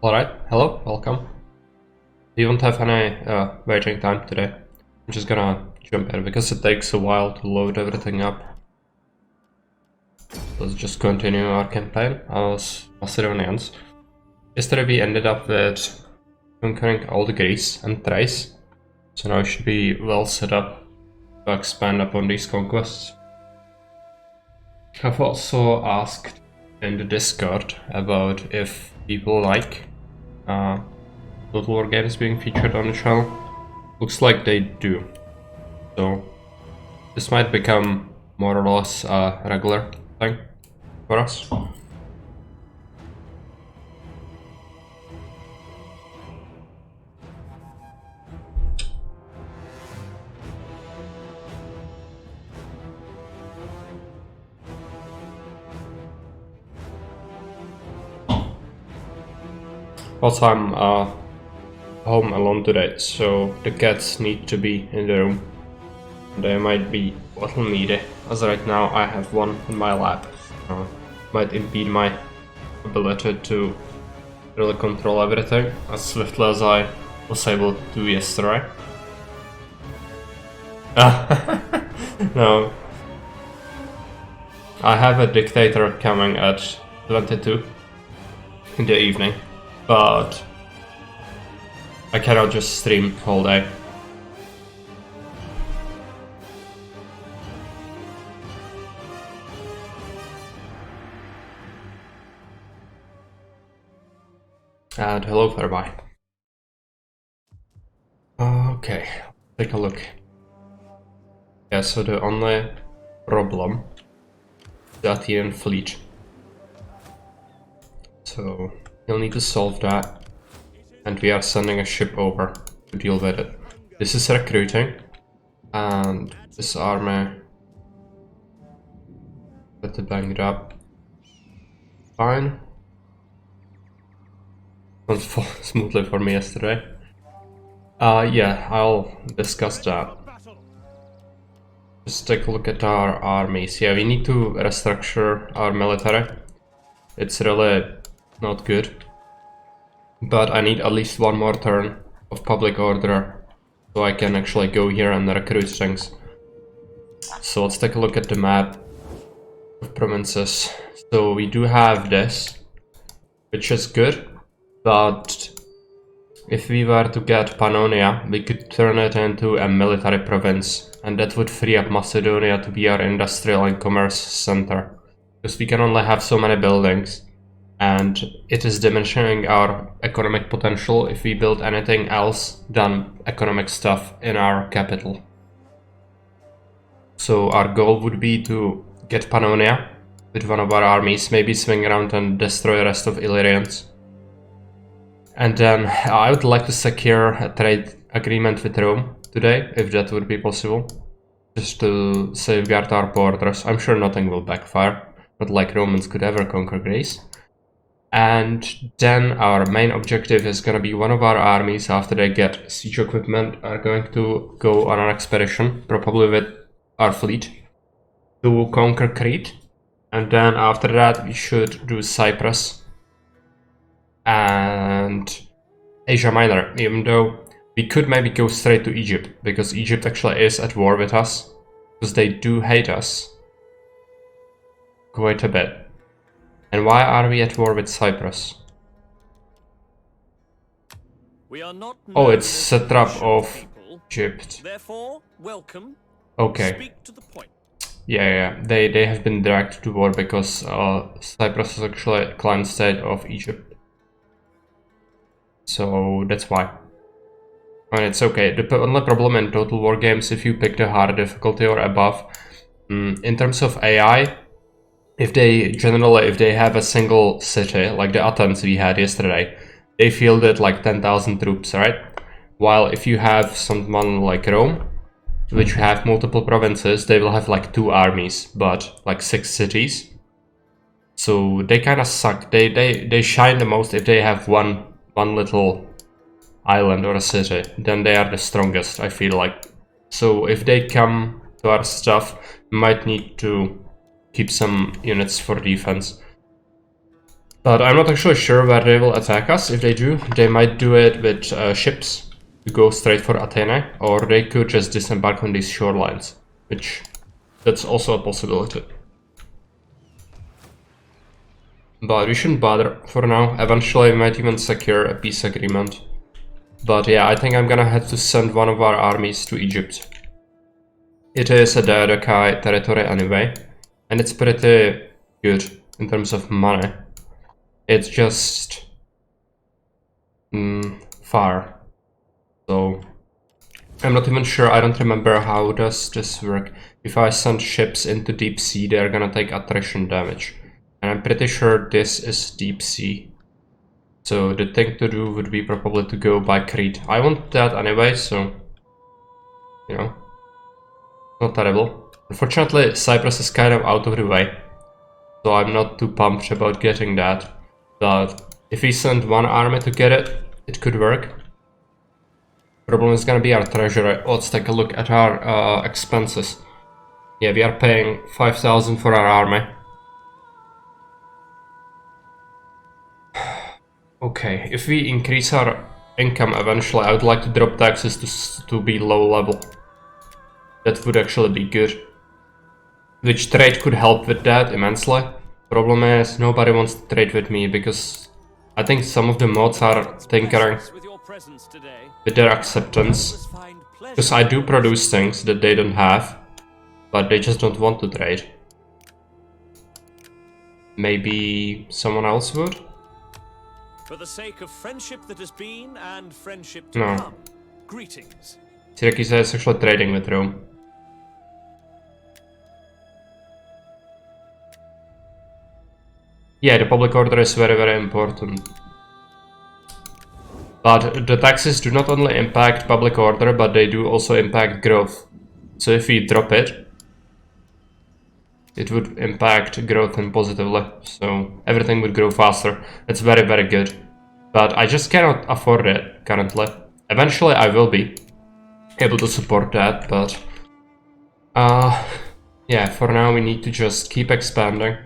Alright, hello, welcome. We won't have any waiting time today. I'm just gonna jump in because it takes a while to load everything up. Let's just continue our campaign as Macedonians. Yesterday we ended up with conquering all the Greece and Thrace, so now we should be well set up to expand upon these conquests. I've also asked in the Discord about if people like Total War games being featured on the channel. Looks like they do. So this might become more or less a regular thing for us. Also, I'm home alone today, so the cats need to be in the room. They might be a little needy, as right now I have one in my lap. Might impede my ability to really control everything as swiftly as I was able to yesterday. No. I have a dictator coming at 22 in the evening, but I cannot just stream all day. And hello, Fairby. Okay, take a look. Yeah, so the only problem is the Athenian fleet. So you'll need to solve that, and we are sending a ship over to deal with it. This is recruiting, and this army, let it bang it up. Fine. Went smoothly for me yesterday. Yeah, I'll discuss that. Just take a look at our armies. Yeah, we need to restructure our military. It's really not good. But I need at least one more turn of public order so I can actually go here and recruit things. So let's take a look at the map of provinces. So we do have this, which is good, but if we were to get Pannonia, we could turn it into a military province, and that would free up Macedonia to be our industrial and commerce center, because we can only have so many buildings, and it is diminishing our economic potential if we build anything else than economic stuff in our capital. So our goal would be to get Pannonia with one of our armies, maybe swing around and destroy the rest of Illyrians. And then I would like to secure a trade agreement with Rome today, if that would be possible, just to safeguard our borders. I'm sure nothing will backfire, not like Romans could ever conquer Greece. And then our main objective is gonna be one of our armies, after they get siege equipment, are going to go on an expedition, probably with our fleet, to conquer Crete. And then after that we should do Cyprus and Asia Minor, even though we could maybe go straight to Egypt, because Egypt actually is at war with us, because they do hate us quite a bit. And why are we at war with Cyprus? We are not it's satrap of Egypt. Therefore, welcome. Okay. Speak to the point. Yeah, they have been dragged to war because Cyprus is actually a client state of Egypt. So that's why. And it's okay. The only problem in Total War games, if you pick the hard difficulty or above, in terms of AI, if they have a single city, like the Athens we had yesterday, they fielded like 10,000 troops, right? While if you have someone like Rome, which have multiple provinces, they will have like 2 armies, but like 6 cities. So they kind of suck. They shine the most if they have one little island or a city. Then they are the strongest, I feel like. So if they come to our stuff, we might need to keep some units for defense. But I'm not actually sure where they will attack us. If they do, they might do it with ships to go straight for Athene, or they could just disembark on these shorelines, which that's also a possibility. But we shouldn't bother for now. Eventually we might even secure a peace agreement. But yeah, I think I'm gonna have to send one of our armies to Egypt. It is a Diadochi territory anyway, and it's pretty good in terms of money. It's just far. So I'm not even sure, I don't remember how does this work. If I send ships into deep sea, they're gonna take attrition damage. And I'm pretty sure this is deep sea. So the thing to do would be probably to go by Crete. I want that anyway, so you know, not terrible. Unfortunately, Cyprus is kind of out of the way, so I'm not too pumped about getting that. But if we send one army to get it, it could work. Problem is gonna be our treasury. Let's take a look at our expenses. Yeah, we are paying 5,000 for our army. Okay, if we increase our income eventually, I would like to drop taxes to be low level. That would actually be good. Which trade could help with that immensely. Problem is, nobody wants to trade with me because I think some of the mods are tinkering with their acceptance. Because I do produce things that they don't have, but they just don't want to trade. Maybe someone else would? For the sake of friendship that has been and friendship to come. Greetings. Syracuse is actually trading with Rome. Yeah, the public order is very, very important. But the taxes do not only impact public order, but they do also impact growth. So if we drop it, it would impact growth positively. So everything would grow faster. It's very, very good. But I just cannot afford it currently. Eventually I will be able to support that, but yeah, for now we need to just keep expanding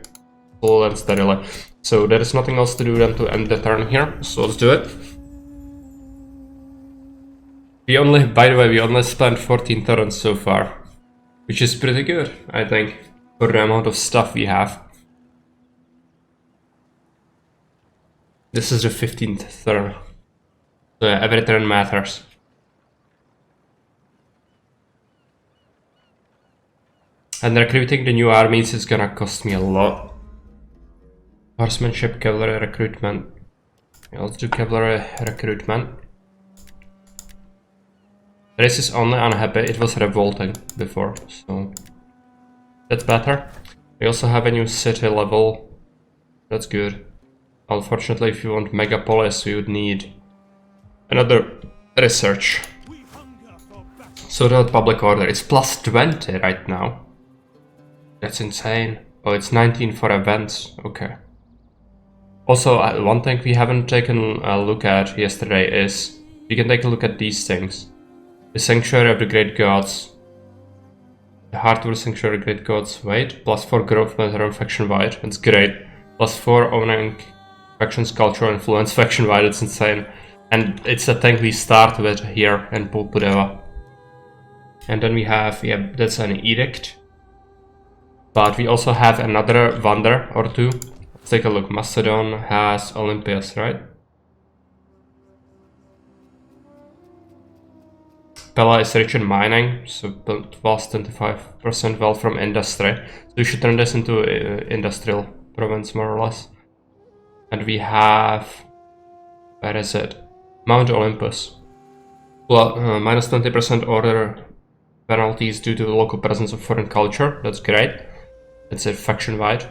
slowly and steadily. So there is nothing else to do than to end the turn here, so let's do it. We only, by the way, we only spent 14 turns so far, which is pretty good, I think, for the amount of stuff we have. This is the 15th turn, so every turn matters. And recruiting the new armies is gonna cost me a lot. Horsemanship, cavalry recruitment. Yeah, let's do cavalry recruitment. Race is only unhappy, it was revolting before, so that's better. We also have a new city level, that's good. Unfortunately, if you want megapolis, we would need another research. So that public order, it's plus 20 right now. That's insane. Oh, it's 19 for events, okay. Also, one thing we haven't taken a look at yesterday is, we can take a look at these things. The Sanctuary of the Great Gods. The Hardware Sanctuary of the Great Gods. Wait, plus 4 growth meter faction wide. That's great. Plus 4 owning factions, cultural influence faction wide. It's insane. And it's a thing we start with here in Pulpudeva. And then we have, yeah, that's an edict. But we also have another wonder or two. Let's take a look. Macedon has Olympias, right? Pella is rich in mining, so plus 25% wealth from industry. So we should turn this into industrial province, more or less. And we have... where is it? Mount Olympus. Well, minus 20% order penalties due to the local presence of foreign culture. That's great. That's it, faction-wide.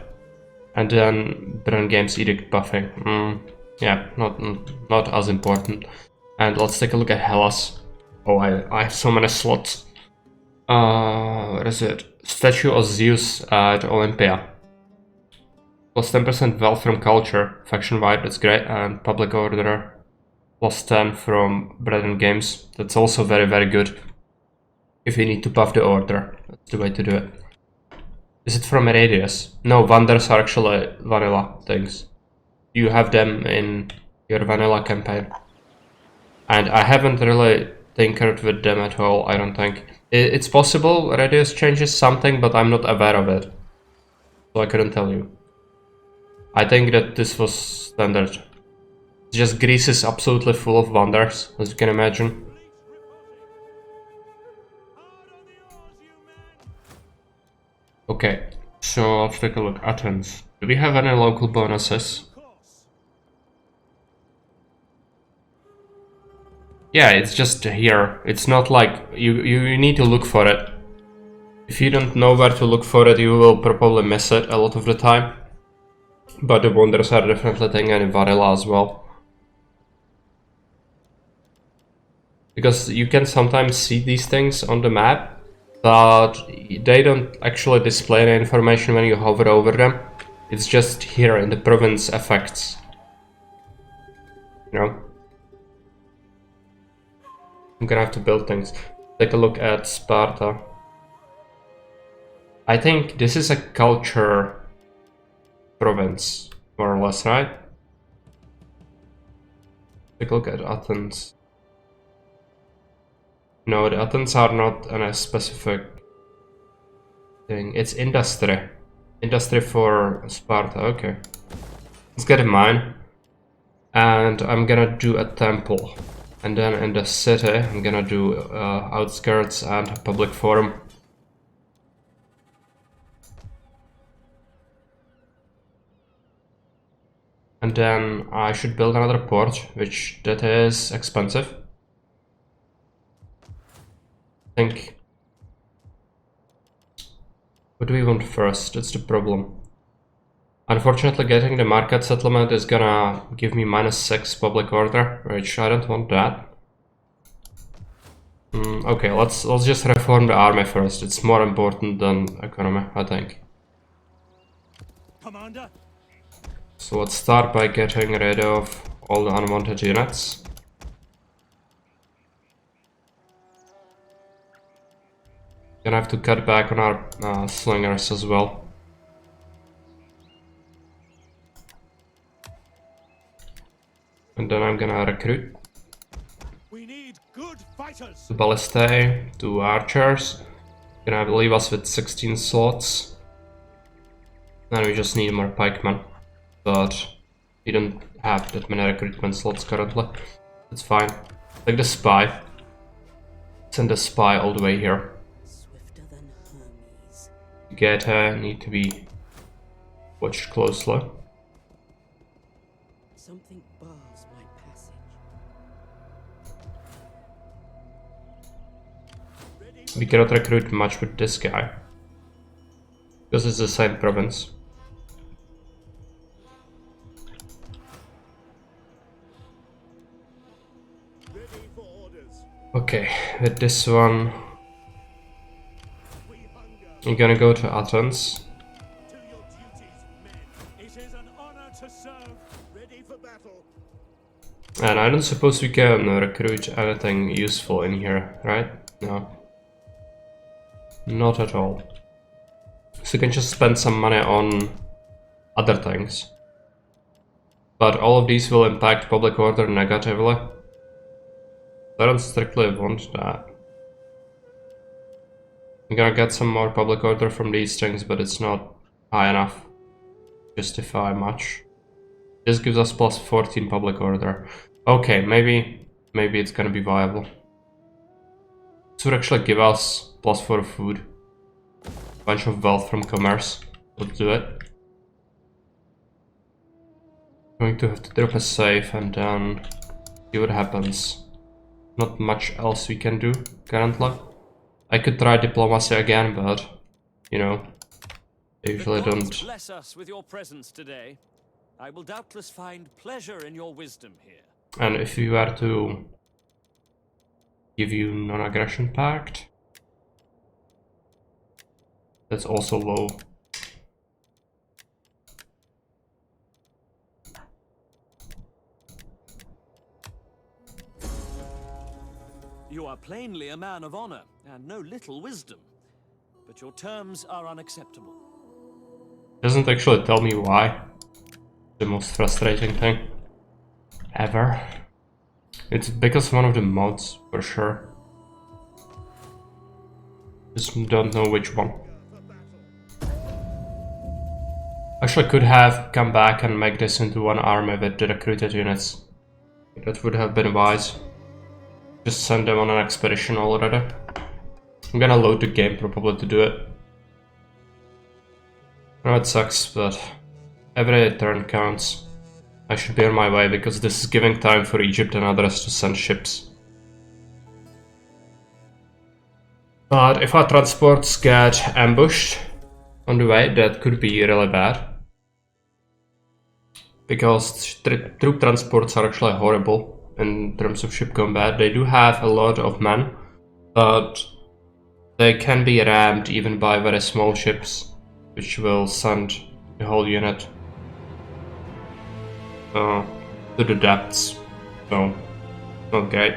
And then Bren Games Edict buffing. Yeah, not as important. And let's take a look at Hellas. Oh, I have so many slots. What is it? Statue of Zeus at Olympia. Plus 10% wealth from culture, faction-wide, that's great. And public order, plus 10 from Brethren Games. That's also very, very good. If you need to buff the order, that's the way to do it. Is it from Radius? No, wonders are actually vanilla things. you have them in your vanilla campaign. And I haven't really tinkered with them at all, I don't think. It's possible radius changes something, but I'm not aware of it. So I couldn't tell you. I think that this was standard. Just Greece is absolutely full of wonders, as you can imagine. Okay, so let's take a look. Athens. Do we have any local bonuses? Yeah, it's just here. It's not like you need to look for it. If you don't know where to look for it, you will probably miss it a lot of the time. But the wonders are definitely thing in vanilla as well. Because you can sometimes see these things on the map, but they don't actually display the information when you hover over them. It's just here in the province effects. You know? I'm gonna have to build things. Take a look at Sparta. I think this is a culture province, more or less, right? Take a look at Athens. No, the Athens are not a specific thing. It's industry. Industry for Sparta, okay. Let's get a mine. And I'm gonna do a temple. And then in the city, I'm gonna do outskirts and a public forum. And then I should build another port, which that is expensive. I think. What do we want first? That's the problem. Unfortunately, getting the market settlement is gonna give me -6 public order, which I don't want that. Okay, let's just reform the army first. It's more important than economy, I think. Commander. So let's start by getting rid of all the unwanted units. Gonna have to cut back on our slingers as well. And then I'm gonna recruit We need good fighters. 2 ballistae, 2 archers. Gonna leave us with 16 slots. Then we just need more pikemen. But we don't have that many recruitment slots currently. It's fine. Take the spy. Send the spy all the way here. Geta need to be watched closely. Something bars my passage. We cannot recruit much with this guy. Because it's the same province. Ready for orders. Okay, with this one, you're gonna go to Athens. To your duties, men. It is an honor to serve. Ready for battle. And I don't suppose we can recruit anything useful in here, right? No. Not at all. So you can just spend some money on other things. But all of these will impact public order negatively. I don't strictly want that. I'm gonna get some more public order from these things, but it's not high enough to justify much. This gives us plus 14 public order. Okay, maybe it's gonna be viable. This would actually give us plus 4 food. Bunch of wealth from commerce. Let's do it. Going to have to drop a save and then see what happens. Not much else we can do currently. I could try diplomacy again, but you know, I usually The gods don't. bless us with your presence today. I will doubtless find pleasure in your wisdom here. And if we were to give you non-aggression pact, that's also low. You are plainly a man of honor and no little wisdom, but your terms are unacceptable. Doesn't actually tell me why. The most frustrating thing ever. It's because one of the mods, for sure. Just don't know which one. Actually, could have come back and make this into one army with the recruited units. That would have been wise. Just send them on an expedition already. I'm gonna load the game probably to do it. No, it sucks, but every turn counts. I should be on my way because this is giving time for Egypt and others to send ships. But if our transports get ambushed on the way, that could be really bad. Because troop transports are actually horrible in terms of ship combat. They do have a lot of men, but they can be rammed even by very small ships, which will send the whole unit to the depths. So, not great.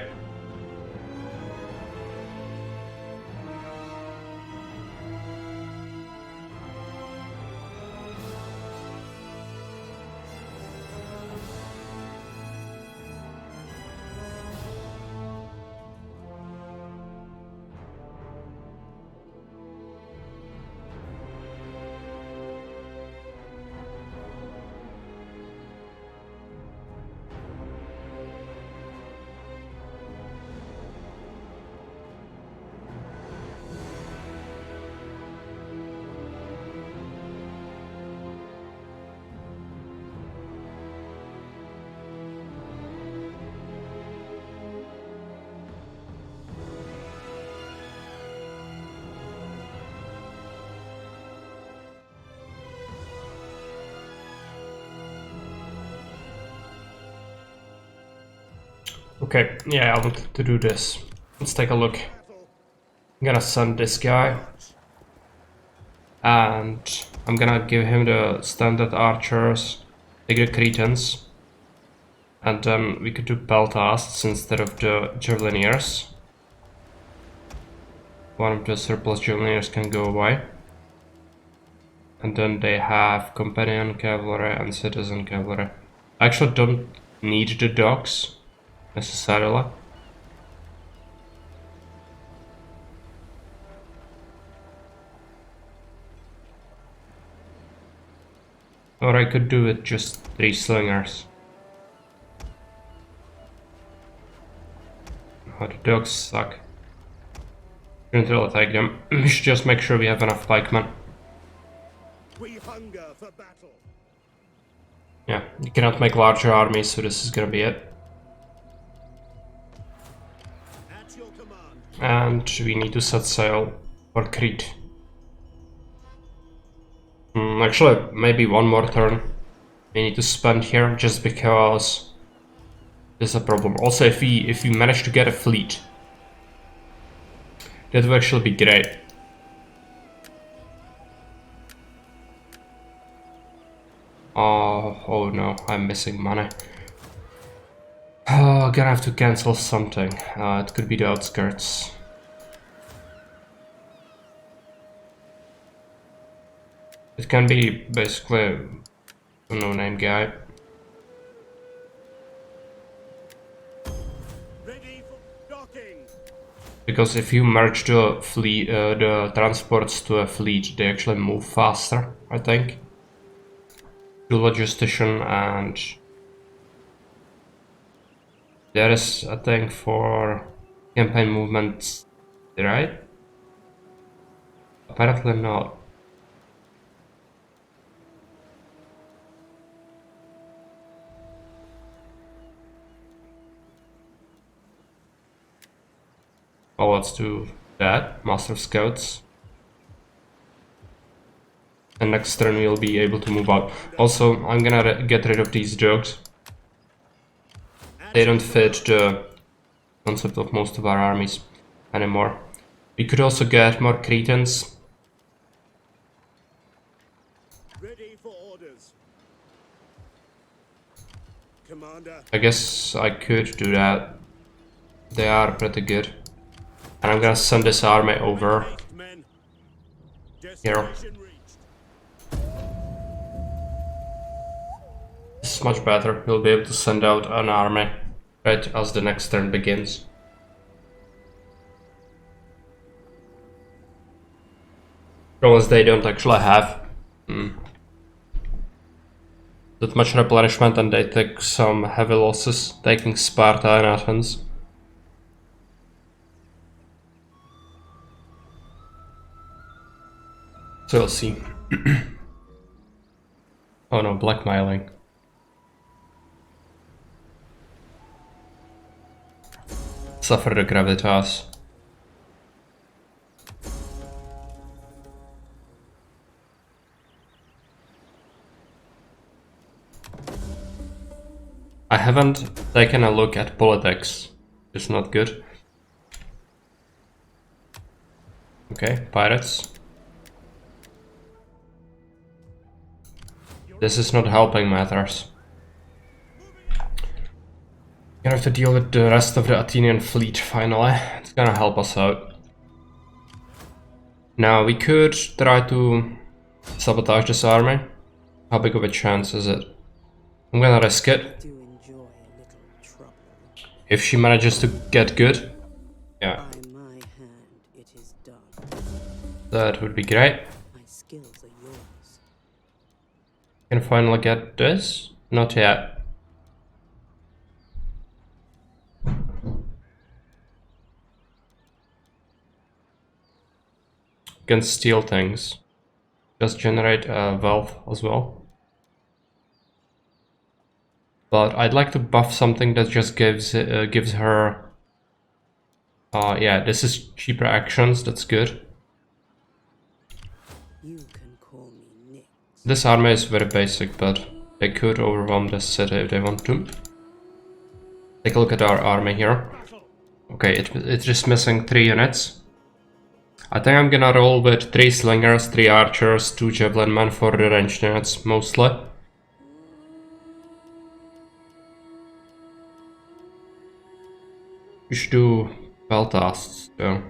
Okay, yeah, I want to do this. Let's take a look. I'm gonna send this guy. And I'm gonna give him the standard archers, take the Cretans. And then we could do peltasts instead of the Javelineers. One of the surplus Javelineers can go away. And then they have companion cavalry and citizen cavalry. I actually don't need the dogs necessarily. Or I could do with just 3 slingers. Oh, the dogs suck. Shouldn't really take them. We should just make sure we have enough pikemen. We hunger for battle. Yeah, you cannot make larger armies, so this is gonna be it. At your command. And we need to set sail for Crete. Actually, maybe one more turn we need to spend here, just because there's a problem. Also, if we manage to get a fleet, that would actually be great. Oh no, I'm missing money. Oh, gonna have to cancel something. It could be the outskirts. It can be basically a no-name guy. Ready for docking. Because if you merge the fleet, the transports to a fleet, they actually move faster, I think. The logistician, and there is a thing for campaign movements, right? Apparently not. Well, let's do that. Master of Scouts. And next turn we'll be able to move out. Also, I'm gonna get rid of these dogs. They don't fit the concept of most of our armies anymore. We could also get more Cretans. Ready for orders. Commander. I guess I could do that. They are pretty good. And I'm gonna send this army over Men. here. Destination reached. That's much better. We'll be able to send out an army right as the next turn begins. Unless they don't actually have that much replenishment and they take some heavy losses, taking Sparta and Athens. So we'll see. Oh no, blackmailing. Suffer the gravitas. I haven't taken a look at politics. It's not good. Okay, pirates. This is not helping matters. Gonna have to deal with the rest of the Athenian fleet finally. It's gonna help us out. Now we could try to sabotage this army. How big of a chance is it? I'm gonna risk it. Do enjoy a little trouble. If she manages to get good, yeah, By my hand, it is done. that would be great. My skills are yours. Can finally get this? Not yet. Can steal things. Just generate wealth as well. But I'd like to buff something that just gives her. Yeah, this is cheaper actions. That's good. You can call me Nick. This army is very basic, but they could overwhelm this city if they want to. Take a look at our army here. Okay, it's just missing 3 units. I think I'm gonna roll with 3 slingers, 3 archers, 2 javelin men for the ranged units, mostly. We should do Peltasts, though.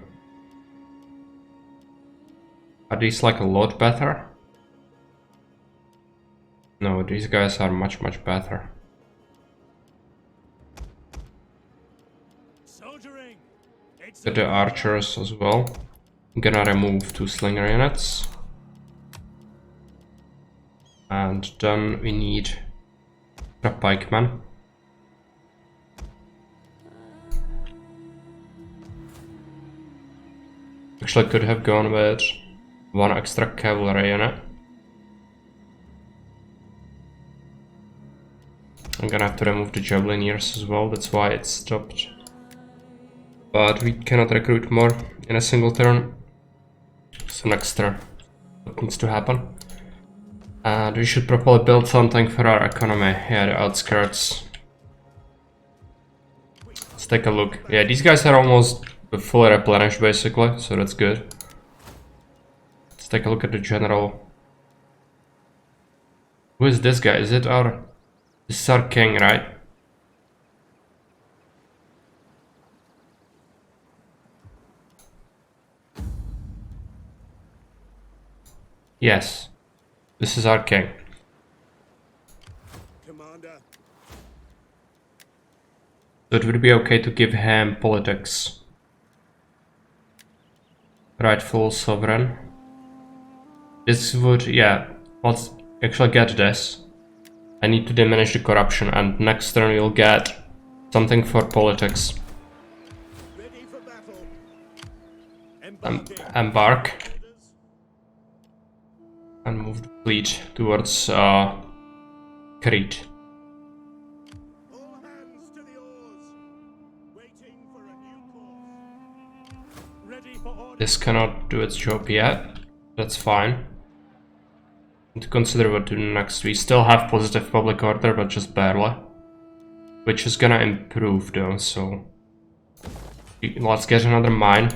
Are these like a lot better? No, these guys are much better. Soldiering. It's Get the archers as well. I'm gonna remove 2 slinger units. And then we need a pikeman. Actually could have gone with 1 extra cavalry unit. I'm gonna have to remove the javeliniers as well, that's why it stopped. But we cannot recruit more in a single turn. Some extra what needs to happen. And we should probably build something for our economy. Yeah, the outskirts. Let's take a look. Yeah, these guys are almost fully replenished basically, so that's good. Let's take a look at the general. Who is this guy? Is it our... This is our king, right? Yes. This is our king. Commander. So it would be okay to give him politics. Rightful sovereign. This would, yeah, let's actually get this. I need to diminish the corruption and next turn we'll get something for politics. Ready for battle. Embark. And move the fleet towards Crete. All hands to the oars. Waiting for a new course. Ready for order. This cannot do its job yet. That's fine. And to consider what to do next. We still have positive public order, but just barely. Which is gonna improve though, so... Let's get another mine.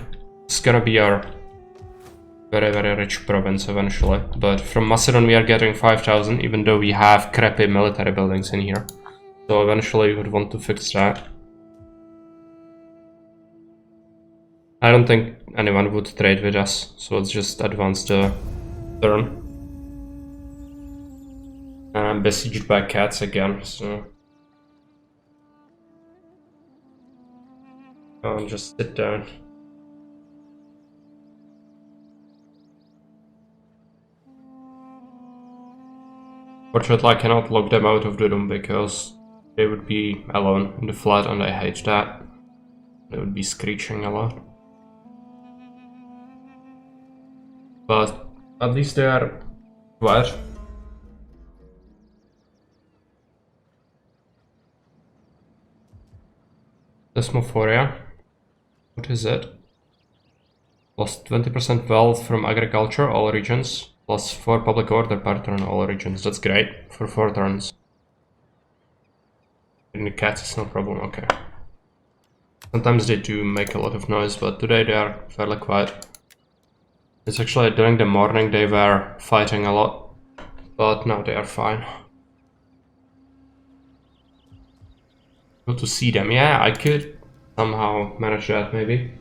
It's gonna be our very rich province eventually. But from Macedon we are getting 5,000, even though we have crappy military buildings in here. So eventually we would want to fix that. I don't think anyone would trade with us, so let's just advance the turn. I'm besieged by cats again, so I'll just sit down. Fortunately, I cannot lock them out of the room because they would be alone in the flat, and I hate that. They would be screeching a lot. But at least they are quiet. Desmophoria. What is it? Lost 20% wealth from agriculture, all regions. Plus 4 public order per turn, all regions. That's great for 4 turns. And the cats is no problem, okay. Sometimes they do make a lot of noise, but today they are fairly quiet. It's actually during the morning they were fighting a lot, but now they are fine. Good to see them. Yeah, I could somehow manage that maybe.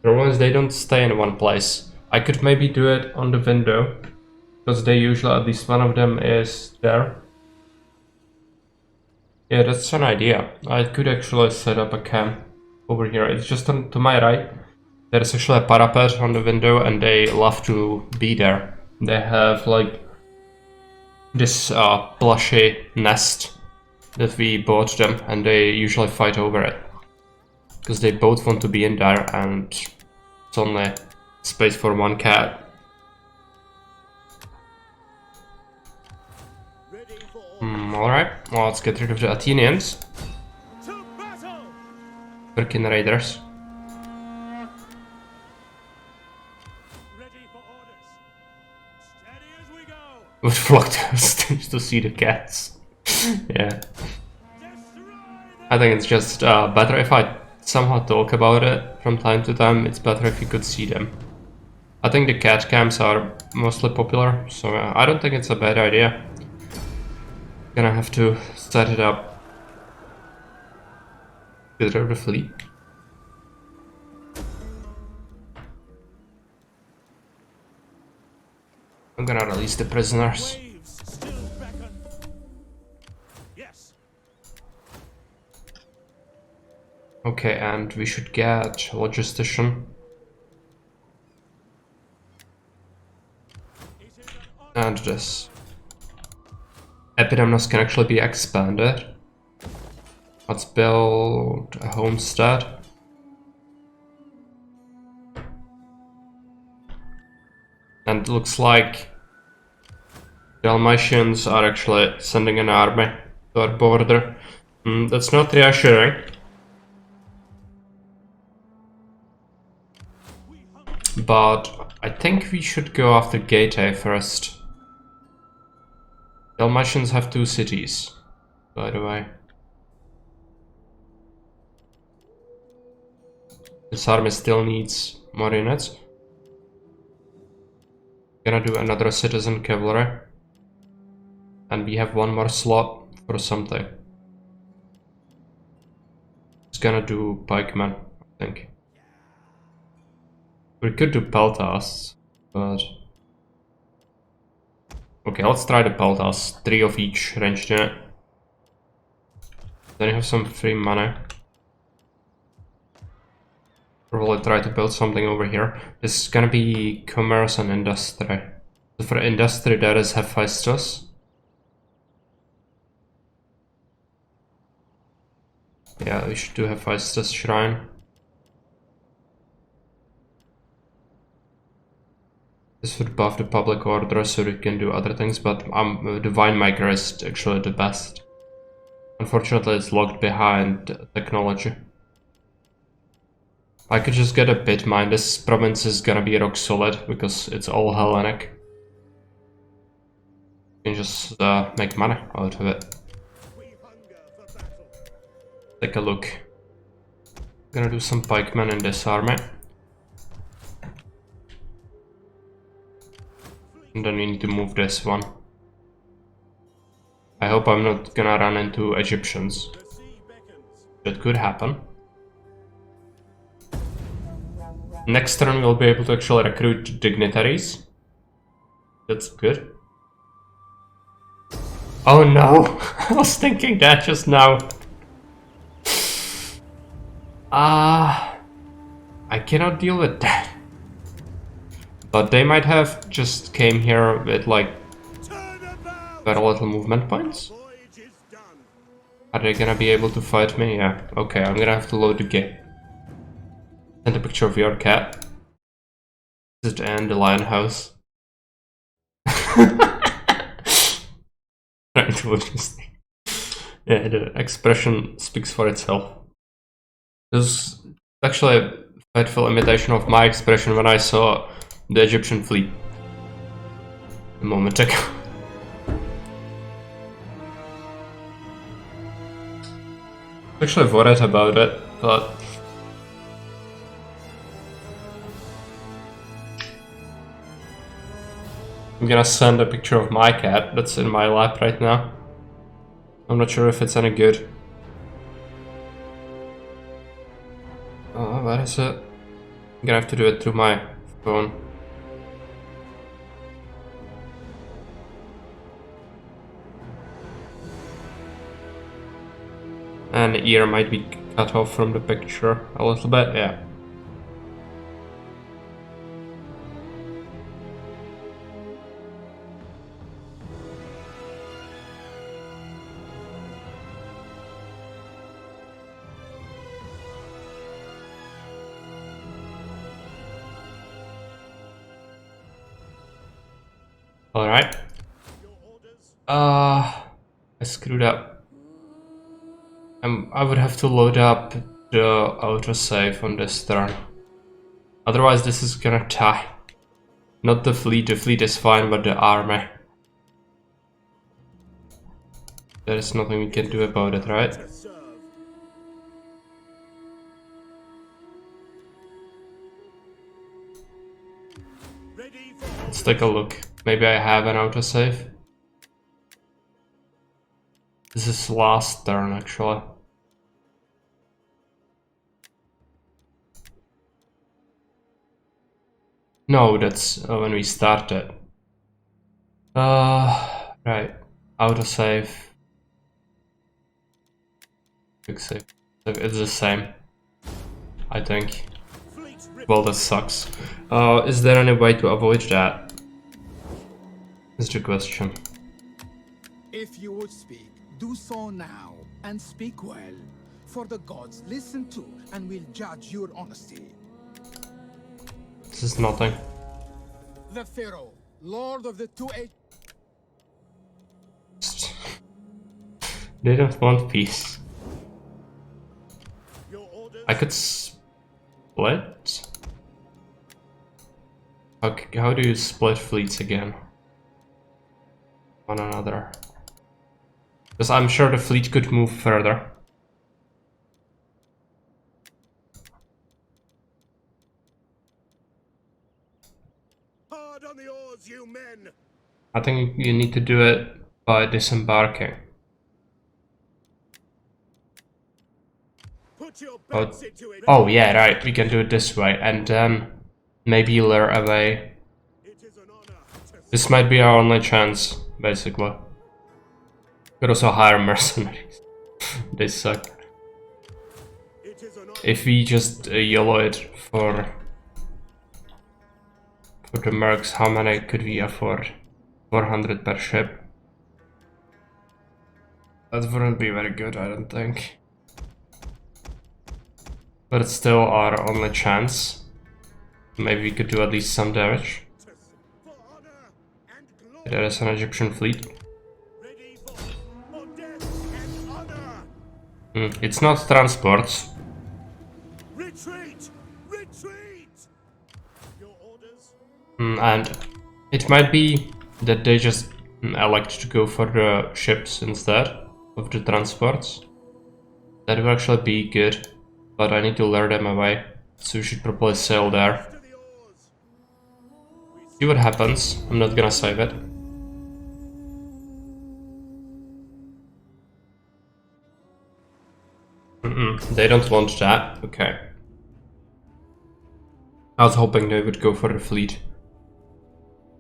The problem is they don't stay in one place. I could maybe do it on the window, because they usually, at least one of them is there. Yeah, that's an idea. I could actually set up a camp over here. It's just to my right. There's actually a parapet on the window, and they love to be there. They have like this plushy nest that we bought them, and they usually fight over it because they both want to be in there, and it's only space for one cat. Ready for Alright, well, let's get rid of the Athenians. to battle. Freaking raiders. Ready for orders. Steady as we go. Would flock to the stage to see the cats. Yeah. Destroy I think it's just better if I somehow talk about it from time to time. It's better if you could see them. I think the cat cams are mostly popular, so I don't think it's a bad idea. Gonna have to set it up. Get rid of the fleet. I'm gonna release the prisoners. waves still beckon. Yes. Okay, and we should get logistician. It is an honor. And this. Epidemnos can actually be expanded. Let's build a homestead. And it looks like Dalmatians are actually sending an army to our border. That's not reassuring. But I think we should go after Getae first. Dalmatians have 2 cities, by the way. This army still needs more units. Gonna do another citizen cavalry. And we have 1 more slot for something. It's gonna do pikemen, I think. We could do peltas, but... Okay, let's try the peltas. 3 of each ranged unit. Then you have some free money. Probably try to build something over here. This is gonna be commerce and industry. So for industry there is Hephaestus. Yeah, we should do Hephaestus shrine. This would buff the public order so we can do other things, but the winemaker is actually the best. Unfortunately, it's locked behind technology. I could just get a bit mine. This province is gonna be rock solid because it's all Hellenic. You can just make money out of it. We hunger for battle. Take a look. Gonna do some pikemen in this army. And then we need to move this one. I hope I'm not gonna run into Egyptians. The sea beckons. That could happen. Next turn we'll be able to actually recruit dignitaries. That's good. Oh no, I was thinking that just now. I cannot deal with that. But they might have just came here with like Turn about! very little movement points. Voyage is done. Are they gonna be able to fight me? Yeah. Okay, I'm gonna have to load the game. Send a picture of your cat. And the lion house. Trying to look this thing. Yeah, the expression speaks for itself. This is actually a faithful imitation of my expression when I saw the Egyptian fleet a moment ago. Actually worried about it, but I'm gonna send a picture of my cat that's in my lap right now. I'm not sure if it's any good. Oh, where is it? I'm gonna have to do it through my phone. And the ear might be cut off from the picture a little bit, yeah. Alright. I screwed up. I would have to load up the autosave on this turn. Otherwise this is gonna die. Not the fleet is fine, but the army. There is nothing we can do about it, right? Served. Ready for Let's take a look. Maybe I have an autosave. This is last turn actually. No, that's when we started. Right. Autosave. Quick save. It's the same, I think. fleet rip. Well, that sucks. Is there any way to avoid that? Is the question. If you would speak, do so now, and speak well. For the gods listen to and will judge your honesty. This is nothing. The Pharaoh, Lord of the Two Age. They don't want peace. Your orders. I could split? Okay, how do you split fleets again? One another. Because I'm sure the fleet could move further. Hard on the oars, you men. I think you need to do it by disembarking. Put your Oh, backs into it. oh yeah, right, we can do it this way, and then maybe lure away. It is an honor to This might be our only chance, basically. Could also hire mercenaries. They suck. It is an honor. If we just yellow it for the mercs, how many could we afford? 400 per ship. That wouldn't be very good, I don't think. But it's still our only chance. Maybe we could do at least some damage. For honor and glory. There is an Egyptian fleet. Ready for death and honor. It's not transports. Retreat! Retreat! Your orders. And it might be that they just elect to go for the ships instead of the transports. That would actually be good, but I need to lure them away, so we should probably sail there. To the oars. See what happens. I'm not gonna save it. They don't want that. Okay. I was hoping they would go for the fleet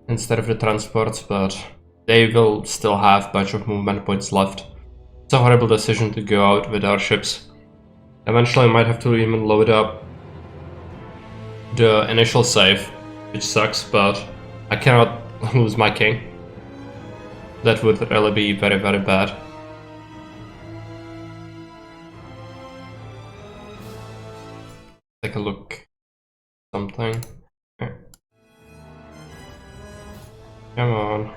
instead of the transports, but they will still have a bunch of movement points left. It's a horrible decision to go out with our ships. Eventually I might have to even load up the initial save, which sucks, but I cannot lose my king. That would really be very, very bad. Take a look. Something. Okay. Come on.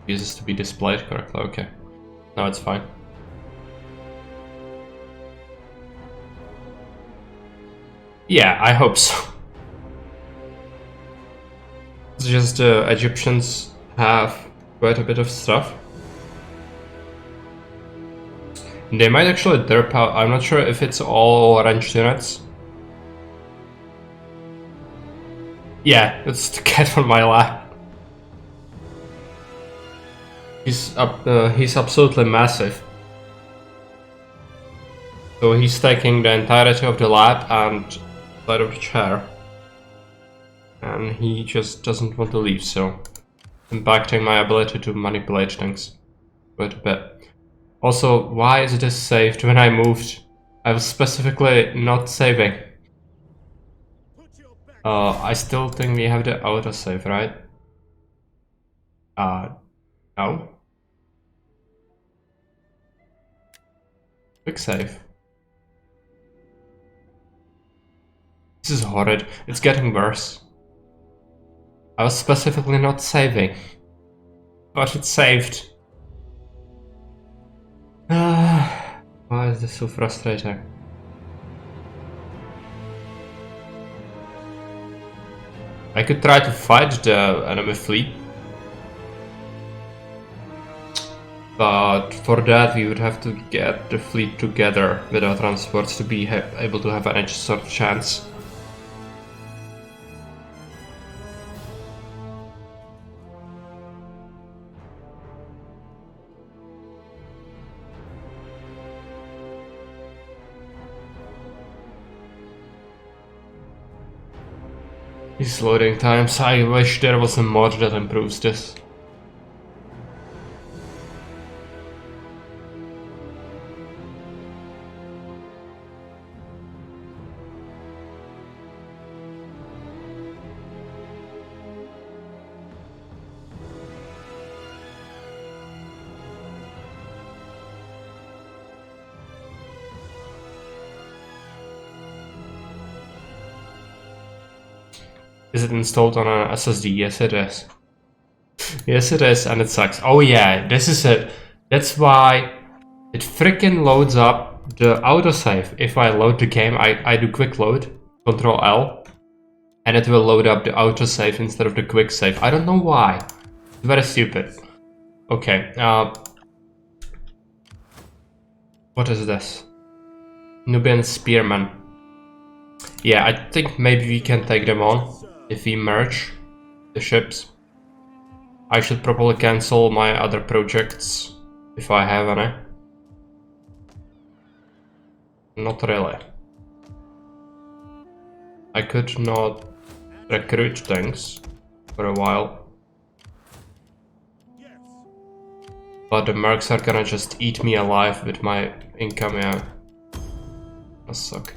Uses to be displayed correctly. Okay. No, it's fine. Yeah, I hope so. It's just the Egyptians have quite a bit of stuff. They might actually derp out. I'm not sure if it's all ranged units. Yeah, it's the cat on my lap. He's absolutely massive. So he's taking the entirety of the lap and side of the chair. And he just doesn't want to leave, so impacting my ability to manipulate things quite a bit. Also, why is this saved when I moved? I was specifically not saving. I still think we have the autosave, right? No. Quick save. This is horrid. It's getting worse. I was specifically not saving. But it's saved. Why is this so frustrating? I could try to fight the enemy fleet. But for that we would have to get the fleet together with our transports to be able to have any sort of chance. These loading times, I wish there was a mod that improves this. Is it installed on an SSD? Yes, it is. Yes, it is, and it sucks. Oh yeah, this is it. That's why it freaking loads up the autosave. If I load the game, I do quick load, Control L, and it will load up the autosave instead of the quick save. I don't know why. It's very stupid. Okay, what is this? Nubian Spearman. Yeah, I think maybe we can take them on if we merge the ships. I should probably cancel my other projects if I have any. Not really. I could not recruit things for a while. But the mercs are gonna just eat me alive with my income, yeah. That suck.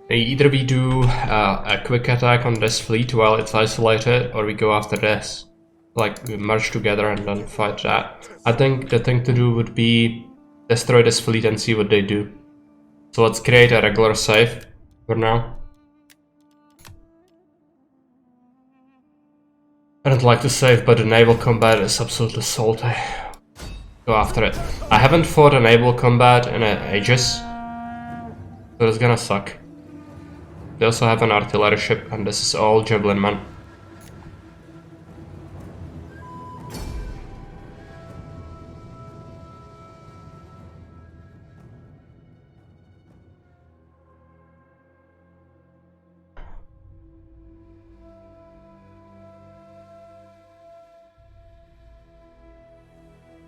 Either we do a quick attack on this fleet while it's isolated, or we go after this. Like, we merge together and then fight that. I think the thing to do would be destroy this fleet and see what they do. So let's create a regular save for now. I don't like to save, but the naval combat is absolutely salty. Go after it. I haven't fought a naval combat in ages, so it's gonna suck. They also have an artillery ship, and this is all Javelin men.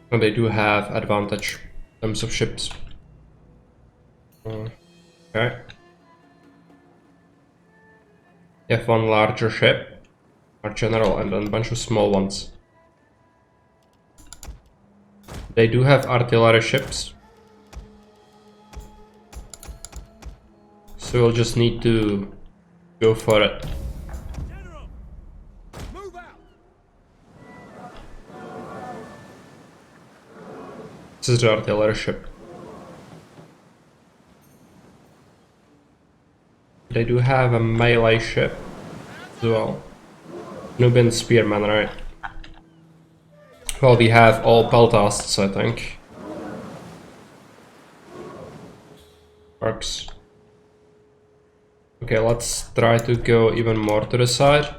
And they do have advantage in terms of ships. Okay. They have one larger ship. our general, and then a bunch of small ones. They do have artillery ships, so we'll just need to go for it. General, move out. This is the artillery ship. They do have a melee ship as well. Nubian spearman, right? Well, we have all peltasts, I think. Works. Okay, let's try to go even more to the side.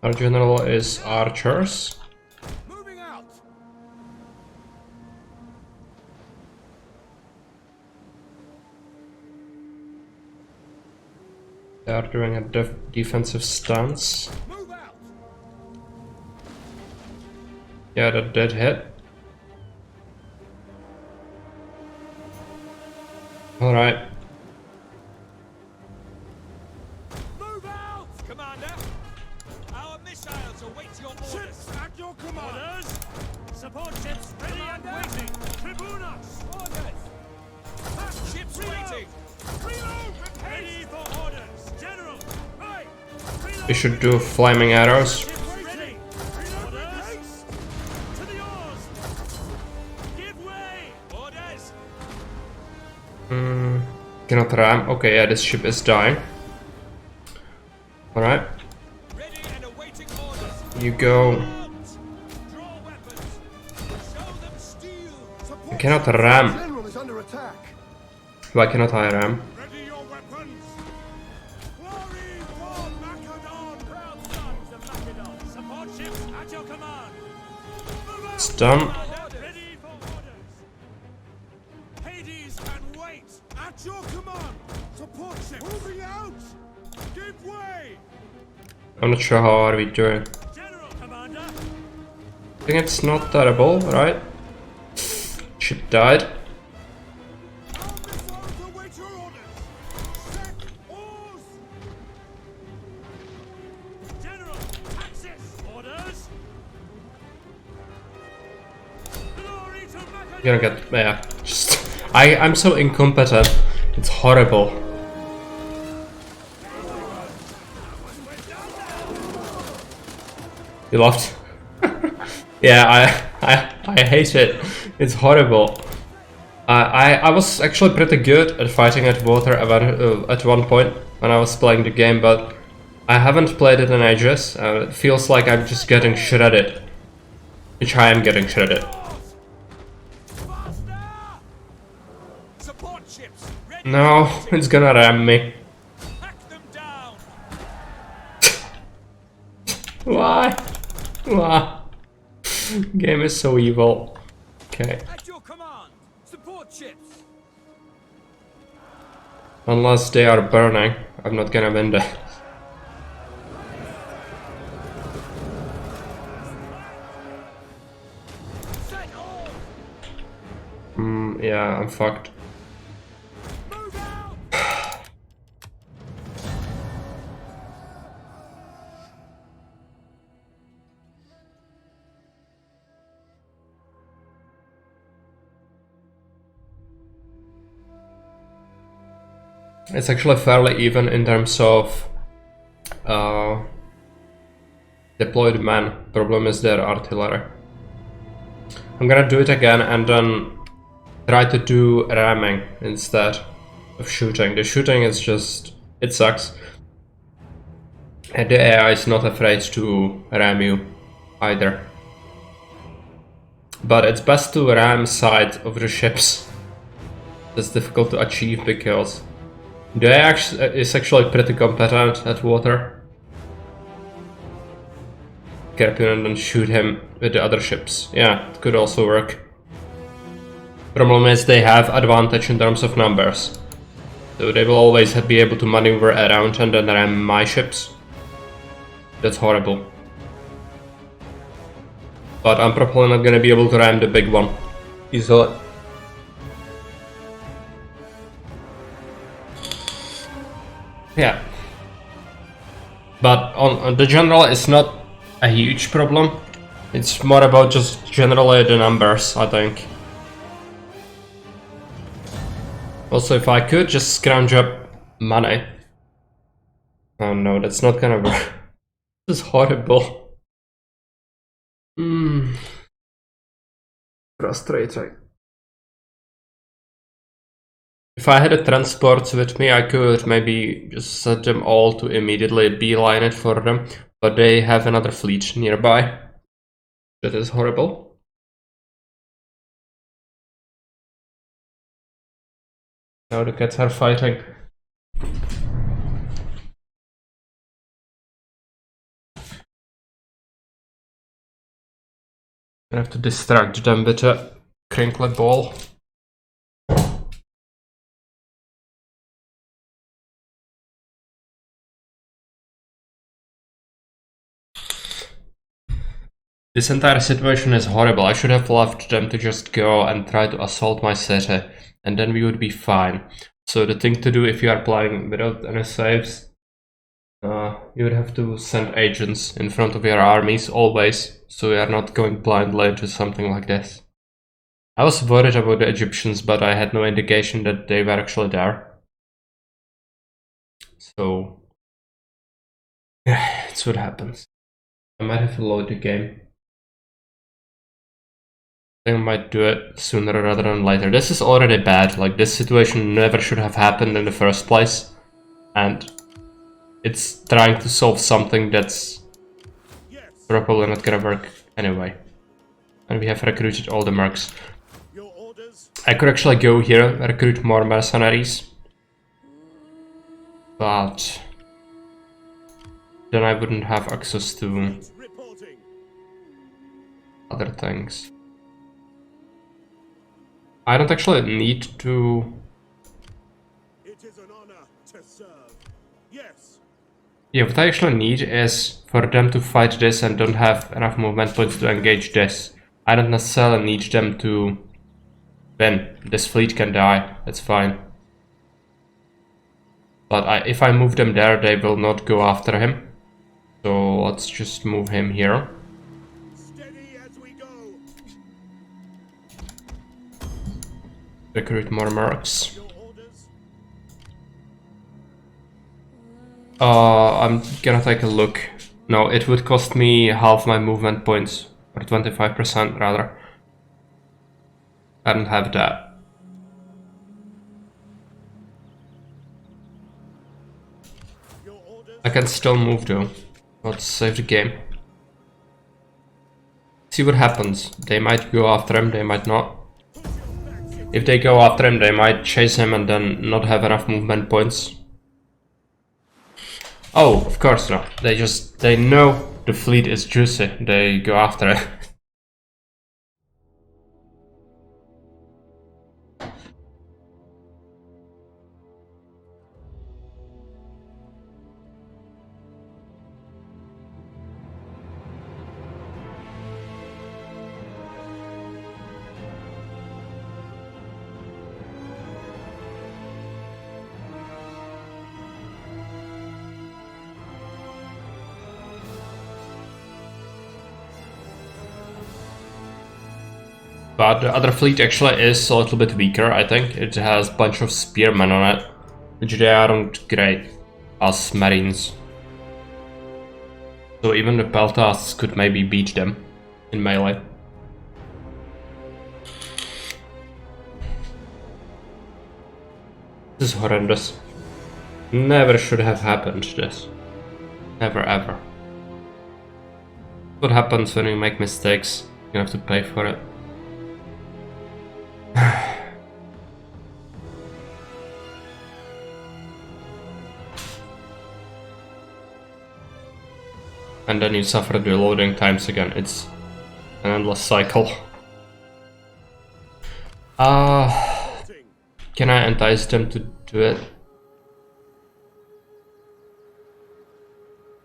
Our general is archers. Moving out. They are doing a defensive stance. Move out. Yeah, that did hit. Alright. Move out, Commander. Our missiles await your orders. Ships at your command. Orders. Support ships ready and waiting. Tribunos. Orders. Ships waiting. Reload. Ready for orders. General. Right. Reload. We should do flaming arrows. Ships ready. Reload. Orders. To the oars. Give way. Orders. Cannot ram. Okay, yeah, this ship is dying. Alright, Ready and awaiting orders. you go. Arms. Draw weapons. Show them steel. I cannot ram. General is under attack. Why cannot I ram? Ready your weapons. Glory for Macedon. Proud sons of Macedon. Support ships at your command. Move out. It's done. Ready for orders. Hades can wait. At your command. Support ships. Moving out. Give way. I'm not sure how are we doing. General, Commander. I think it's not terrible, right? Ship died. Our missiles await your orders. Set oars. General, access. Orders. Glory to Macedon. You're gonna get, yeah, just, I'm so incompetent. It's horrible. You laughed? Yeah, I hate it. It's horrible. I was actually pretty good at fighting at water at one point when I was playing the game, but I haven't played it in ages. It feels like I'm just getting shredded. Which I am getting shredded. Faster! Support ships. Ready. No, it's gonna ram me. Hack them down. Why? Why? Game is so evil. Okay. At your command. Support ships. Unless they are burning, I'm not gonna win that. Set oars. Yeah, I'm fucked. Move out. It's actually fairly even in terms of deployed men. Problem is their artillery. I'm gonna do it again and then try to do ramming instead of shooting. The shooting is just, it sucks. And the AI is not afraid to ram you either. But it's best to ram side of the ships. That's difficult to achieve because the AI is actually pretty competent at water. Carpin and then shoot him with the other ships. Yeah, it could also work. Problem is they have advantage in terms of numbers. So they will always be able to maneuver around and then ram my ships. That's horrible. But I'm probably not gonna be able to ram the big one easily. Yeah. But on the general, it's not a huge problem. It's more about just generally the numbers, I think. Also, if I could just scrounge up money. Oh no, that's not gonna work. This is horrible. Frustrating. If I had a transport with me, I could maybe just set them all to immediately beeline it for them, but they have another fleet nearby. That is horrible. Now the cats are fighting. I have to distract them with a crinkly ball. This entire situation is horrible. I should have left them to just go and try to assault my city, and then we would be fine. So the thing to do if you are playing without any saves, you would have to send agents in front of your armies always, so you are not going blindly to something like this. I was worried about the Egyptians, but I had no indication that they were actually there. So, yeah, it's what happens. I might have to load the game. I think I might do it sooner rather than later. This is already bad, like this situation never should have happened in the first place. And it's trying to solve something that's probably not gonna work anyway. And we have recruited all the mercs. I could actually go here, recruit more mercenaries. But then I wouldn't have access to other things. I don't actually need to... It is an honor to serve. Yes. Yeah, what I actually need is for them to fight this and don't have enough movement points to engage this. I don't necessarily need them to win. This fleet can die, that's fine. But if I move them there, they will not go after him. So let's just move him here. Steady as we go. Recruit more mercs. Your orders. I'm gonna take a look. No, it would cost me half my movement points, or 25% rather. I don't have that. Your orders. I can still move though. Let's save the game. See what happens. They might go after him, they might not. If they go after him, they might chase him and then not have enough movement points. Oh, of course not. They know the fleet is juicy. They go after it. But the other fleet actually is a little bit weaker, I think. It has a bunch of spearmen on it, which they aren't great as marines. So even the peltas could maybe beat them in melee. This is horrendous. Never should have happened, this. Never ever. What happens when you make mistakes? You have to pay for it. And then you suffer the loading times again. It's an endless cycle. Can I entice them to do it?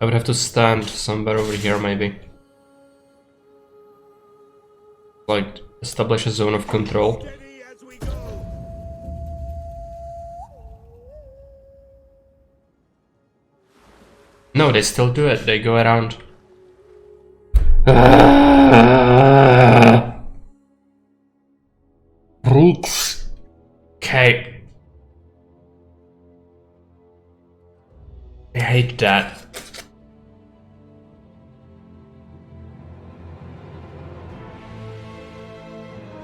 I would have to stand somewhere over here maybe. Like, establish a zone of control. Steady as we go. No, they still do it. They go around. Brooks. Okay. I hate that.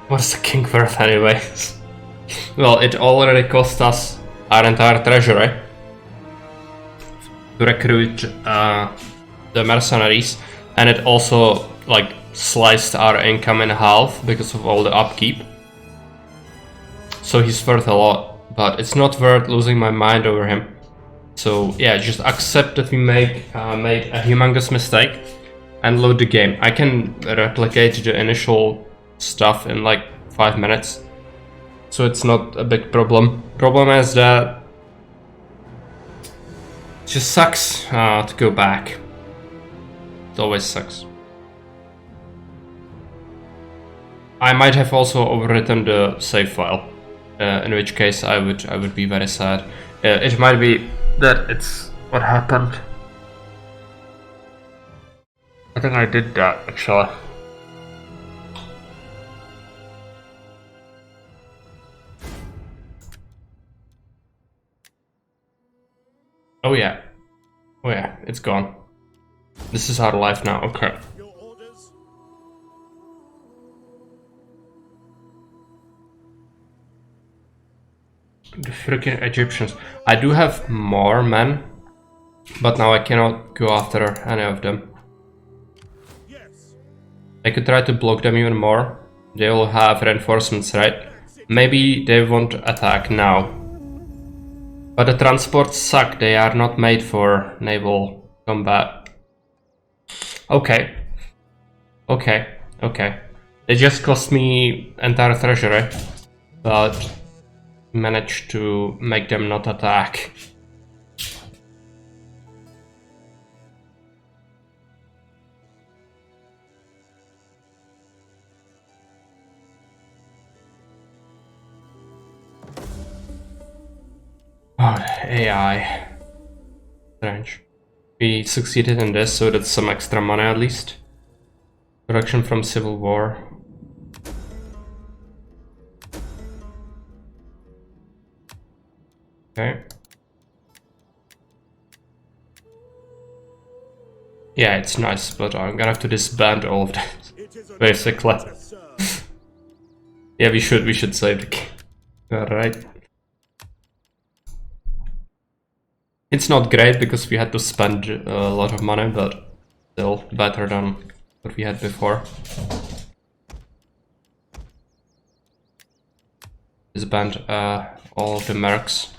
What's the king worth anyways? Well, it already cost us our entire treasury to recruit the mercenaries, and it also like sliced our income in half because of all the upkeep. So he's worth a lot, but it's not worth losing my mind over him. So yeah, just accept that we made a humongous mistake and load the game. I can replicate the initial stuff in like 5 minutes, so it's not a big problem. Problem is that it just sucks to go back. It always sucks. I might have also overwritten the save file, in which case I would be very sad. It might be that it's what happened. I think I did that actually. Oh yeah. Oh yeah, it's gone. This is our life now, okay. Your orders? The freaking Egyptians. I do have more men, but now I cannot go after any of them. Yes. I could try to block them even more. They will have reinforcements, right? Maybe they won't attack now. But the transports suck, they are not made for naval combat. Okay. Okay, okay. They just cost me entire treasury, but managed to make them not attack. Oh, AI. Strange. We succeeded in this, so that's some extra money at least. Production from Civil War. Okay. Yeah, it's nice, but I'm gonna have to disband all of that, basically. Yeah, we should save the game. Alright. It's not great because we had to spend a lot of money, but still better than what we had before. Disband all of the mercs.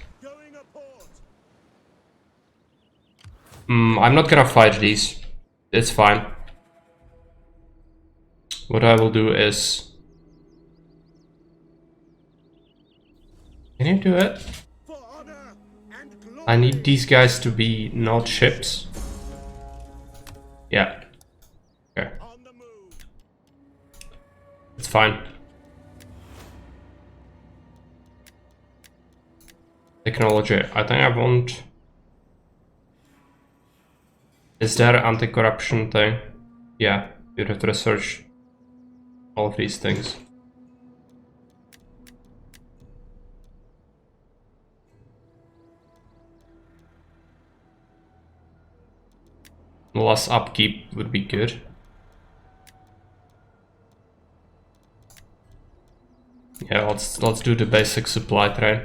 I'm not gonna fight these. It's fine. What I will do is... Can you do it? I need these guys to be not ships. Yeah. Okay. It's fine. Technology. I think I want... Is there anti-corruption thing? Yeah, you have to research all of these things. Less upkeep would be good. Yeah, let's do the basic supply train.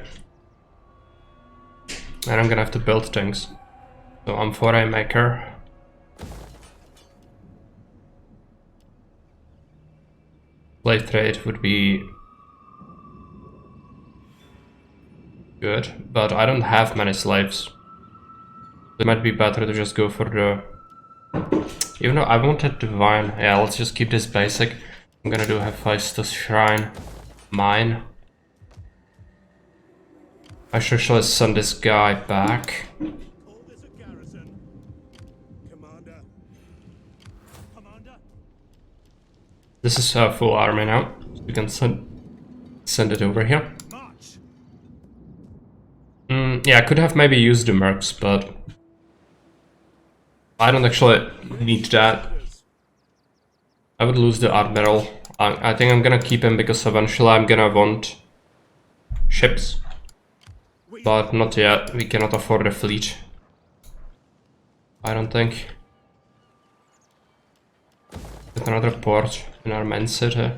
And I'm gonna have to build things. So I'm foray maker. Slave trade would be good, but I don't have many slaves. It might be better to just go for the... Even though I wanted divine, yeah, let's just keep this basic. I'm gonna do Hephaestus Shrine, mine. I should send this guy back. This is a full army now. So we can send it over here. Yeah, I could have maybe used the mercs, but I don't actually need that. I would lose the admiral. I think I'm gonna keep him because eventually I'm gonna want ships. But not yet. We cannot afford a fleet. I don't think. Get another port in our main city.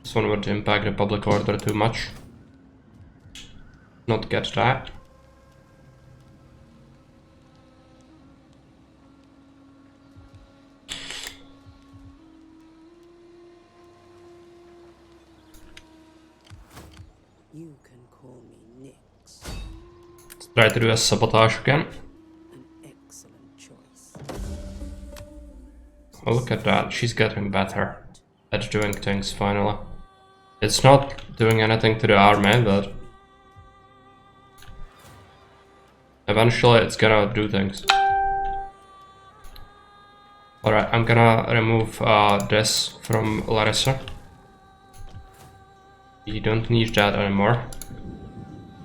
This one would impact the public order too much. Not get that. You can call me Nix. Let's try to do a sabotage again. An excellent choice. Oh, look at that. She's getting better at doing things finally. It's not doing anything to the army, but eventually it's gonna do things. Alright, I'm gonna remove this from Larissa. You don't need that anymore.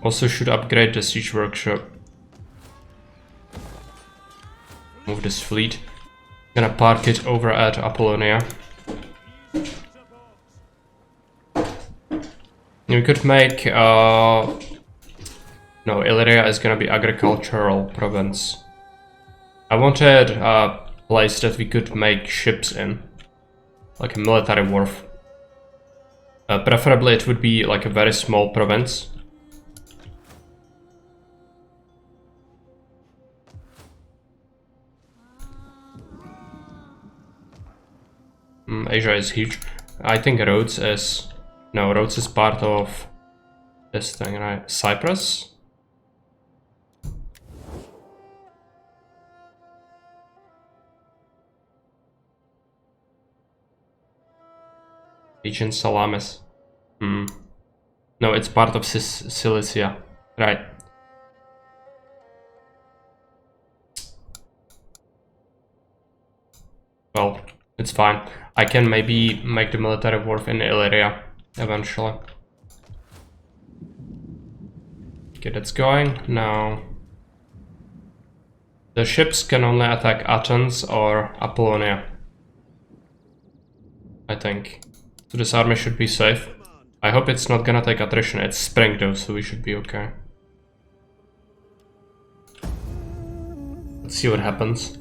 Also should upgrade the siege workshop. Move this fleet. Gonna park it over at Apollonia. We could make no, Illyria is gonna be agricultural province. I wanted a place that we could make ships in, like a military wharf. Preferably it would be like a very small province. Asia is huge. I think Rhodes is... No, Rhodes is part of this thing, right? Cyprus? Ancient Salamis. No, it's part of Cilicia. Right. Well, it's fine. I can maybe make the military wharf in Illyria eventually. Okay, that's going. Now, the ships can only attack Athens or Apollonia, I think. So this army should be safe. I hope it's not gonna take attrition. It's spring though, so we should be okay. Let's see what happens.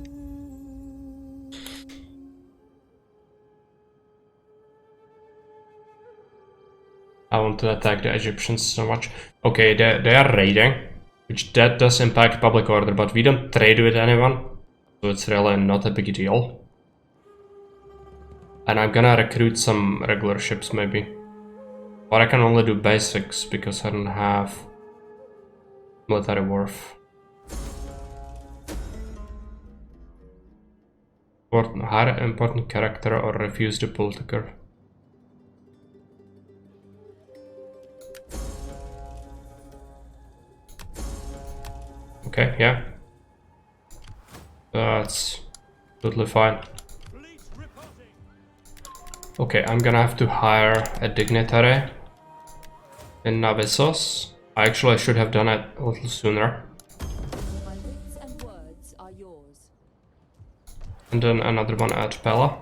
I want to attack the Egyptians so much. Okay, they are raiding, which that does impact public order, but we don't trade with anyone, so it's really not a big deal. And I'm gonna recruit some regular ships maybe. But I can only do basics because I don't have military wharf. Hire an important character or refuse the political. Okay, yeah. That's totally fine. Okay, I'm gonna have to hire a dignitary in Navisos. I actually should have done it a little sooner. My wits and words are yours. And then another one at Pella.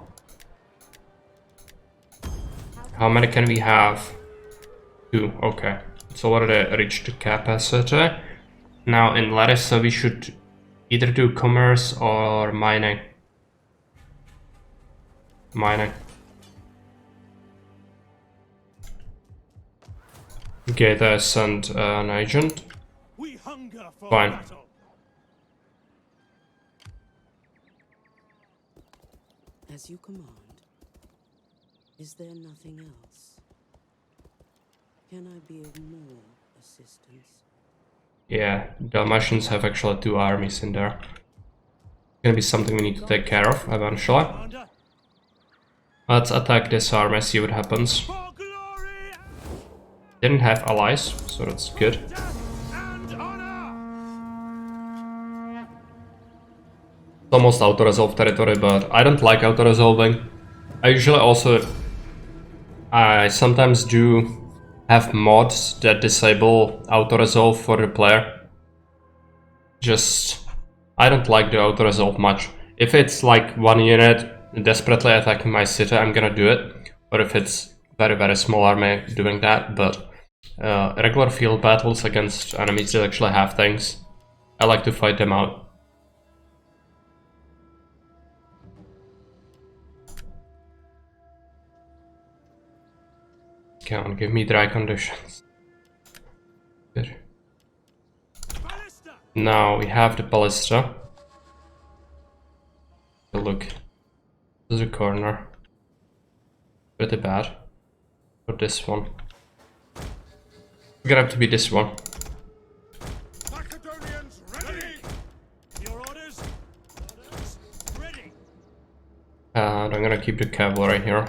How many can we have? 2, okay. It's already reached the capacity. Now in Larissa we should either do commerce or mining. Mining. Okay, they send an agent. We hunger for Fine. battle. As you command. Is there nothing else? Can I be of more assistance? Yeah, Dalmatians have actually 2 armies in there. Gonna be something we need to take care of eventually. Commander, Let's attack this army, see what happens. for glory, Didn't have allies, so that's good. death, and honor. It's almost auto-resolve territory, but I don't like auto-resolving. I usually also... I sometimes do have mods that disable auto-resolve for the player. Just, I don't like the auto-resolve much. If it's like one unit desperately attacking my city, I'm gonna do it. Or if it's very small army doing that, but regular field battles against enemies that actually have things, I like to fight them out. Come on, give me dry conditions. Good. Now we have the ballista. Look, this is a corner. Pretty bad. Or this one. It's gonna have to be this one. Macedonians ready! Your orders? Orders ready! And I'm gonna keep the cavalry here.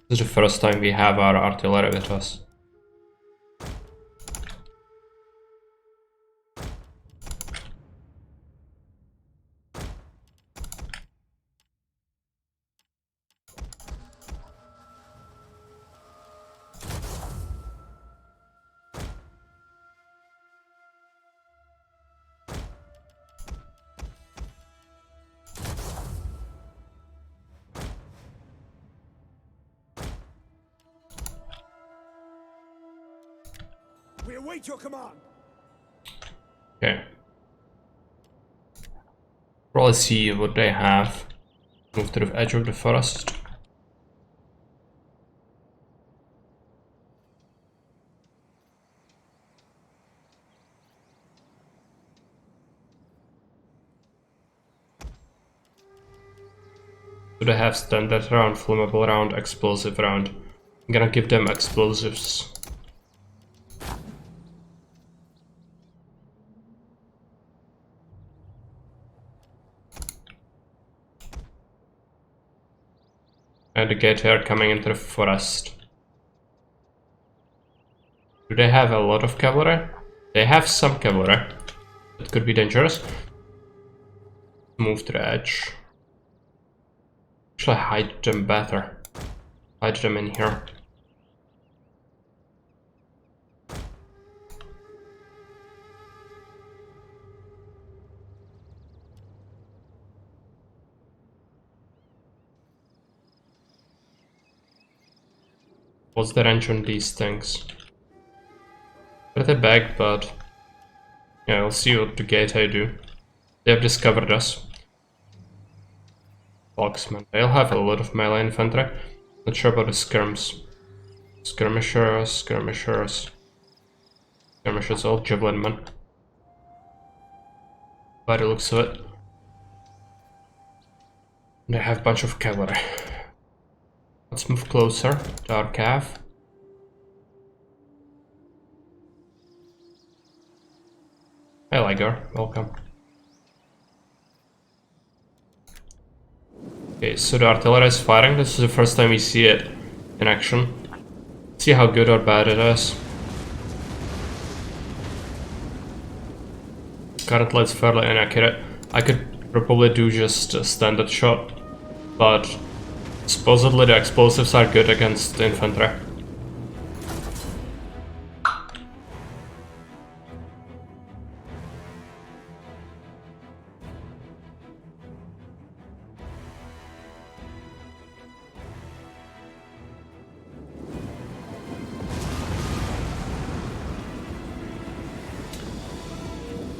This is the first time we have our artillery with us. We await your command! Okay. Probably see what they have. Move to the edge of the forest. So they have standard round, flammable round, explosive round. I'm gonna give them explosives. And the gate here coming into the forest. Do they have a lot of cavalry? They have some cavalry. That could be dangerous. Move to the edge. Actually hide them better. Hide them in here. What's the range on these things? Pretty big, but yeah, we'll see what the gateway do. They have discovered us. Boxmen. They'll have a lot of melee infantry. Not sure about the skirms. Skirmishers, skirmishers. Skirmishers, all javelin men. By the looks of it. They have a bunch of cavalry. Let's move closer to our cav. Hey Liger, welcome. Okay, so the artillery is firing. This is the first time we see it in action. See how good or bad it is. Currently it's fairly inaccurate. I could probably do just a standard shot, but supposedly the explosives are good against the infantry.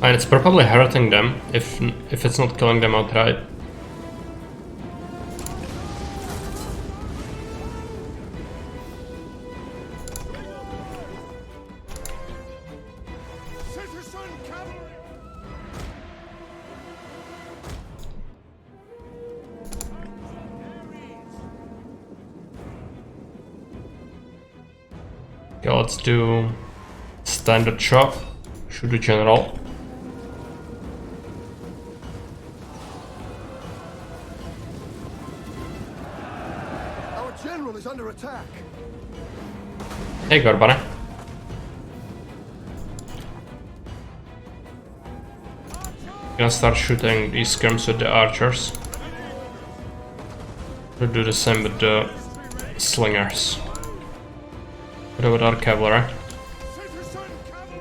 And it's probably hurting them if it's not killing them outright. Citizen cavalry! Okay, let's do standard shot. Shoot the general. Our general is under attack! Hey, Gorbane. Gonna start shooting these skirms with the archers. We'll do the same with the slingers. What about our cavalry?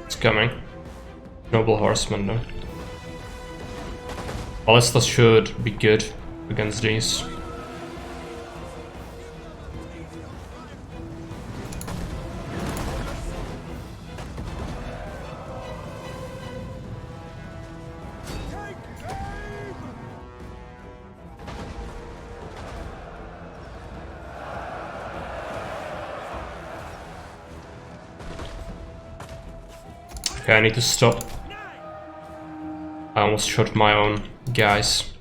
It's coming. Noble horsemen though. Ballistas should be good against these. Okay, I need to stop. I almost shot my own guys.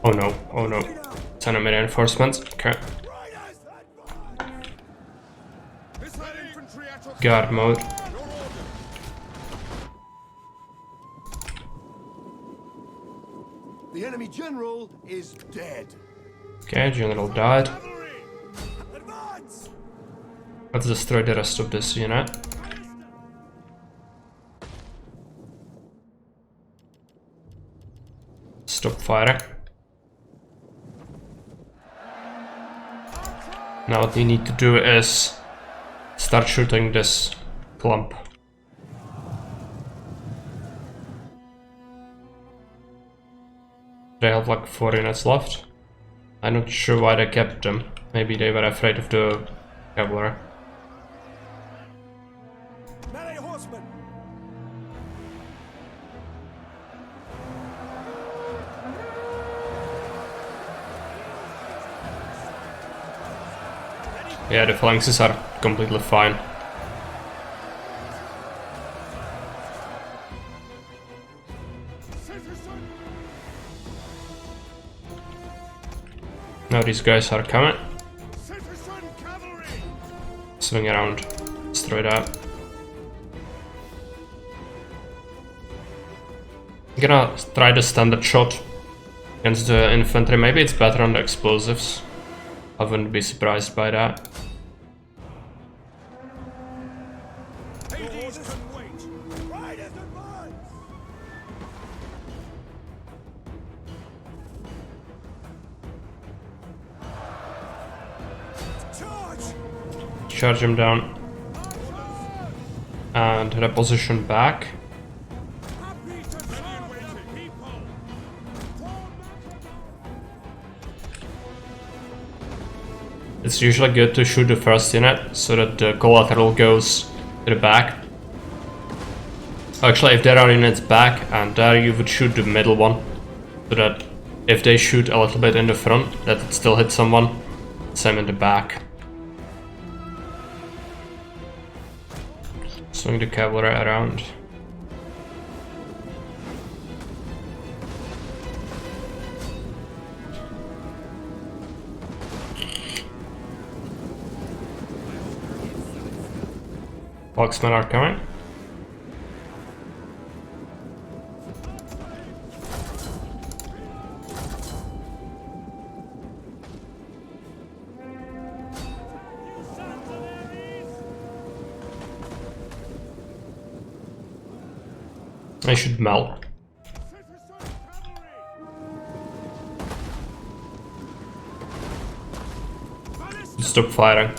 Oh no, oh no. It's enemy reinforcements. Okay. Guard mode. The enemy general is dead. Okay, general died. Let's destroy the rest of this unit. Stop firing. Now what we need to do is start shooting this clump. They have like 4 units left. I'm not sure why they kept them. Maybe they were afraid of the cavalry. Melee horsemen! Yeah, the phalanxes are completely fine. Now these guys are coming. Swing around, destroy that. I'm gonna try the standard shot against the infantry. Maybe it's better on the explosives. I wouldn't be surprised by that. Hades can wait! Riders advance! Charge! Charge him down. And reposition back. Happy to serve the people! It's usually good to shoot the first unit so that the collateral goes to the back. Actually, if there are units back and there, you would shoot the middle one, so that if they shoot a little bit in the front, that it still hits someone. Same in the back. Swing the cavalry around. Marksmen are coming. I should melt. Stop firing.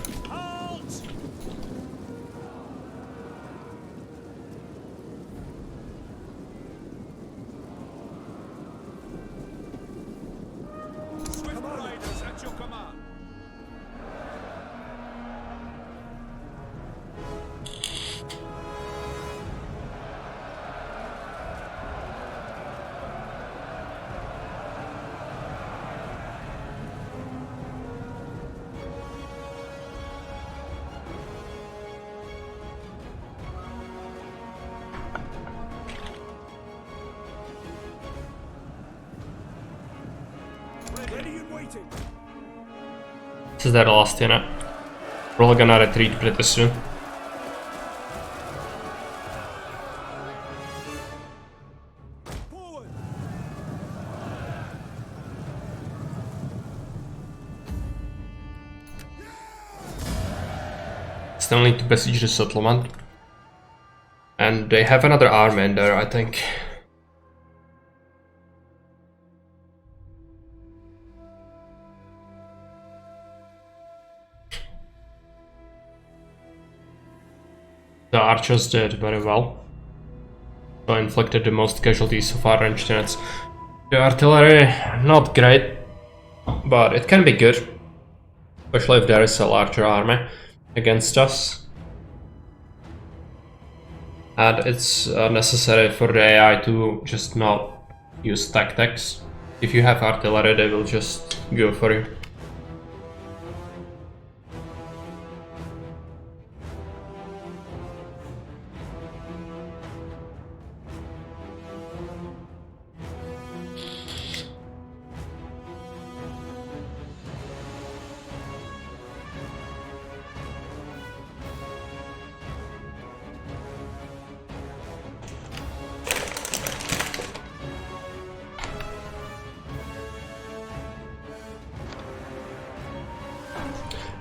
Swift riders at your command! Ready and waiting! This is their last unit. We're all gonna retreat pretty soon. Forward! Still need to besiege the settlement. And they have another army in there, I think. The archers did very well. So inflicted the most casualties of our ranged units. The artillery, not great, but it can be good. Especially if there is a larger army against us. And it's necessary for the AI to just not use tactics. If you have artillery, they will just go for you.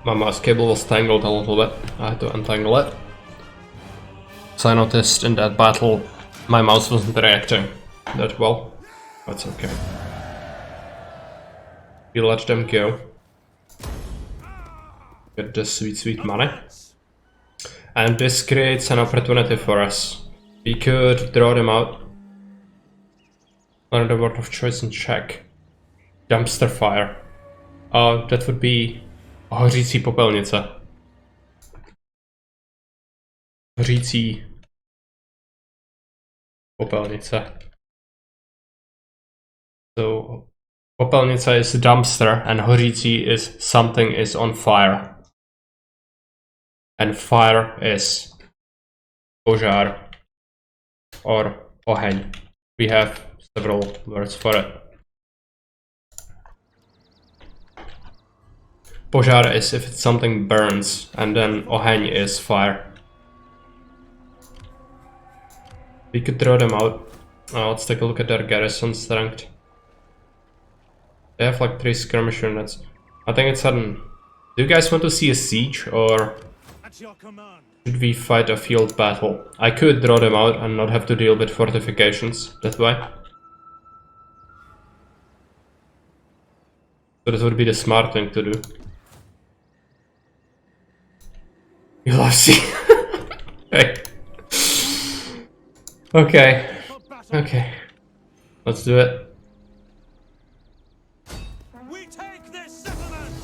My mouse cable was tangled a little bit. I had to untangle it. So I noticed in that battle my mouse wasn't reacting that well. That's okay. We let them go. Get the sweet money. And this creates an opportunity for us. We could draw them out. Learn the word of choice and check. Dumpster fire. That would be hořící popelnice. Hořící popelnice. So popelnice is dumpster and hořící is something is on fire. And fire is požár or oheň. We have several words for it. Požár is if something burns, and then oheň is fire. We could throw them out. Let's take a look at their garrison strength. They have like 3 skirmish units. I think it's sudden. Do you guys want to see a siege, or should we fight a field battle? I could draw them out and not have to deal with fortifications that way. So that would be the smart thing to do. You love sea. Hey. Okay. Let's do it. We take this settlement.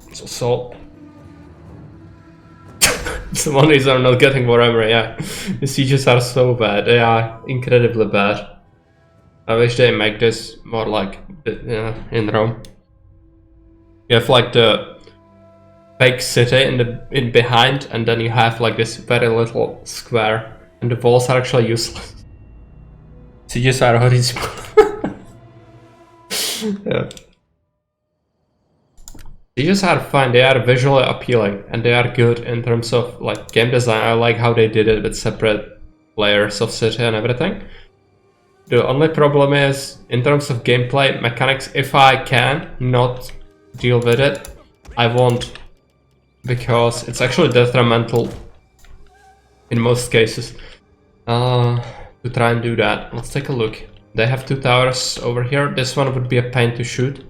It's assault. The monies are not getting whatever, yeah. The sieges are so bad. They are incredibly bad. I wish they make this more like in Rome. You have like the fake city in behind, and then you have like this very little square, and the walls are actually useless. Sieges are horrible. Yeah. Sieges are fine. They are visually appealing, and they are good in terms of like game design. I like how they did it with separate layers of city and everything. The only problem is in terms of gameplay mechanics. If I can not deal with it, I won't, because it's actually detrimental in most cases to try and do that. Let's take a look. They have 2 towers over here. This one would be a pain to shoot.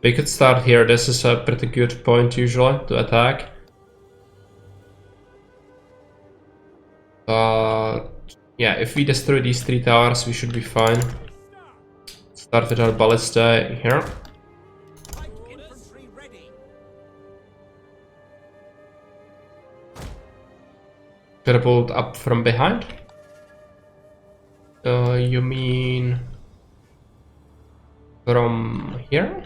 We could start here. This is a pretty good point usually to attack. Yeah, if we destroy these 3 towers, we should be fine. Start with our ballista here. Catapult up from behind? You mean from here?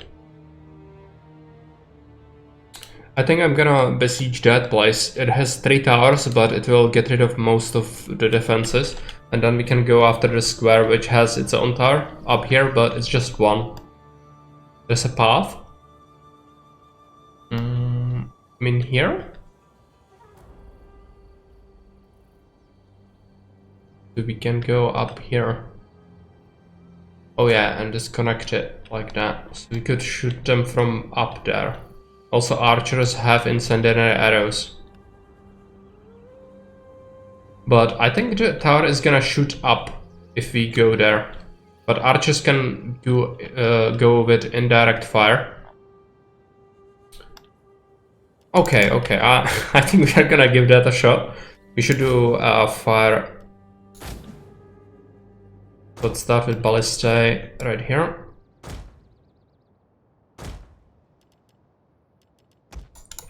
I think I'm gonna besiege that place. It has 3 towers, but it will get rid of most of the defenses. And then we can go after the square, which has its own tower up here, but it's just one. There's a path. I mean here? So we can go up here. Oh yeah, and disconnect it like that. So we could shoot them from up there. Also, archers have incendiary arrows. But I think the tower is gonna shoot up if we go there. But archers can go with indirect fire. Okay, okay. I think we are gonna give that a shot. We should do fire. Let's start with ballistae right here.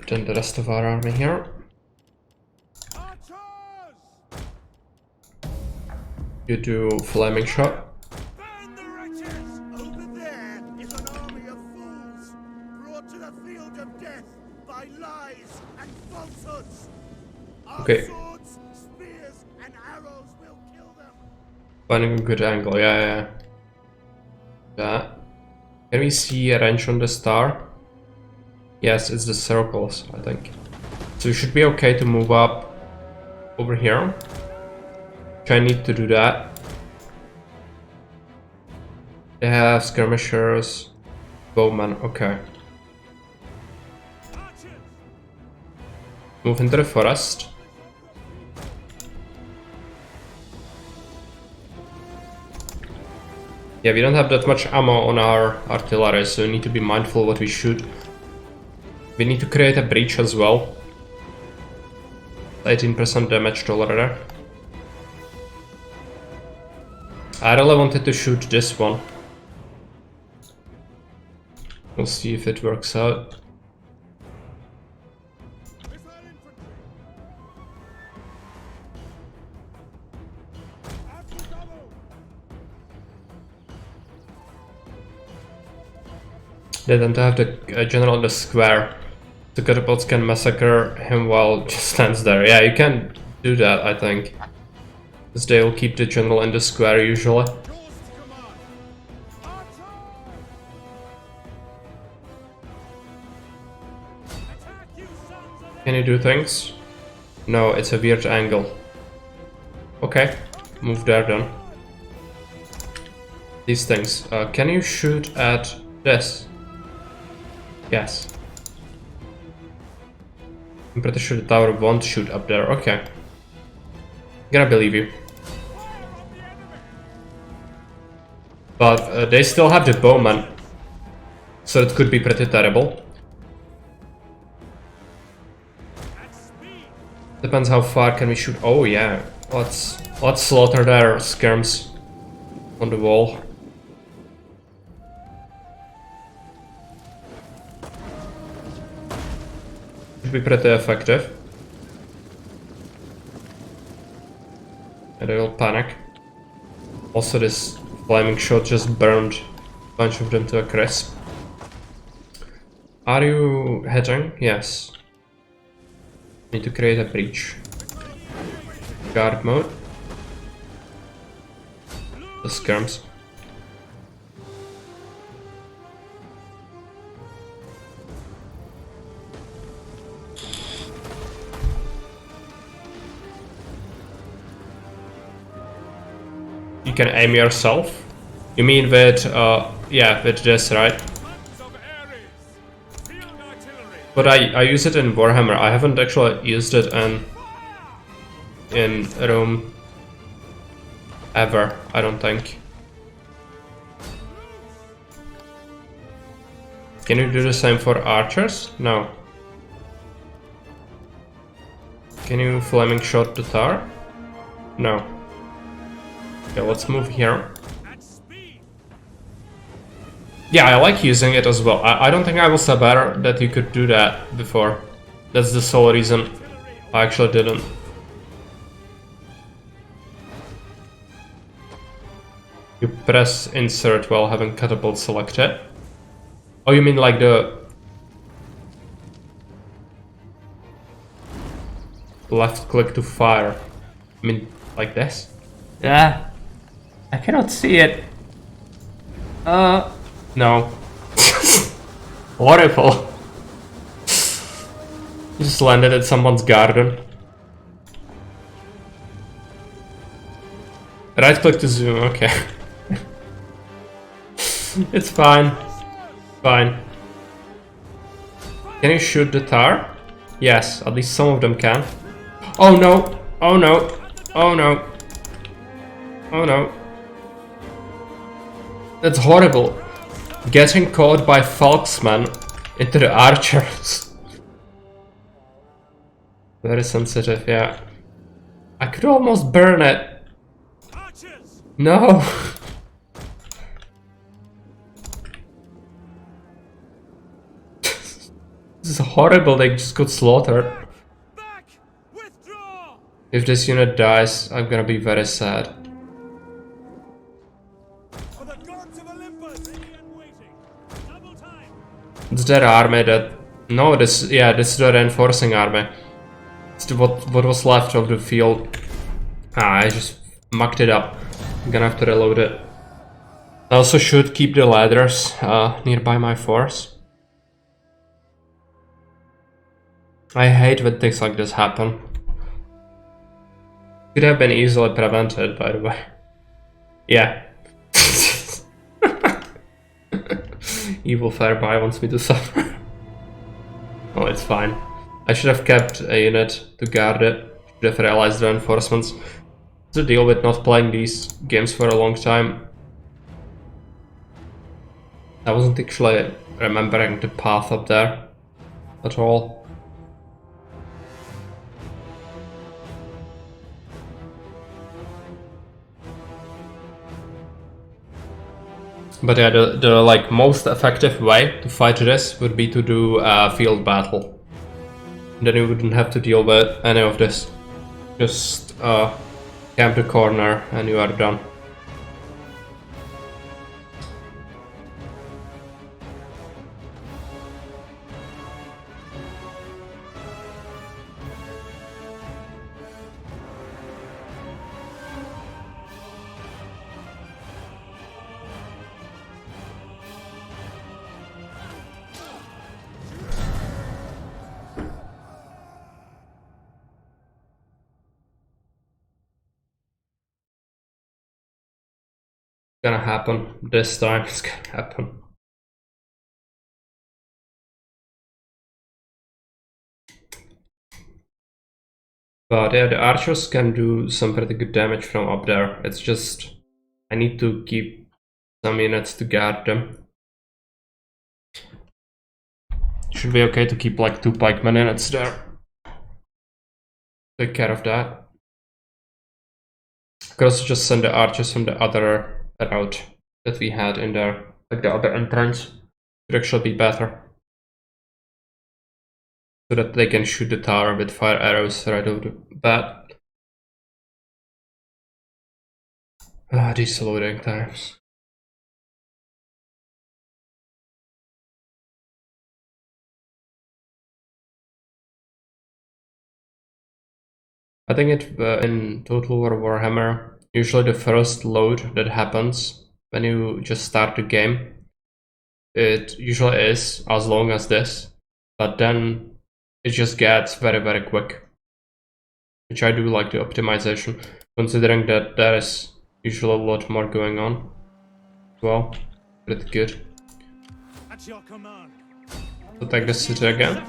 Then the rest of our army here. You do flaming shot. Burn the wretches! Over there is an army of fools, brought to the field of death by lies and falsehoods. Our Okay. swords, spears, and arrows will kill them. Finding a good angle, yeah. That. Can we see a range on the star? Yes, it's the circles, I think. So we should be okay to move up over here. I need to do that. They have skirmishers, bowmen, okay. Move into the forest. Yeah, we don't have that much ammo on our artillery, so we need to be mindful what we shoot. We need to create a breach as well. 18% damage already. I really wanted to shoot this one. We'll see if it works out. They don't have the general in the square. The catapults can massacre him while just stands there. Yeah, you can do that, I think. Because they will keep the general in the square usually. Can you do things? No, it's a weird angle. Okay, move there then. These things. Can you shoot at this? Yes. I'm pretty sure the tower won't shoot up there. Okay. I'm gonna believe you. But they still have the bowman. So it could be pretty terrible. Depends how far can we shoot. Oh yeah. Let's slaughter their skirms on the wall. Should be pretty effective. And they will panic. Also, this flaming shot just burned a bunch of them to a crisp. Are you hitting? Yes. Need to create a breach. Guard mode. The skirms. You can aim yourself? You mean with, yeah, with this, right? But I use it in Warhammer. I haven't actually used it in Rome ever, I don't think. Can you do the same for archers? No. Can you flaming shot the tower? No. Okay, let's move here. Yeah, I like using it as well. I don't think I was aware that you could do that before. That's the sole reason I actually didn't. You press insert while having catapult selected. Oh, you mean like the left click to fire? I mean like this? Yeah. I cannot see it. No. Horrible. Just landed at someone's garden. Right click to zoom, okay. It's fine. Fine. Can you shoot the tower? Yes, at least some of them can. Oh no! Oh no! Oh no! Oh no. That's horrible. Getting caught by Falksman into the archers. Very sensitive, yeah. I could almost burn it. Archers! No! This is horrible, they just got slaughtered. Back! Withdraw! If this unit dies, I'm gonna be very sad. For the gods of Olympus! Ready and waiting. Double time! It's that army that... No, this is the reinforcing army. It's what was left of the field. Ah, I just mucked it up. I'm gonna have to reload it. I also should keep the ladders nearby my force. I hate when things like this happen. Could have been easily prevented, by the way. Yeah. Evil Fireby wants me to suffer. Oh, it's fine. I should have kept a unit to guard it. Should have realized the reinforcements. The deal with not playing these games for a long time. I wasn't actually remembering the path up there at all. But yeah, the like most effective way to fight this would be to do a field battle. Then you wouldn't have to deal with any of this. Just camp the corner and you are done. Gonna happen this time. It's gonna happen. But yeah, the archers can do some pretty good damage from up there. It's just I need to keep some units to guard them. Should be okay to keep like 2 pikeman units there. Take care of that. I could also just send the archers from the other route that we had in there, like the other entrance. Would actually be better. So that they can shoot the tower with fire arrows right off the bat. Ah, these loading times. I think it in Total War Warhammer, usually the first load that happens when you just start the game, it usually is as long as this, but then it just gets very, very quick. Which I do like the optimization, considering that there is usually a lot more going on. Well, pretty good. At your command. So take the city again.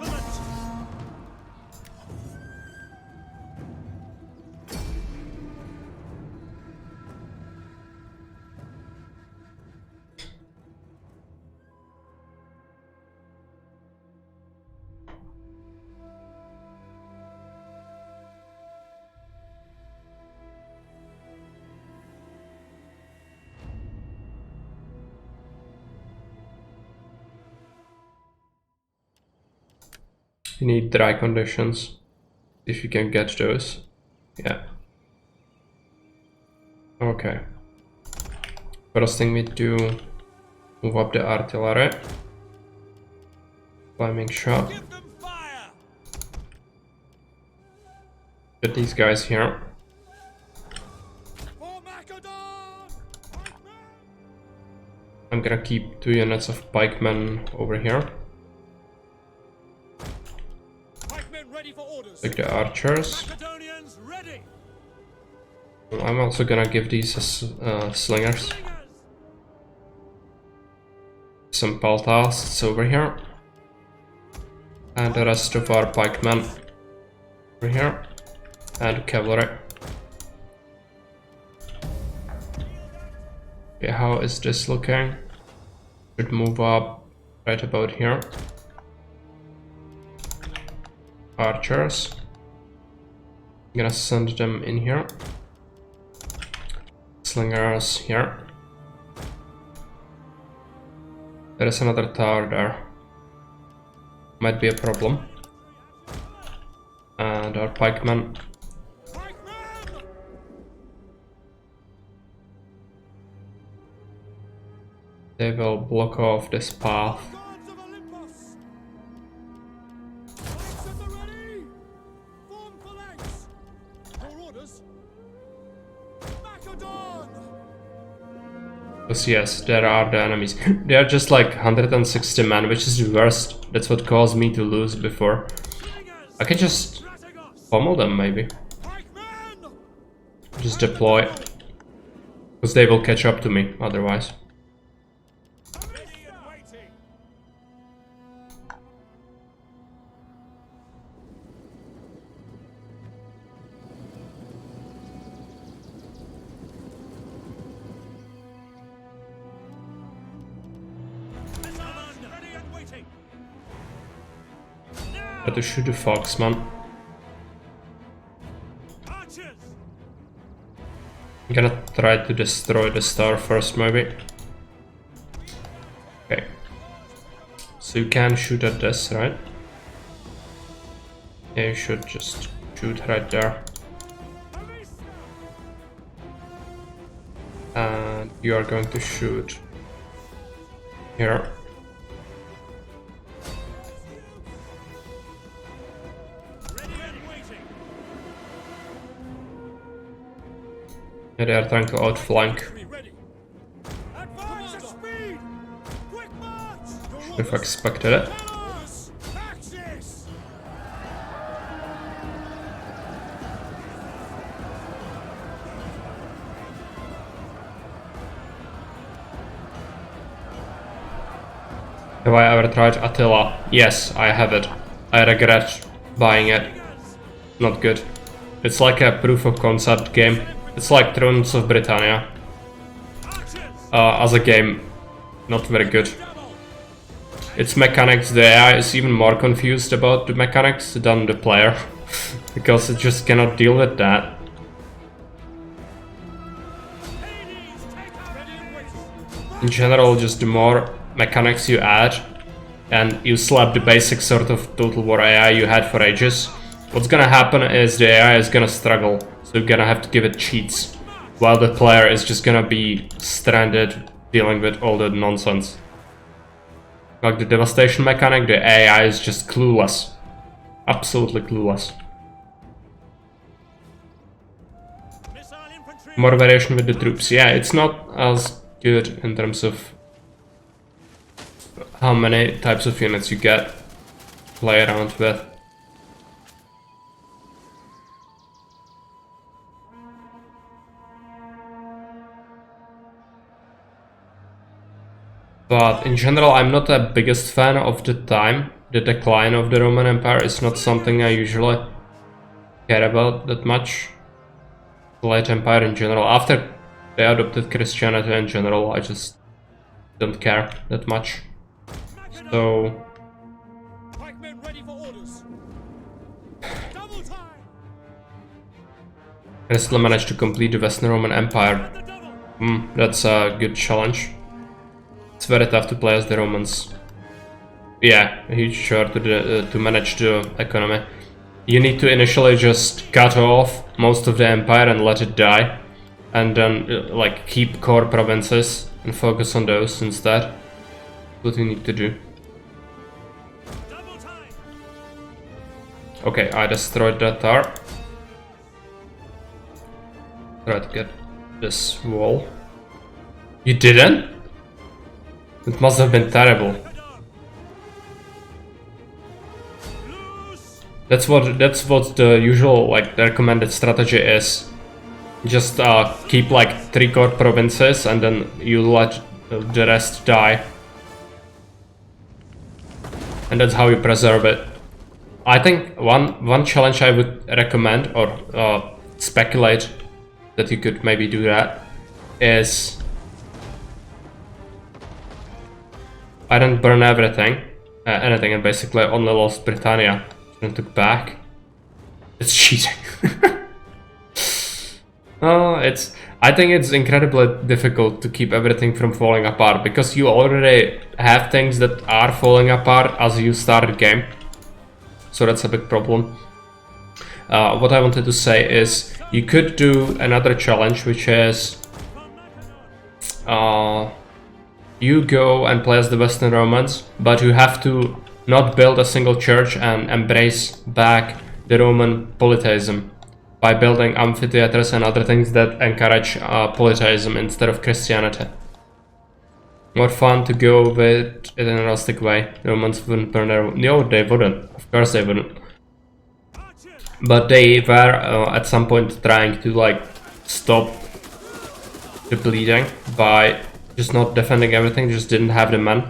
You need dry conditions, if you can get those. Yeah. Okay. First thing we do, move up the artillery. Climbing shot. Give them fire! Get these guys here. For Macedon! I'm gonna keep 2 units of pikemen over here. Pikemen ready for orders. Like the archers. Macedonians ready. I'm also gonna give these slingers. Slingers. Some peltasts over here. And the rest of our pikemen over here. And cavalry. Okay, how is this looking? Should move up right about here. Archers. gonna send them in here. Slingers here. There is another tower there. Might be a problem. And our pikemen. They will block off this path. Gods of Olympus! Knights at the ready! Form phalanx! Your orders? Macedon! Because yes, there are the enemies. They are just like 160 men, which is the worst. That's what caused me to lose before. I can just pummel them maybe. Pikemen! Just deploy. Because they will catch up to me otherwise. Ready and waiting! Missiles ready and waiting! Try to shoot the fox, man. Archers! I'm gonna try to destroy the star first, maybe. Okay. So you can shoot at this, right? Yeah, you should just shoot right there. And you are going to shoot here. Ready and waiting! Yeah, they are trying to outflank. We ready! Advance at speed! Quick march! If I expected it. Pillars! Axis! Have I ever tried Attila? Yes, I have it. I regret buying it. Not good. It's like a proof of concept game. It's like Thrones of Britannia. Archers! As a game, not very good. Its mechanics, the AI is even more confused about the mechanics than the player. Because it just cannot deal with that. Hades! Take out! Ready and waiting! In general, just the more mechanics you add, and you slap the basic sort of Total War AI you had for ages, what's gonna happen is the AI is gonna struggle, so you're gonna have to give it cheats, while the player is just gonna be stranded dealing with all the nonsense. Like the devastation mechanic, the AI is just clueless. Absolutely clueless. Missile infantry! More variation with the troops. Yeah, it's not as good in terms of how many types of units you get to play around with. But in general, I'm not the biggest fan of the time. The decline of the Roman Empire is not something I usually care about that much. The late Empire in general. After they adopted Christianity in general, I just don't care that much. So Pikemen ready for orders! Double time! I still managed to complete the Western Roman Empire. The double! That's a good challenge. It's very tough to play as the Romans. Yeah, a huge chore to manage the economy. You need to initially just cut off most of the empire and let it die, and then like keep core provinces and focus on those instead. That's what you need to do. Double time! Okay, I destroyed that tower. Try to get this wall. You didn't? It must have been terrible. Loose! That's what the usual like the recommended strategy is. Just keep like 3 core provinces and then you let the rest die. And that's how you preserve it. I think one challenge I would recommend or speculate that you could maybe do that is I didn't burn everything, anything, and basically only lost Britannia and took back. It's cheating. I think it's incredibly difficult to keep everything from falling apart because you already have things that are falling apart as you start the game. So that's a big problem. What I wanted to say is you could do another challenge, which is you go and play as the Western Romans, but you have to not build a single church and embrace back the Roman polytheism by building amphitheaters and other things that encourage polytheism instead of Christianity. More fun to go with it in a rustic way. Romans wouldn't burn their... No, they wouldn't. Of course they wouldn't. But they were at some point trying to like stop the bleeding by just not defending everything, just didn't have the men.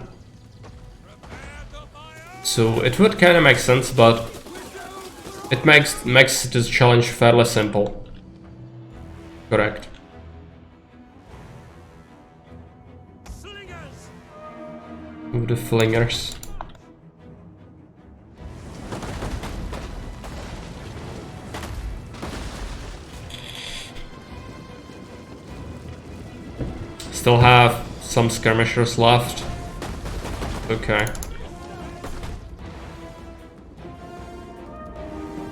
So it would kind of make sense, but it makes this challenge fairly simple. Correct. Move the flingers. Still have some skirmishers left. Okay.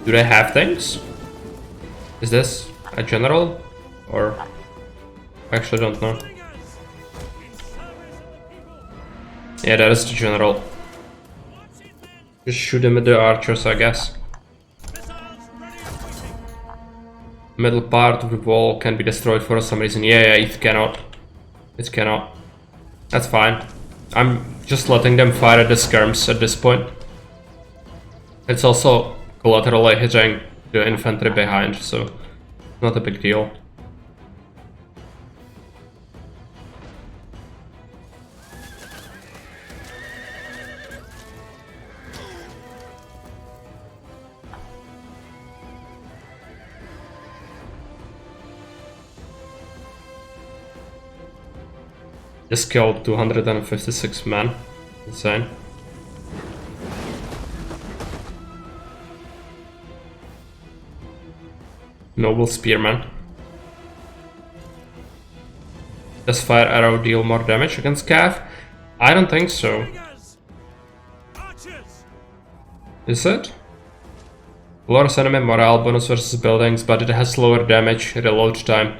Do they have things? Is this a general? Or... I actually don't know. Yeah, that is the general. Just shoot him with the archers, I guess. Middle part of the wall can be destroyed for some reason. Yeah, it cannot. It cannot. That's fine. I'm just letting them fire at the skirms at this point. It's also collaterally hitting the infantry behind, so not a big deal. Just killed 256 men. Insane. Noble spearman. Does fire arrow deal more damage against Cav? I don't think so. Is it? Lowers enemy morale bonus versus buildings, but it has lower damage reload time.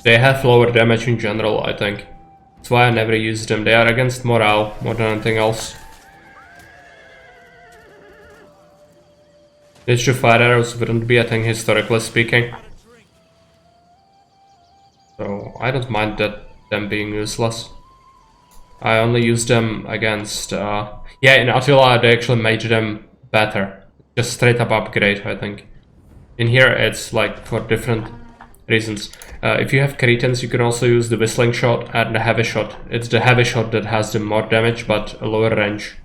They have lower damage in general, I think. That's why I never used them. They are against morale more than anything else. These two fire arrows wouldn't be a thing historically speaking. So I don't mind them being useless. I only use them against... yeah, in Attila they actually made them better. Just straight up upgrade, I think. In here it's like for different reasons. If you have Cretans, you can also use the whistling shot and the heavy shot. It's the heavy shot that has the more damage but a lower range.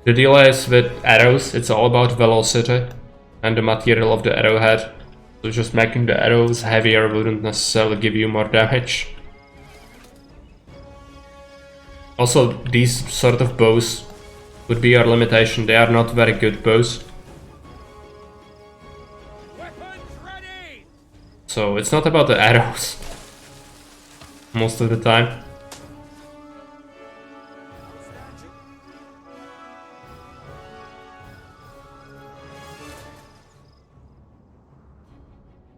The deal is with arrows, it's all about velocity and the material of the arrowhead. So just making the arrows heavier wouldn't necessarily give you more damage. Also, these sort of bows would be your limitation. They are not very good bows. So it's not about the arrows most of the time.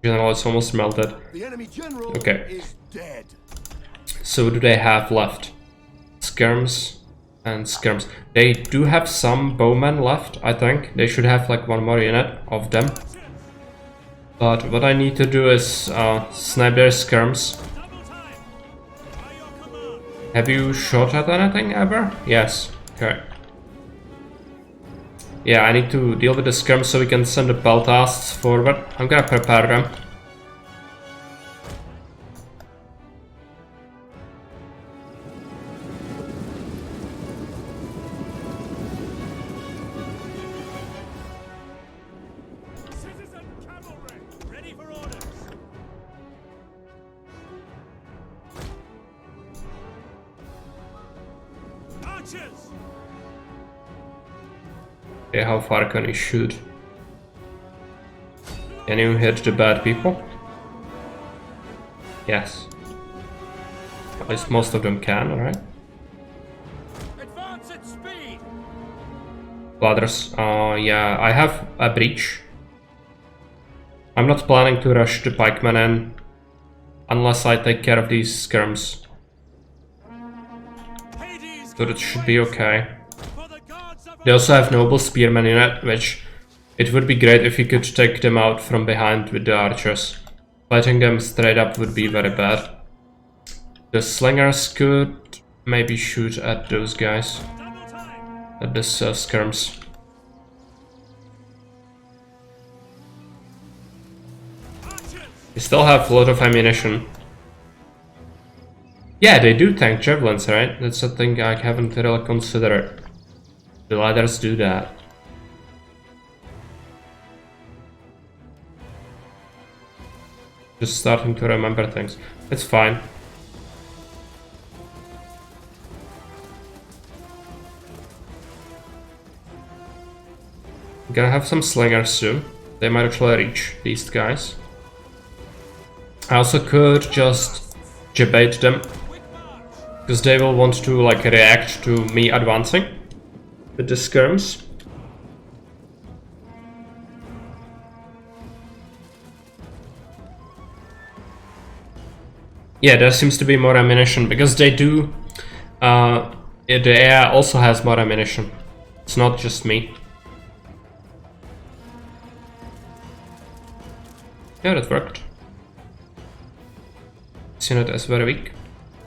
General is almost melted. The enemy general Okay. is dead. So what do they have left? Skirms and skirms. They do have some bowmen left, I think. They should have like one more unit of them. But what I need to do is snipe their skirms. Have you shot at anything ever? Yes. Okay. Yeah, I need to deal with the skirms so we can send the peltasts forward. I'm gonna prepare them. Okay, how far can he shoot? Can you hit the bad people? Yes. At least most of them can, alright. Advance at speed. Bladders, yeah, I have a breach. I'm not planning to rush the pikemen in unless I take care of these skirms. Hades So that should be okay. for the gods of They also have noble spearmen in it, which it would be great if you could take them out from behind with the archers. Fighting them straight up would be very bad. The slingers could maybe shoot at those guys, double time. at this skirms. Archers. They still have a lot of ammunition. Yeah, they do tank javelins, right? That's a thing I haven't really considered. The ladders do that. Just starting to remember things. It's fine. I'm gonna have some slingers soon. They might actually reach these guys. I also could just jabate them, because they will want to like react to me advancing with the skirms. Yeah, there seems to be more ammunition because they do. The AI also has more ammunition. It's not just me. Yeah, that worked. Seen it as very weak.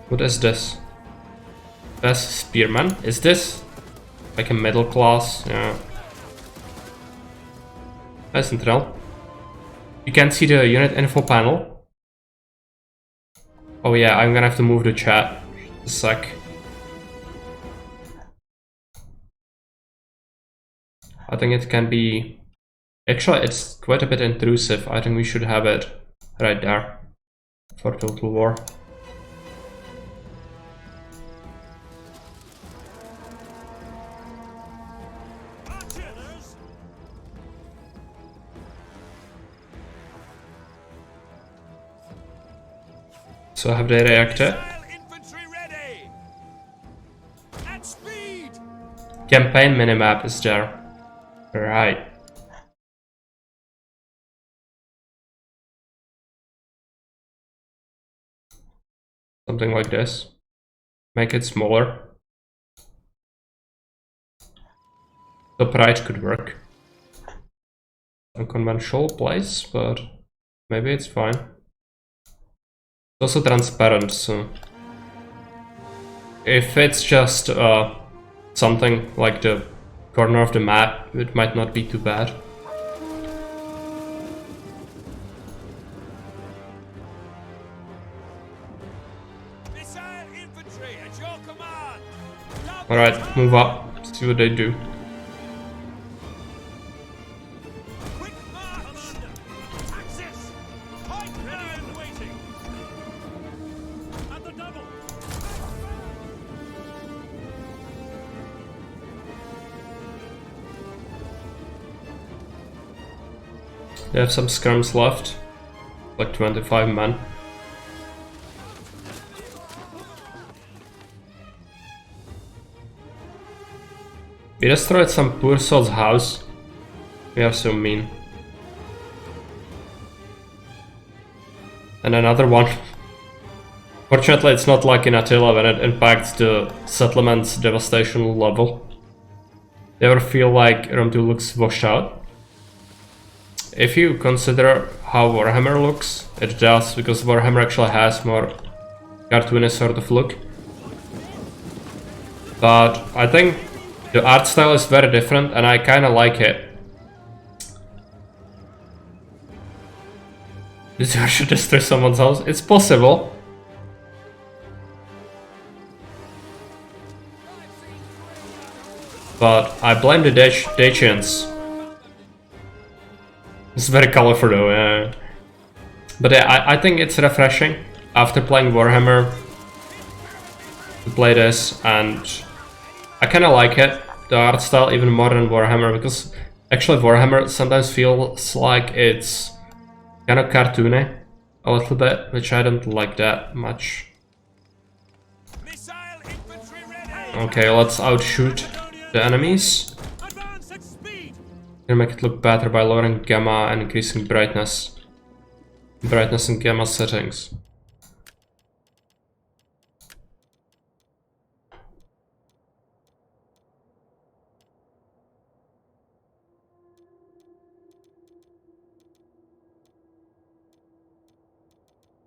What is this? Best spearman? Is this like a middle class? Yeah. That's central. You can see the unit info panel. Oh yeah, I'm gonna have to move the chat. A sec. I think it can be... Actually, it's quite a bit intrusive. I think we should have it right there for Total War. Archers. So have they reacted? Missile infantry ready. At speed. Campaign minimap is there. Right. Something like this. Make it smaller. Top right could work. Unconventional place, but maybe it's fine. It's also transparent, so if it's just something like the corner of the map, it might not be too bad. Missile infantry at your command. Alright, move up, see what they do. Quick march. Axis. Pike ready and waiting. At the double. They have some scrums left, like 25 men. We destroyed some poor soul's house. We are so mean. And another one. Fortunately, it's not like in Attila when it impacts the settlement's devastation level. They ever feel like Rome 2 looks washed out? If you consider how Warhammer looks, it does, because Warhammer actually has more cartoony sort of look. But I think the art style is very different and I kinda like it. This should destroy someone's house? It's possible. But I blame the Dacians. It's very colorful though, yeah. But yeah, I think it's refreshing after playing Warhammer to play this, and I kinda like it, the art style, even more than Warhammer, because actually Warhammer sometimes feels like it's Kind of cartoony a little bit, which I don't like that much. Missile infantry ready. Okay, let's outshoot the enemies. Advance at speed. Gonna make it look better by lowering gamma and increasing brightness. Brightness and gamma settings.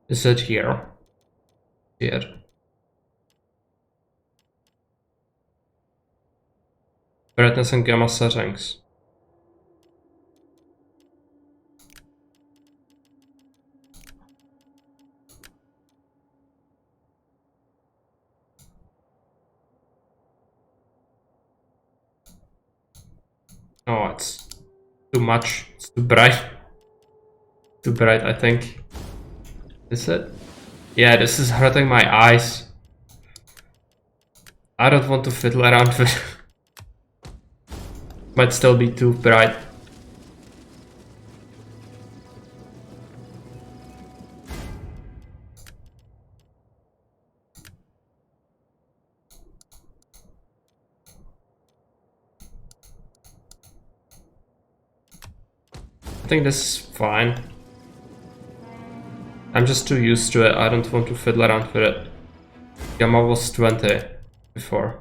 Is it here? Here. Brightness and gamma settings. Oh, it's too much. It's too bright. Too bright, I think. Is it? Yeah, this is hurting my eyes. I don't want to fiddle around with it. Might still be too bright. I think this is fine. I'm just too used to it. I don't want to fiddle around with it. Gamma was 20 before.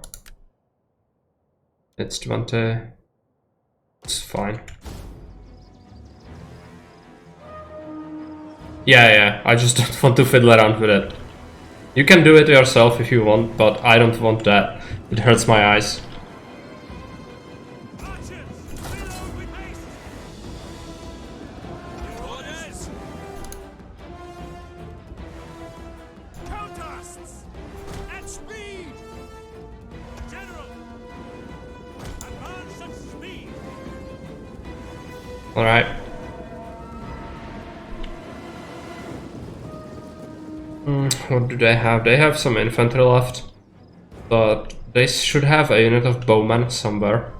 It's 20. It's fine. Yeah, I just don't want to fiddle around with it. You can do it yourself if you want, but I don't want that. It hurts my eyes. Archers, reload with haste. Your orders. Countersts at speed. General, advance at speed. Alright. What do they have? They have some infantry left. But they should have a unit of bowmen somewhere.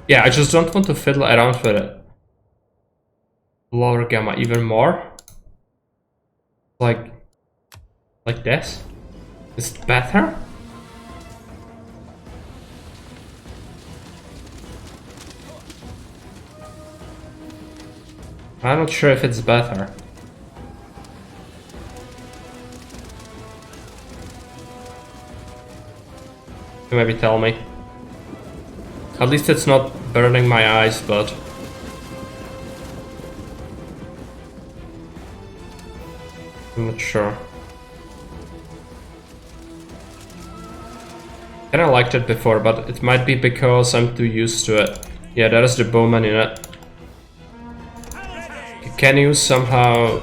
Yeah, I just don't want to fiddle around with it. Lower gamma even more. Like this? Is it better? I'm not sure if it's better. You maybe tell me. At least it's not burning my eyes, but... I'm not sure. Kinda liked it before, but it might be because I'm too used to it. Yeah, there is the bowman in it. Can you somehow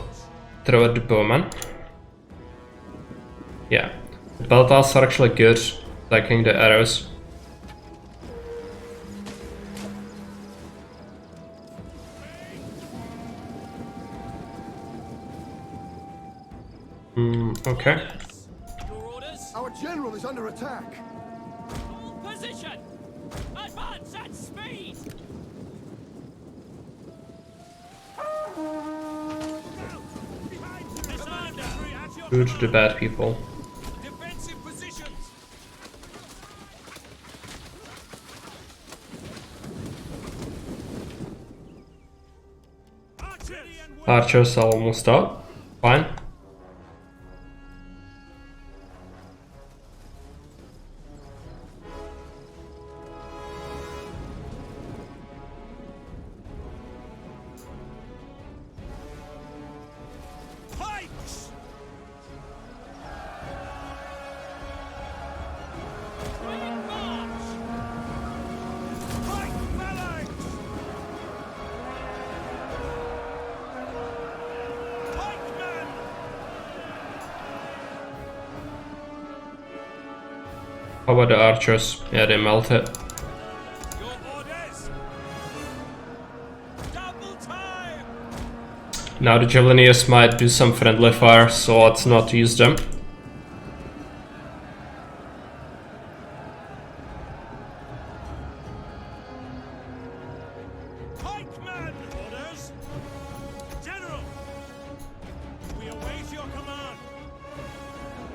throw at the bowman? Yeah. The peltals are actually good, attacking the arrows. Okay. Your orders. Our general is under attack. Position. Advance at speed. Shoot the bad people. Defensive positions. Archers are almost up. Fine. Pikes. March. Pike phalanx. Pikemen. How about the archers? Yeah, they melted. Your orders. Double time. Now the Javelineers might do some friendly fire, so let's not use them.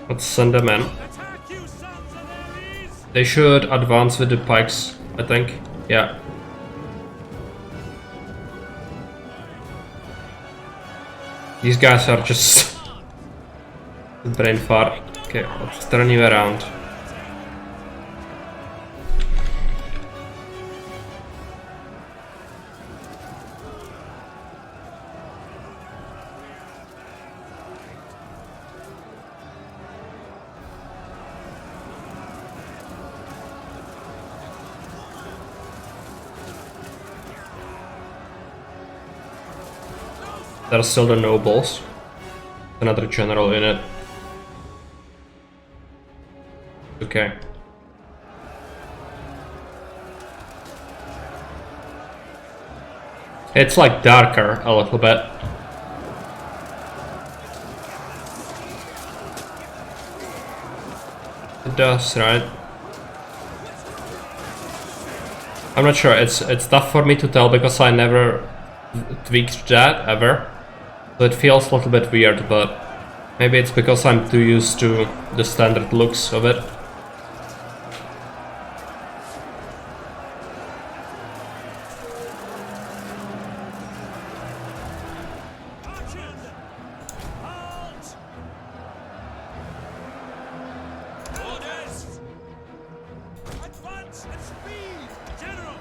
Let's send them in. Attack, you sons of Ares! They should advance with the pikes, I think. Yeah. These guys are just brain fart. Okay, let's turn you around. There are still the nobles. Another general in it. Okay. It's like darker a little bit. It does, right? I'm not sure. It's tough for me to tell because I never tweaked that ever. So it feels a little bit weird, but maybe it's because I'm too used to the standard looks of it. Archers! Halt! Orders! Advance at speed! General!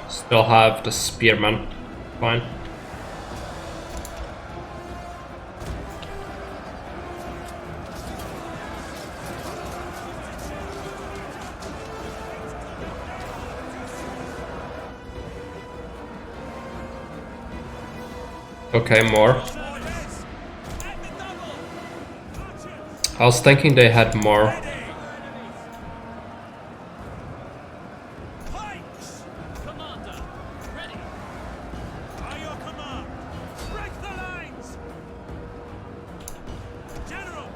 Still have the spearman. Fine. Okay, more. I was thinking they had more. Pikes! Commander, ready! By your command, break the lines! General!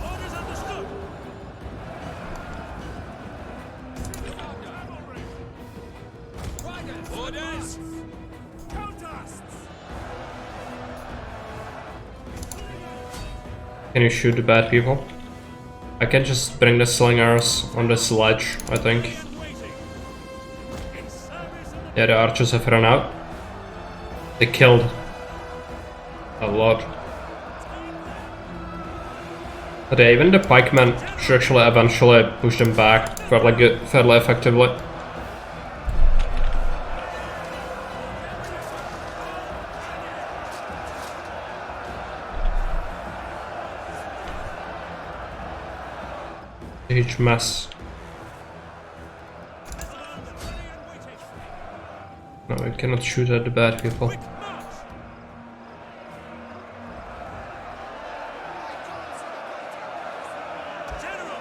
Orders understood! Orders! Countersts! Can you shoot the bad people? I can just bring the slingers on the sledge, I think. Waiting! In service of Yeah, the archers have run out. They killed a lot. But yeah, even the pikemen should actually eventually push them back fairly effectively. Huge mess. No, we cannot shoot at the bad people. quick march! General!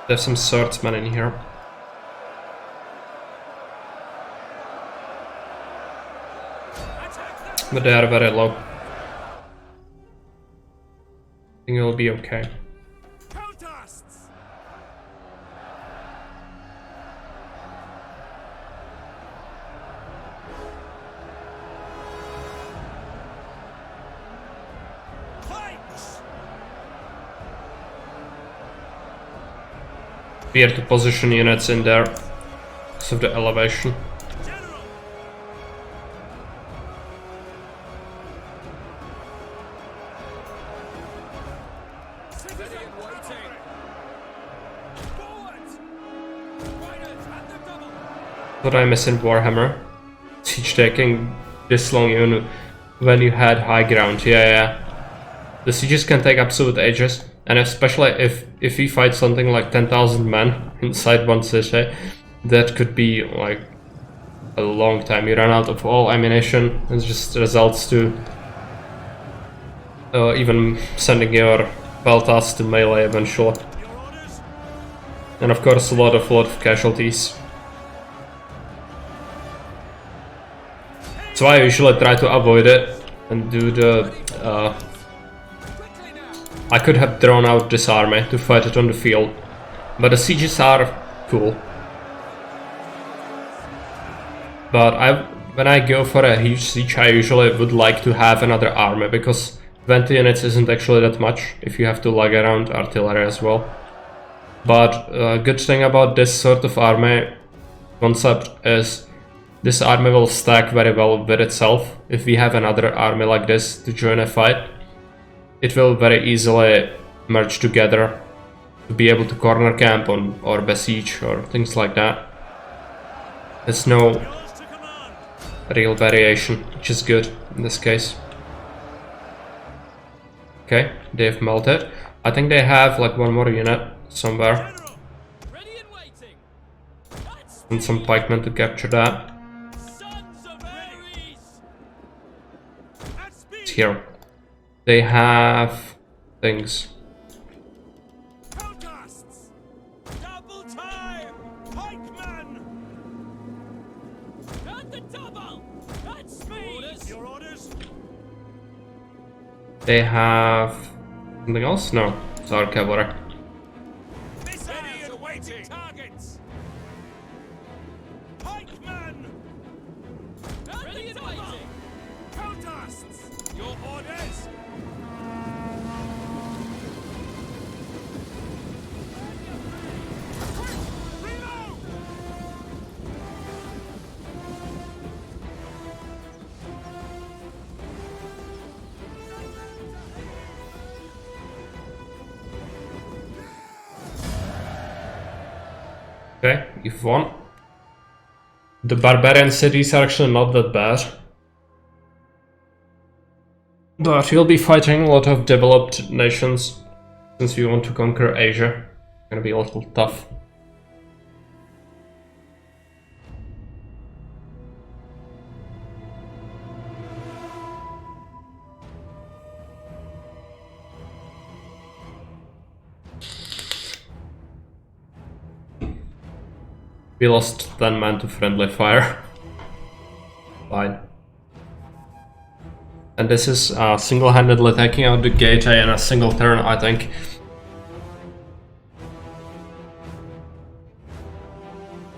There's some swordsmen in here. Attack them! But they are very low. I think it'll be okay. Countersts! Pikes! We have to position units in there because of the elevation. General! Citizen waiting! Forward! Riders at the double! What I miss in Warhammer. Siege taking this long even when you had high ground. Yeah. The sieges can take absolute ages. And especially if you fight something like 10,000 men inside one city, that could be like a long time. You run out of all ammunition. It just results to even sending your peltas to melee eventually. Your orders? And of course a lot of casualties. That's why I usually try to avoid it and do the Quickly now! I could have drawn out this army to fight it on the field, but the sieges are cool. But when I go for a huge siege, I usually would like to have another army, because 20 units isn't actually that much if you have to lug around artillery as well. But a good thing about this sort of army concept is this army will stack very well with itself. If we have another army like this to join a fight, it will very easily merge together to be able to corner camp on or besiege or things like that. There's no real variation, which is good in this case. Okay, they've melted. I think they have like one more unit somewhere. And some pikemen to capture that. It's here. They have things. Double time! Pikeman! At the double! At speed! Your orders? They have something else? No, it's our cavalry. Missiles awaiting targets! Pikeman! Ready and waiting! Countersts! Your orders? Reload! Okay, you've won. The barbarian cities are actually not that bad. But you'll be fighting a lot of developed nations since you want to conquer Asia. Gonna be a little tough. We lost 10 men to friendly fire. Fine. And this is single-handedly taking out the gate in a single turn, I think.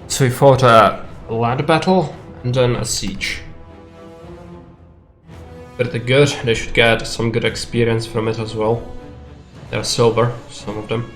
So we fought a land battle and then a siege. Pretty good. They should get some good experience from it as well. They're silver, some of them.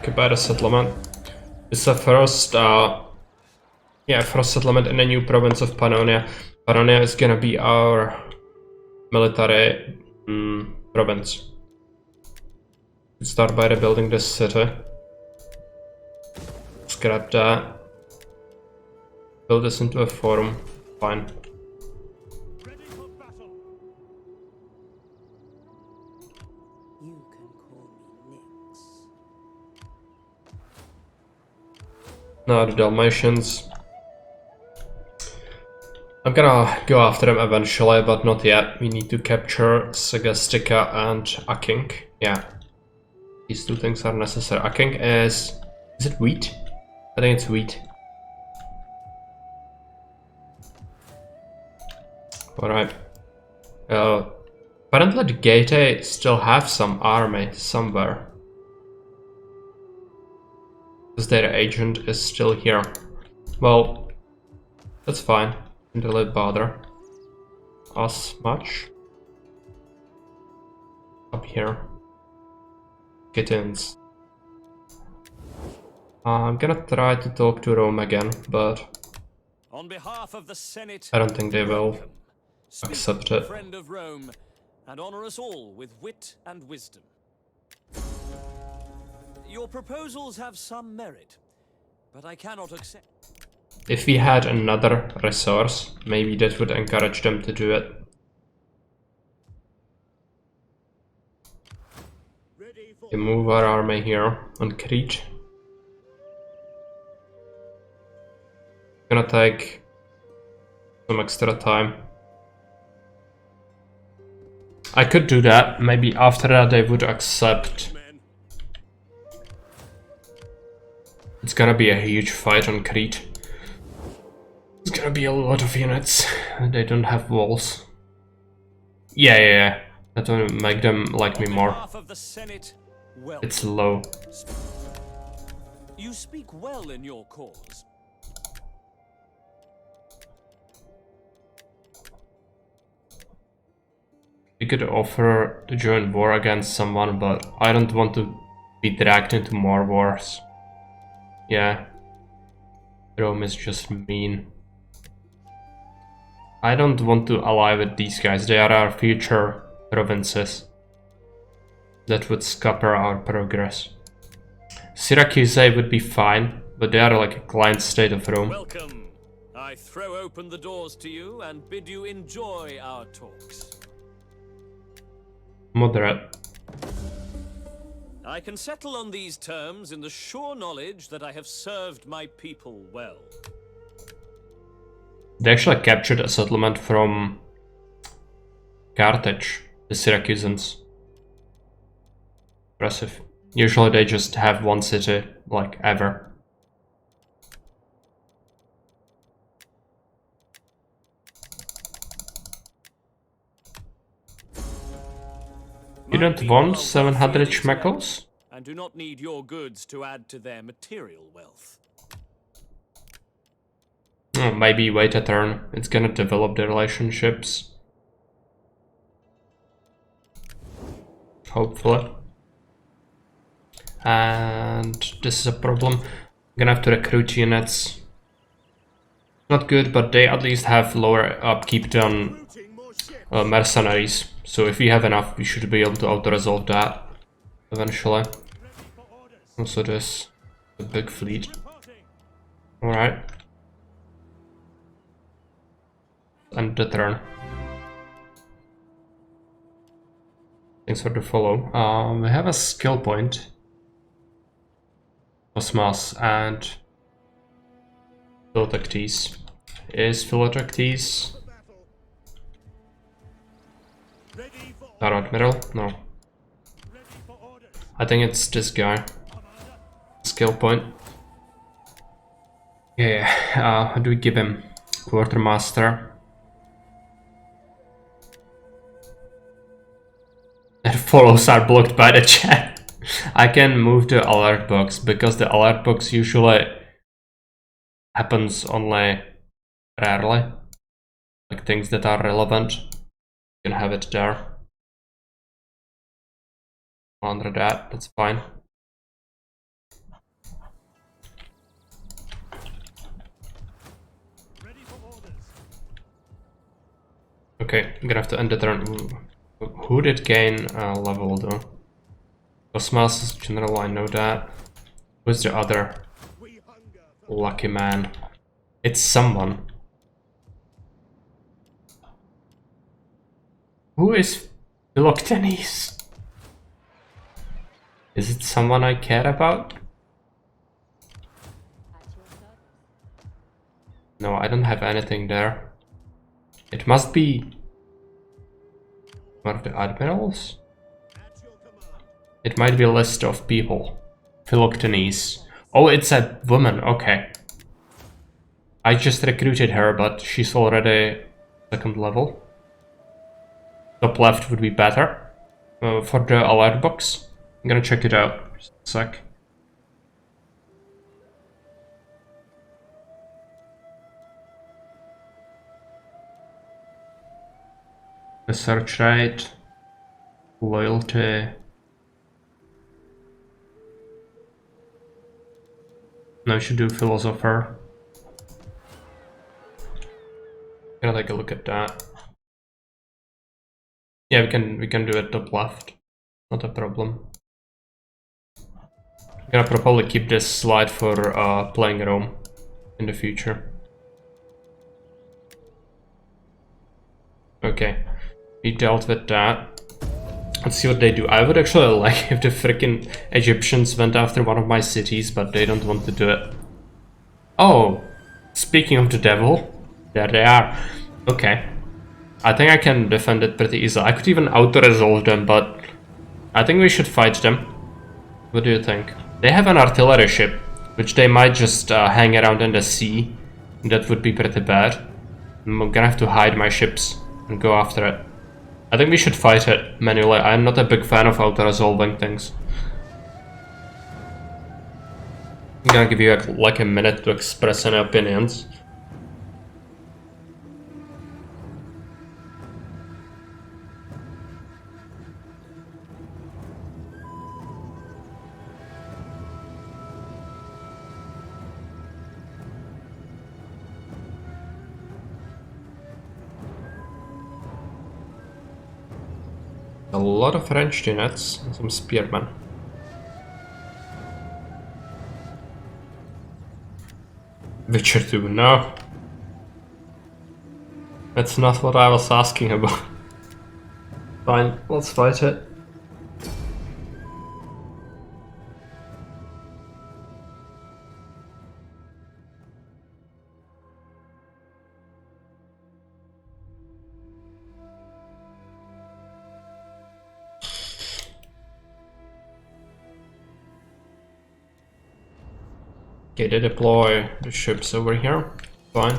Occupy the settlement. It's the first, first settlement in a new province of Pannonia. Pannonia is gonna be our military province. We start by rebuilding this city. Scrap that. Build this into a forum. Fine. Ready for battle! You can call me Nix. Now the Dalmatians. I'm gonna go after them eventually, but not yet. We need to capture Segastica and Aking. Yeah. These two things are necessary. Aking is it wheat? I think it's wheat. Alright. Apparently the Getae still have some army somewhere. Because their agent is still here. Well, that's fine. Didn't really bother us much. Up here. Kittens. I'm gonna try to talk to Rome again, but On behalf of the Senate, I don't think they will welcome. Speak, accept it. friend of Rome, and honor us all with wit and wisdom. Your proposals have some merit, but I cannot accept. If we had another resource, maybe that would encourage them to do it. Ready We move our army here on Crete. Gonna take some extra time. I could do that. Maybe after that they would accept. It's gonna be a huge fight on Crete. It's gonna be a lot of units. They don't have walls. Yeah. That will make them like me more. Of the Senate, well, It's low. you speak well in your cause. We could offer to join war against someone, but I don't want to be dragged into more wars. Yeah. Rome is just mean. I don't want to ally with these guys. They are our future provinces. That would scupper our progress. Syracuse would be fine, but they are like a client state of Rome. Welcome. I throw open the doors to you and bid you enjoy our talks. Moderate. I can settle on these terms in the sure knowledge that I have served my people well. They actually captured a settlement from Carthage, the Syracusans. Impressive. Usually they just have one city, like, ever. You don't want 700 schmeckles? And do not need your goods to add to their material wealth. Oh, maybe wait a turn. It's gonna develop the relationships. Hopefully. And this is a problem. I'm gonna have to recruit units. Not good, but they at least have lower upkeep than mercenaries. So if we have enough, we should be able to auto-resolve that eventually. Also this, a big fleet. Alright. End the turn. Thanks for the follow. We have a skill point. Cosmas and Philoctetes. Is Philoctetes our admiral? No. I think it's this guy. Skill point. Yeah, how do we give him? Quartermaster. And follows are blocked by the chat. I can move the alert box because the alert box usually happens only rarely. Like things that are relevant. You can have it there. Under that, that's fine. Okay, I'm gonna have to end the turn. Who did gain level though? Cosmas is general, I know that. Who's the other? Lucky man. It's someone. Who is Philoctetes? Is it someone I care about? No, I don't have anything there. It must be one of the admirals? It might be a list of people. Philoctetes. Oh, it's a woman, okay. I just recruited her, but she's already second level. Top left would be better. For the alert box. I'm gonna check it out. Just a sec. The search rate, loyalty. No, I should do philosopher. Gonna take a look at that. Yeah, we can do it top left. Not a problem. Gonna probably keep this slide for playing Rome in the future. Okay, we dealt with that. Let's see what they do. I would actually like if the freaking Egyptians went after one of my cities, but they don't want to do it. Oh, speaking of the devil, there they are. Okay. I think I can defend it pretty easily. I could even auto-resolve them, but I think we should fight them. What do you think? They have an artillery ship, which they might just hang around in the sea. That would be pretty bad. I'm gonna have to hide my ships and go after it. I think we should fight it manually. I'm not a big fan of auto-resolving things. I'm gonna give you like a minute to express any opinions. A lot of French units and some spearmen. Witcher 2, no. That's not what I was asking about. Fine, let's fight it. Okay, they deploy the ships over here. Fine.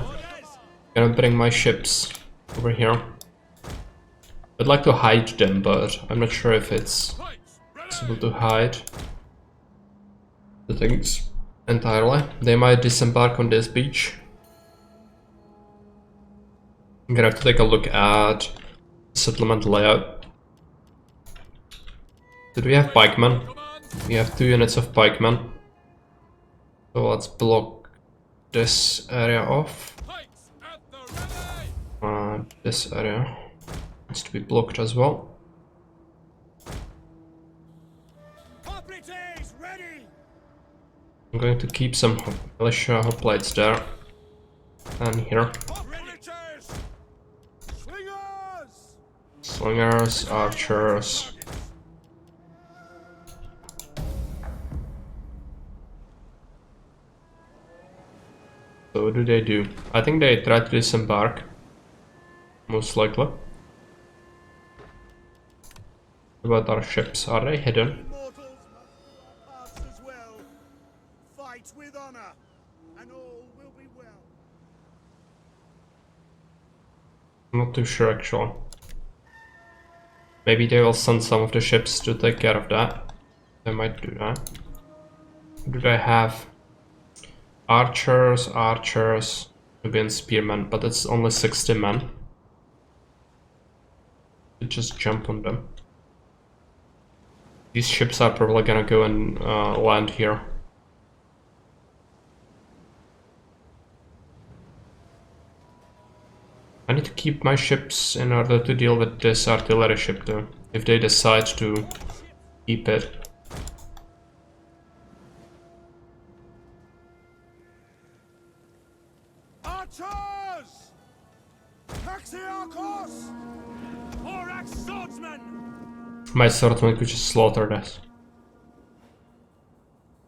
Gonna bring my ships over here. I'd like to hide them, but I'm not sure if it's possible to hide the things entirely. They might disembark on this beach. I'm gonna have to take a look at settlement layout. Did we have pikemen? We have 2 units of pikemen. So let's block this area off. This area needs to be blocked as well. I'm going to keep some militia hoplites there and here. Slingers, archers. So what do they do? I think they try to disembark. Most likely. What about our ships? Are they hidden? With honor, and all will be well. I'm not too sure actually. Maybe they will send some of the ships to take care of that. They might do that. Do they have archers, maybe and spearmen, but it's only 60 men. You just jump on them. These ships are probably gonna go and land here. I need to keep my ships in order to deal with this artillery ship though, if they decide to keep it. Archers! Taxiarchos! Thorax swordsmen! My swordsman could just slaughter this.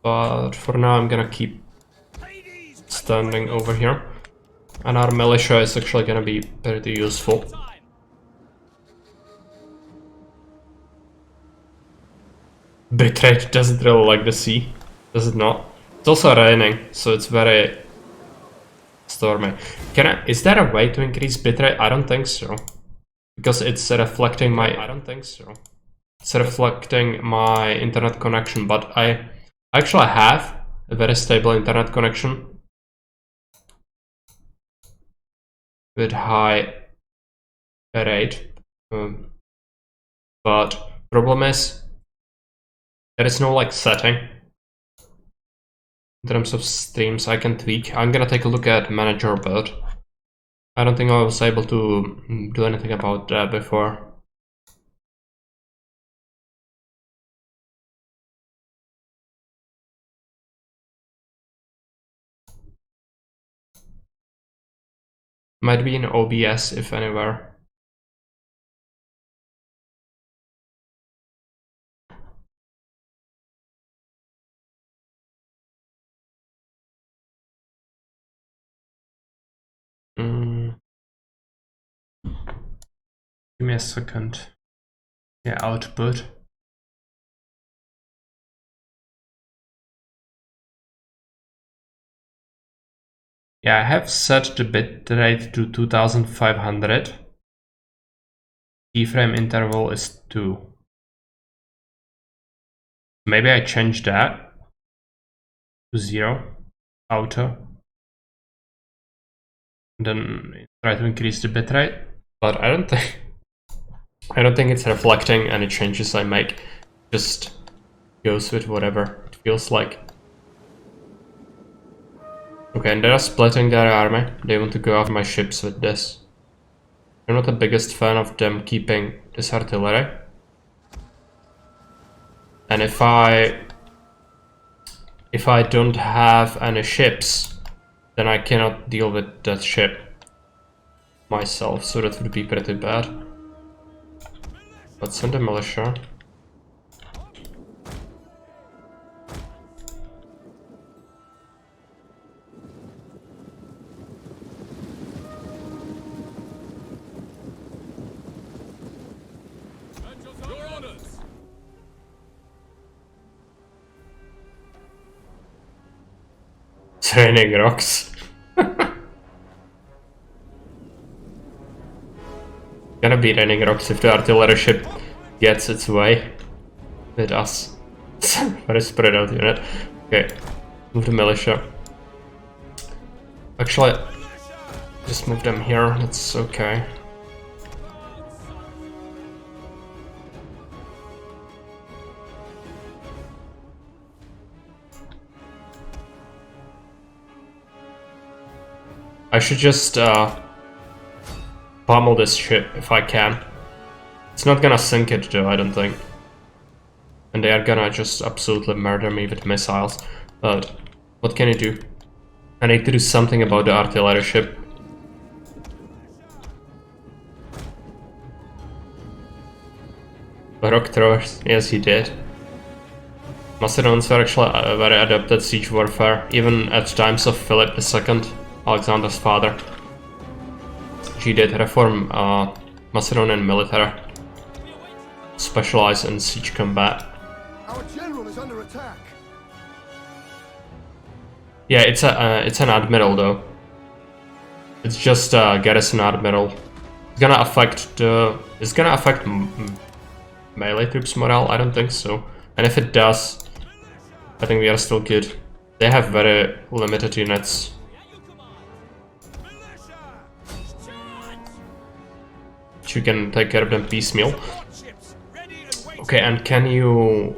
But for now I'm gonna keep standing over here. And our militia is actually gonna be pretty useful. Bitrate doesn't really like the sea, does it not? It's also raining, so it's very stormy. Is there a way to increase bitrate? I don't think so. Because it's reflecting my... I don't think so. It's reflecting my internet connection, but I actually have a very stable internet connection. With high rate, but problem is there is no like setting in terms of streams I can tweak. I'm gonna take a look at manager, but I don't think I was able to do anything about that before. Might be in OBS if anywhere. Give me a second. Yeah, output. Yeah, I have set the bitrate to 2500. Keyframe interval is 2. Maybe I change that to 0, auto. And then try to increase the bitrate. But I don't think it's reflecting any changes I make. Just goes with whatever it feels like. Okay, and they're splitting their army. They want to go after my ships with this. I'm not the biggest fan of them keeping this artillery. And if I don't have any ships, then I cannot deal with that ship myself, so that would be pretty bad. Let's send a militia. It's raining rocks. Gonna be raining rocks if the artillery ship gets its way with us. Very spread out unit. Okay, move the militia. Actually, just move them here, that's okay. I should just pummel this ship if I can. It's not gonna sink it though, I don't think. And they are gonna just absolutely murder me with missiles. But what can you do? I need to do something about the artillery ship. Rock throwers, yes he did. Macedonians were actually very adept at siege warfare, even at times of Philip II, Alexander's father. He did reform Macedonian military, specialize in siege combat. Our general is under attack. Yeah, it's an admiral though. It's just a garrison admiral. It's gonna affect melee troops morale. I don't think so. And if it does, I think we are still good. They have very limited units. You can take care of them piecemeal. Okay, and can you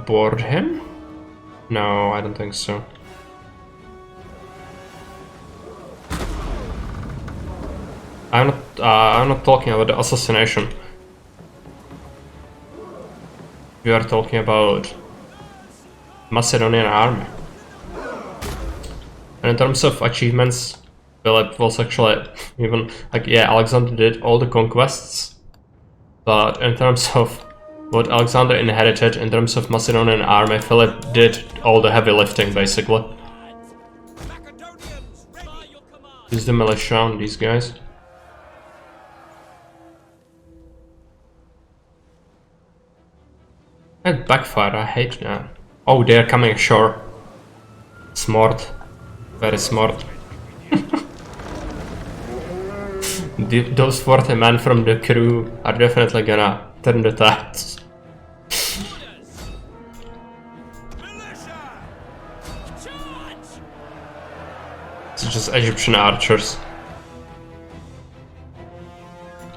board him? No, I don't think so. I'm not talking about the assassination. We are talking about Macedonian army. And in terms of achievements, Philip was actually even like, yeah, Alexander did all the conquests, but in terms of what Alexander inherited in terms of Macedonian army, Philip did all the heavy lifting basically. Use the militia on these guys. That backfired, I hate that. Oh, they're coming ashore. Smart. Very smart. Those 40 men from the crew are definitely gonna turn the tides. It's just Egyptian archers.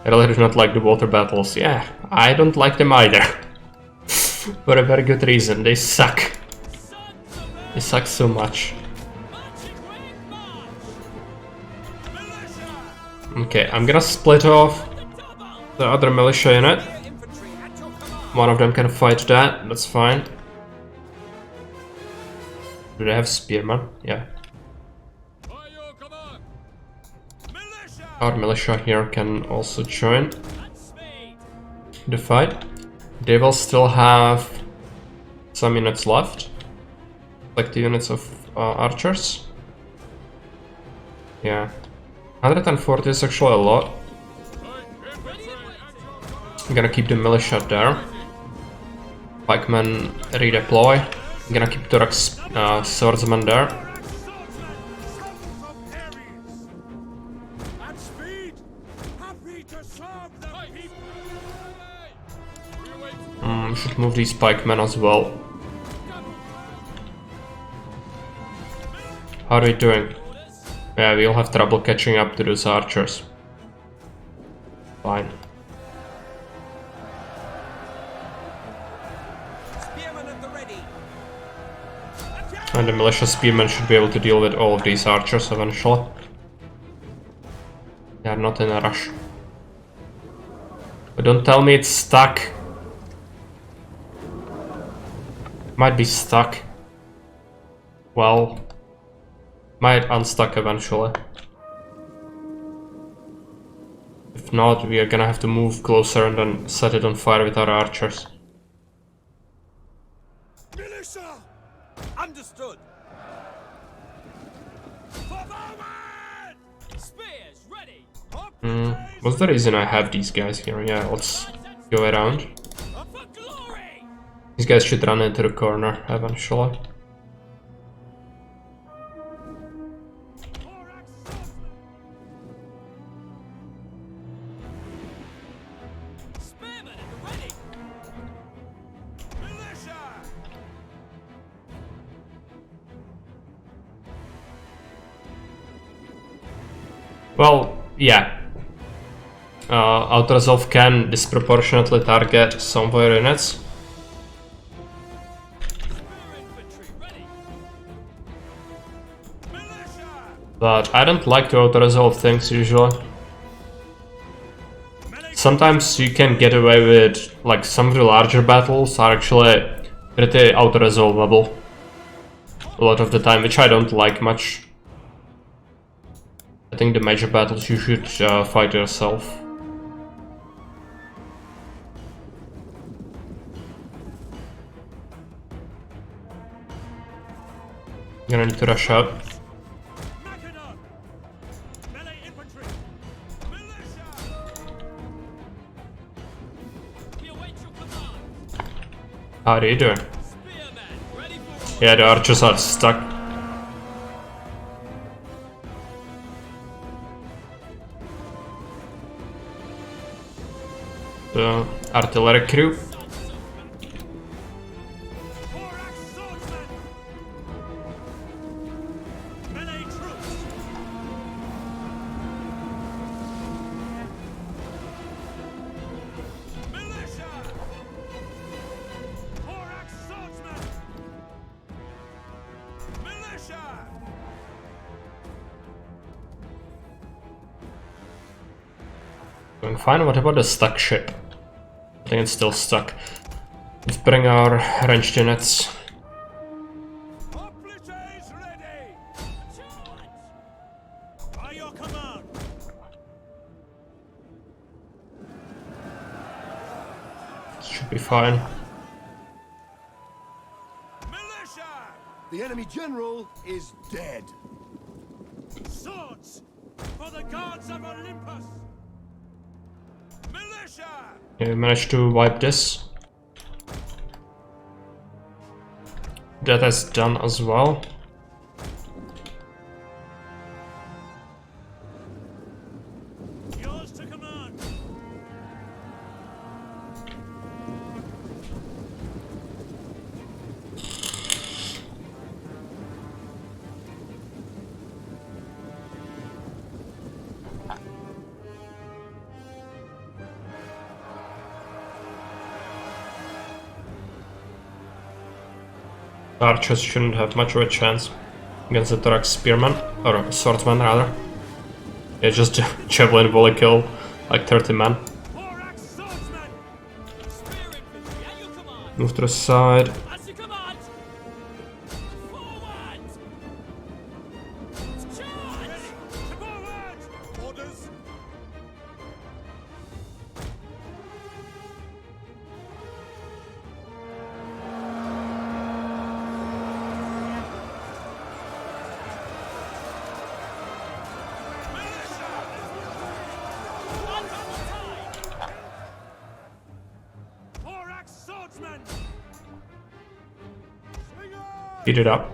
I really do not like the water battles. Yeah, I don't like them either. For a very good reason. They suck. They suck so much. Okay, I'm gonna split off the other militia unit. One of them can fight that, that's fine. Do they have spearmen? Yeah. Our militia here can also join the fight. They will still have some units left, like the units of archers. Yeah. 140 is actually a lot. I'm gonna keep the militia there. Pikemen redeploy. I'm gonna keep Turks swordsmen there. At speed! Happy to serve the people! Should move these pikemen as well. How are we doing? Yeah, we'll have trouble catching up to those archers. Fine. Spearmen at the ready! And the militia spearmen should be able to deal with all of these archers eventually. They are not in a rush. But don't tell me it's stuck. Might be stuck. Well, might unstuck eventually. If not, we are gonna have to move closer and then set it on fire with our archers. Militia! Understood! Forward! Spears ready! What's the reason I have these guys here? Yeah, let's go around. Up for glory! These guys should run into the corner eventually. Spearmen at the ready! Militia! Well, yeah. Auto-resolve can disproportionately target some of our units. Spear infantry ready! Militia! But I don't like to auto-resolve things usually. Sometimes you can get away with, like, some of the larger battles are actually pretty auto-resolvable. A lot of the time, which I don't like much. I think the major battles you should fight yourself. Gonna need to rush out. Macedon! Melee infantry! Militia! We await your command! How are you doing? Spearmen ready for Yeah, the archers are stuck. The artillery crew. Thorax swordsmen! Melee troops! Militia! Thorax swordsmen! Militia! Going fine. What about the stuck ship? I think it's still stuck. Let's bring our ranged units. Hoplites ready! Charge! By your command! Should be fine. Militia! The enemy general is dead. Swords! For the gods of Olympus! Militia! Yeah, we managed to wipe this. That is done as well. Yours to command! Archers shouldn't have much of a chance against the Turks spearmen, or swordsmen rather. Yeah, just javelin volley kill like 30 men. Thorax swordsmen! Spear infantry at your command! Move to the side. As your command! Forward! Charge! Forward! Orders! Speed it up.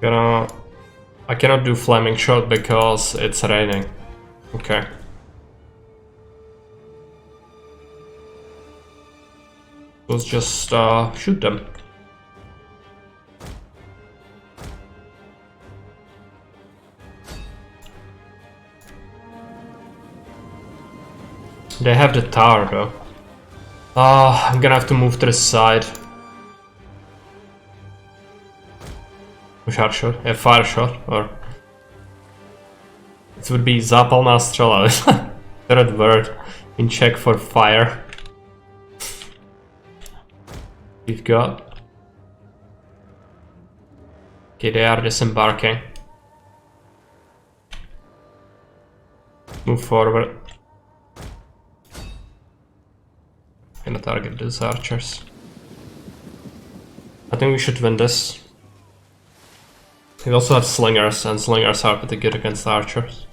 I cannot do flaming shot because it's raining. Okay. Let's just shoot them. They have the tower though. I'm gonna have to move to the side. Hard shot? A fire shot? Or... It would be Zapalná střela. Third word in Czech for fire. We've got... Okay, they are disembarking. Move forward. Gonna target these archers. I think we should win this. We also have slingers, and slingers are pretty good against archers.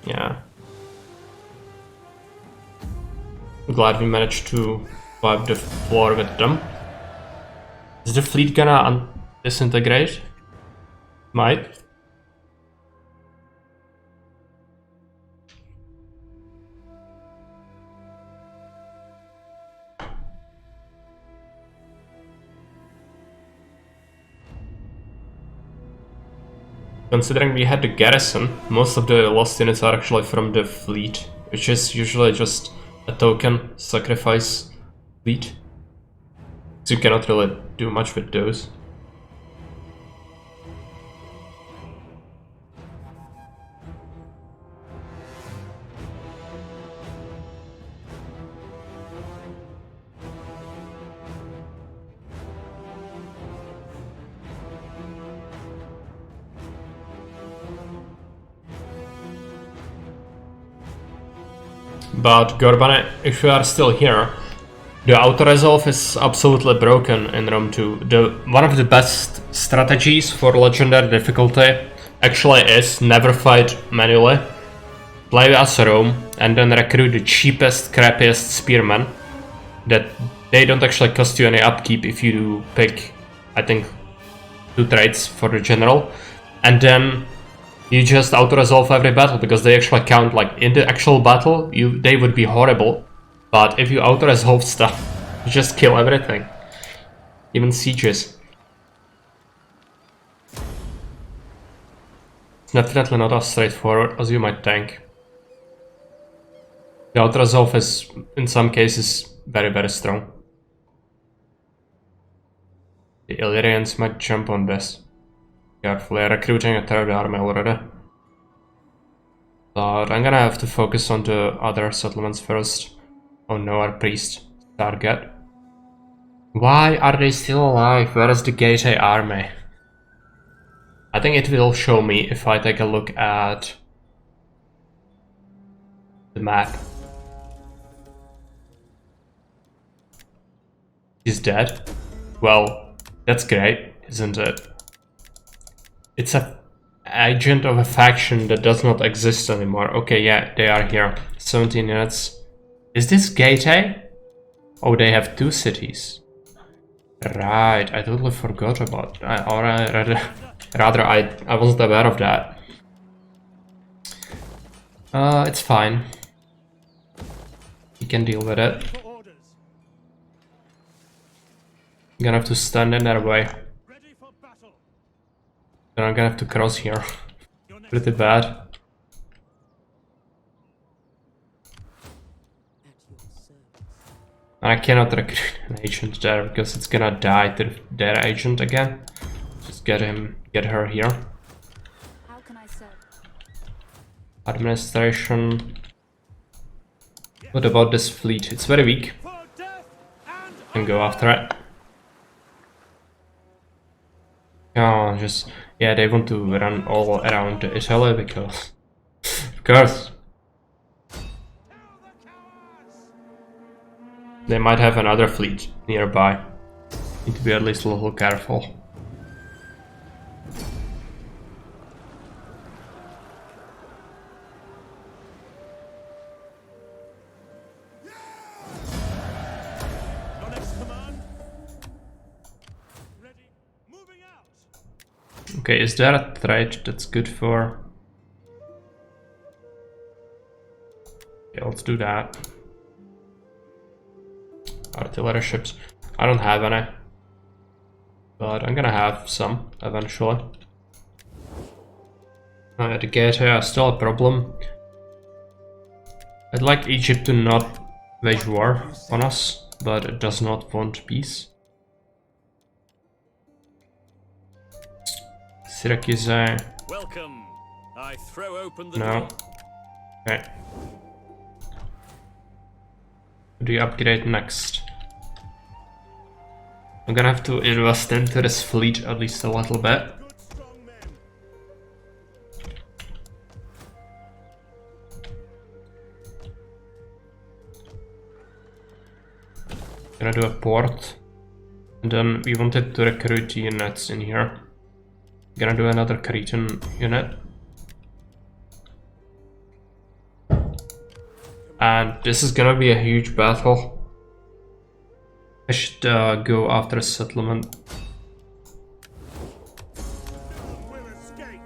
Yeah. I'm glad we managed to wipe the floor with them. Is the fleet gonna disintegrate? Might. Considering we had the garrison, most of the lost units are actually from the fleet, which is usually just a token sacrifice fleet. So you cannot really do much with those. But Gorbane, if you are still here, the auto-resolve is absolutely broken in Rome 2. One of the best strategies for legendary difficulty actually is never fight manually, play as Rome, and then recruit the cheapest, crappiest spearmen. That they don't actually cost you any upkeep if you do pick, I think, 2 traits for the general, and then you just auto-resolve every battle, because they actually count, like, in the actual battle, they would be horrible. But if you auto-resolve stuff, you just kill everything. Even sieges. It's definitely not as straightforward as you might think. The auto-resolve is, in some cases, very, very strong. The Illyrians might jump on this. Carefully, recruiting a third army already. But I'm gonna have to focus on the other settlements first. Oh no, our priest target. Why are they still alive? Where is the Gate army? I think it will show me if I take a look at the map. He's dead? Well, that's great, isn't it? It's an agent of a faction that does not exist anymore. Okay, yeah, they are here. 17 units. Is this Gate A? Oh, they have 2 cities. Right, I totally forgot about that. Or rather, I wasn't aware of that. It's fine. You can deal with it. I'm gonna have to stand in their way. Then I'm gonna have to cross here. Pretty bad. And I cannot recruit an agent there because it's gonna die to their agent again. Just get her here. How can I serve? Administration. What about this fleet? It's very weak. Can go after it. Oh, just yeah, they want to run all around Italy because, of course, they might have another fleet nearby. Need to be at least a little careful. Okay, is there a trade that's good for... Okay, let's do that. Artillery ships. I don't have any. But I'm gonna have some eventually. The gate here is still a problem. I'd like Egypt to not wage war on us, but it does not want peace. Syracuse. Welcome. I throw open the No. door. Okay. What do you upgrade next? I'm gonna have to invest into this fleet at least a little bit. Good strong men. Gonna do a port. And then we wanted to recruit units in here. Gonna do another Cretan unit. And this is gonna be a huge battle. I should go after a settlement. None will escape.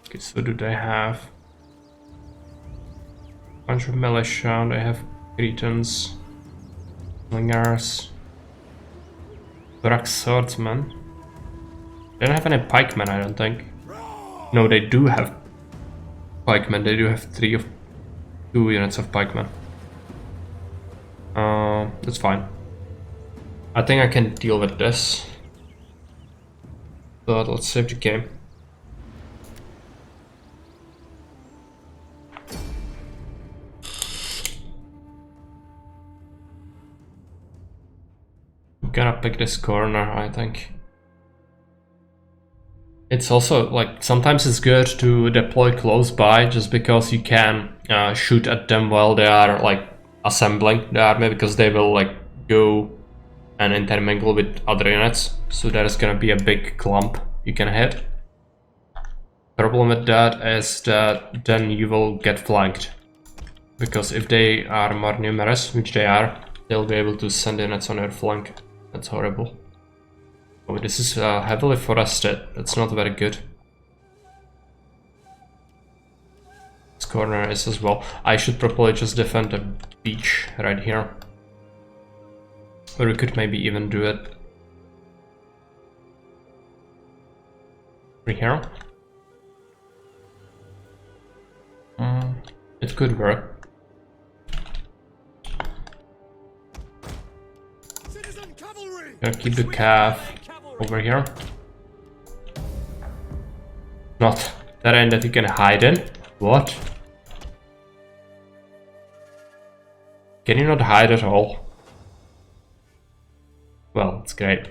Okay, so do they have a bunch of militia? They have Cretans, slingers, Thorax swordsmen. They don't have any pikemen, I don't think. No, they do have pikemen. They do have 2 units of pikemen. That's fine. I think I can deal with this. But let's save the game. I'm gonna pick this corner, I think. It's also like sometimes it's good to deploy close by just because you can shoot at them while they are like assembling the army, because they will like go and intermingle with other units, so there is gonna be a big clump you can hit. Problem with that is that then you will get flanked, because if they are more numerous, which they are, they'll be able to send units on your flank. That's horrible. Oh, this is heavily forested. That's not very good. This corner is as well. I should probably just defend the beach right here. Or we could maybe even do it right here. It could work. Citizen cavalry. Gonna keep the calf over here. Not terrain that you can hide in. What? Can you not hide at all? Well, it's great.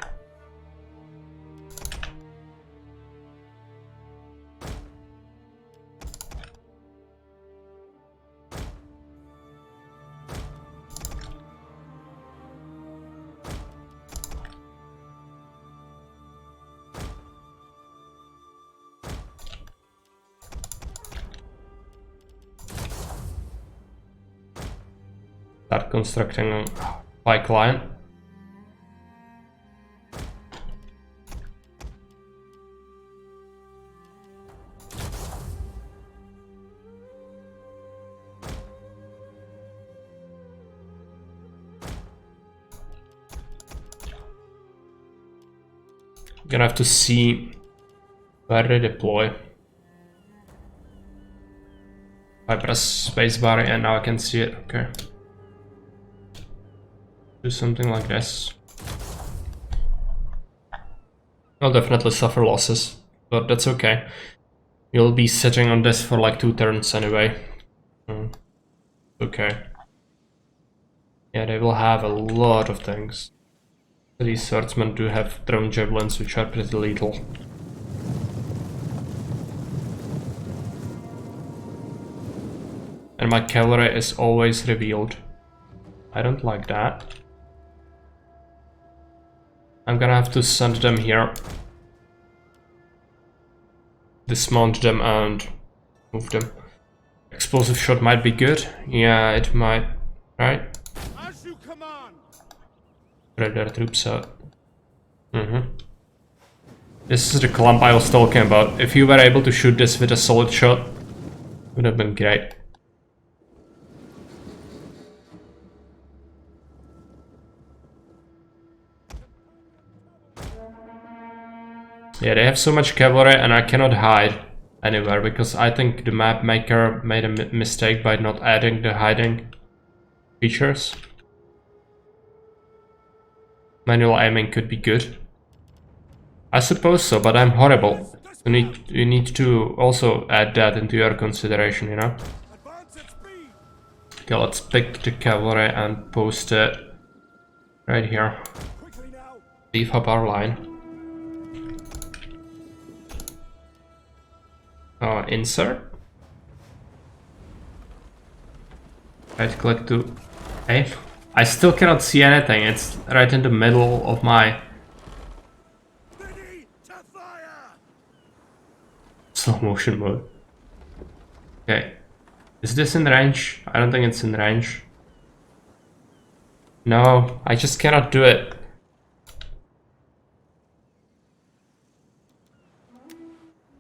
Start constructing a pike line. Gonna have to see where they deploy. I press spacebar and now I can see it. Okay. Do something like this. I'll definitely suffer losses, but that's okay. You'll be sitting on this for like 2 turns anyway. Okay. Yeah, they will have a lot of things. These swordsmen do have drone javelins, which are pretty lethal. And my cavalry is always revealed. I don't like that. I'm gonna have to send them here. Dismount them and move them. Explosive shot might be good. Yeah, it might. Right? As you command. Spread their troops out. This is the clump I was talking about. If you were able to shoot this with a solid shot, would have been great. Yeah, they have so much cavalry and I cannot hide anywhere because I think the map maker made a mistake by not adding the hiding features. Manual aiming could be good. I suppose so, but I'm horrible. You need to also add that into your consideration, you know? Advance at speed. Okay, let's pick the cavalry and post it right here. Quickly now. Beef up our line. Insert. Right click to aim. I still cannot see anything. It's right in the middle of my Ready to fire! slow motion mode. Okay. Is this in range? I don't think it's in range. No, I just cannot do it.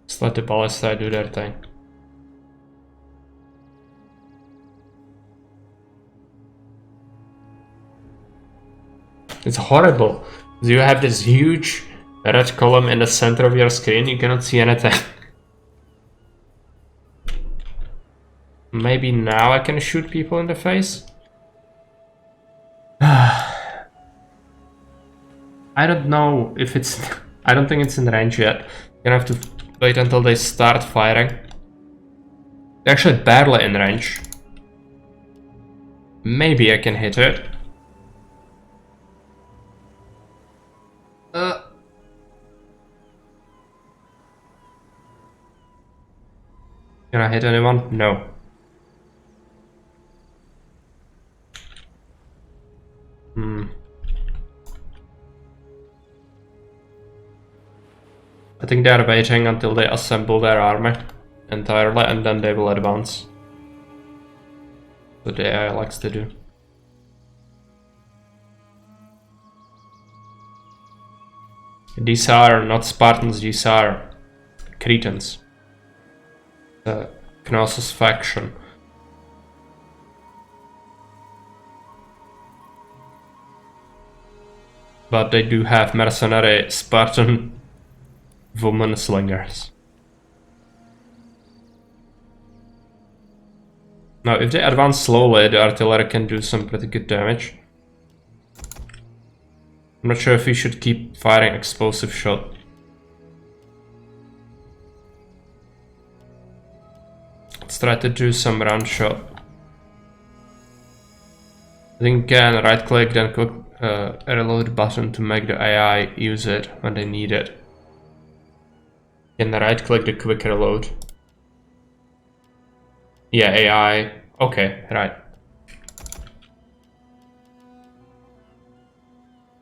Just let the ballista do their thing. It's horrible. You have this huge red column in the center of your screen, you cannot see anything. Maybe now I can shoot people in the face? I don't know if it's... I don't think it's in range yet. Gonna have to wait until they start firing. They're actually barely in range. Maybe I can hit it. Can I hit anyone? No. I think they are waiting until they assemble their army entirely and then they will advance. What the AI likes to do. These are not Spartans, these are Cretans. The Knossos faction. But they do have mercenary Spartan woman slingers. Now, if they advance slowly, the artillery can do some pretty good damage. I'm not sure if we should keep firing explosive shot. Let's try to do some round shot. I think you can right click then click reload button to make the AI use it when they need it. You can right click the quick reload. Yeah, AI. Okay, right.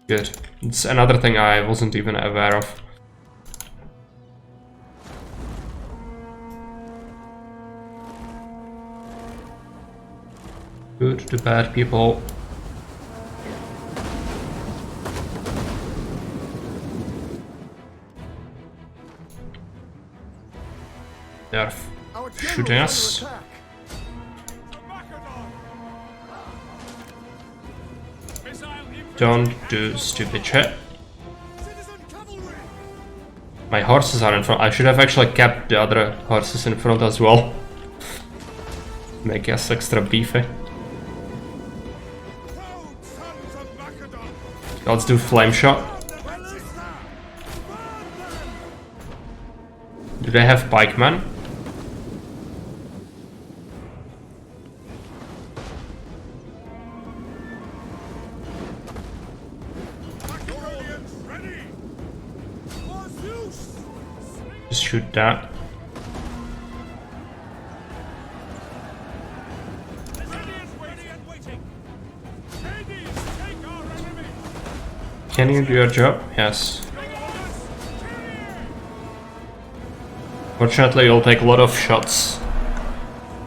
Good. It's another thing I wasn't even aware of. Good to bad people. They are shooting us. To Macedon. Missile infantry. Don't do stupid shit. Citizen cavalry. My horses are in front. I should have actually kept the other horses in front as well. Make us extra beefy. Proud sons of Macedon. Let's do flame shot. Do they have pikemen? Macedonians ready. For Zeus. Just shoot that. Macedonians ready and waiting. Hades, take our enemy. Can you do your job? Yes. Fortunately, you'll take a lot of shots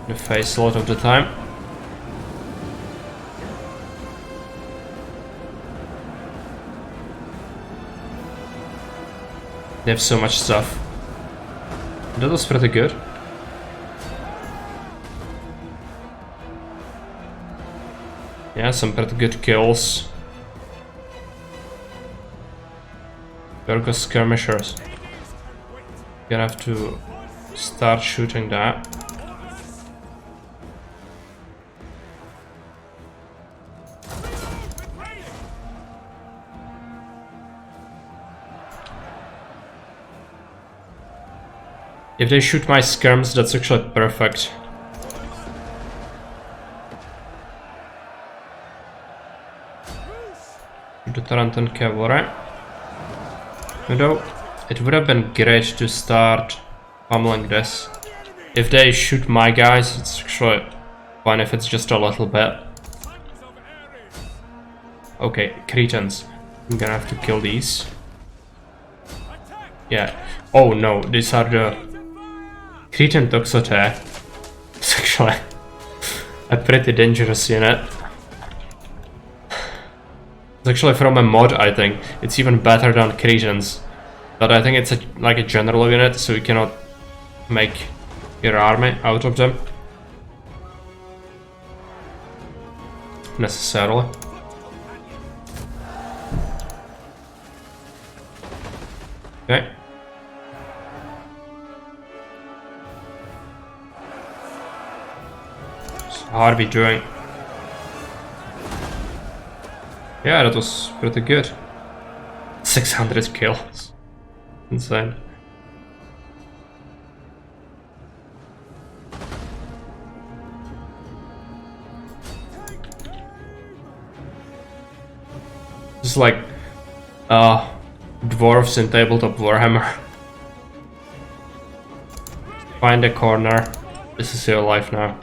in the face a lot of the time. They have so much stuff. That was pretty good. Yeah, some pretty good kills. There go skirmishers. Gonna have to start shooting that. If they shoot my skirms, that's actually perfect. The Tarantan cavalry. Though it would have been great to start pummeling this. If they shoot my guys, it's actually fine if it's just a little bit. Okay, Cretans. I'm gonna have to kill these. Yeah. Oh no, these are the Cretan Toxote. It's actually a pretty dangerous unit. It's actually from a mod, I think. It's even better than Cretans. But I think it's like a general unit, so you cannot make your army out of them. Necessarily. Okay. How are we doing? Yeah, that was pretty good. 600 kills. Insane. Just like dwarves in tabletop Warhammer. Find a corner. This is your life now.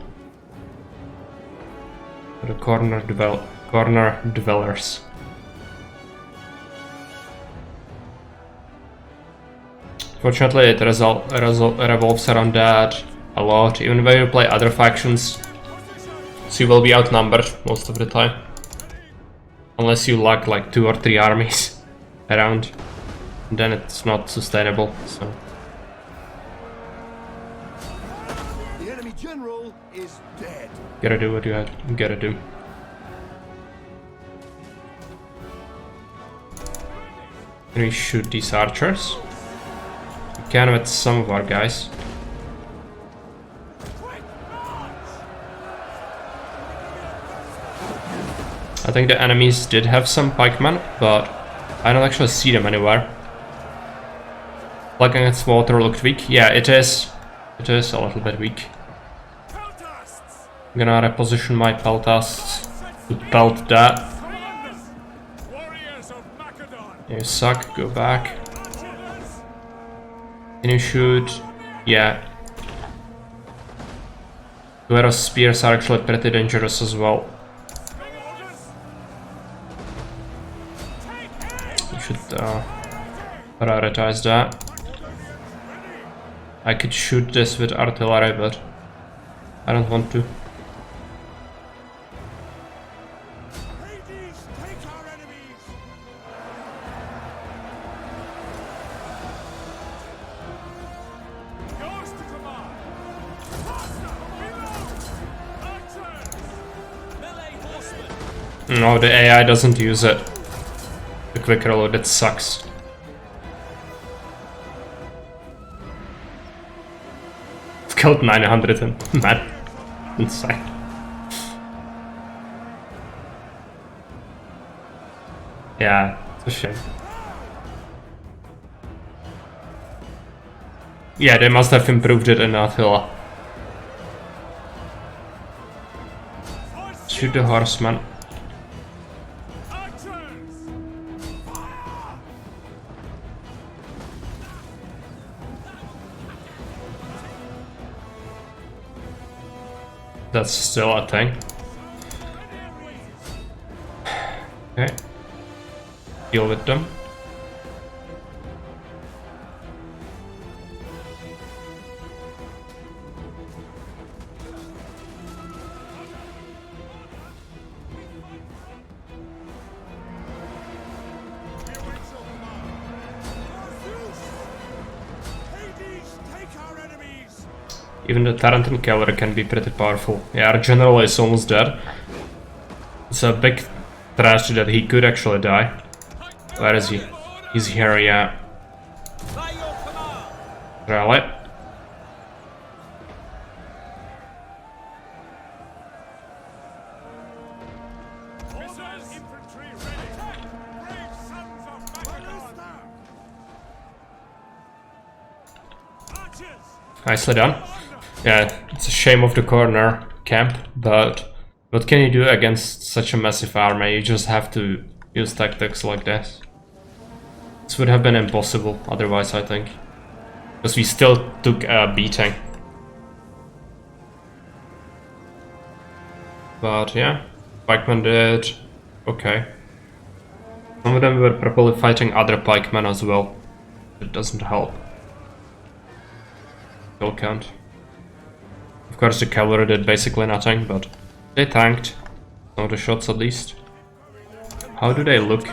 The corner dwellers. Fortunately, it revolves around that a lot, even when you play other factions. So you will be outnumbered most of the time. Unless you lack like 2 or 3 armies around. Then it's not sustainable, so. The enemy general is dead. Gotta do what you gotta do. Can we shoot these archers? We can with some of our guys. I think the enemies did have some pikemen, but I don't actually see them anywhere. Plugging its water looked weak. Yeah, it is. It is a little bit weak. I'm gonna reposition my peltasts to pelt that. Warriors of Macedon. You suck, go back. Can you shoot? Yeah. Guerrero's spears are actually pretty dangerous as well. You should prioritize that. I could shoot this with artillery, but I don't want to. Hades, take our enemies. Yours to command. Faster, reload. Archers. Melee horsemen. No, the AI doesn't use it. The quick reload, it sucks. It's killed 900 and man, insane. Yeah, it's a shame. Yeah, they must have improved it in Attila. Shoot the horseman. That's still a thing. Okay. Deal with them. Even the Tarantin cavalry can be pretty powerful. Yeah, our general is almost dead. It's a big tragedy that he could actually die. Where is he? He's here, yeah. By your command. Rally. Orders. Infantry ready. Brave sons of Macedon. Archers. Nicely done. Yeah, it's a shame of the corner camp, but what can you do against such a massive army? You just have to use tactics like this. This would have been impossible otherwise, I think. Because we still took a beating. But yeah, pikemen did okay. Some of them were probably fighting other pikemen as well. It doesn't help. Still count. Of course the cavalry did basically nothing, but they tanked. Some of the shots at least. How do they look?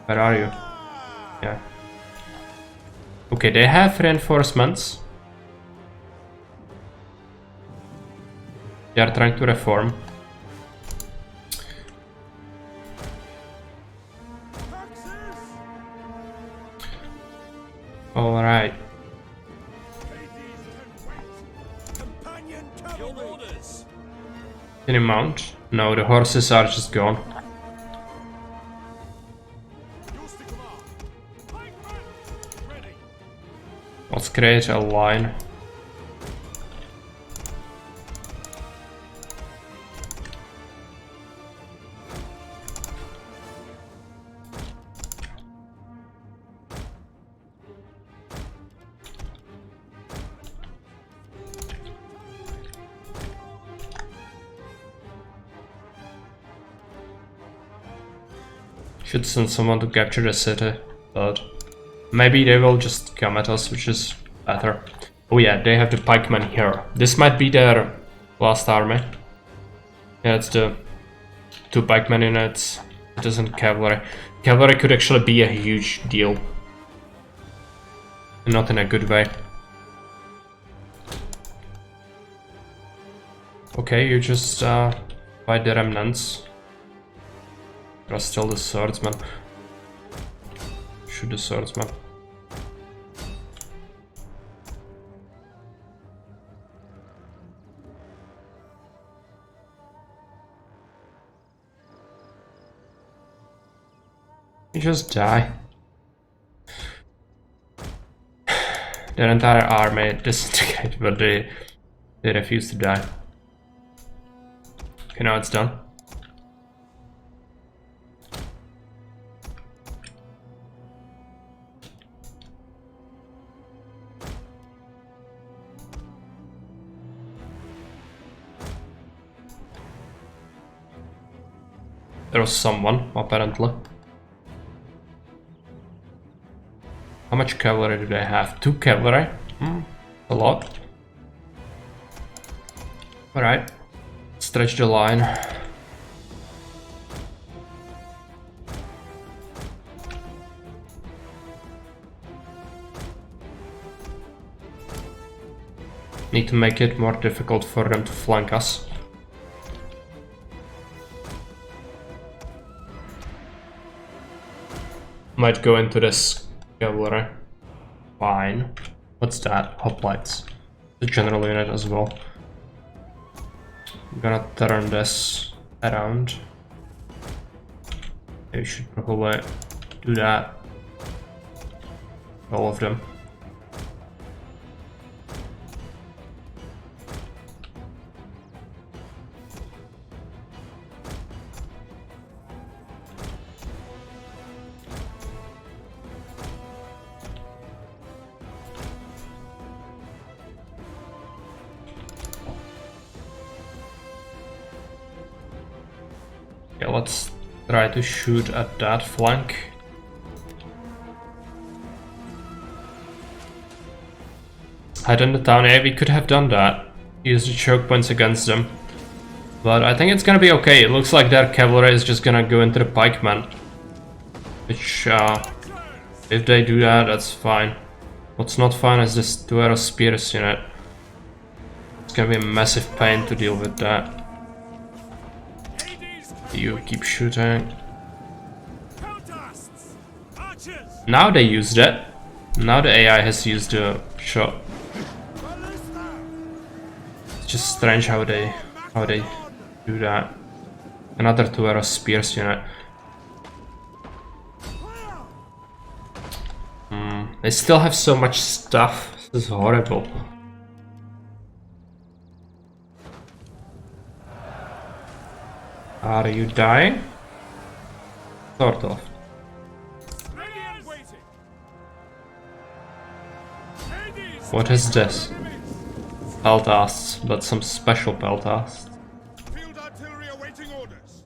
Where are you? Yeah. Okay, they have reinforcements. They are trying to reform. Alright. Your orders. Can you mount? No, the horses are just gone. Yours to command. Pikemen. Ready. Let's create a line. Should send someone to capture the city, but maybe they will just come at us, which is better. Oh yeah, they have the pikemen here. This might be their last army. Yeah, it's the 2 pikemen units. It isn't cavalry. Cavalry could actually be a huge deal. Not in a good way. Okay, you just fight the remnants. There are still the swordsman. Shoot the swordsman. You just die. Their entire army disintegrated, but they refuse to die. Okay, now it's done. There was someone, apparently. How much cavalry do they have? 2 cavalry? A lot. Alright. Stretch the line. Need to make it more difficult for them to flank us. Might go into this cavalry. Fine. What's that? Hoplites. The general unit as well. I'm gonna turn this around. We should probably do that. All of them. Okay, let's try to shoot at that flank. Hide in the town. Yeah, we could have done that. Use the choke points against them. But I think it's gonna be okay. It looks like their cavalry is just gonna go into the pikemen. Which, if they do that, that's fine. What's not fine is this dual spears unit. It's gonna be a massive pain to deal with that. You keep shooting. Now they used it. Now the AI has used the shot. It's just strange how they do that. Another 2 arrow spears unit. They still have so much stuff. This is horrible. Are you dying? Sort of. What is this? Peltasts, but some special peltasts. Field artillery awaiting orders.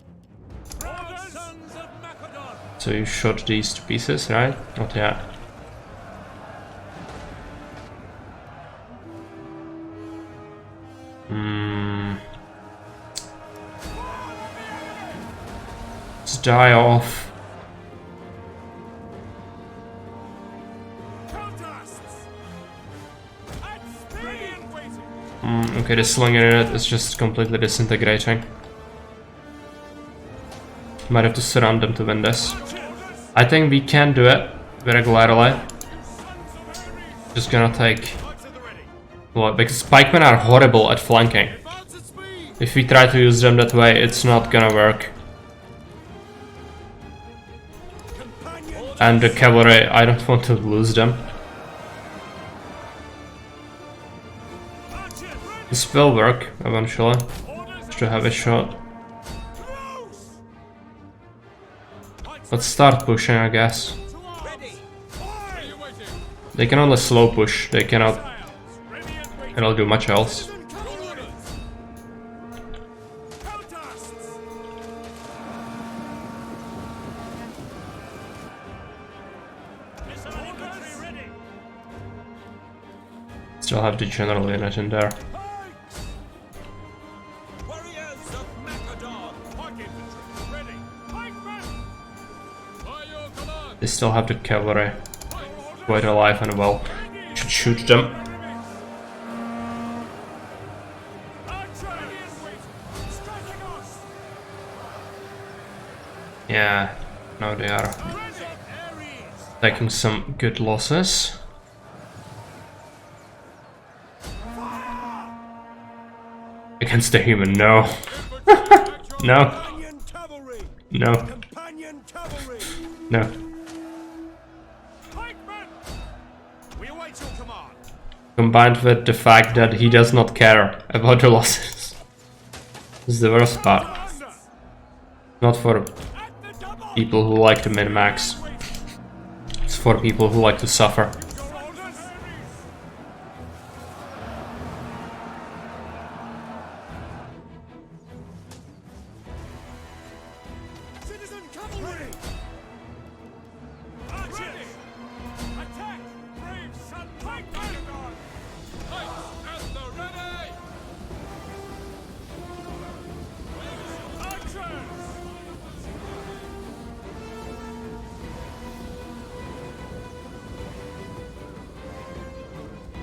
Sons of Macedon. So you shot these to pieces, right? Not yet. Let's die off. Okay, the slinger unit is just completely disintegrating. Might have to surround them to win this. I think we can do it regularly. Just gonna take... Well, because pikemen are horrible at flanking. If we try to use them that way, it's not gonna work. And the cavalry, I don't want to lose them. This will work eventually. Just to have a shot. Let's start pushing, I guess. They can only slow push, they cannot do much else. Still have the general unit in there. Warriors of Macedon. Pike infantry ready. Pikemen. By your command. They still have the cavalry quite alive and well. Should shoot them. Yeah, now they are taking some good losses. Against the human, no. No. No. No. Combined with the fact that he does not care about the losses. This is the worst part. Not for people who like to min-max. It's for people who like to suffer.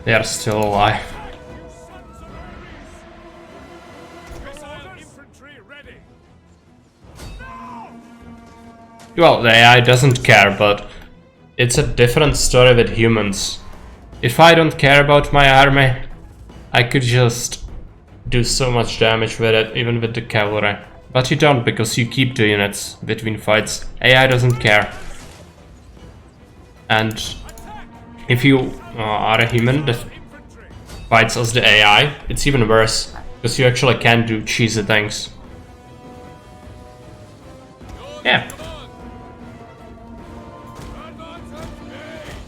They are still alive. Well, the AI doesn't care, but it's a different story with humans. If I don't care about my army, I could just do so much damage with it, even with the cavalry. But you don't, because you keep the units between fights. AI doesn't care. And if you are a human that fights as the AI, it's even worse, because you actually can do cheesy things. Yeah.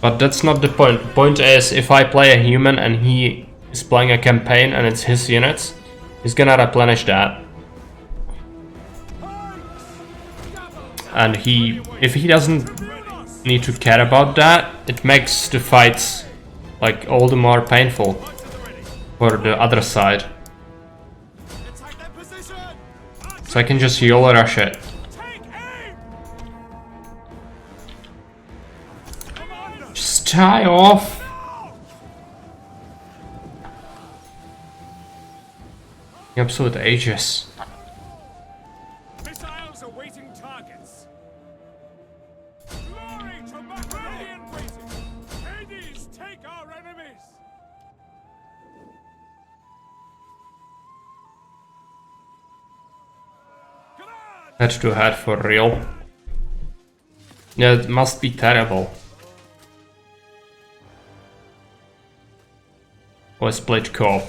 But that's not the point. The point is, if I play a human and he is playing a campaign and it's his units, he's gonna replenish that. And if he doesn't need to care about that, it makes the fights like all the more painful for the other side. So I can just heal rush it. Just die off. Absolute ages. Missiles awaiting targets. Glory to Macedon waiting. Hades, take our enemies. Command! Head to head for real. Yeah, it must be terrible. Let's play co-op.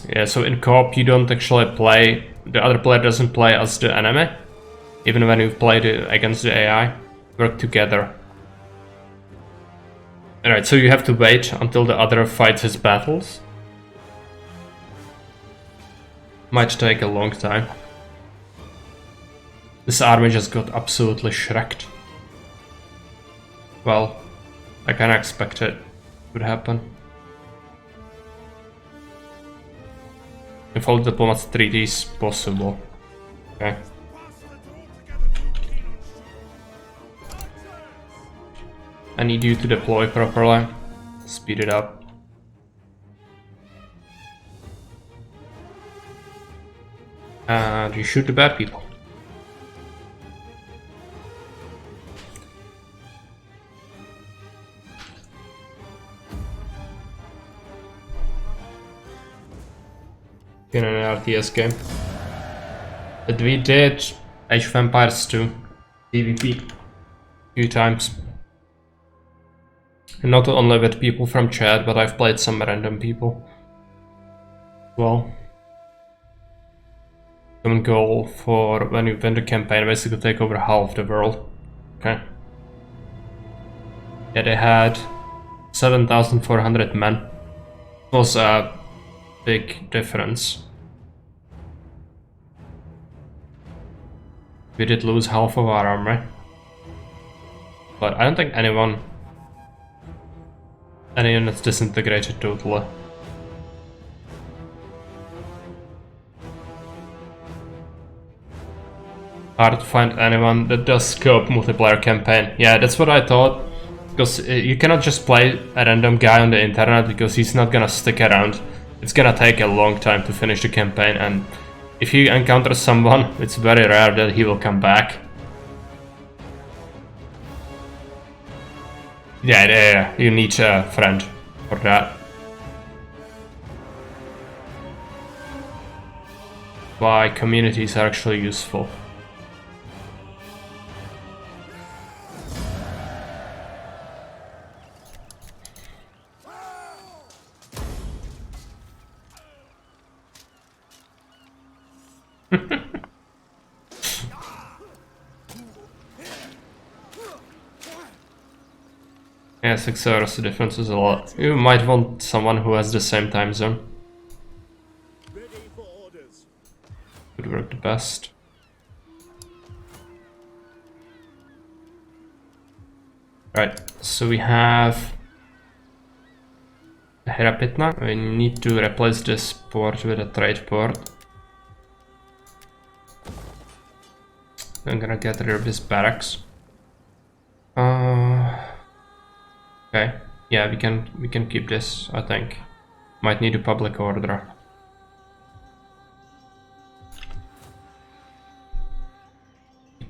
Yeah, so in co-op you don't actually play, the other player doesn't play as the enemy, even when you've played against the AI. Work together. Alright, so you have to wait until the other fights his battles. Might take a long time. This army just got absolutely shreked. Well, I kinda expected it would happen. If all diplomats treaty is possible. Okay. I need you to deploy properly. Speed it up. And you shoot the bad people. In an RTS game. But we did Age of Empires 2 PvP a few times. And not only with people from chat, but I've played some random people. Well, common goal for when you win the campaign, basically take over half the world. Okay. Yeah, they had 7,400 men. It was a big difference. We did lose half of our army. But I don't think any units disintegrated totally. Hard to find anyone that does scope multiplayer campaign. Yeah, that's what I thought. Because you cannot just play a random guy on the internet because he's not gonna stick around. It's gonna take a long time to finish the campaign, and if you encounter someone, it's very rare that he will come back. Yeah, you need a friend for that. Why communities are actually useful. Yeah, 6 hours, the difference is a lot. You might want someone who has the same time zone. Ready for orders. Would work the best. Right, so we have Herapitna. We need to replace this port with a trade port. I'm gonna get rid of this barracks. Okay, yeah, we can keep this, I think. Might need a public order.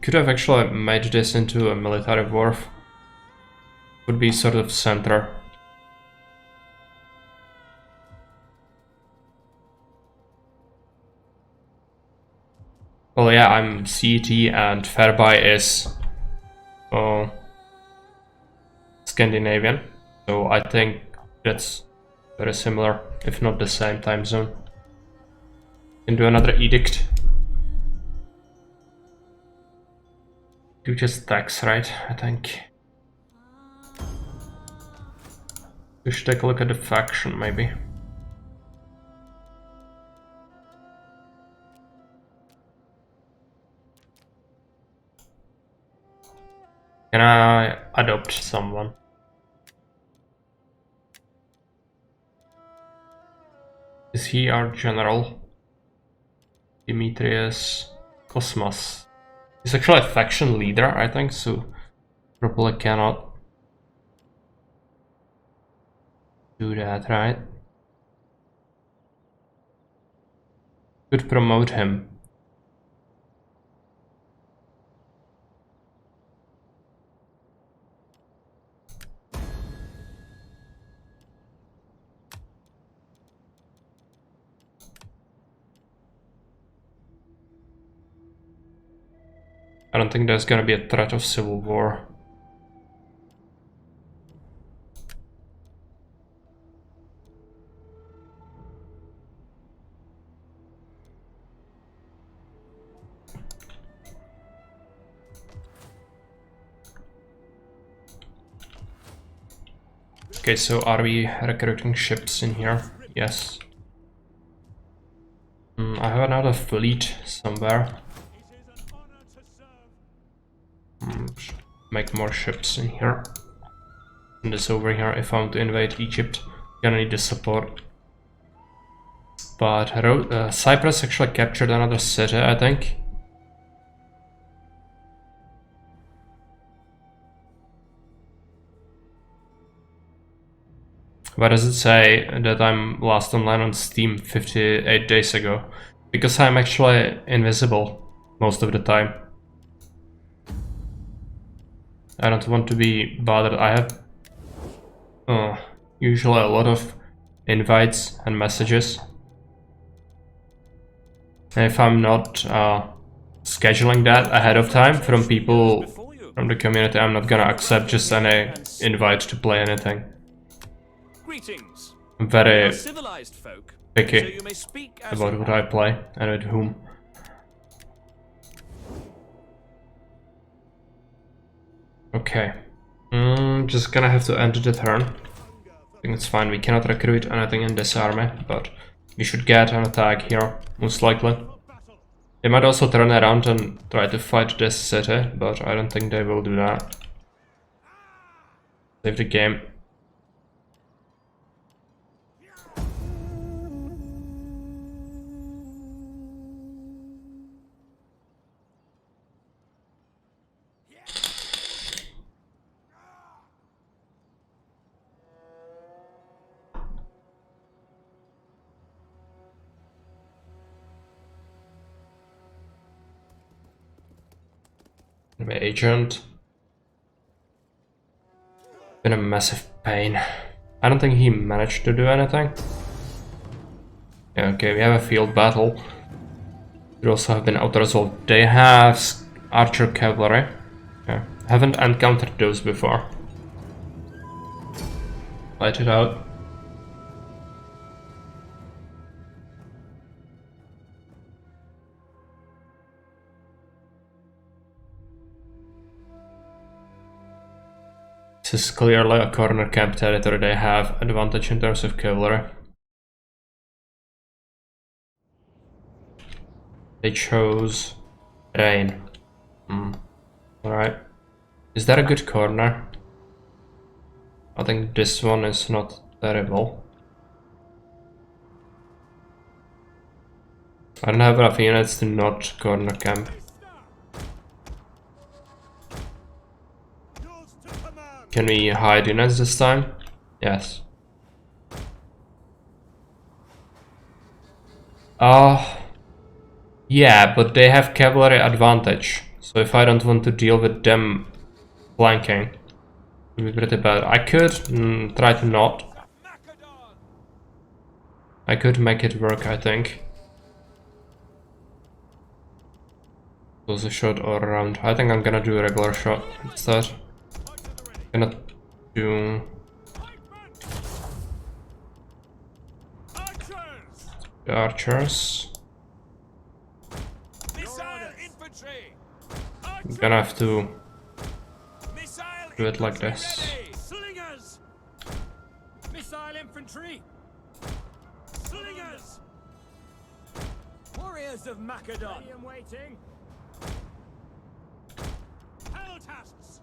Could have actually made this into a military wharf. Would be sort of center. Well, yeah, I'm CET and Fairby is Scandinavian, so I think that's very similar, if not the same time zone. Can do another edict. Do just tax, right? I think. We should take a look at the faction, maybe. Can I adopt someone? Is he our general? Demetrius Cosmos. He's actually a faction leader, I think, so probably cannot do that, right? Could promote him. I don't think there's gonna be a threat of civil war. Okay, so are we recruiting ships in here? Yes. I have another fleet somewhere. Make more ships in here. And this over here, if I want to invade Egypt, gonna need the support. But Cyprus actually captured another city, I think. Why does it say that I'm last online on Steam 58 days ago? Because I'm actually invisible most of the time. I don't want to be bothered. I have usually a lot of invites and messages. And if I'm not scheduling that ahead of time from people from the community, I'm not gonna accept just any invite to play anything. Greetings. I'm very Civilized folk. picky So you may speak as about you what I play and with whom. Okay. Just gonna have to end the turn. I think it's fine. We cannot recruit anything in this army, but we should get an attack here, most likely. They might also turn around and try to fight this city, but I don't think they will do that. Save the game. My agent. Been a massive pain. I don't think he managed to do anything. Yeah, okay, we have a field battle. We also have been out-resolved. They have archer cavalry. Yeah, haven't encountered those before. Light it out. This is clearly a corner camp territory. They have advantage in terms of cavalry. They chose rain. Alright. Is that a good corner? I think this one is not terrible. I don't have enough units to not corner camp. Can we hide units this time? Yes. Yeah, but they have cavalry advantage. So if I don't want to deal with them flanking, it would be pretty bad. I could try to not. I could make it work, I think. Was a shot or a round. I think I'm gonna do a regular shot instead. Gonna do the archers. I'm gonna have to do it like this. Slingers! Missile infantry! Slingers! Warriors of Macedon! I am waiting. Peltasts!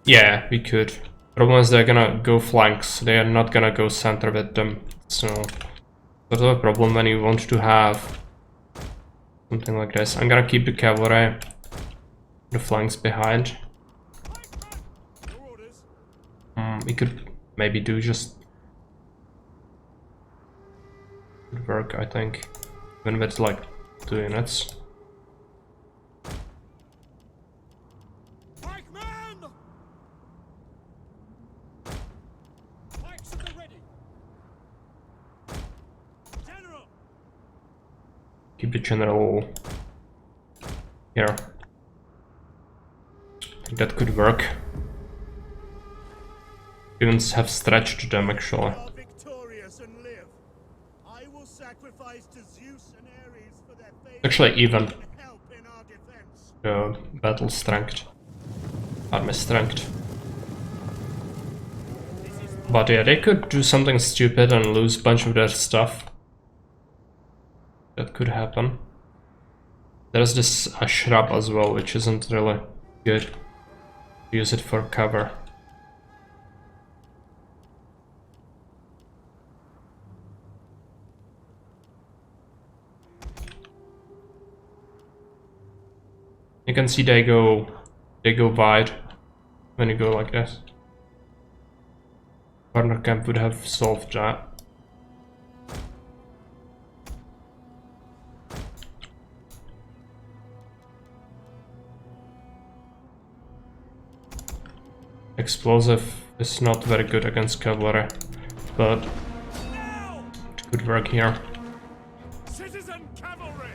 Yeah, we could. Problem is they're gonna go flanks. They are not gonna go center with them. So that's a problem when you want to have something like this. I'm gonna keep the cavalry, the flanks behind. We could maybe do just could work, I think. Even with like 2 units. Pikemen! Pikes at the ready. General! Keep the general here. I think that could work. Units have stretched them actually. Are victorious and live. I will sacrifice to Zeus and Ares for their favor Actually even and help in our defense. battle strength. Army strength. But yeah, they could do something stupid and lose a bunch of their stuff. That could happen. There's this shrub as well, which isn't really good. Use it for cover. You can see they go wide when you go like this. Corner camp would have solved that. Explosive is not very good against cavalry, but it could work here. Citizen cavalry!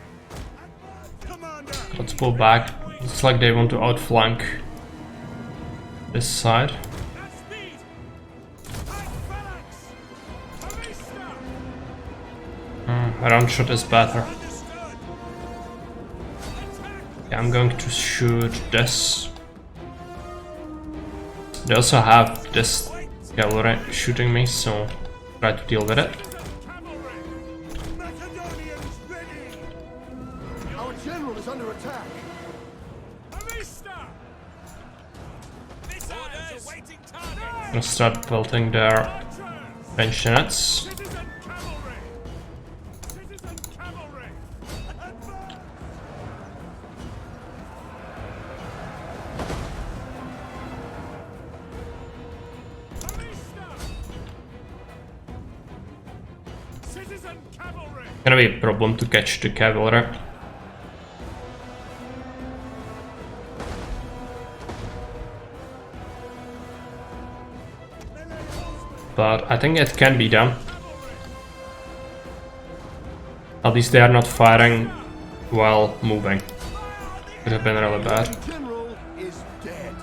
Commander! Let's pull back. Looks like they want to outflank this side. At speed! Pike phalanx! Ballista! A round shot is better. Understood! Attack! Yeah, I'm going to shoot this. They also have this cavalry shooting me, so try to deal with it. Citizen cavalry! Macedonians ready! Our general is under attack. Ballista! Missiles awaiting target! I'm gonna start building their range units. Citizen cavalry! Citizen cavalry! Ballista! Citizen cavalry! Gonna be a problem to catch the cavalry. But I think it can be done. At least they are not firing while moving. Could have been really bad. General is dead.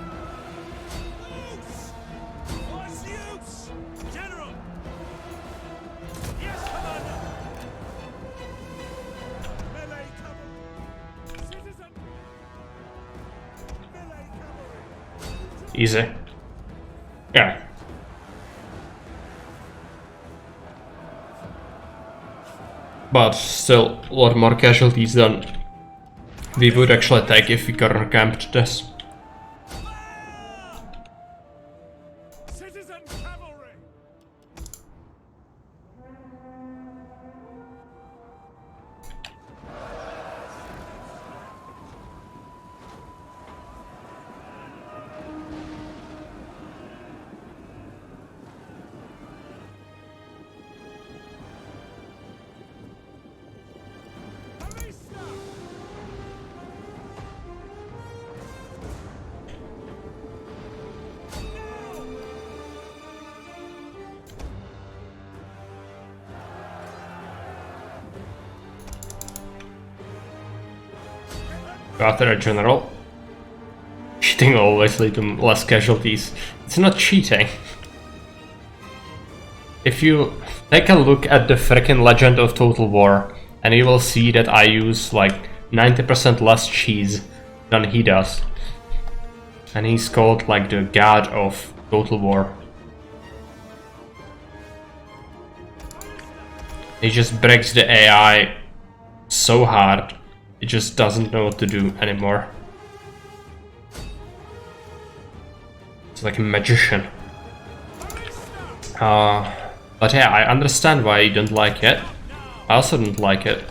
What's use? General! Yes, Commander! Melee cavalry! Citizen! Melee cavalry! Easy. Yeah. But still, a lot more casualties than we would actually take if we corner camped this. Citizen cavalry! Ballista! After a general. Cheating always leads to less casualties. It's not cheating. If you take a look at the frickin' Legend of Total War, and you will see that I use like 90% less cheese than he does. And he's called like the god of Total War. He just breaks the AI so hard, it just doesn't know what to do anymore. It's like a magician. But yeah, I understand why you don't like it. I also don't like it.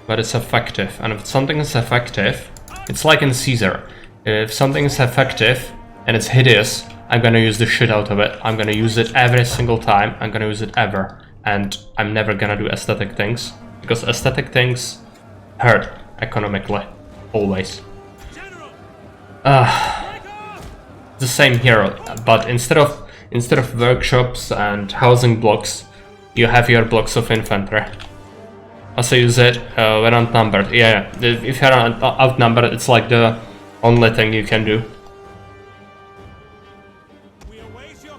But it's effective, and if something is effective, it's like in Caesar. If something is effective and it's hideous, I'm gonna use the shit out of it. I'm gonna use it every single time. I'm gonna use it ever. and I'm never gonna do aesthetic things, because aesthetic things hurt economically, always. The same here, but instead of workshops and housing blocks, you have your blocks of infantry. Also use it when outnumbered. Yeah, if you're outnumbered, it's like the only thing you can do,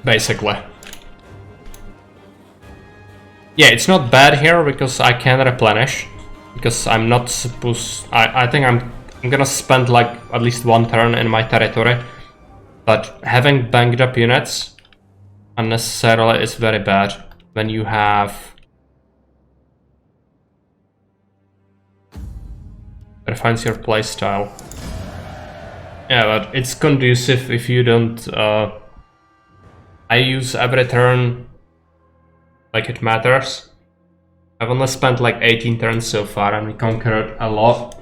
basically. Yeah, it's not bad here because I can replenish, because I'm not supposed. I think I'm gonna spend like at least one turn in my territory, but having banged up units unnecessarily is very bad when you have. Refines your playstyle. Yeah, but it's conducive if you don't. I use every turn like it matters. I've only spent like 18 turns so far and we conquered a lot.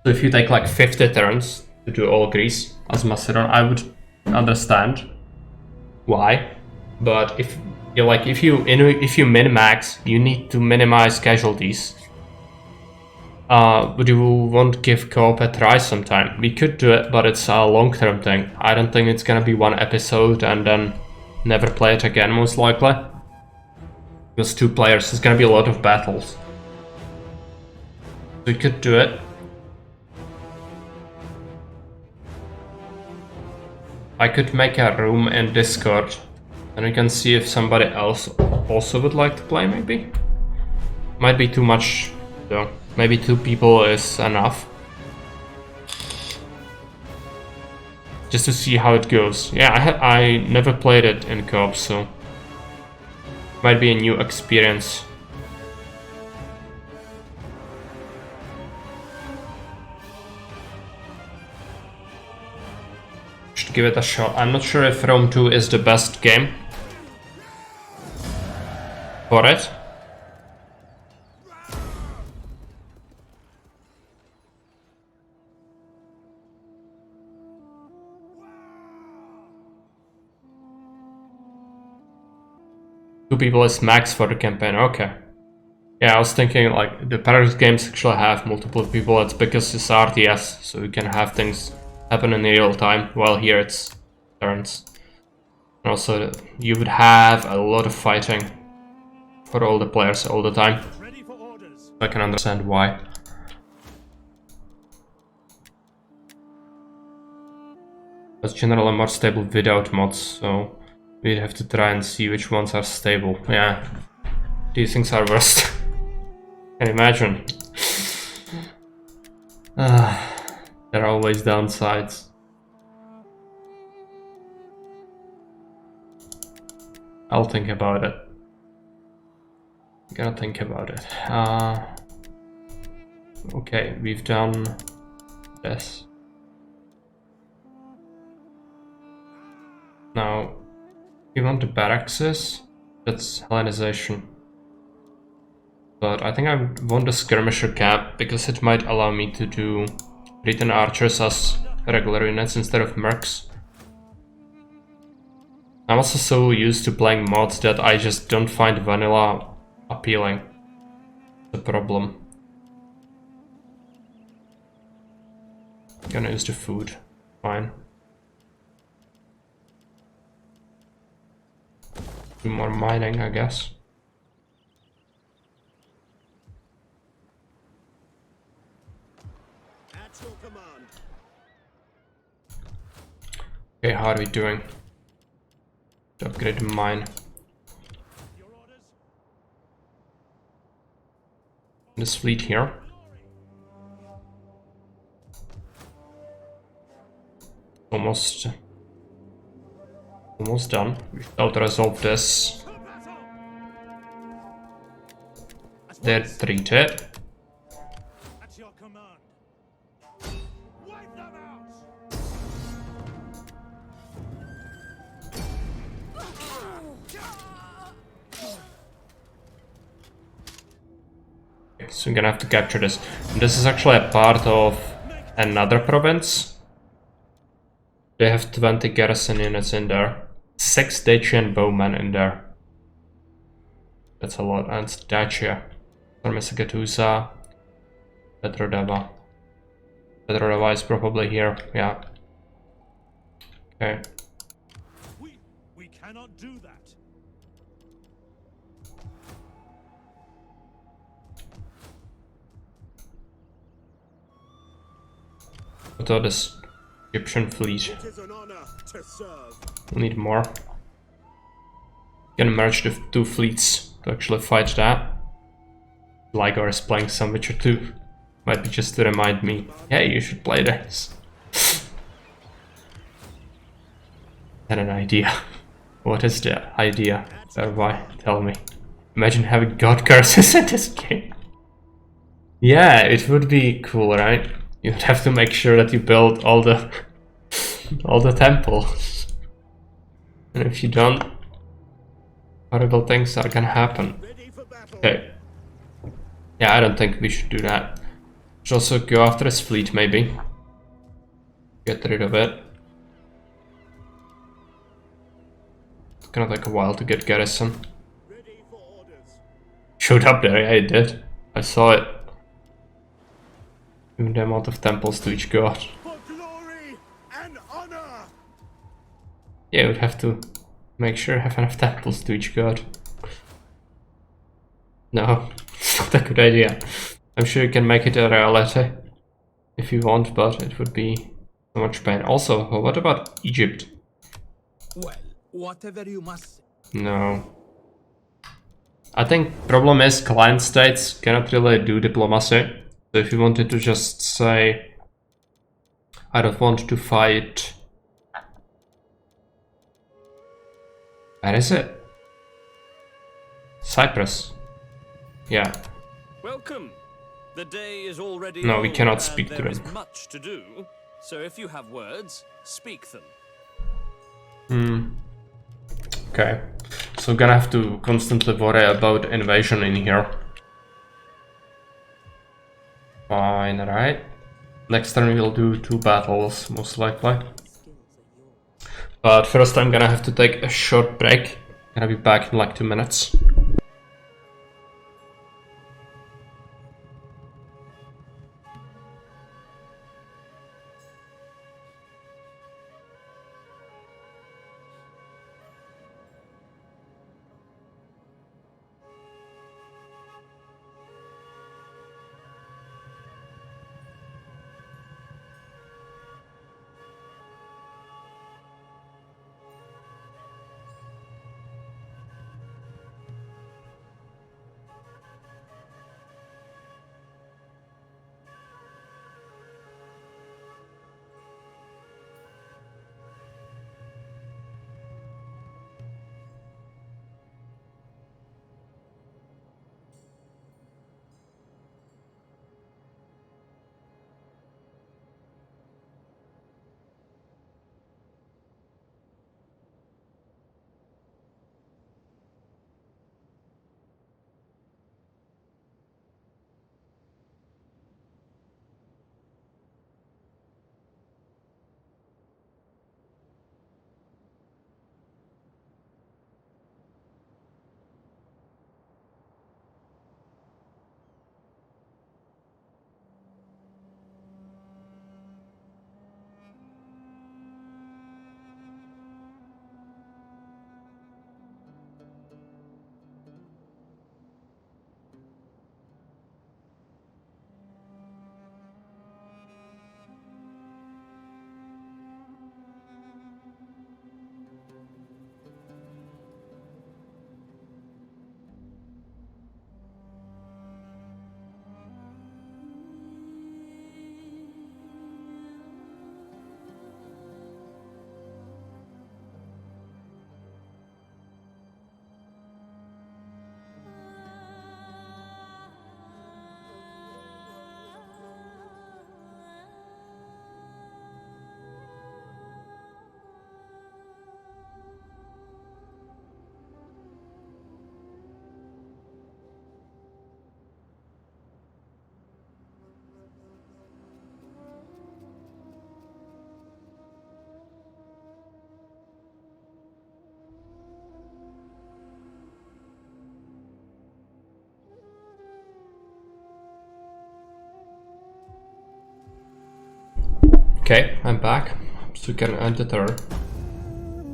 So if you take like 50 turns to do all Greece as Macedon, I would understand why. But if you min-max, you need to minimize casualties. But you won't give co-op a try sometime. We could do it, but it's a long-term thing. I don't think it's gonna be one episode and then never play it again, most likely. Because 2 players, there's gonna be a lot of battles. We could do it. I could make a room in Discord, and we can see if somebody else also would like to play, maybe? Might be too much, though. Maybe 2 people is enough. Just to see how it goes. Yeah, I never played it in co-op, so might be a new experience. Should give it a shot. I'm not sure if Rome 2 is the best game for it. Two people is max for the campaign, okay. Yeah, I was thinking like the Paris games actually have multiple people. It's because it's RTS, so you can have things happen in real time, while here it's turns. And also you would have a lot of fighting for all the players all the time. I can understand why. It's generally more stable without mods, so we'd have to try and see which ones are stable. Yeah, these things are worst. Can imagine. There are always downsides. I'll think about it. I'm gonna think about it. Okay, we've done this. Now, if you want the barracks, that's Hellenization. But I think I want the skirmisher camp because it might allow me to do written archers as regular units instead of mercs. I'm also so used to playing mods that I just don't find vanilla appealing. The problem. Gonna use the food. Fine. Do more mining, I guess. Okay, how are we doing? To upgrade the mine. This fleet here. Almost done. We've auto-resolved this. They're treated. So I'm gonna have to capture this. And this is actually a part of another province. They have 20 garrison units in there. 6 Dacian bowmen in there. That's a lot. And Dacia. Gatusa. Petrodava. Petrodava is probably here. Yeah. Okay. We cannot do that. What are this Egyptian fleet? It is an honor to serve. We need more. Can merge the two fleets to actually fight that. Ligar is playing some Witcher 2. Might be just to remind me, hey, you should play this. Had an idea. What is the idea? Why? Tell me. Imagine having god curses in this game. Yeah, it would be cool, right? You'd have to make sure that you build all the all the temples. And if you don't, horrible things are gonna happen. Ready for battle. Okay. Yeah, I don't think we should do that. Should also go after his fleet, maybe. Get rid of it. It's gonna take a while to get garrison. Ready for orders. Showed up there, yeah, it did. I saw it. Even the amount of temples to each god. For glory and honor. Yeah, we'd have to make sure I have enough temples to each god. No, it's not a good idea. I'm sure you can make it a reality if you want, but it would be so much pain. Also, what about Egypt? Well, whatever you must say. No. I think problem is client states cannot really do diplomacy. So if you wanted to just say, I don't want to fight. Where is it? Cyprus. Yeah. Welcome. The day is already No, we long, cannot and speak to there is them. much to do. So if you have words, speak them. Okay. So we're gonna have to constantly worry about invasion in here. Fine, right? Next turn we'll do 2 battles, most likely. But first I'm gonna have to take a short break. Gonna be back in like 2 minutes. Okay, I'm back. So we can end the turn.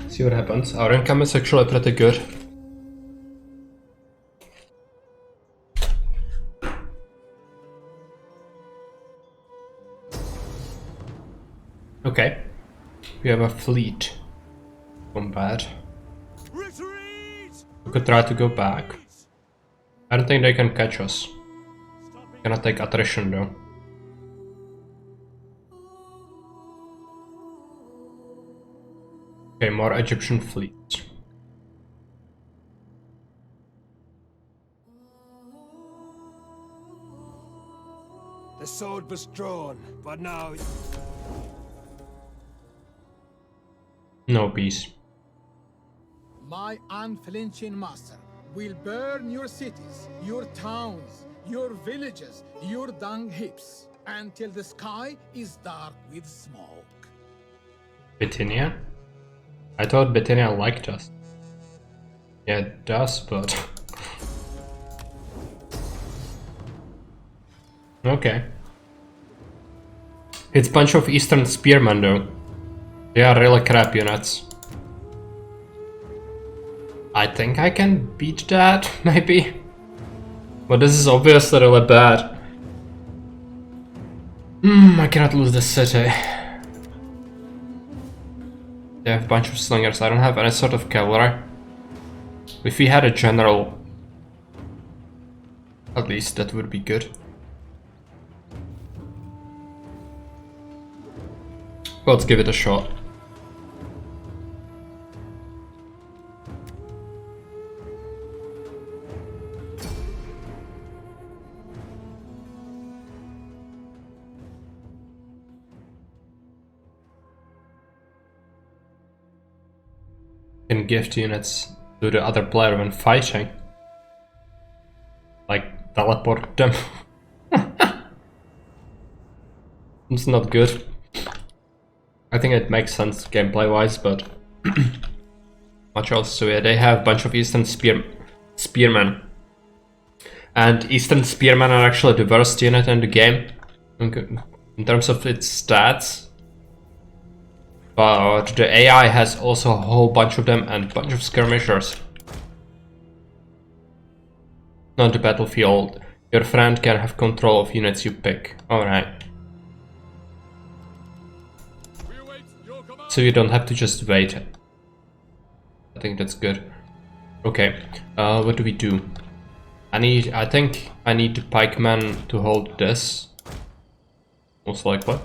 See what happens. Our income is actually pretty good. Okay. We have a fleet. Combat. Retreat! We could try to go back. I don't think they can catch us. Cannot take attrition though. Okay, more Egyptian fleets. The sword was drawn, but now... No peace. My unflinching master will burn your cities, your towns, your villages, your dung heaps, until the sky is dark with smoke. Bithynia? I thought Bithynia liked us. Yeah, it does, but... Okay. It's a bunch of Eastern Spearmen though. They are really crap units. I think I can beat that, maybe? But this is obviously really bad. I cannot lose this city. They have a bunch of slingers. I don't have any sort of cavalry. If we had a general, at least that would be good. Let's give it a shot. Can gift units to the other player when fighting. Like teleport them. It's not good. I think it makes sense gameplay wise, but much else. So yeah, they have a bunch of Eastern Spearmen. And Eastern Spearmen are actually the worst unit in the game in terms of its stats. But the AI has also a whole bunch of them and a bunch of skirmishers. On the battlefield, your friend can have control of units you pick. Alright. So you don't have to just wait. I think that's good. Okay, what do we do? I think I need the pikemen to hold this. Most likely.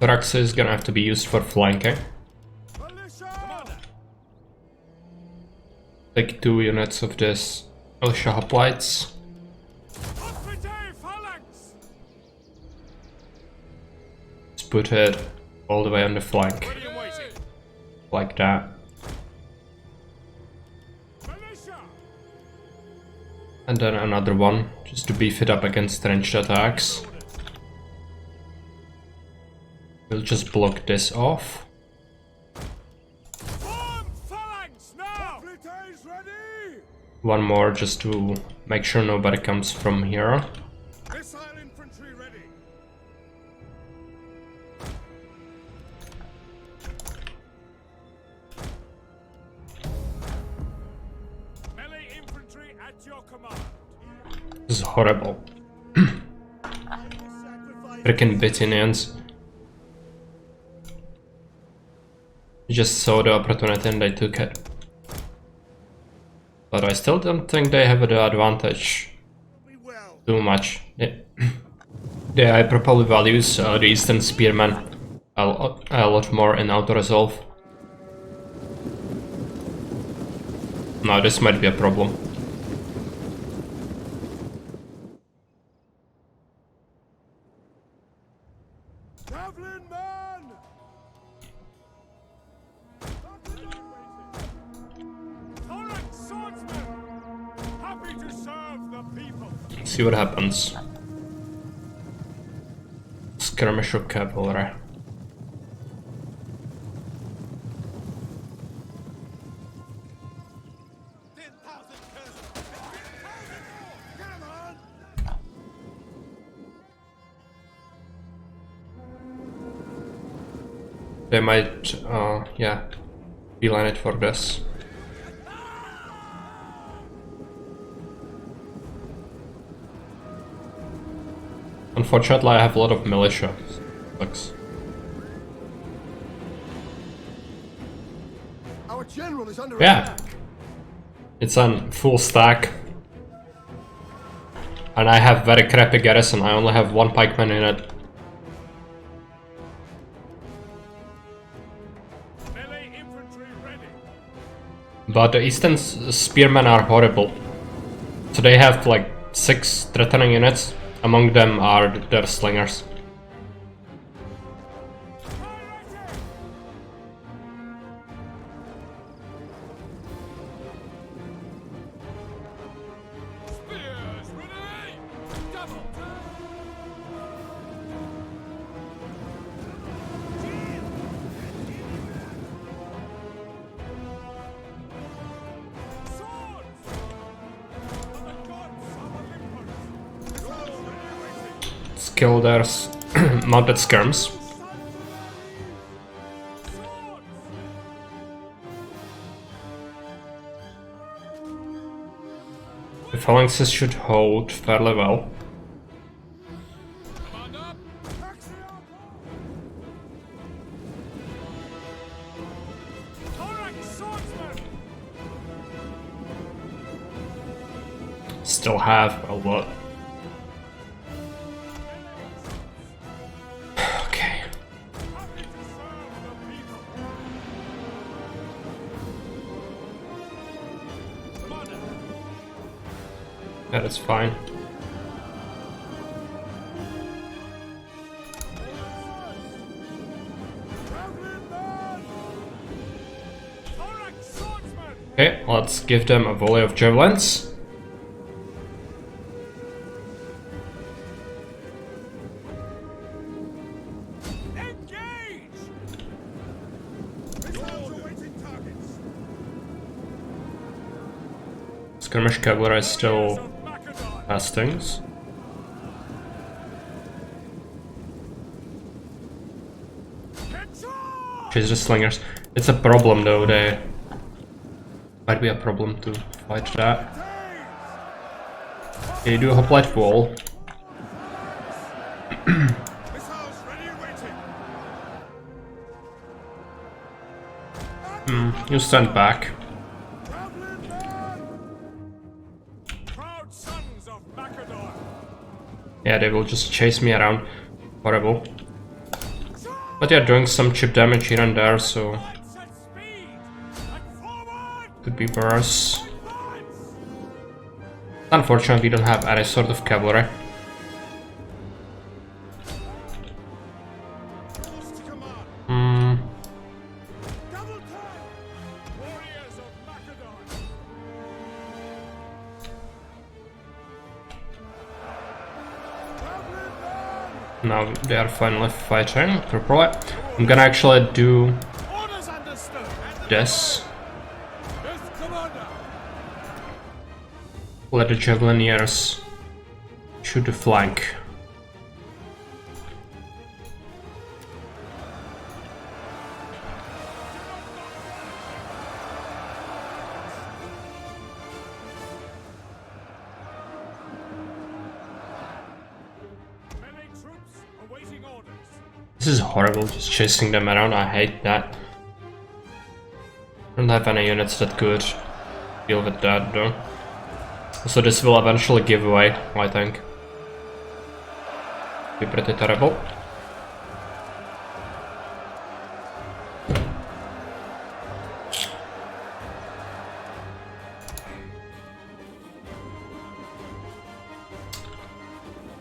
Thorax is gonna have to be used for flanking. Take 2 units of this militia hoplites. Let's put it all the way on the flank. Like that. And then another one, just to beef it up against ranged attacks. We'll just block this off. One more just to make sure nobody comes from here. Missile infantry ready. Melee infantry at your command. This is horrible. Freaking Bithynians. Just saw the opportunity and they took it. But I still don't think they have the advantage too much. I probably values the Eastern Spearmen a lot more in auto-resolve. Now this might be a problem. See what happens. Skirmisher cavalry. they might, yeah, beeline it for this. Unfortunately, I have a lot of militia. Looks. Our general is under Yeah, attack. it's on full stack. And I have very crappy garrison, I only have 1 pikeman in it. Melee infantry ready. But the Eastern spearmen are horrible. So they have like 6 threatening units, among them are their slingers. Spears ready. Double. Swords. For the gods of Olympus. Missiles ready waiting. Skill there's mounted skirms. Swords. The phalanxes should hold fairly well. Commander. Thorax swordsman. Still have a lot. Okay. Happy to serve the people. Commander. That is fine. Thorax swordsman. Okay, let's give them a volley of javelins. Engage! Missiles awaiting targets. Skirmish cavalry is still Of Macedon. Hastings. Headshot! Chase the slingers. It's a problem though, they might be a problem to fight that. Okay, you do a hoplite wall. Missiles ready and waiting. You stand back. Traveling men! Proud sons of Macedon. Yeah, they will just chase me around. Horrible. But yeah, doing some chip damage here and there, so Set speed! And forward! could be worse. Advance! Unfortunately, we don't have any sort of cavalry. Force to command. Double time! Warriors of Macedon. Traveling men! Now they are finally fighting properly. I'm gonna actually do Orders understood. this. Yes, Commander. Let the javelineers shoot the flank. Melee troops awaiting orders. This is horrible, just chasing them around. I hate that. Don't have any units that could deal with that though. So this will eventually give away, I think. Be pretty terrible.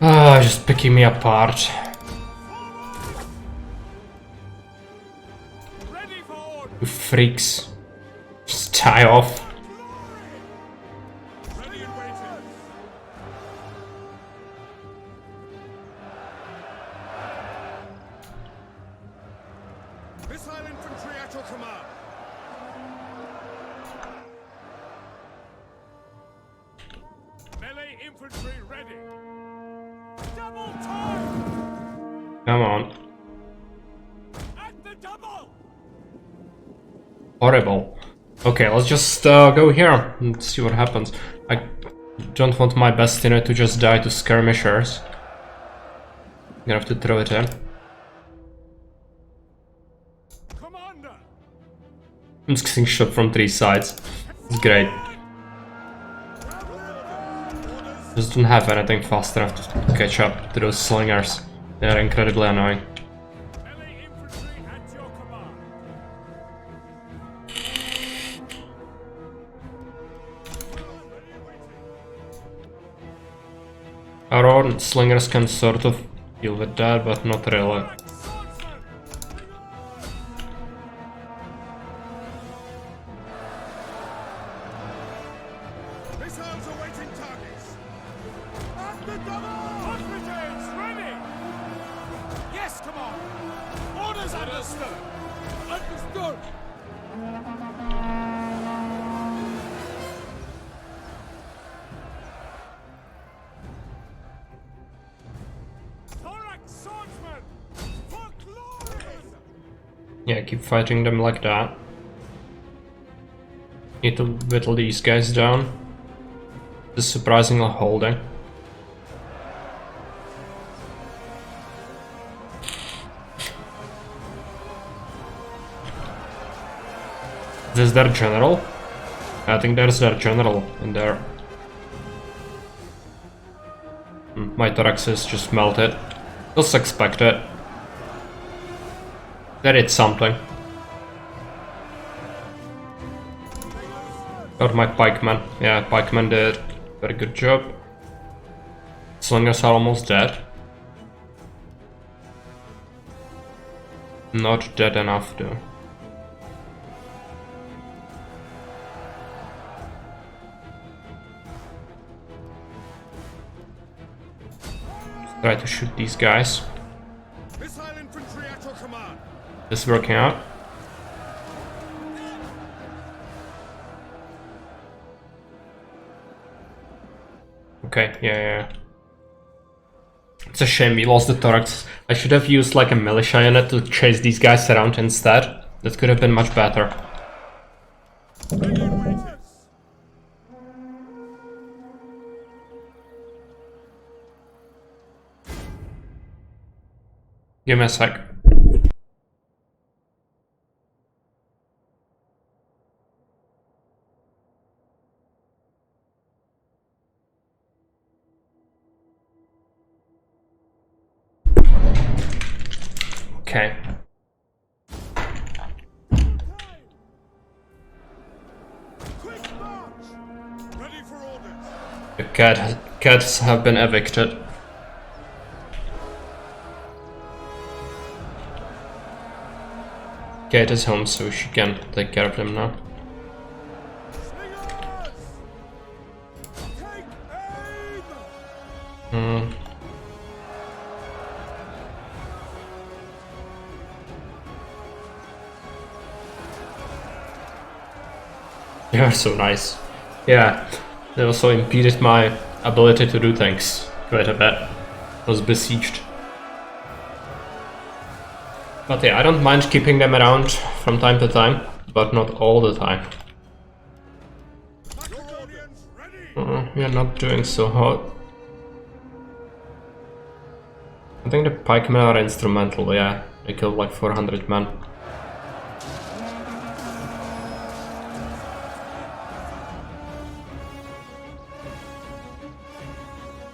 Ah, just picking me apart. Ready for order. You freaks. Just die off. Ready and waiting. Missile infantry at your command. Melee infantry ready. Double time! Come on. At the double! horrible. Okay, let's just go here and see what happens. I don't want my best unit to just die to skirmishers. I'm gonna have to throw it in. Commander! I'm just getting shot from 3 sides. It's great. Just don't have anything fast enough to catch up to those slingers. They are incredibly annoying. Melee infantry at your command. Our own slingers can sort of deal with that, but not really. Swordsman! Missiles awaiting targets. At the double! Hostages ready! Yes, command! Orders understood! Understood! Thorax swordsman! For glory! Yeah, keep fighting them like that. Need to whittle these guys down. This is surprisingly holding. Is this their general? I think there's their general in there. My thorax is just melted. Just expect it. That it's something. Or my pikeman. Yeah, pikeman did very good job. Slingers are almost dead. Not dead enough though. Try to shoot these guys. Missile infantry at your command. This is working out. Okay, yeah. It's a shame we lost the thorax. I should have used like a militia unit to chase these guys around instead. That could have been much better. Minion waiters. Give me a sec. Okay. Quick march. Ready for orders. The cats have been evicted. Kate is home, so she can take care of them now. Slingers. Take aim. They are so nice. Yeah, they also impeded my ability to do things quite a bit. I was besieged. But yeah, I don't mind keeping them around from time to time, but not all the time. Macedonians ready. We are not doing so hot. I think the pikemen are instrumental, yeah. They killed like 400 men.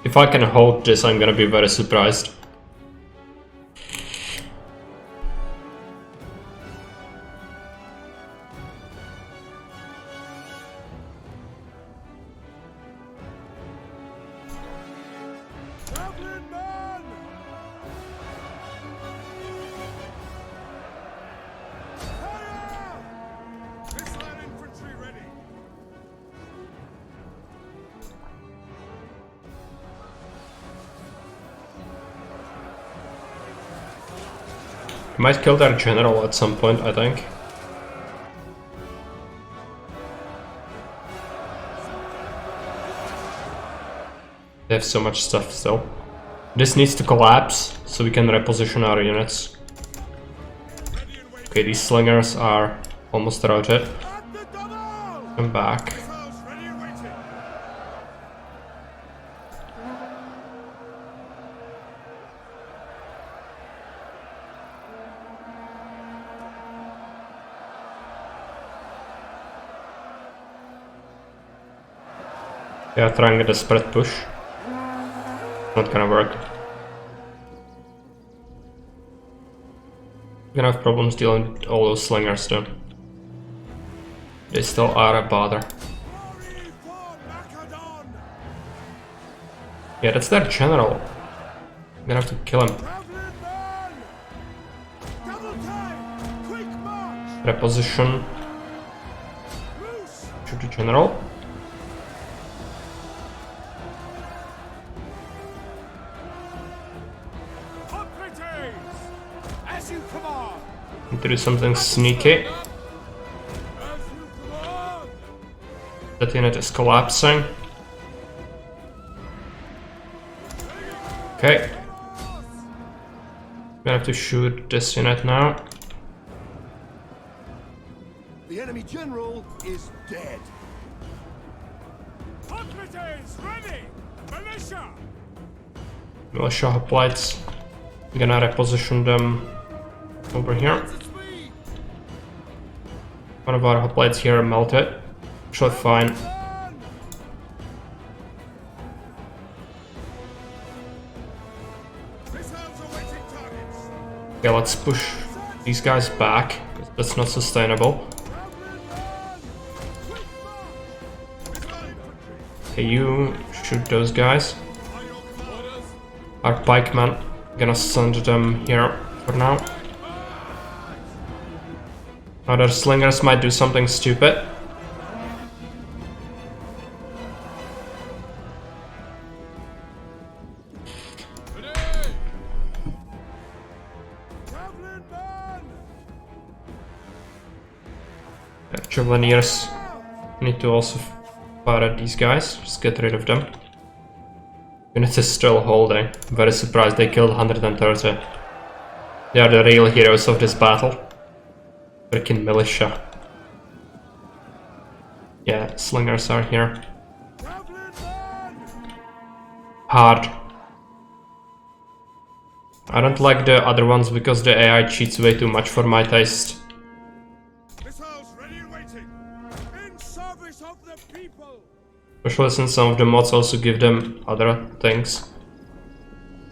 If I can hold this, I'm gonna be very surprised. Javelin men. Fire. Missile infantry ready. Might kill their general at some point, I think. They have so much stuff still. This needs to collapse, so we can reposition our units. Okay, these slingers are Almost routed. At the double! Come back. Missiles ready and waiting. Yeah, trying a desperate push. Not gonna work. Gonna have problems dealing with all those slingers though. They still are a bother. Glory for Macedon! Yeah, that's their general. I'm gonna have to kill him. Traveling man! Double time! Quick march! Reposition. Loose! Shoot the general. Hoplites! As you command! Need to do something sneaky. As you command! That unit is collapsing. Okay. Gonna have to shoot this unit now. The enemy general is dead. Hoplites ready! Militia! Militia hoplites. Gonna reposition them over here. One of our hoplites here melted. Actually fine. Missiles awaiting targets! Okay, let's push these guys back. 'Cause that's not sustainable. Traveling man! Quick march! Missile infantry! Okay, you shoot those guys. By your commanders! Our pikemen, gonna send them here for now. Other slingers might do something stupid. Traveling man! Javeliers need to also fire at these guys. Just get rid of them. Unit is still holding. Very surprised they killed 130. They are the real heroes of this battle. Freaking militia. Yeah, slingers are here. Traveling man! Hard. I don't like the other ones because the AI cheats way too much for my taste. Missiles ready and waiting! In service of the people! Especially since some of the mods also give them other things.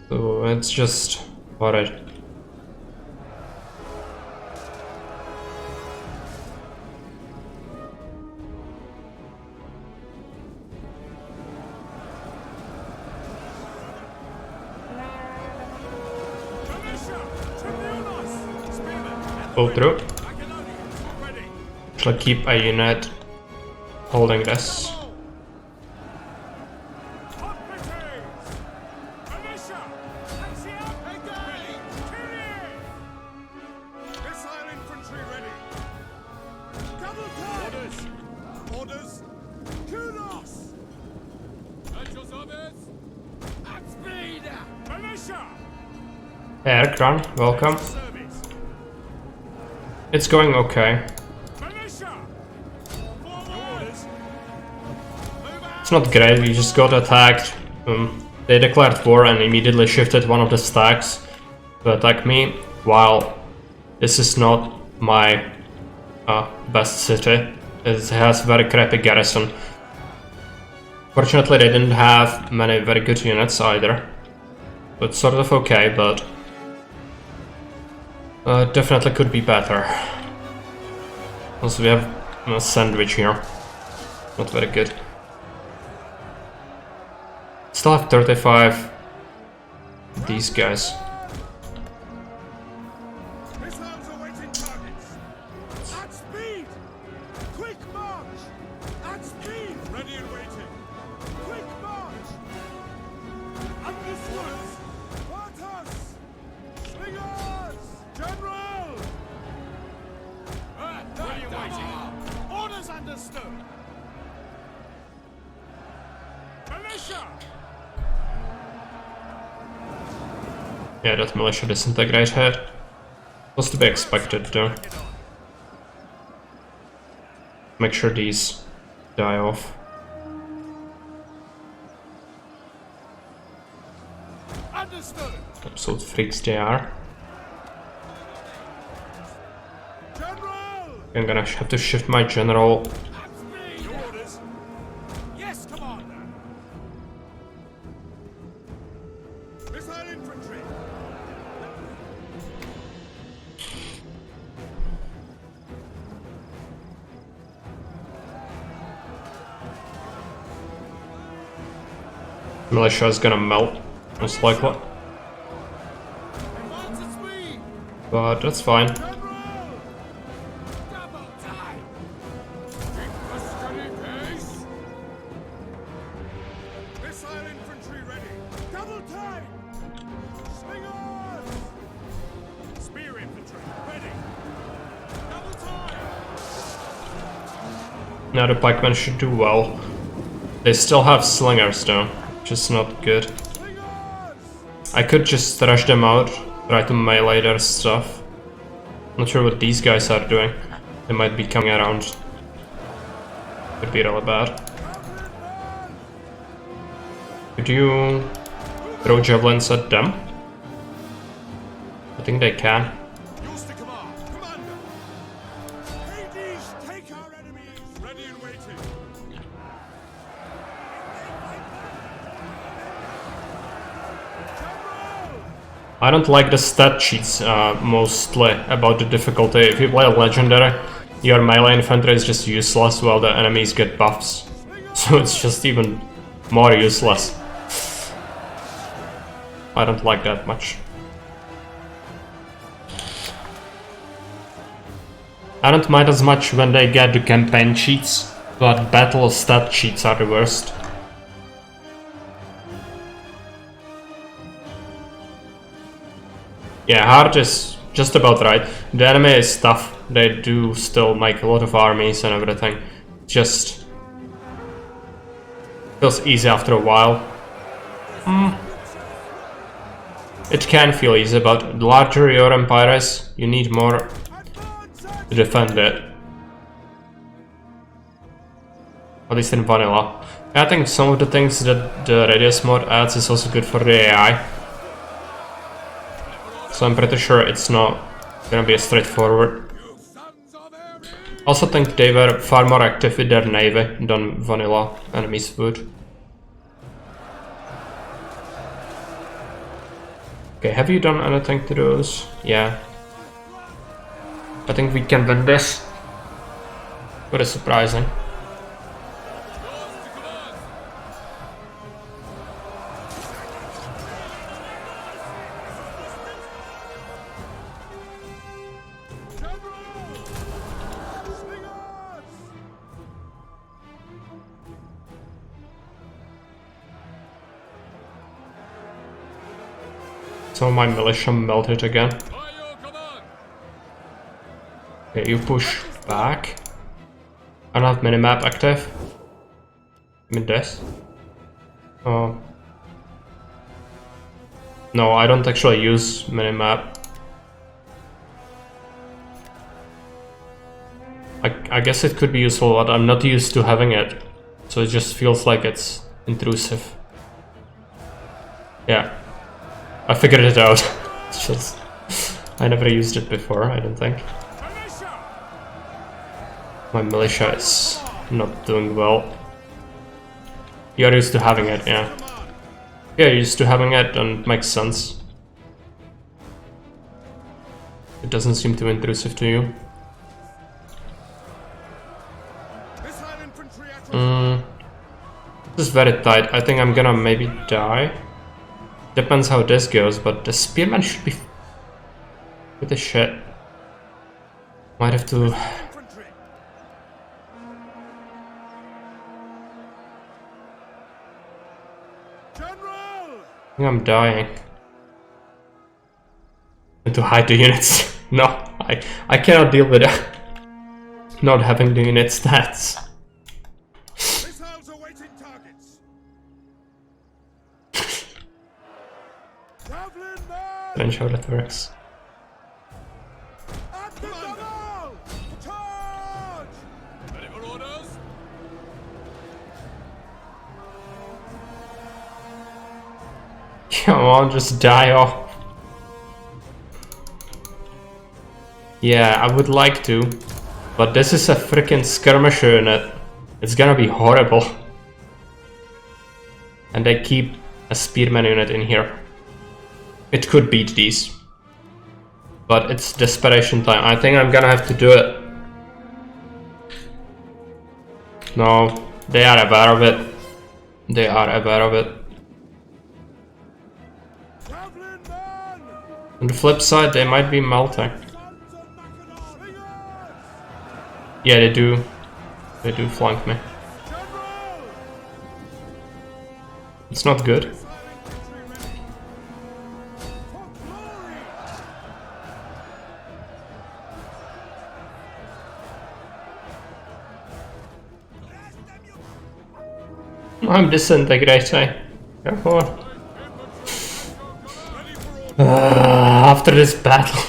So it's just worried. Militia! Tribunos! Spearmen! Pull through. Macedonians ready! Actually keep a unit holding this. Hoplites! Militia! Axiom! Ready! Kyrie! Missile infantry ready! Double time! Orders! Orders! Kudos! At your service! At speed! Militia! Aircran, welcome. Service! It's going okay. Militia! Forward! Orders! Move out! It's not great, we just got attacked. They declared war and immediately shifted one of the stacks to attack me, while this is not my best city. It has very crappy garrison. Fortunately they didn't have many very good units either. But sort of okay, but definitely could be better. Also we have a sandwich here. Not very good. Still have 35. These guys. Missiles awaiting targets! At speed! Quick march! At speed! Ready and waiting! Quick march! Understood! Spartans! Slingers! General! Ready and waiting! Orders understood! Militia! Yeah, that militia disintegrated. Was to be expected though. Make sure these die off. Understood. Absolute freaks they are. General! I'm gonna have to shift my general. That's me! Your orders? Yes, Commander! Missile infantry! Militia is gonna melt, most likely. Advance at speed! But that's fine. General! Double time! Keep a steady pace! Missile infantry ready! Double time! Slingers! Spear infantry ready! Double time! Now the pikemen should do well. They still have slingers though, which is not good. Slingers! I could just thrash them out, try to melee their stuff. Not sure what these guys are doing. They might be coming around. Could be really bad. Could you throw javelins at them? I think they can. Yours to command! Commander! Hades, take our enemies! Ready and waiting! General! I don't like the stat sheets mostly about the difficulty. If you play a legendary, your melee infantry is just useless while the enemies get buffs. So it's just even more useless. I don't like that much. I don't mind as much when they get the campaign cheats, but battle stat cheats are the worst. Yeah, hard is just about right. The enemy is tough. They do still make a lot of armies and everything. Just feels easy after a while. It can feel easy, but the larger your empire is, you need more to defend it. At least in vanilla. I think some of the things that the radius mod adds is also good for the AI. So I'm pretty sure it's not gonna be as straightforward. Also think they were far more active with their navy than vanilla enemies would. Okay, have you done anything to those? Yeah. I think we can win this. What is surprising. Some of my militia melted again. Okay, you push back. I don't have minimap active. I mean this. Oh. No, I don't actually use minimap. I guess it could be useful, but I'm not used to having it. So it just feels like it's intrusive. Yeah. I figured it out. It's just I never used it before, I don't think. My militia is not doing well. You're used to having it, yeah. Yeah, you're used to having it and it makes sense. It doesn't seem too intrusive to you. This is very tight. I think I'm gonna maybe die. Depends how this goes, but the spearman should be with the shit. Might have to. I think I'm dying. And to hide the units. No, I cannot deal with that. Not having the unit stats. Missiles awaiting targets. Javelin man! Strange how that works. At the double! Charge! Ready for Come on, just die off. Yeah, I would like to, but this is a freaking skirmisher unit. It's gonna be horrible. And they keep a spearman unit in here. It could beat these. But it's desperation time. I think I'm gonna have to do it. No, they are aware of it. They are aware of it. On the flip side, they might be melting. Yeah, they do. They do flank me. It's not good. I'm disintegrating. Careful. After this battle.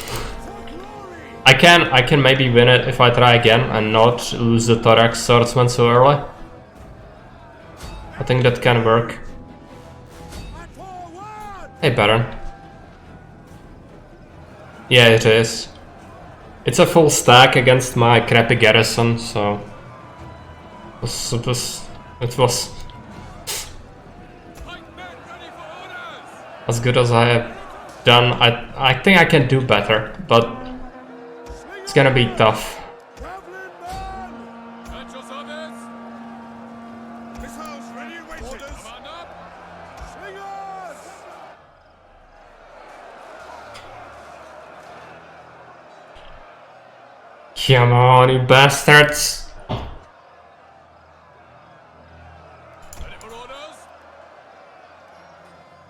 I can maybe win it if I try again and not lose the Thorax Swordsman so early. I think that can work. Hey Baron. Yeah, it is. It's a full stack against my crappy garrison, so it was as good as I have done. I think I can do better, but it's gonna be tough. Come on, you bastards!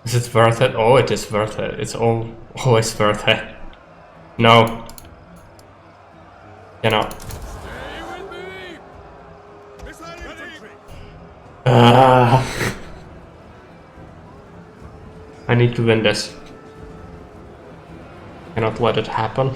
Is it worth it? Oh, it is worth it. It's always worth it. No. You know. I need to win this. Cannot let it happen.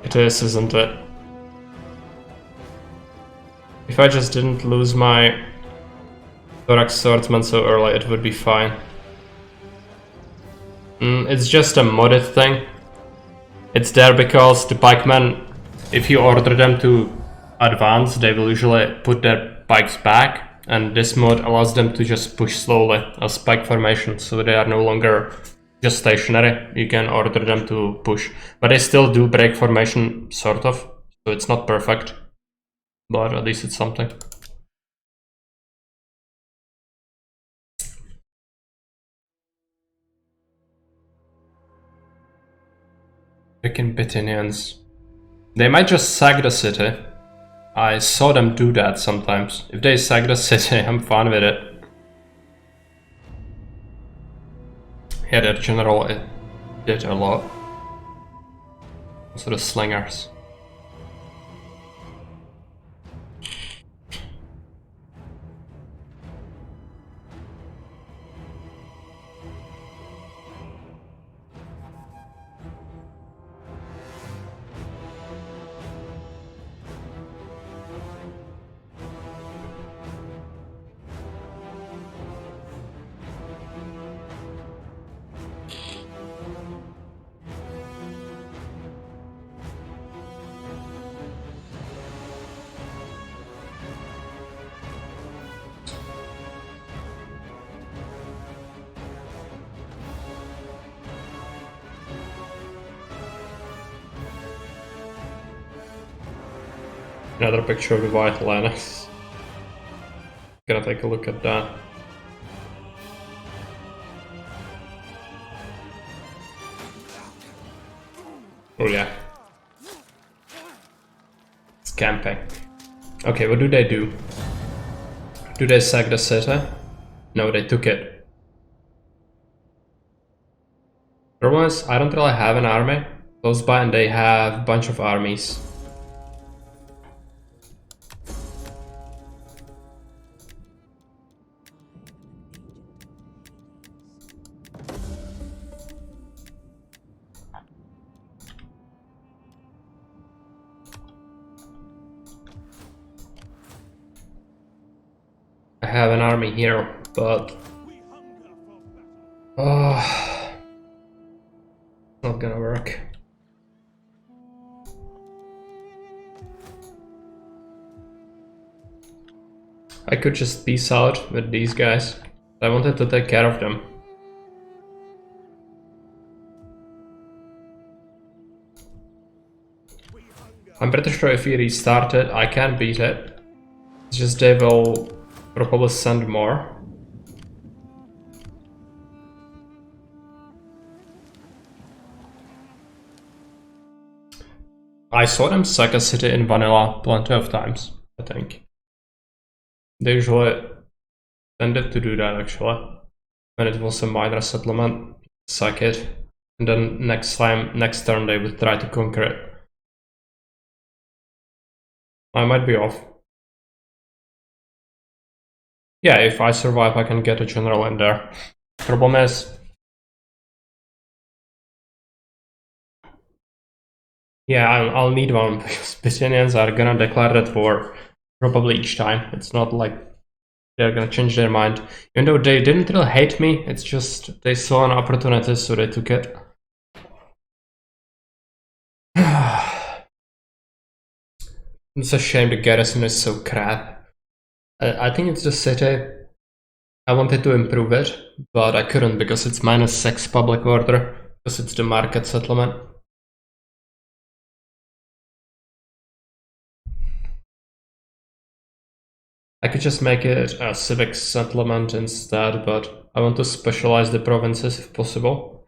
It is, isn't it? If I just didn't lose my Thorax Swordsman so early, it would be fine. It's just a modded thing. It's there because the pikemen, if you order them to advance, they will usually put their pikes back, and this mod allows them to just push slowly as pike formation, so they are no longer just stationary. You can order them to push, but they still do break formation, sort of, so it's not perfect, but at least it's something. Freaking Bithynians. They might just sack the city. I saw them do that sometimes. If they sack the city, I'm fine with it. Yeah, that general did a lot. Also the slingers. Another picture of the White Linux. Gonna take a look at that. Oh yeah. It's camping. Okay, what do? Do they sack the city? No, they took it. Otherwise, I don't really have an army close by, and they have a bunch of armies. have an army here, but not gonna work. I could just peace out with these guys. I wanted to take care of them. I'm pretty sure if we restart it, I can beat it. It's just they will probably send more. I saw them sack a city in vanilla plenty of times, I think. They usually tended to do that actually. When it was a minor settlement, sack it, and then next turn they would try to conquer it. I might be off. Yeah, if I survive I can get a general in there. Problem is... yeah, I'll need one because Bithynians are gonna declare that war probably each time. It's not like they're gonna change their mind. Even though they didn't really hate me, it's just they saw an opportunity so they took it. It's a shame the garrison is so crap. I think it's the city. I wanted to improve it, but I couldn't because it's -6 public order, because it's the market settlement. I could just make it a civic settlement instead, but I want to specialize the provinces if possible.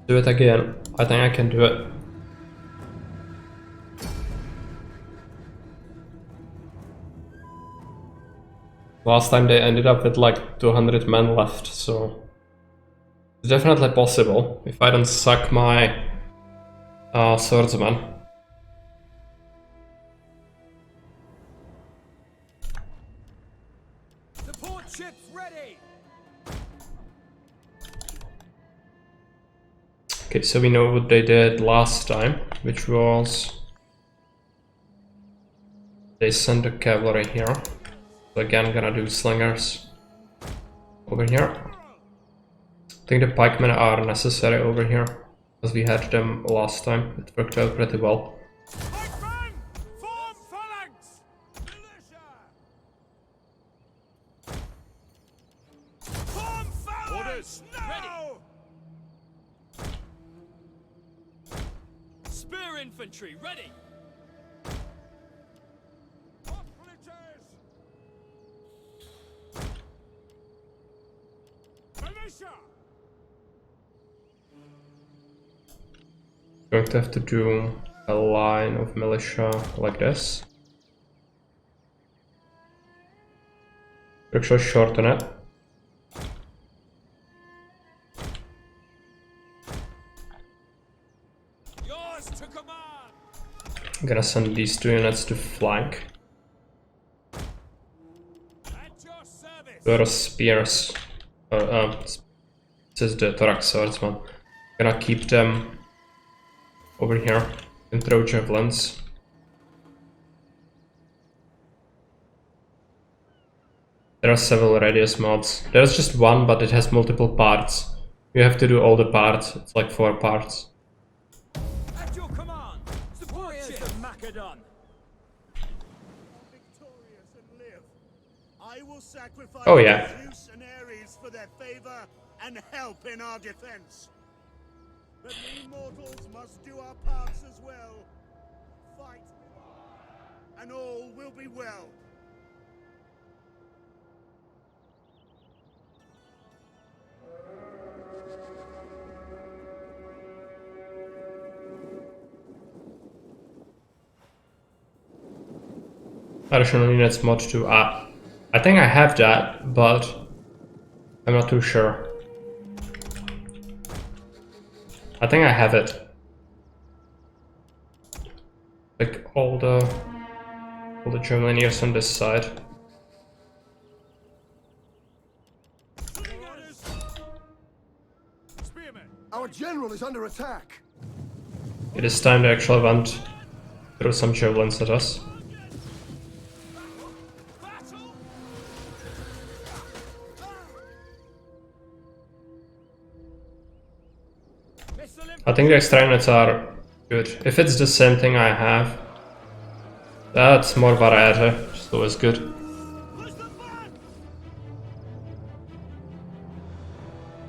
Do it again. I think I can do it. Last time they ended up with like 200 men left, so it's definitely possible if I don't suck my swordsman. Support ships ready. Okay, so we know what they did last time, which was they sent the cavalry here. So again, gonna do slingers over here. I think the pikemen are necessary over here, because we had them last time. It worked out pretty well. Pikemen, form phalanx. Militia. Form phalanx. Orders now. Spear infantry ready. Going to have to do a line of militia like this. Actually shorten it. Yours to command. I'm gonna send these 2 units to flank. At your service. There are spears. This is the thorax swordsman. Gonna keep them over here and throw javelins. There are several radius mods. There's just one, but it has multiple parts. You have to do all the parts. It's like 4 parts. At your command. Support ships of Macedon. Victorious and live. I will sacrifice Oh, yeah. Zeus and Ares for their favor and help in our defense. But we mortals must do our parts as well. Fight, and all will be well. Additional units mod 2. I think I have that, but I'm not too sure. I think I have it. Like all the Javelineers on this side. Our general is under attack. It is time to actually want throw some javelins at us. I think the extra units are good. If it's the same thing I have, that's more variety, so it's good.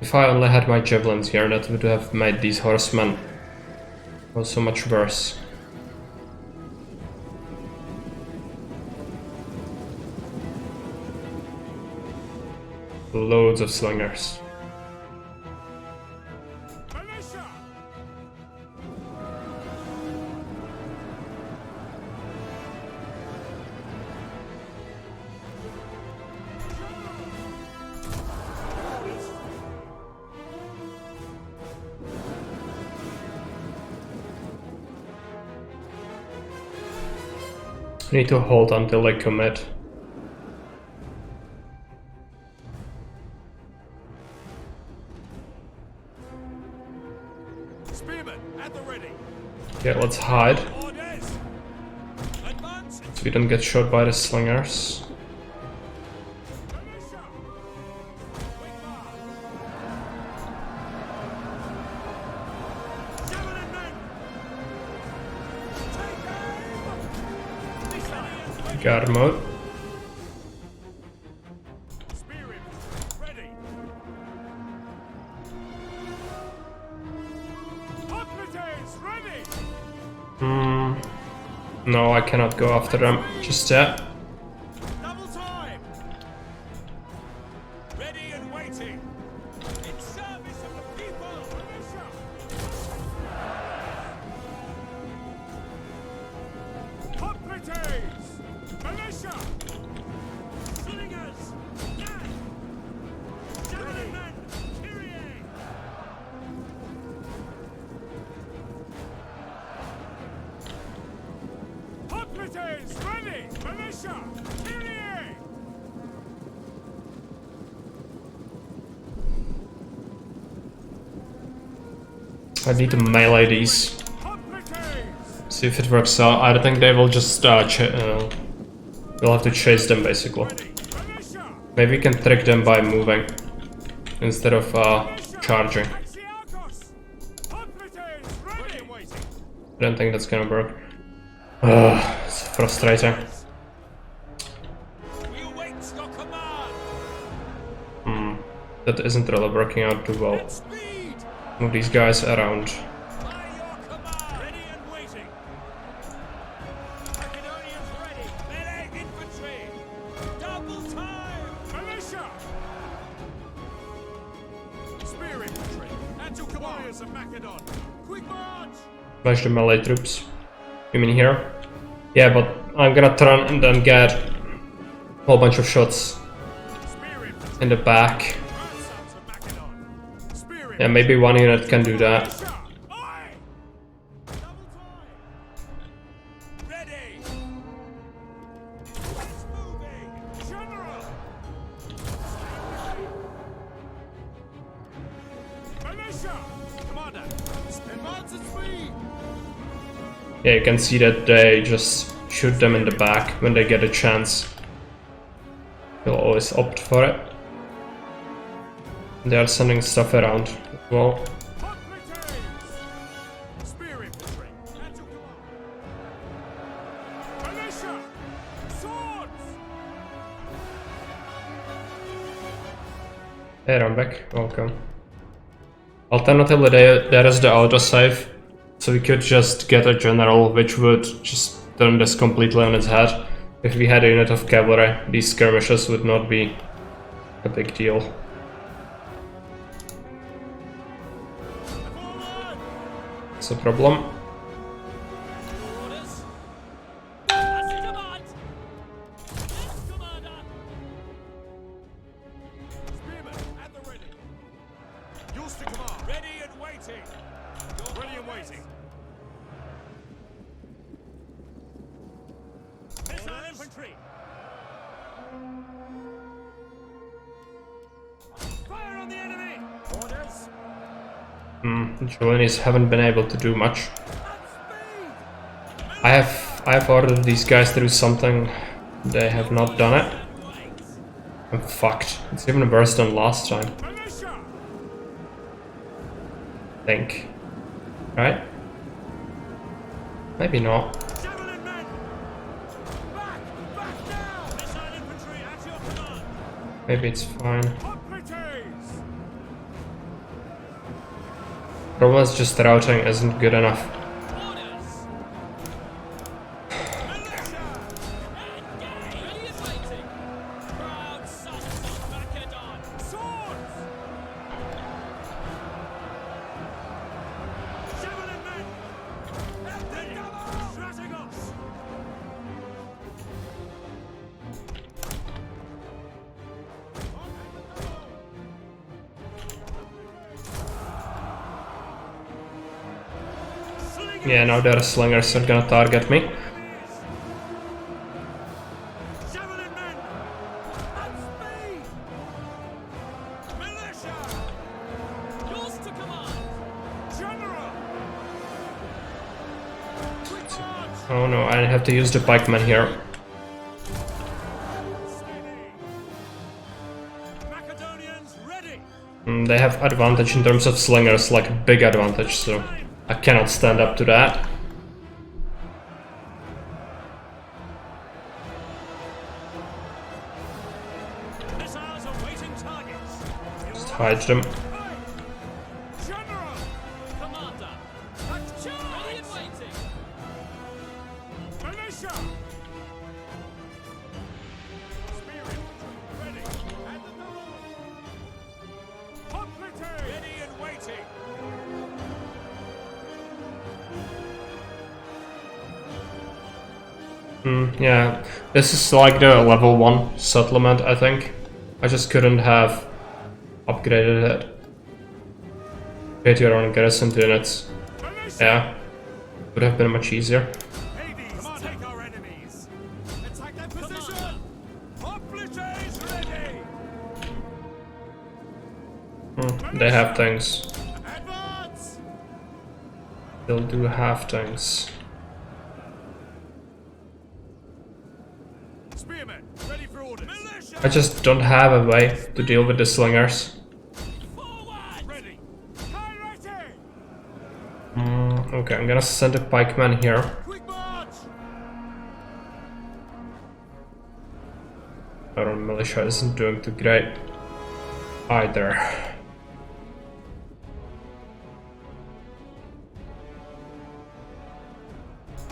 If I only had my javelins here, that would have made these horsemen so much worse. Loads of slingers. Need to hold until they commit. Spearmen at the ready. Okay, let's hide Orders. Advance. so we don't get shot by the slingers. Militia. Wing bar. Javelin men. Take aim. Missiles. Guard mode. Spear infantry ready. Hoplites ready. No, I cannot go after them just yet. Double time. Ready and waiting. In service of the people. Militia. Hoplites. Militia. Slingers. Nat. Javelin men. Kyrie. Hoplites ready. Militia. Kyrie. I need to melee these. Hoplites. See if it works out. I don't think they will just we'll have to chase them basically. Militia. Maybe we can trick them by moving instead of charging. Axiarchos. Hoplites ready and waiting. I don't think that's gonna work. It's frustrating. We await your command. That isn't really working out too well. Speed. Move these guys around. By your command. Ready and waiting. Macedonians ready. Melee infantry. Double time. Militia. Spear infantry. At your command. Warriors of Macedon. Quick march. Flash the melee troops. You mean here? Yeah, but I'm gonna turn and then get a whole bunch of shots Spear infantry. in the back. Grandsons of Macedon. Spear Yeah, maybe one unit can do that. Militia. Aye. Double time. Ready. It's moving. General. Militia. Commander. Advance at speed. Yeah, you can see that they just shoot them in the back when they get a chance. They'll always opt for it. They are sending stuff around as well. Hoplites. Spear infantry. At your command. Militia. Swords. Hey Rambek, welcome. Alternatively, there is the autosave, so we could just get a general which would just turn this completely on its head. If we had a unit of cavalry, these skirmishes would not be a big deal. Forward. It's a problem. Orders. That's the command. Yes, Commander. Spearmen at the ready. Yours to command. Ready and waiting. You're ready and waiting. Missile infantry. Fire on the enemy. Orders. Jellinis haven't been able to do much. I have ordered these guys to do something. They have not done it. I'm fucked. It's even worse than last time. I think. Right? Maybe not. Maybe it's fine. Problem is just routing isn't good enough. Yeah, now their slingers are gonna target me. Oh no, I have to use the pikeman here. They have advantage in terms of slingers, like a big advantage, so I cannot stand up to that. Just hide them. Yeah, this is like the level 1 settlement, I think. I just couldn't have upgraded it. Create your own garrison units. Yeah, would have been much easier. They have things. They'll do have things. I just don't have a way to deal with the slingers. Okay, I'm gonna send a pikeman here. Our militia isn't doing too great either.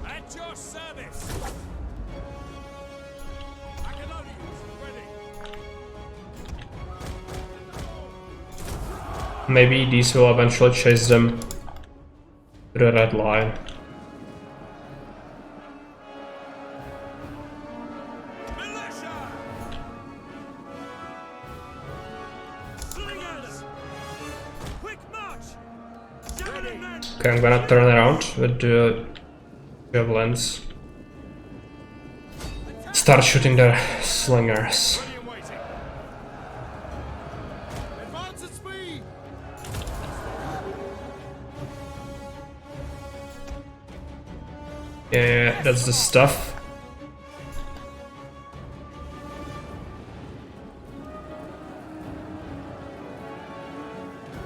At your service. Maybe these will eventually chase them to the red line. Okay, I'm gonna turn around with the javelins. Start shooting their slingers. Yeah, that's the stuff.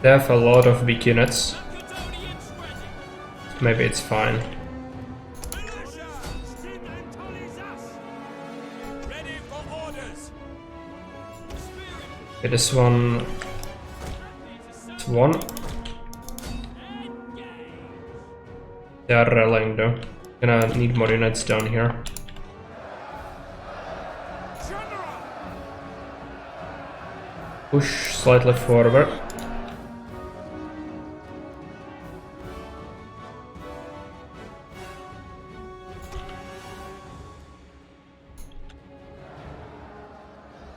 They have a lot of weak units. Maybe it's fine. Okay, this one... It's one. They are rallying though. Gonna need more units down here. Push slightly forward.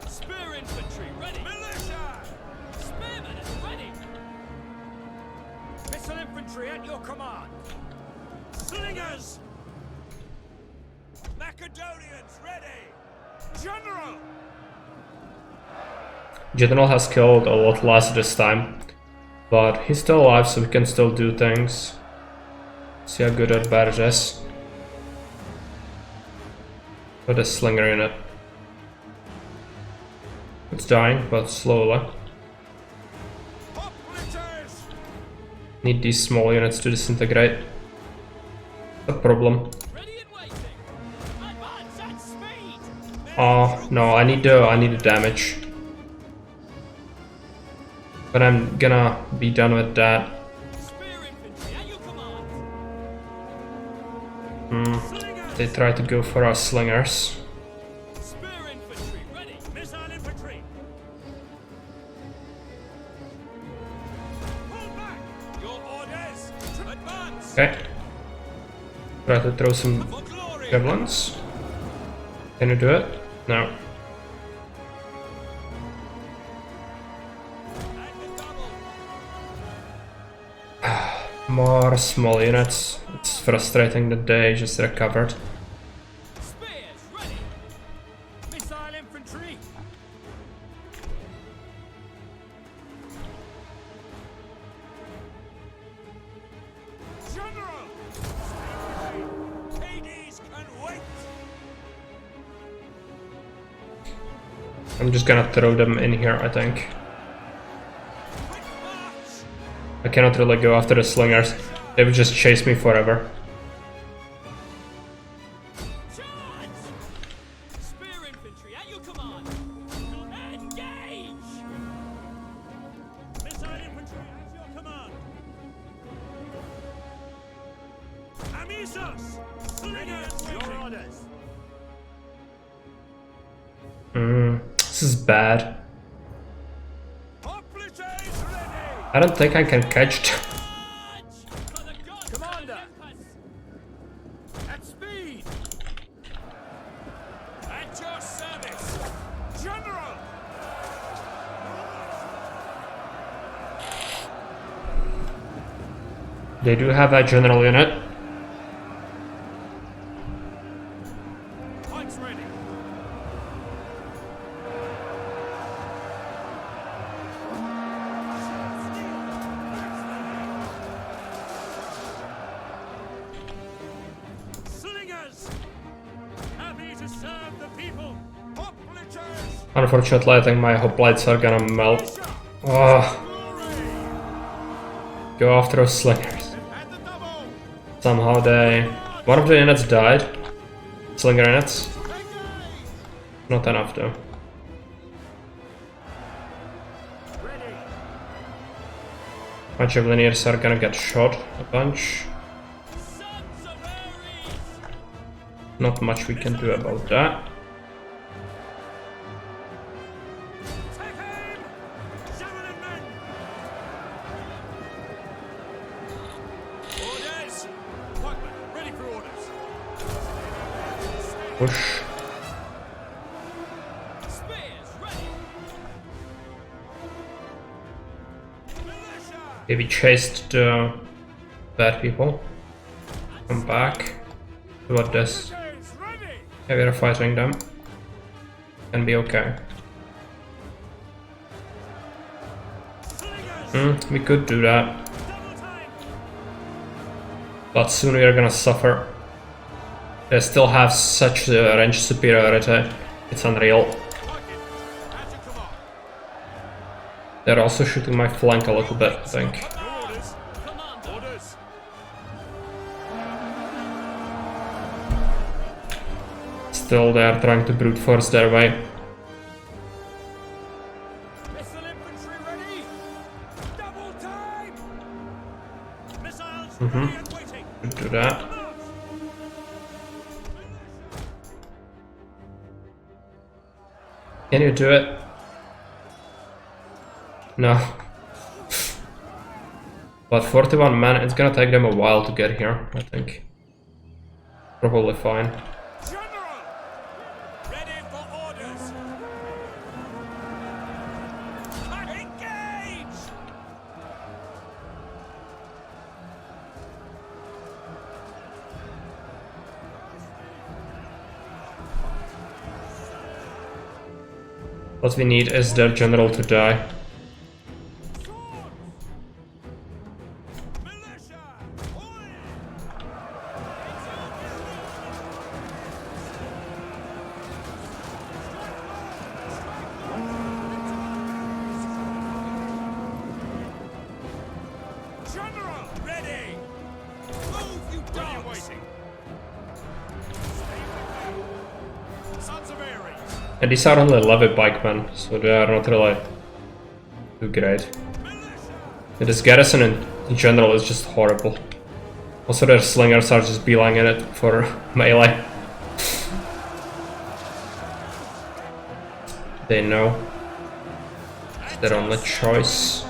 Spear infantry ready. Militia! Spearmen ready. Missile infantry at your command. Slingers! Macedonians ready! General! General has killed a lot less this time. But he's still alive, so we can still do things. See how good or bad it is. With a slinger in it. It's dying, but slowly. Need these small units to disintegrate. A problem. Oh no, I need the damage. But I'm gonna be done with that. They try to go for our slingers. Okay. Try to throw some javelins. Can you do it? No. More small units. It's frustrating that they just recovered. Spears ready. Missile infantry. General. Hades can wait. I'm just gonna throw them in here, I think. I cannot really go after the slingers. They would just chase me forever. Charge! Spear infantry at your command. Engage! Missile infantry at your command. Amisos! Slingers! Your orders. This is bad. I don't think I can catch them. Commander! At speed! At your service! General! They do have a general unit. Pikes ready! Unfortunately, I think my hoplites are gonna melt. Oh. Go after those slingers. Somehow they... One of the units died. Slinger units. Not enough though. My javelineers are gonna get shot a bunch. Not much we can do about that. Push. Okay, we chased the bad people. Come back. What this? Yeah, we are fighting them. Can be okay. We could do that. But soon we are gonna suffer. They still have such range superiority. It's unreal. They're also shooting my flank a little bit, I think. Still, they are trying to brute force their way. Could do that. Can you do it? No. But 41 men, it's gonna take them a while to get here, I think. Probably fine. General! Ready for orders! Engage! What we need is their general to die. you dogs! Sons of Ares! And these are only levy pikemen, so they are not really too great. And this garrison in general is just horrible. Also their slingers are just beelining it for melee. They know. It's their only choice.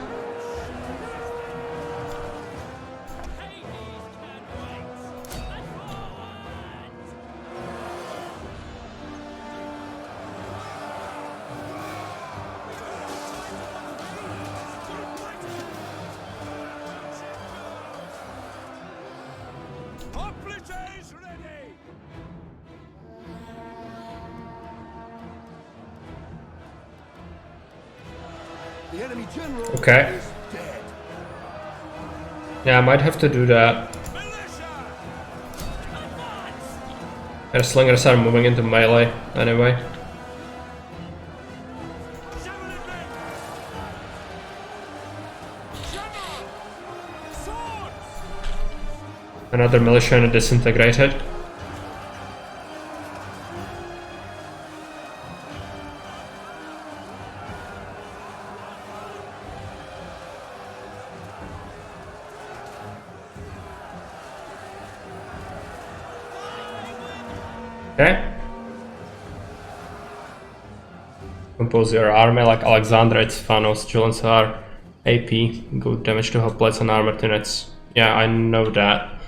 Hoplites ready! The enemy general Okay. is dead. Yeah, I might have to do that. Militia! Their slingers are moving into melee anyway. Javelin men! Jammer! Swords! Another militia and a disintegrated. Okay. Compose your army like Alexandrites, Phanos, Julans are AP, good damage to hoplites and armored units. Yeah, I know that.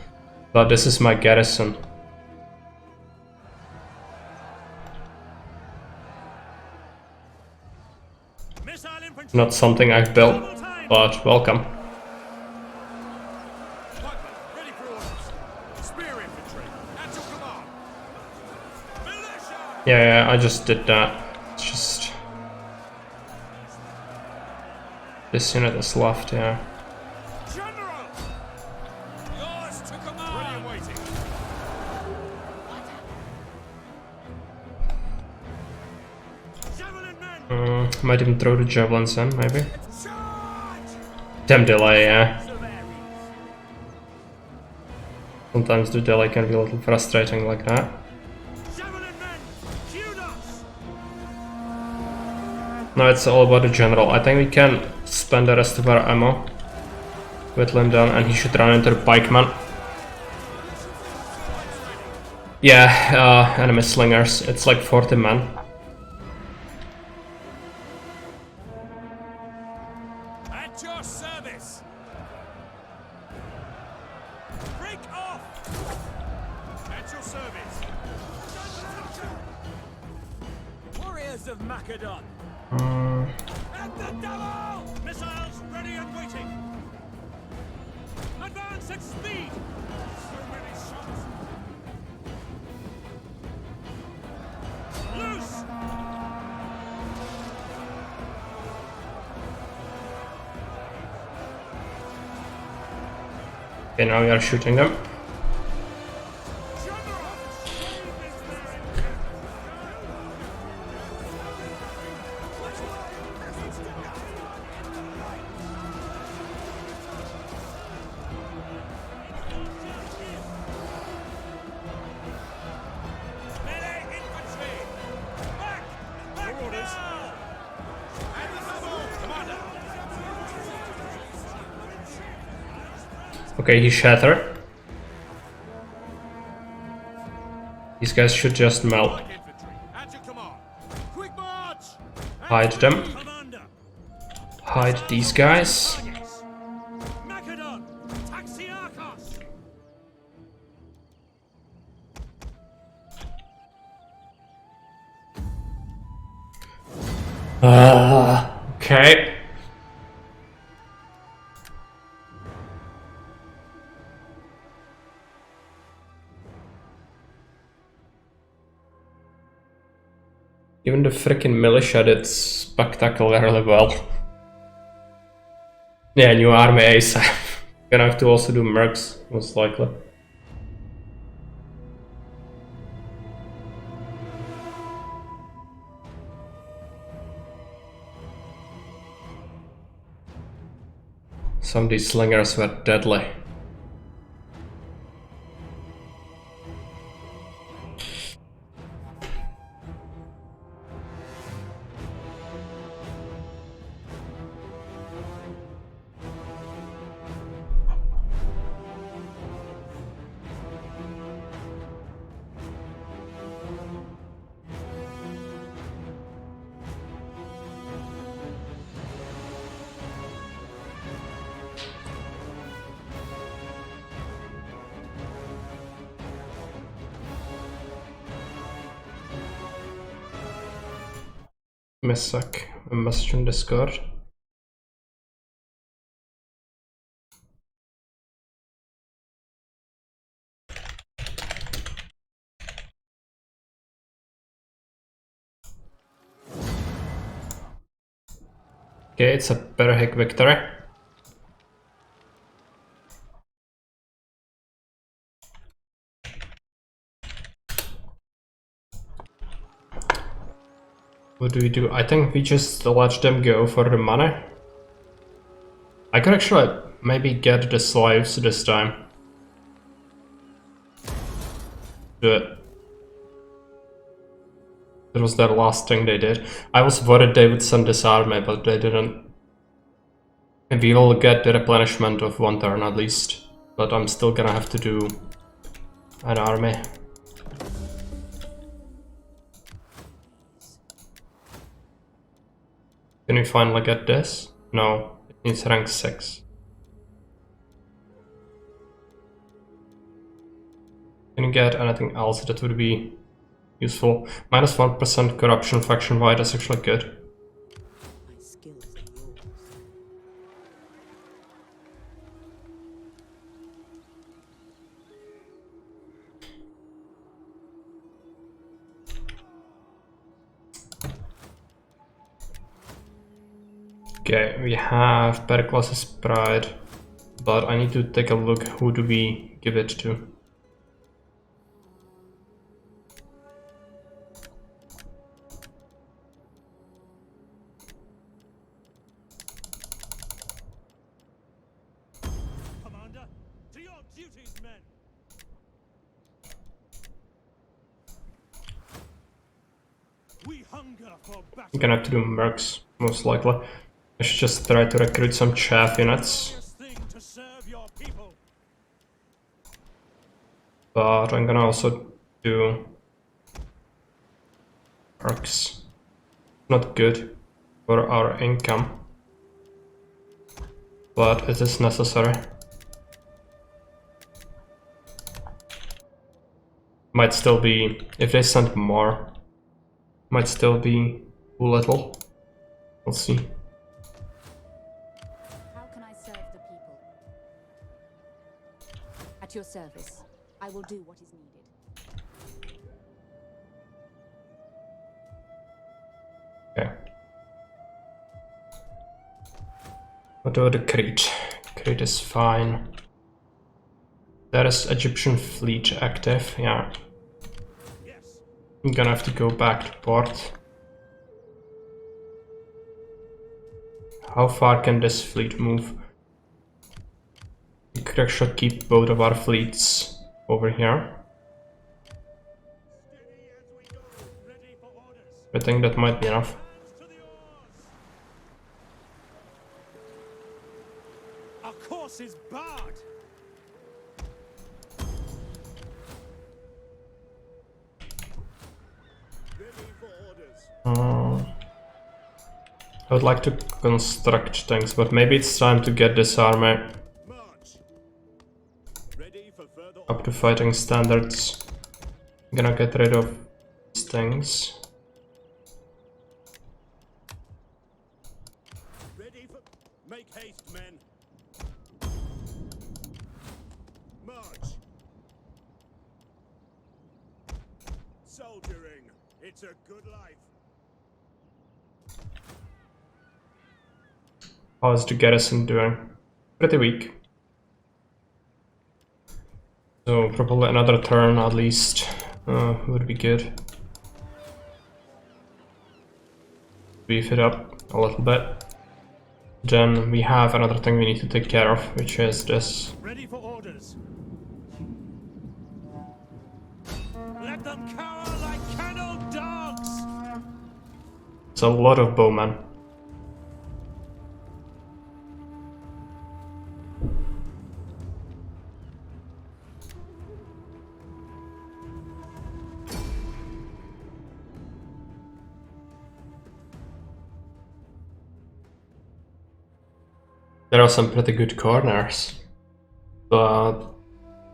But this is my garrison. Missile infantry! Not something I've built, but welcome. Pikemen, ready for orders! Spear infantry, at your command! Militia! Yeah, I just did that. It's just... this unit is left, yeah. General! Yours to command! Ready and waiting. Javelin men! Might even throw the javelins in, maybe. Charge! Damn delay, yeah. Sons of Ares! Sometimes the delay can be a little frustrating like that. Javelin men! Kudos! No, it's all about the general. I think we can spend the rest of our ammo with Lyndon and he should run into the pikeman. Yeah, enemy slingers. It's like 40 men. At your service! Break off! At your service! Warriors of Macedon! At the devil! Missiles ready and waiting! Advance at speed! So many shots! Loose! Okay, now we are shooting them. Melee infantry! Back! Back now! At the double! Commander! Okay, he shattered. These guys should just melt. Light infantry! At your command! Quick march! Hide them. Commander! Hide these guys. Targets! Macedon! Taxiarchos! Okay. Even the freaking militia did spectacularly well. Yeah, new army ace. Gonna have to also do mercs, most likely. Some of these slingers were deadly. Give me a sec. A message in Discord. Okay, it's a Berhik victory. What do we do? I think we just let them go for the money. I could actually maybe get the slaves this time. Do it. That was the last thing they did. I was worried they would send this army, but they didn't. And we will get the replenishment of 1 turn at least. But I'm still gonna have to do an army. Can we finally get this? No, it needs rank 6. Can you get anything else that would be useful? Minus 1% corruption faction wide is actually good. My skills are yours. Okay, we have Pericles' Pride, but I need to take a look who do we give it to. Commander, to your duties, men! We hunger for battle. I'm gonna have to do mercs, most likely. I should just try to recruit some chaff units. Thing to serve your people. But I'm gonna also do mercs. Not good for our income, but it is necessary. Might still be, if they send more, might still be too little. We'll see. How can I serve the people? At your service. I will do what is needed. Okay. What about the Crete? Crete is fine. There is Egyptian fleet active, yeah. Yes. I'm gonna have to go back to port. How far can this fleet move? We could actually keep both of our fleets over here. Ready for orders. I think that might be enough. To the oars. Our course is barred. Ready for orders. I would like to construct things, but maybe it's time to get this army March. Ready for further up to fighting standards. I'm gonna get rid of these things. Ready for... Make haste, men. March. Soldiering. It's a good life. How is the garrison doing? Pretty weak. So probably another turn at least would be good. Beef it up a little bit. Then we have another thing we need to take care of, which is this. Ready for orders. Let them cower like kennelled dogs. It's a lot of bowmen. There are some pretty good corners, but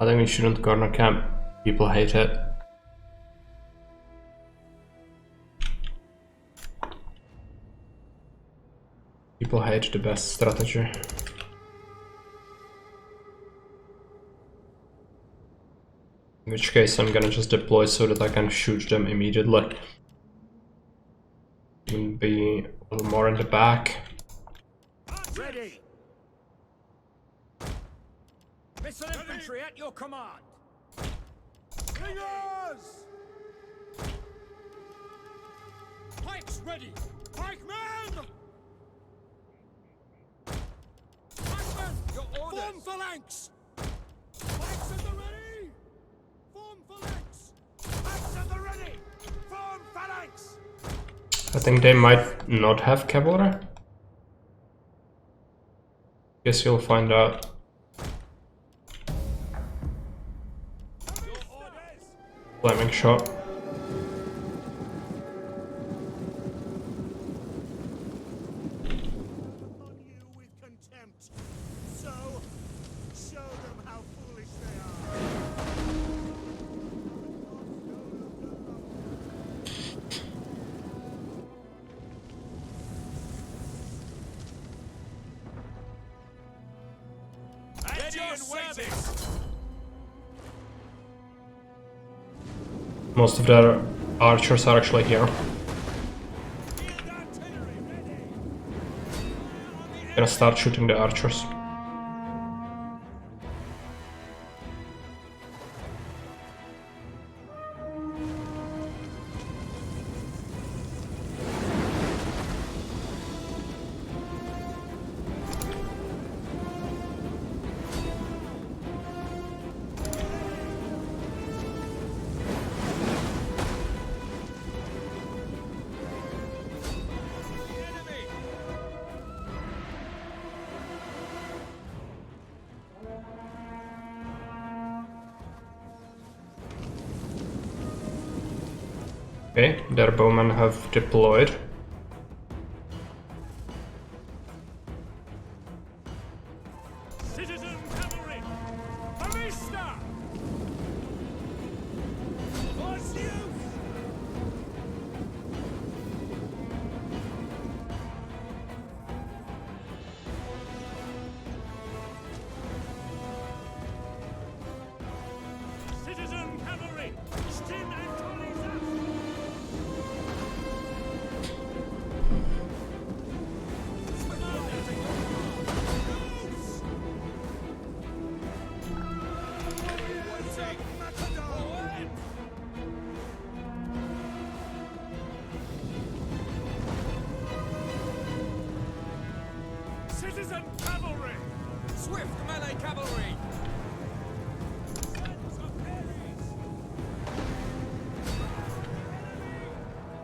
I think we shouldn't corner camp. People hate it. People hate the best strategy. In which case I'm gonna just deploy so that I can shoot them immediately. And be a little more in the back. Ready! Missile infantry at your command! Fingers! Pikes ready! Pikemen! Pikemen! Your orders! Form phalanx! Pikes at the ready! Form phalanx! Pikes at the ready! Form phalanx! I think they might not have cavalry. Guess you'll find out. Flaming shot. On you with contempt. So, show them how foolish they are. At your service! Most of their archers are actually here. Field artillery ready! Gonna start shooting the archers. Enemy! Okay, their bowmen have deployed. Citizen cavalry! Arista! What's use? Citizen cavalry! Stin and Tolly's Macedon! Citizen cavalry! Swift melee cavalry! Sons of Ares!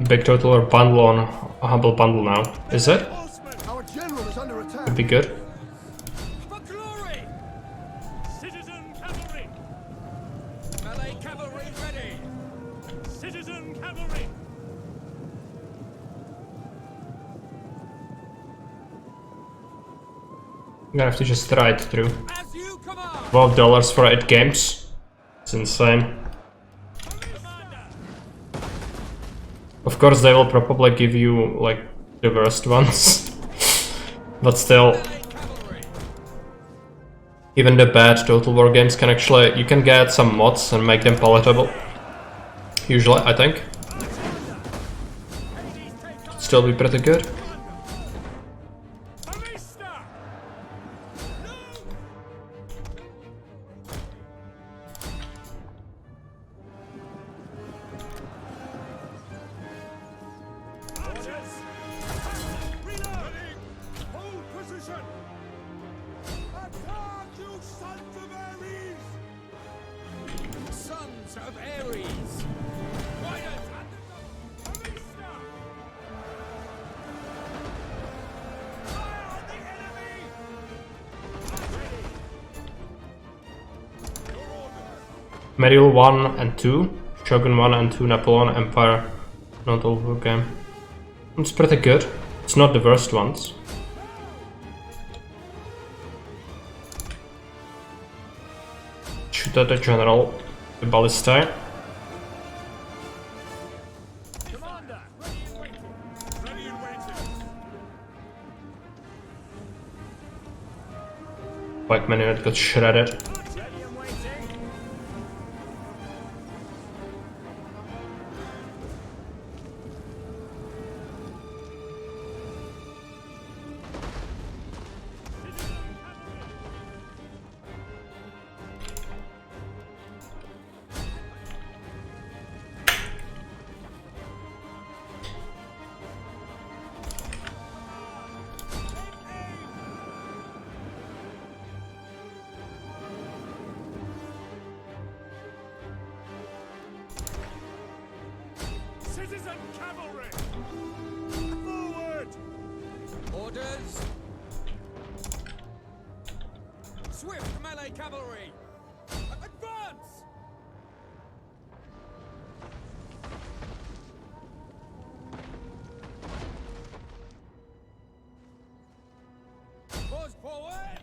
Big total or bundle on a humble bundle now. Is it? Horsemen! Our general is under attack. Could be good. For glory! Citizen cavalry! Melee cavalry ready! Citizen cavalry! I'm gonna have to just ride through. As you command! $12 for 8 games. It's insane. Commander! Of course they will probably give you like the worst ones. But still, Melee cavalry! even the bad Total War games can actually, you can get some mods and make them palatable. Usually, I think. Still be pretty good. Arista! No! Archers! Reloading! Hold position! Attack, you sons of Ares! Sons of Ares! Riders and the Arista! Fire on the enemy! Ready! Your orders! Medieval 1 and 2, Shogun 1 and 2, Napoleon Empire, not over game. It's pretty good. It's not the worst ones. Shoot at the general, the ballista. Commander! Ready and waiting! Ready and waiting! dialect menu, it got shredded. Ready and waiting. Citizen cavalry! Forward! Orders! Swift melee cavalry! Advance! Force forward!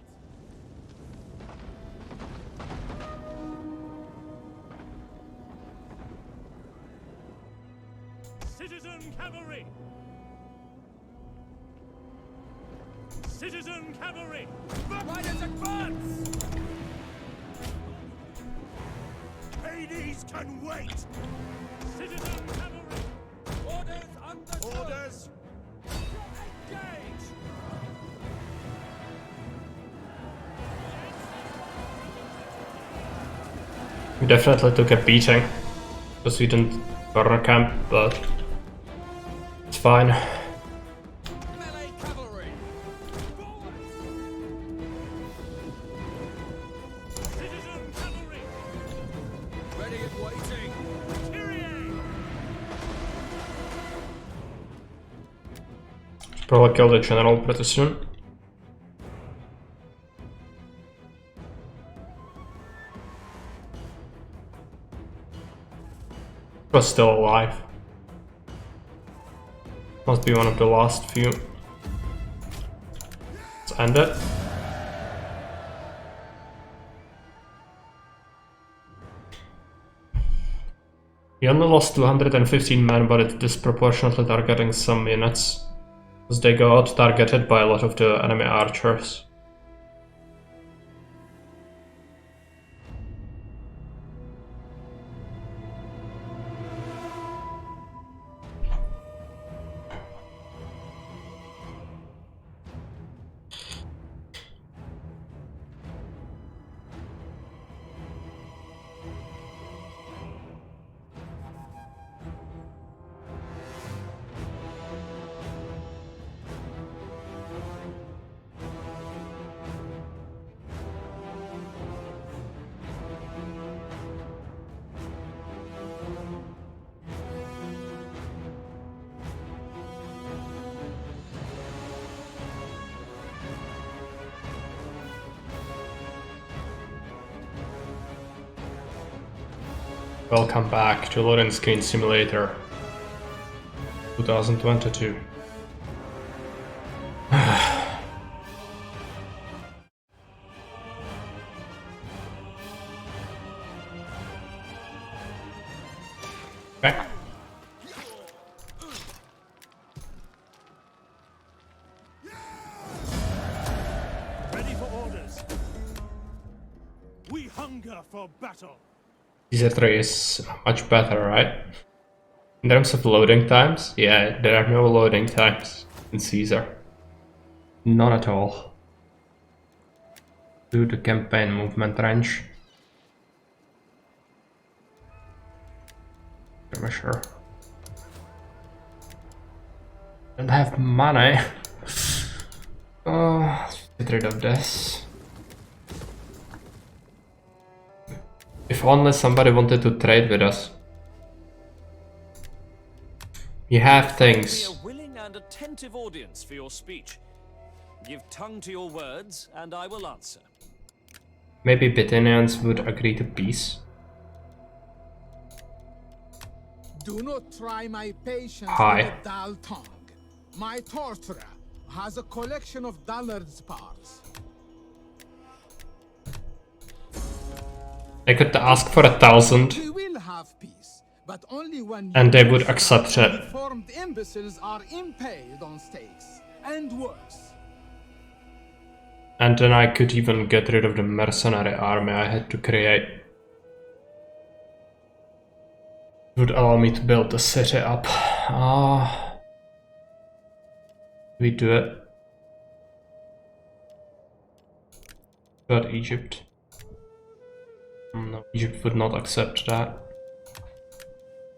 Citizen cavalry! Citizen cavalry! Riders advance! Hades can wait! Citizen cavalry! Orders understood! Orders! Engage! We definitely took a beating because we didn't corner camp, but it's fine. Melee cavalry! Forward! Citizen cavalry! Ready and waiting! Kyrie! Probably kill the general pretty soon. Was still alive. Must be one of the last few. Let's end it. We only lost 215 men, but it's disproportionately targeting some units, as they go out targeted by a lot of the enemy archers. Welcome back to Loading Screen Simulator 2022. Okay. Ready for orders! We hunger for battle! Caesar 3 is much better, right? In terms of loading times, yeah, there are no loading times in Caesar. None at all. Do the campaign movement range. I'm sure. Don't have money. Oh, let's get rid of this. If only somebody wanted to trade with us. You have Be things. a willing and attentive audience for your speech. Give tongue to your words, and I will answer. Maybe Bithynians would agree to peace. Do not try my patience Hi. with a dull tongue. My torturer has a collection of Dullard's parts. I could ask for 1,000. We will have peace, but only when And they would useless accept and it. deformed imbeciles are impaled on stakes, and worse. And then I could even get rid of the mercenary army I had to create. It would allow me to build the city up. We do it. But Egypt. No, Egypt would not accept that.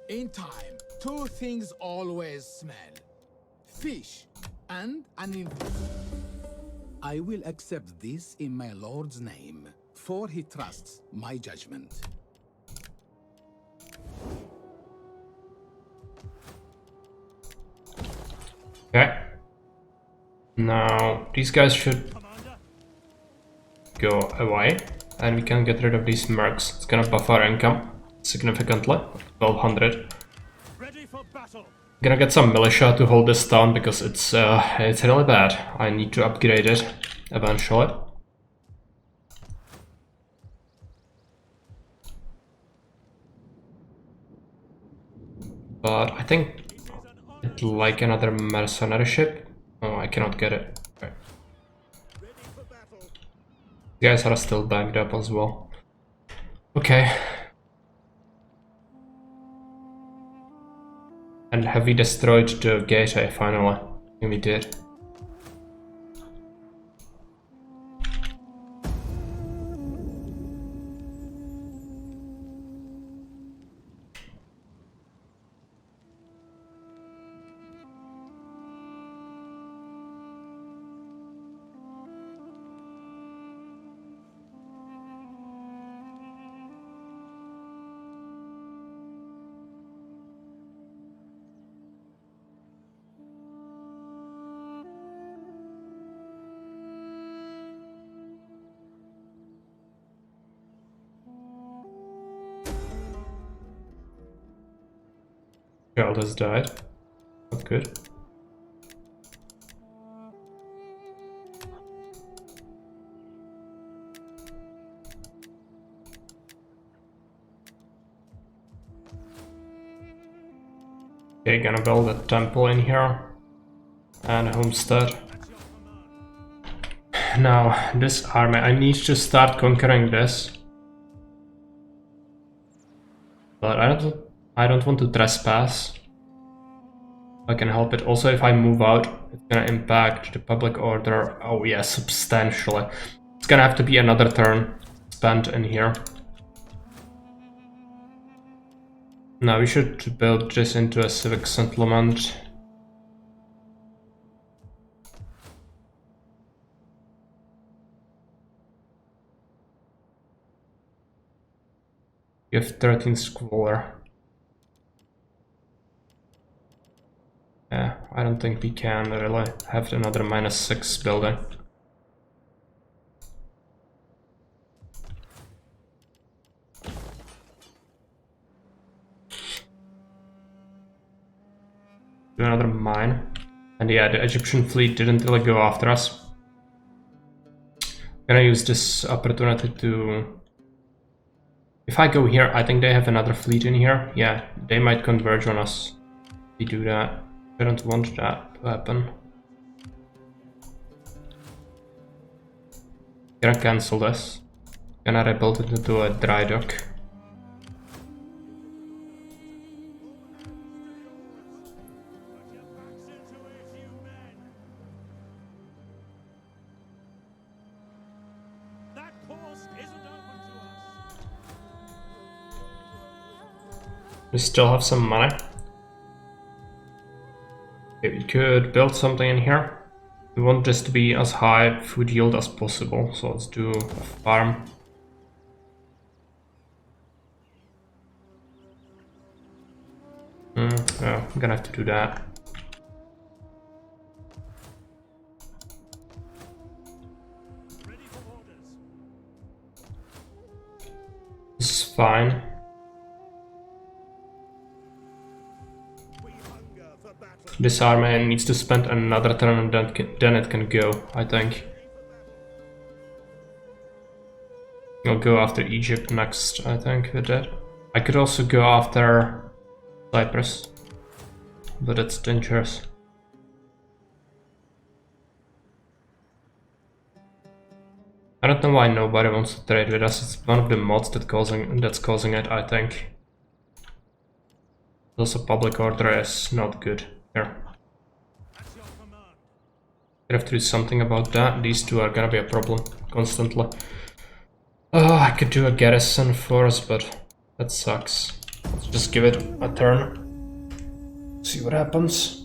In time, two things always smell. Fish and an infant. I will accept this in my lord's name, for he trusts my judgment. Okay. Now, these guys should go away, and we can get rid of these mercs. It's gonna buff our income significantly, 1200. Ready for battle. Gonna get some militia to hold this town because it's really bad. I need to upgrade it eventually. But I think I'd like another mercenary ship. Oh, I cannot get it. Okay. You guys are still backed up as well. Okay. And have we destroyed the gateway finally? I think we did. Child has died. Not good. Okay, gonna build a temple in here. And a homestead. Now, this army, I need to start conquering this. But I don't want to trespass. I can help it. Also, if I move out, it's gonna impact the public order. Oh yeah, substantially. It's gonna have to be another turn spent in here. Now we should build this into a civic settlement. You have 13 squalor. Yeah, I don't think we can really have another -6 building. Do another mine. And yeah, the Egyptian fleet didn't really go after us. I'm gonna use this opportunity to... If I go here, I think they have another fleet in here. Yeah, they might converge on us if we do that. I don't want that to happen. Gonna cancel this. Gonna rebuild it into a dry dock. That course isn't open to us. We still have some money. Okay, we could build something in here. We want this to be as high food yield as possible, so let's do a farm. Oh, I'm gonna have to do that. Ready for orders. This is fine. This army needs to spend another turn and then it can go, I think. I'll go after Egypt next, I think, with that. I could also go after Cyprus, but it's dangerous. I don't know why nobody wants to trade with us. It's one of the mods that's causing it, I think. Also, public order is not good here. I have to do something about that. These two are gonna be a problem constantly. Oh, I could do a garrison force, but that sucks. Let's just give it a turn. See what happens.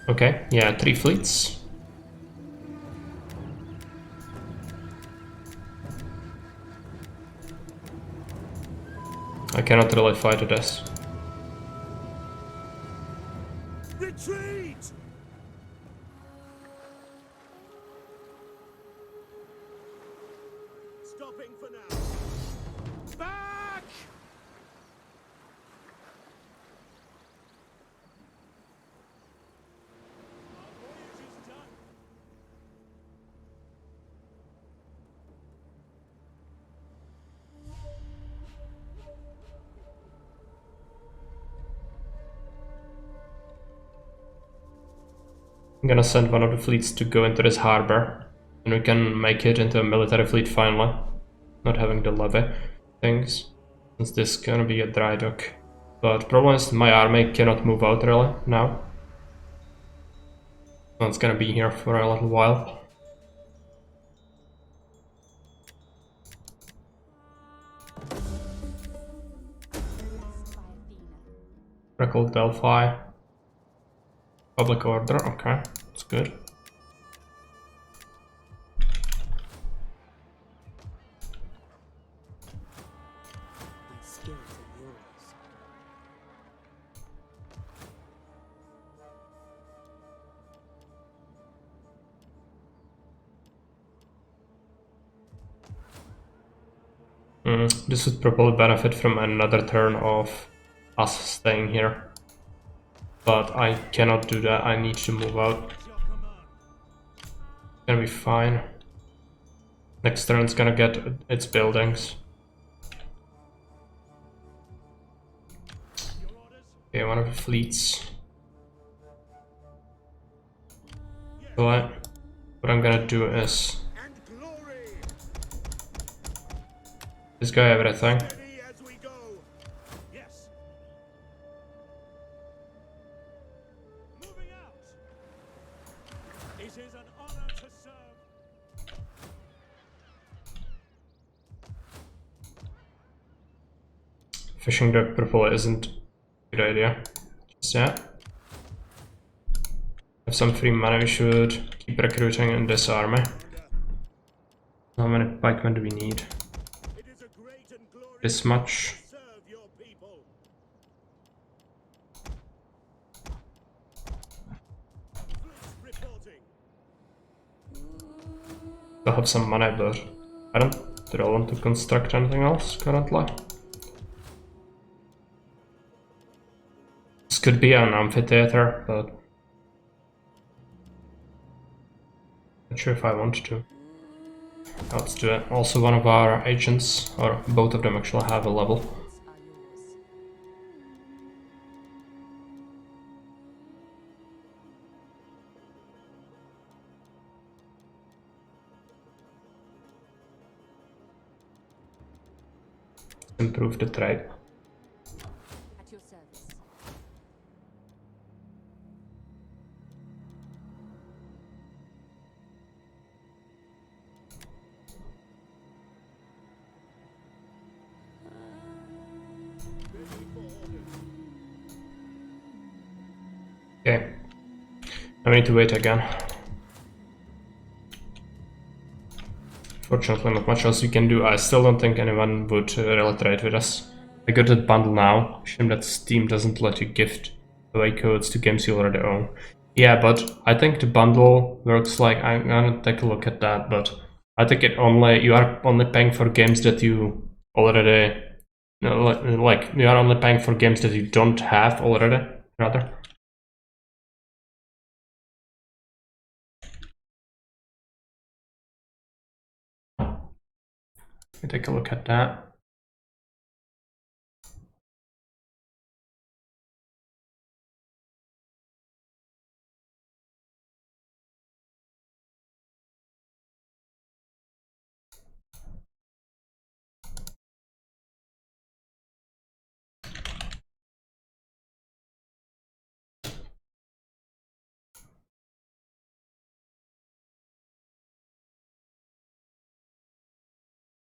Okay, yeah, 3 fleets. I cannot really fight with this. Retreat! Stopping for now. Back! Our voyage is done. I'm gonna send one of the fleets to go into this harbor, and we can make it into a military fleet finally. Not having the levy things, since this is gonna be a dry dock. But problem is my army cannot move out really now. So it's gonna be here for a little while. Recall Delphi. Public order, okay, that's good. My skills are yours. This would probably benefit from another turn of us staying here. But I cannot do that, I need to move out. It's gonna be fine. Next turn it's gonna get its buildings. Okay, one of the fleets. So what I'm gonna do is this guy everything. As we go. Yes. Moving out. It is an honor to serve. Fishing dock probably isn't a good idea. Just yet. Have some free money, we should keep recruiting in this army. How many pikemen do we need? It is a great and glorious This much. to serve your people. Fleets reporting. I'll have some money, but I don't really want to construct anything else currently. This could be an amphitheater, but not sure if I want to. Let's do it. Also, one of our agents, or both of them actually have a level. Are yours. Improve the trade. At your service. Okay. I need to wait again. Fortunately, not much else we can do. I still don't think anyone would really trade with us. I got that bundle now. Shame that Steam doesn't let you gift away codes to games you already own. Yeah, but I think the bundle works like, I'm gonna take a look at that, but I think you are only paying for games that you already, no, like you are only paying for games that you don't have already, rather. Let me take a look at that.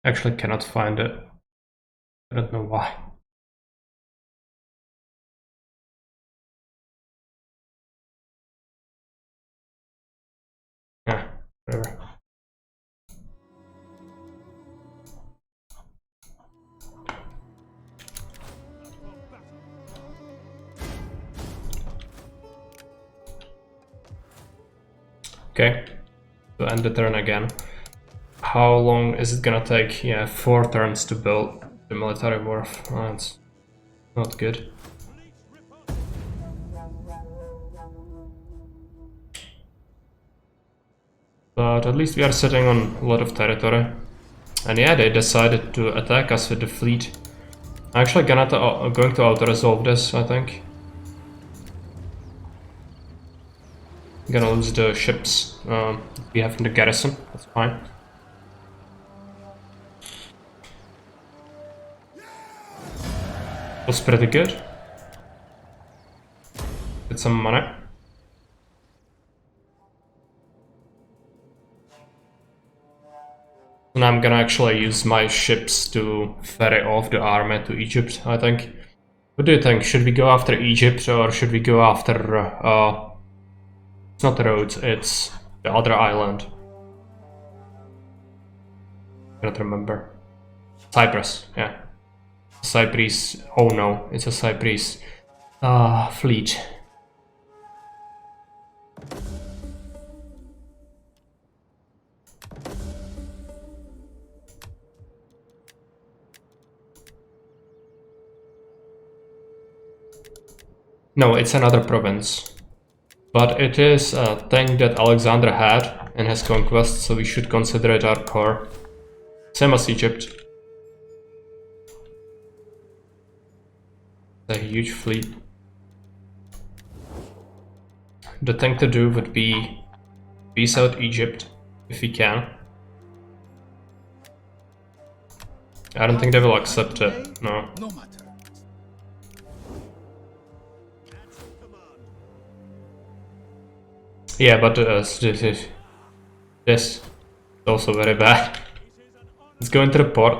Actually cannot find it. I don't know why. Yeah, whatever. Okay, so end the turn again. How long is it gonna take? Yeah, 4 turns to build the military wharf. Oh, that's not good. But at least we are sitting on a lot of territory. And yeah, they decided to attack us with the fleet. I'm actually going to auto-resolve this, I think. Gonna lose the ships we have in the garrison, that's fine. Was pretty good. Get some money. And I'm gonna actually use my ships to ferry off the army to Egypt, I think. What do you think? Should we go after Egypt or should we go after... it's not Rhodes, it's the other island. I cannot remember. Cyprus, yeah. Cyprus, oh no, it's a Cyprus fleet. No, it's another province. But it is a thing that Alexander had in his conquest, so we should consider it our core. Same as Egypt. A huge fleet. The thing to do would be peace out Egypt, if we can. I don't think they will accept it, no. No matter. Yeah, but this is also very bad. Let's go into the port.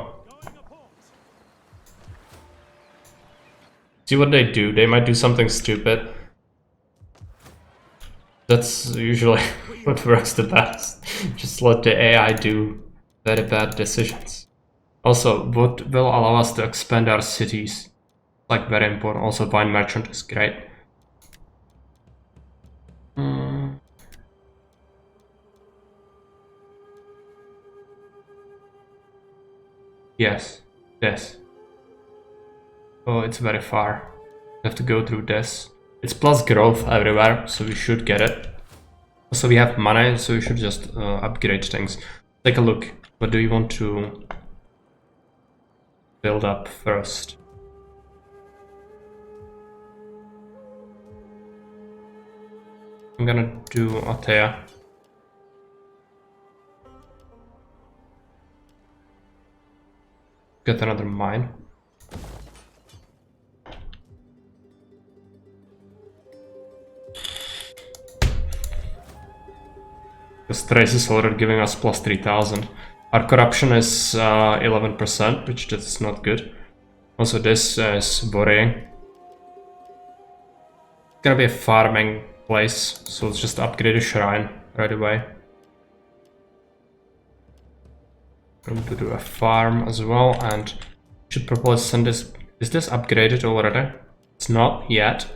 See what they do. They might do something stupid. That's usually what works the best. Just let the AI do very bad decisions. Also, what will allow us to expand our cities? Like, very important. Also, Vine Merchant is great. Yes, this. Oh, it's very far. We have to go through this. It's plus growth everywhere, so we should get it. Also, we have money, so we should just upgrade things. Take a look. What do we want to build up first? I'm gonna do Atea. Get another mine. This trace is already giving us plus 3000. Our corruption is 11%, which is not good. Also, this is worrying. It's gonna be a farming place, so let's just upgrade a shrine right away. I'm going to do a farm as well, and should probably send this. Is this upgraded already? It's not yet.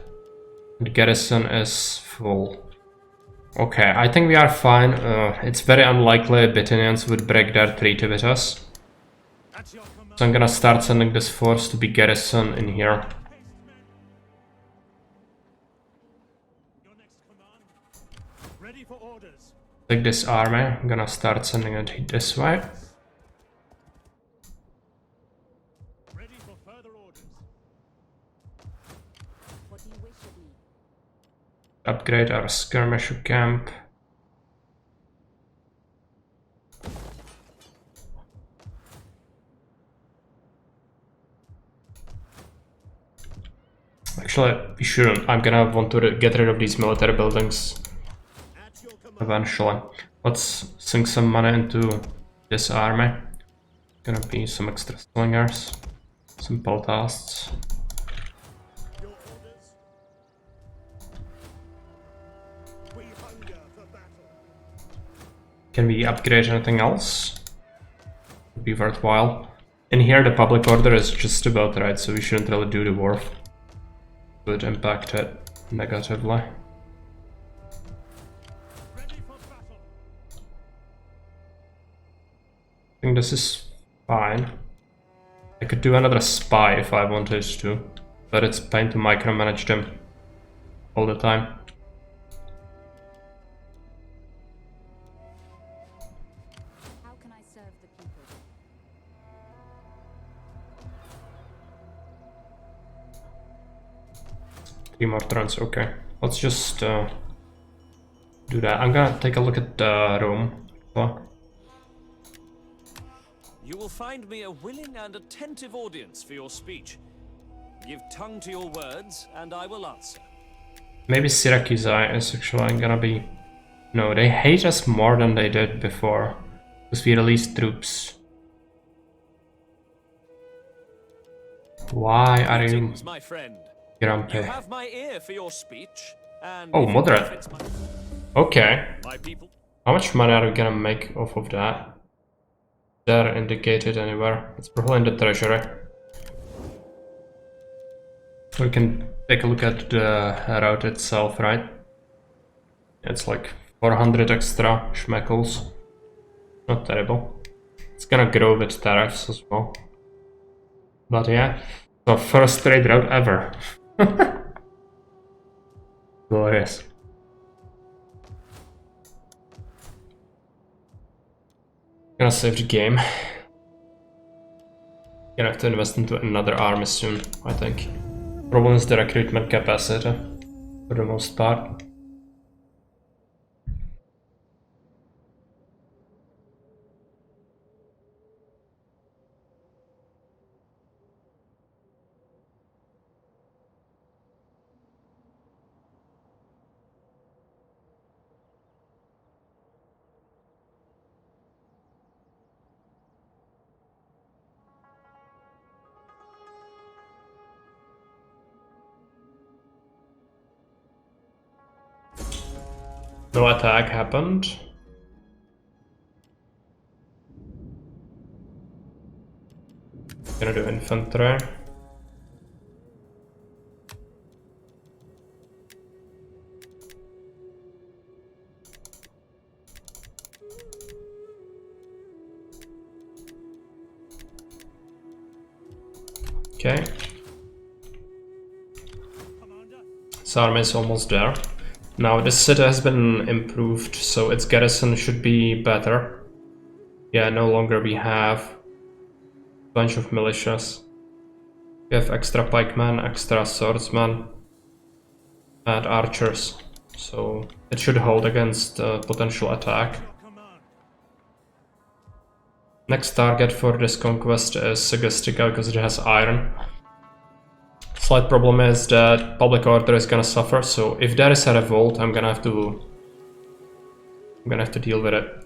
The garrison is full. Okay, I think we are fine. It's very unlikely Bithynians would break their treaty with us. So I'm gonna start sending this force to be garrison in here. Take this army. I'm gonna start sending it this way. Upgrade our skirmisher camp. Actually, we shouldn't. I'm gonna want to get rid of these military buildings eventually. Let's sink some money into this army. Gonna be some extra slingers, some peltasts. Your orders? We hunger for battle. Can we upgrade anything else? Would be worthwhile. In here the public order is just about right, so we shouldn't really do the wharf. Would impact it negatively. Ready for battle. I think this is fine. I could do another spy if I wanted to, but it's pain to micromanage them all the time. How can I serve the people? 3 more turns, okay. Let's just do that. I'm gonna take a look at Rome. You will find me a willing and attentive audience for your speech. Give tongue to your words, and I will answer. Maybe Syracuse is actually gonna be... No, they hate us more than they did before. Because we released troops. Why are you Greetings, my friend. grumpy? You have my ear for your speech, and Oh, if it moderate. benefits Okay. my people. How much money are we gonna make off of that? They're indicated anywhere. It's probably in the treasury. We can take a look at the route itself, right? It's like 400 extra schmeckles. Not terrible. It's gonna grow with tariffs as well. But yeah, so first trade route ever. Glorious. Gonna save the game. Gonna have to invest into another army soon, I think. Problem is the recruitment capacity, for the most part. No attack happened. Gonna do infantry. Okay. This army is almost there. Now this city has been improved, so its garrison should be better. Yeah, no longer we have a bunch of militias. We have extra pikemen, extra swordsmen, and archers. So it should hold against potential attack. Next target for this conquest is Segestica because it has iron. Slight problem is that public order is gonna suffer, so if there is a revolt, I'm gonna have to deal with it.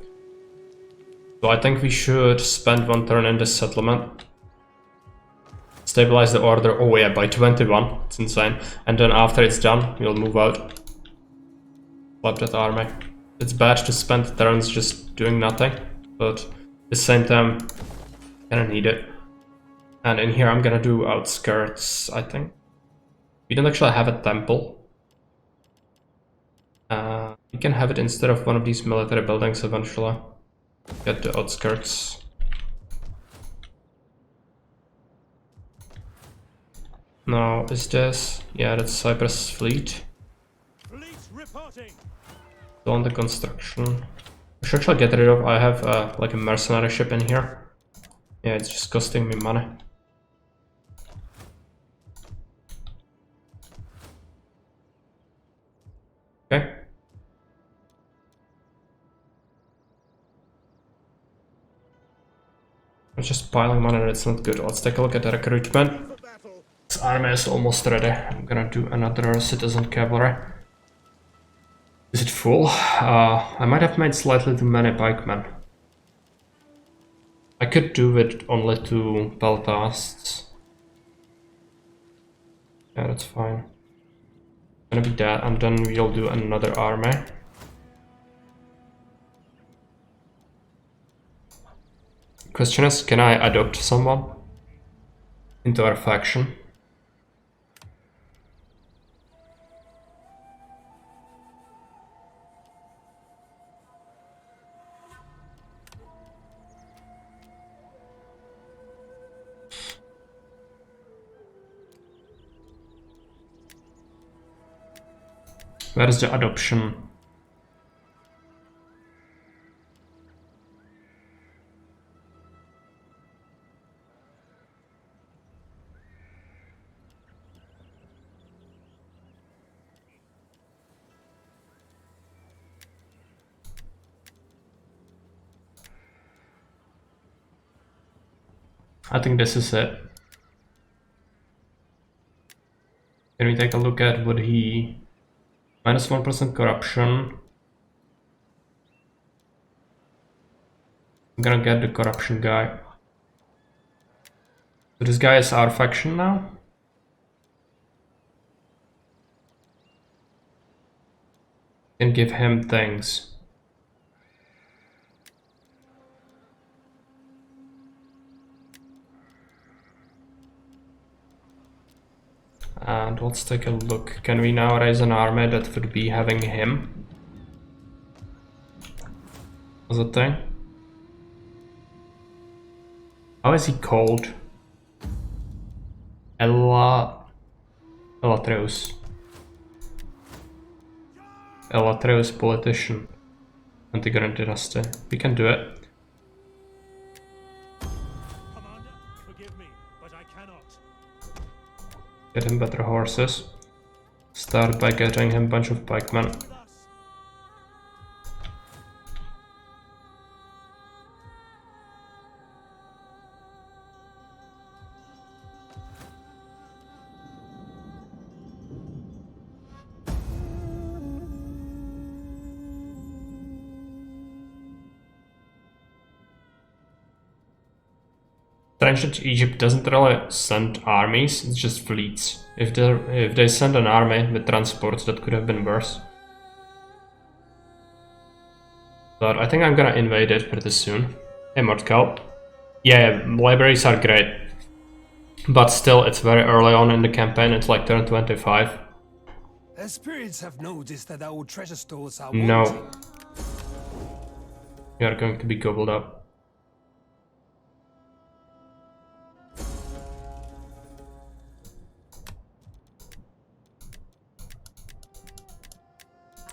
So I think we should spend 1 turn in this settlement. Stabilize the order, oh yeah, by 21, it's insane. And then after it's done, we'll move out. Flip that army. It's bad to spend turns just doing nothing, but at the same time, kinda need it. And in here I'm gonna do outskirts, I think. We don't actually have a temple. We can have it instead of one of these military buildings eventually. Get the outskirts. Now, is this... Yeah, that's Cyprus fleet. Fleet reporting. Still under construction. I should actually get rid of... I have like a mercenary ship in here. Yeah, it's just costing me money. Okay. I'm just piling money, that's not good. Let's take a look at the recruitment. This army is almost ready. I'm gonna do another citizen cavalry. Is it full? I might have made slightly too many pikemen. I could do it only 2 peltasts. Yeah, that's fine. Gonna be that, and then we'll do another army. Question is, can I adopt someone into our faction? Where is the adoption? I think this is it. Can we take a look at what he... Minus 1% corruption. I'm gonna get the corruption guy. So this guy is our faction now? Can give him things. And let's take a look. Can we now raise an army that would be having him as a thing? How is he called? Elatreus. Elatreus politician. Antigone dynasty. We can do it. Commander, forgive me, but I cannot. Get him better horses. Start by getting him a bunch of pikemen. Strange that Egypt doesn't really send armies, it's just fleets. If they send an army with transports, that could have been worse. But I think I'm gonna invade it pretty soon. Hey Mordkel. Yeah, libraries are great. But still, it's very early on in the campaign, it's like turn 25. The spirits have noticed that our treasure stores are No. wanting. We are going to be gobbled up.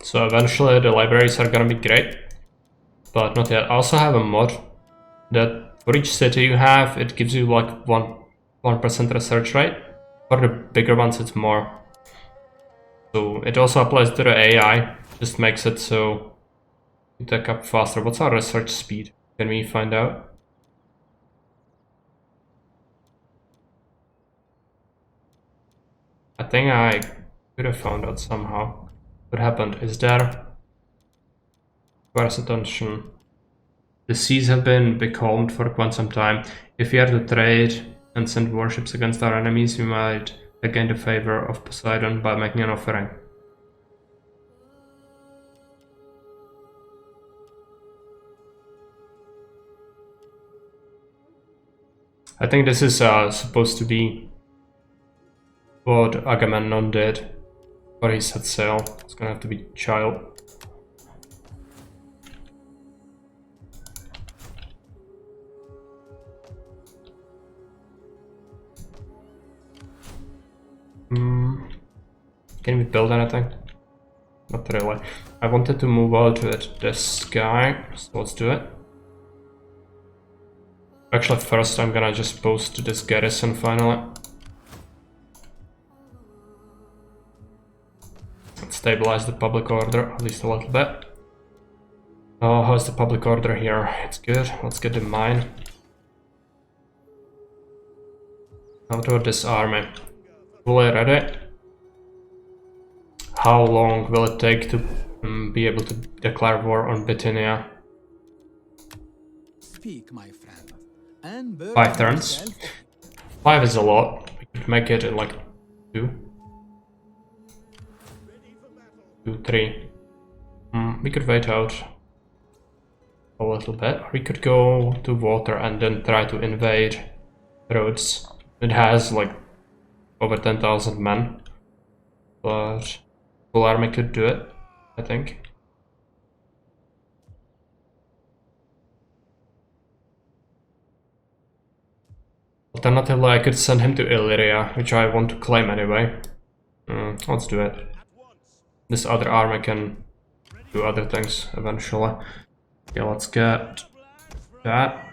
So eventually the libraries are gonna be great, but not yet. I also have a mod that for each city you have, it gives you like 1% research rate. For the bigger ones it's more. So it also applies to the AI, just makes it so you take up faster. What's our research speed? Can we find out? I think I could have found out somehow. What happened? Is there... Where's attention? The seas have been becalmed for quite some time. If we are to trade and send warships against our enemies, we might gain the favor of Poseidon by making an offering. I think this is supposed to be what Agamemnon did. Or he set sail. It's gonna have to be child. Can we build anything? Not really. I wanted to move out with this guy, so let's do it. Actually, first I'm gonna just post this garrison finally. Stabilize the public order, at least a little bit. Oh, how's the public order here? It's good. Let's get the mine. How about this army? Fully ready? How long will it take to be able to declare war on Bithynia? Speak, my friend. and burden 5 turns. himself 5 is a lot. We could make it in like 2. 2, 3. We could wait out a little bit. We could go to water and then try to invade Rhodes. It has like over 10,000 men, but full army could do it, I think. Alternatively, I could send him to Illyria, which I want to claim anyway. Let's do it. This other army can do other things eventually. Okay, let's get that.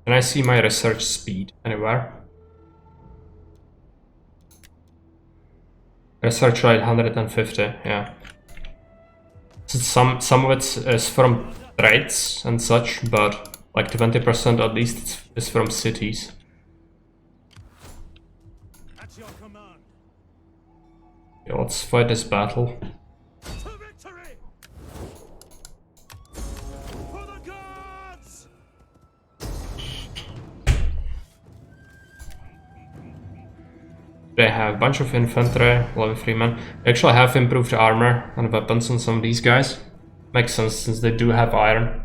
Can I see my research speed anywhere? Research rate 150, yeah. So some of it is from trades and such, but like 20% at least is from cities. At your command. Okay, let's fight this battle. To victory! For the gods! They have a bunch of infantry, level 3 men. They actually have improved armor and weapons on some of these guys. Makes sense since they do have iron.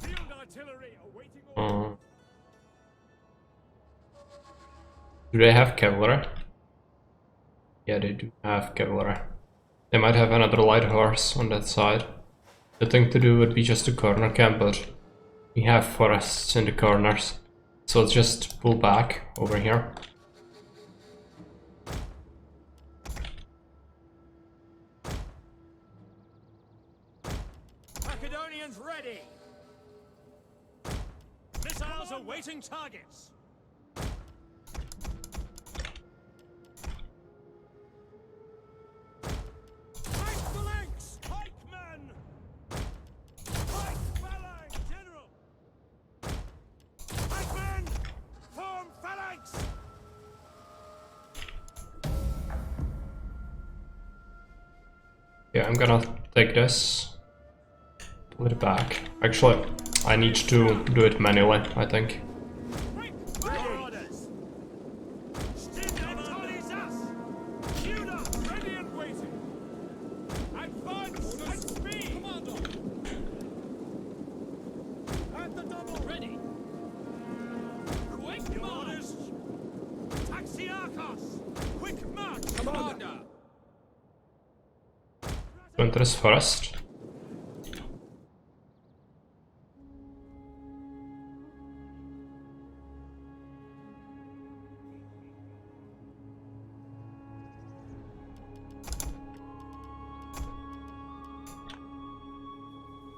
Field artillery awaiting orders. Do they have cavalry? Yeah, they do have cavalry. They might have another light horse on that side. The thing to do would be just to corner camp, but we have forests in the corners. So let's just pull back over here. Macedonians ready! Missiles awaiting targets! Fight phalanx! Pikemen! Fight phalanx! General! Pikemen! Form phalanx! Yeah, I'm gonna take this. Pull it back. Actually, I need to do it manually, I think. Orders! Ready and waiting! Advance at speed! Commander! At the double! Ready! Quick march! Taxiarchos! Quick march! Commander! Go into this forest.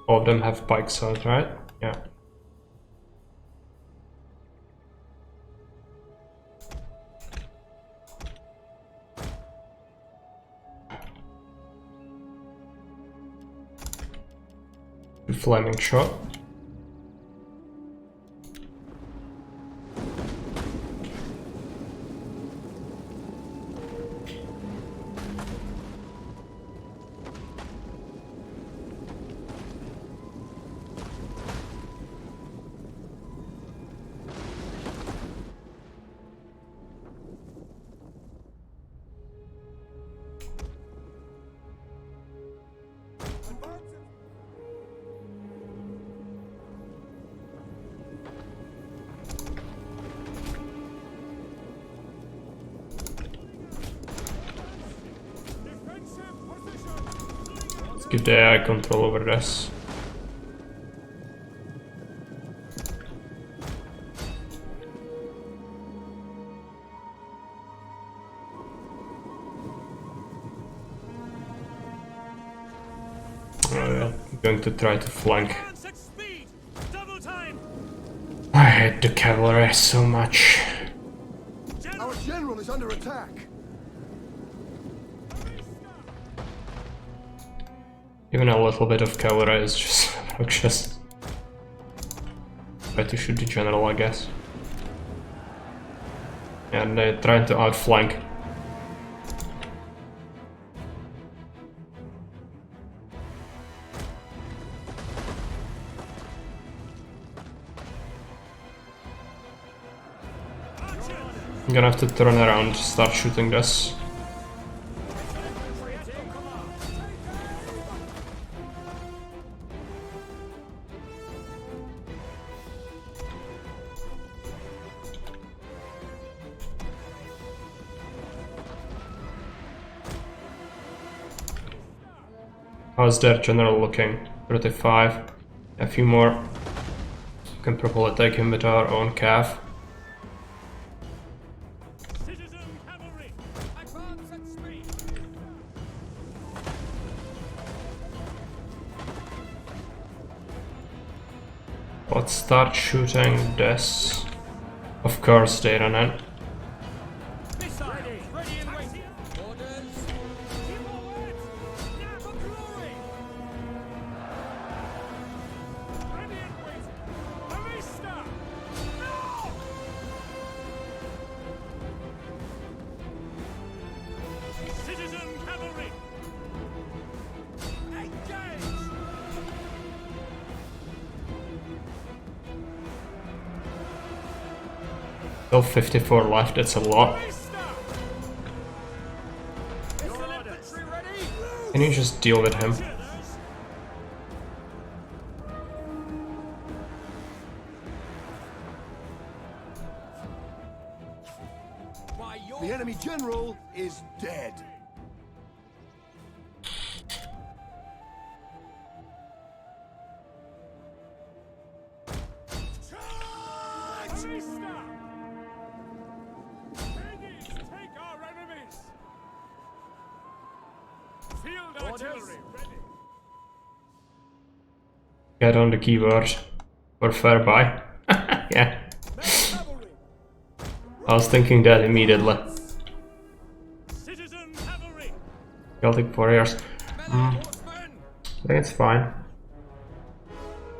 All of them have pikes out, right? Yeah. Flaming shot. Let's give the AI control over this. going to try to flank. Advance at speed! Double time! I hate the cavalry so much. Our general is under attack. Even a little bit of cavalry is just obnoxious. Try to shoot the general, I guess. And they're trying to outflank. I'm gonna have to turn around and start shooting this. How's their general looking? 35. A few more. Can probably take him with our own cav. Citizen cavalry! Advance at speed! Let's start shooting this. Of course they run in. Missiles ready and waiting! Orders! Keep forward! Now for glory! Ready and waiting! Arista! No! Citizen cavalry! Engage! Still 54 left, it's a lot. Can you just deal with him? The enemy general is dead. Take our enemies! Field artillery ready! Get on the keyword. Or fair buy. Yeah. Cavalry! I was thinking that immediately. Citizen cavalry! Celtic warriors. Horsemen! I think it's fine.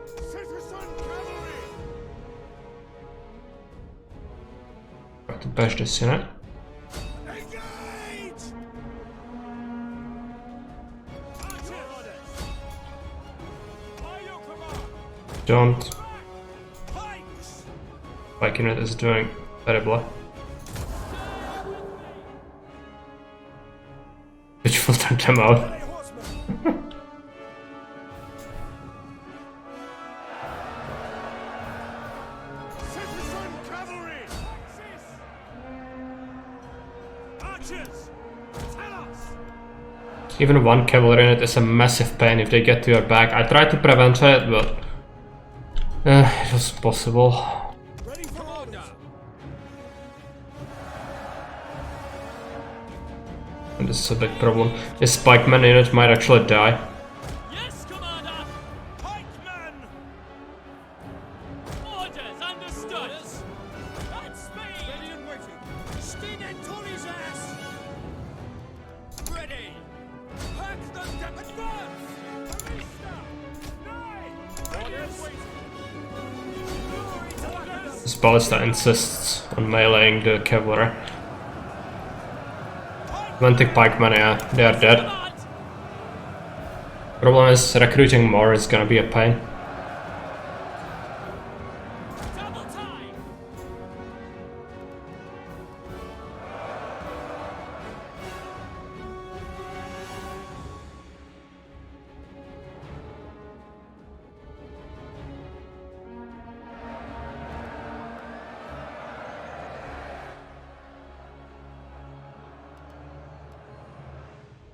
Citizen cavalry! Got to bash this in it. Engage! Archer orders! By your command! Don't. Pikes! Like unit is doing terribly. Beautiful took them out. Citizen cavalry! Archers! Tell us! Even one cavalry unit is a massive pain if they get to your back. I tried to prevent it, but it was possible. Ready for order! And this is a big problem. This pikeman unit might actually die. Yes, Commander! Pikemen! Orders understood! At speed! Ready and waiting! Sting and Tony's ass! Ready! Pack them to advance! Arista! Nine! Orders waiting! Glory to orders! This ballista insists on meleeing the cavalry. 20 pikemen, yeah, they are dead. Problem is, recruiting more is gonna be a pain. Double time!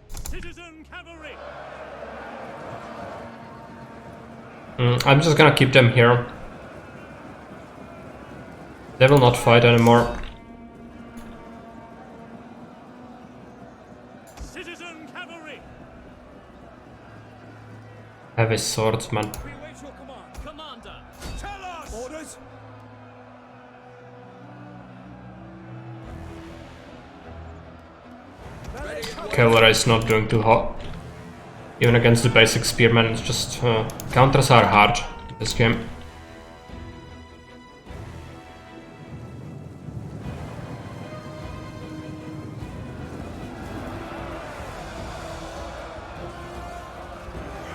Citizen cavalry! I'm just gonna keep them here. They will not fight anymore. Citizen cavalry! I heavy swordsman. We wait your command, Commander. Tell us! Orders? Cavalry is not doing too hot. Even against the basic spearmen, it's just counters are hard in this game.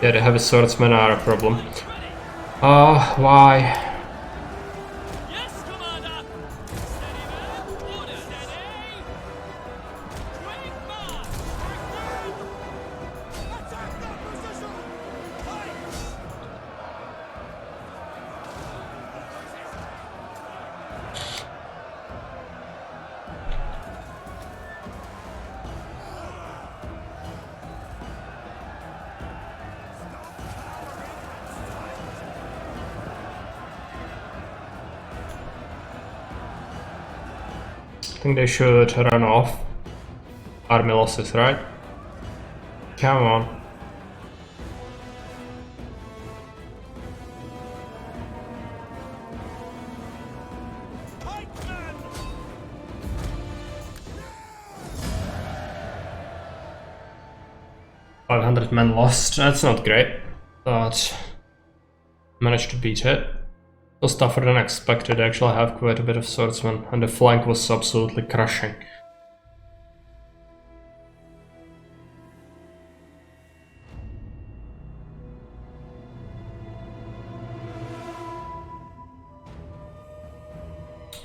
Yeah, the heavy swordsmen are a problem. Why? Yes, Commander! Steady man! Order! Steady! Quick march! Attack that position! Fight! I think they should run off. Army losses, right? Come on. Pikemen! 500 men lost. That's not great, but managed to beat it. It was tougher than expected. I actually have quite a bit of swordsmen, and the flank was absolutely crushing.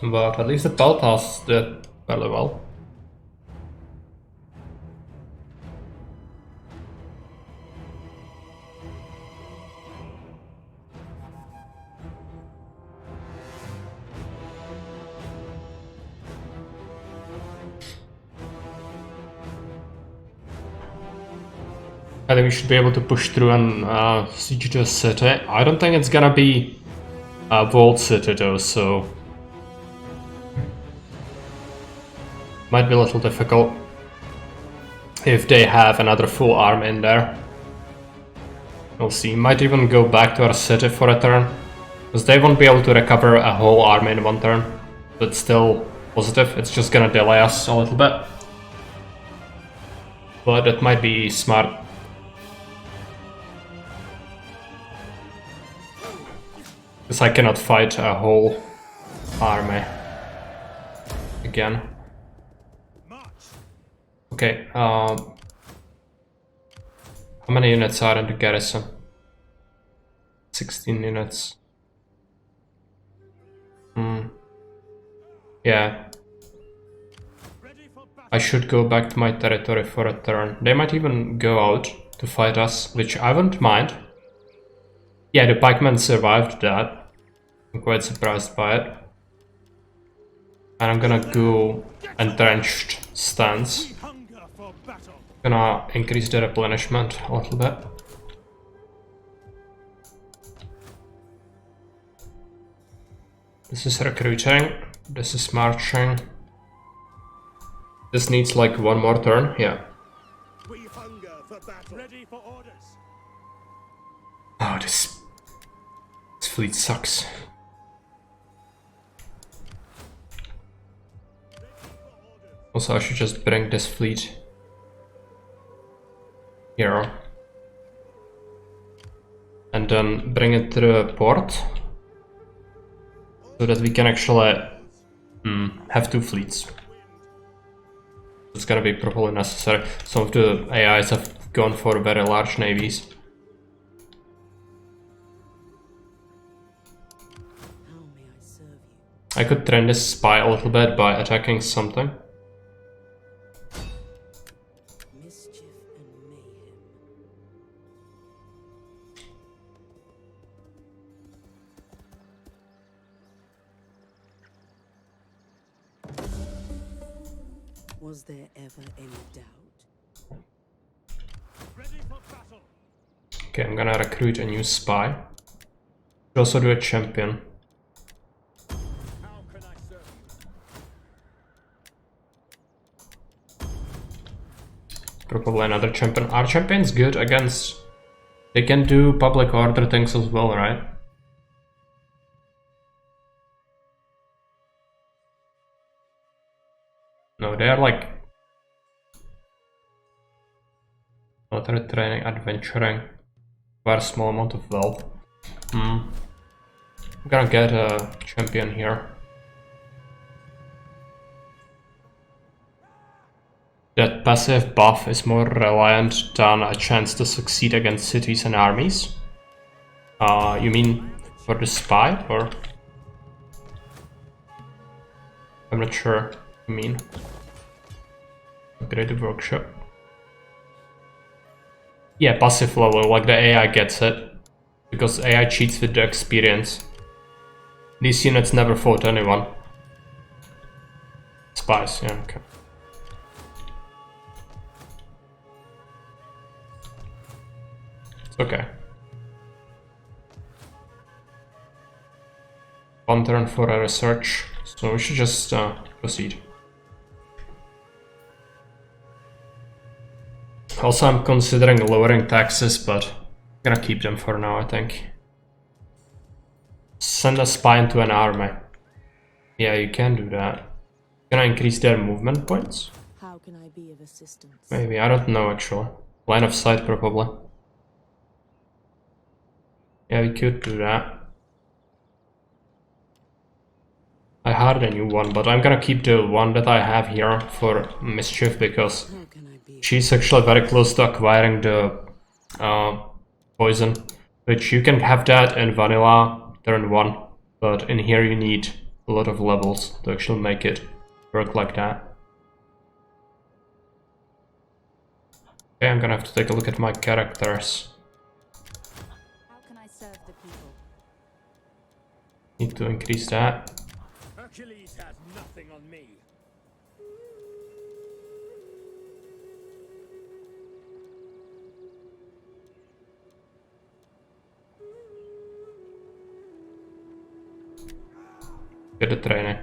But at least the Peltas did fairly well. I think we should be able to push through and siege the city. I don't think it's gonna be a walled city though, so might be a little difficult if they have another full army in there. We'll see. Might even go back to our city for a turn, because they won't be able to recover a whole army in one turn. But still positive. It's just gonna delay us a little bit, but it might be smart. Because I cannot fight a whole army again. Okay, how many units are in the garrison? 16 units. Yeah. I should go back to my territory for a turn. They might even go out to fight us, which I wouldn't mind. Yeah, the pikemen survived that. I'm quite surprised by it. And I'm gonna go entrenched stance. Gonna increase the replenishment a little bit. This is recruiting. This is marching. This needs like one more turn, yeah. We hunger for battle. Ready for orders. Oh, this fleet sucks. Also, I should just bring this fleet here. And then bring it to the port. So that we can actually have two fleets. It's gonna be probably necessary. Some of the AIs have gone for very large navies. How may I serve you? I could train this spy a little bit by attacking something. Mischief and mayhem. Was there ever any doubt? Ready for battle. Okay, I'm gonna recruit a new spy. Should also do a champion. How can I serve you? Probably another champion. Our champion's good against They can do public order things as well, right? No, they are like military training, adventuring, very small amount of wealth. I'm gonna get a champion here. That passive buff is more reliant than a chance to succeed against cities and armies. You mean for the spy, or? I'm not sure what you mean. Upgrade the workshop. Yeah, passive level, like the AI gets it. Because AI cheats with the experience. These units never fought anyone. Spies, yeah, okay. It's okay. One turn for a research, so we should just proceed. Also, I'm considering lowering taxes, but I'm gonna keep them for now, I think. Send a spy into an army. Yeah, you can do that. Can I increase their movement points? How can I be of assistance? Maybe, I don't know actually. Line of sight probably. Yeah, we could do that. I hired a new one, but I'm gonna keep the one that I have here for mischief because she's actually very close to acquiring the poison, which you can have that in vanilla turn 1, but in here you need a lot of levels to actually make it work like that. Okay, I'm gonna have to take a look at my characters. How can I serve the people? Need to increase that. Hercules has nothing on me. Get the training.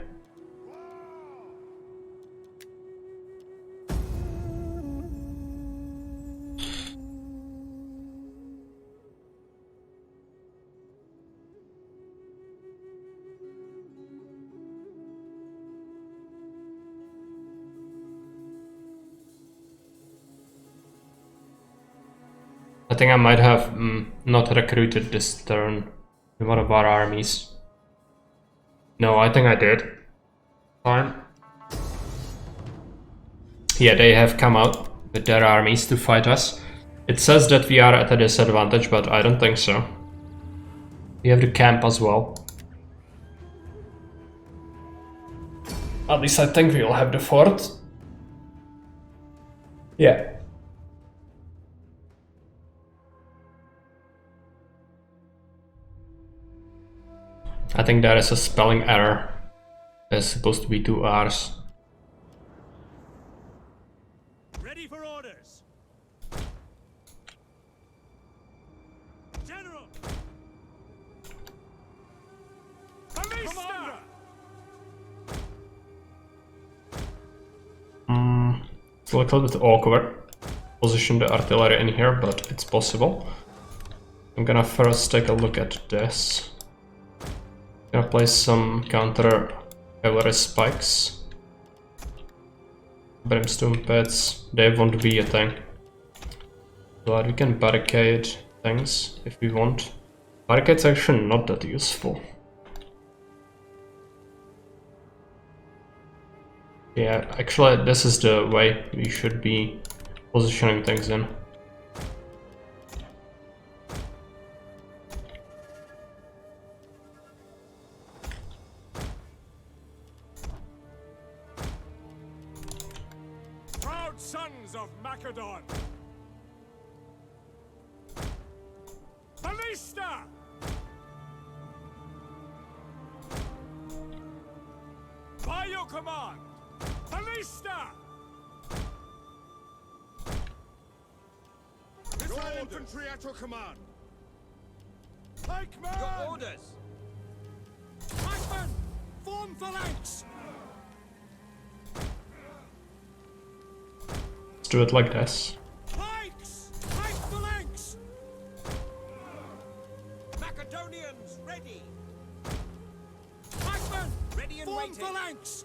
I think I might have not recruited this turn in one of our armies. No, I think I did. Fine. Yeah, they have come out with their armies to fight us. It says that we are at a disadvantage, but I don't think so. We have the camp as well. At least I think we'll have the fort. Yeah. I think there is a spelling error. There's supposed to be 2 R's. Ready for orders. General. Commander. It's a little bit awkward. Position the artillery in here, but it's possible. I'm gonna first take a look at this. Gonna place some counter cavalry spikes. Brimstone pits, they won't be a thing. But we can barricade things if we want. Barricade's actually not that useful. Yeah, actually this is the way we should be positioning things in. Proud sons of Macedon. Ballista. By your command. Ballista. Your infantry at your command. Pikemen. Your orders. Pikemen, form phalanx. Let's do it like this. Pikes! Pike phalanx! Troops ready. Pikemen, ready and waiting. Phalanx.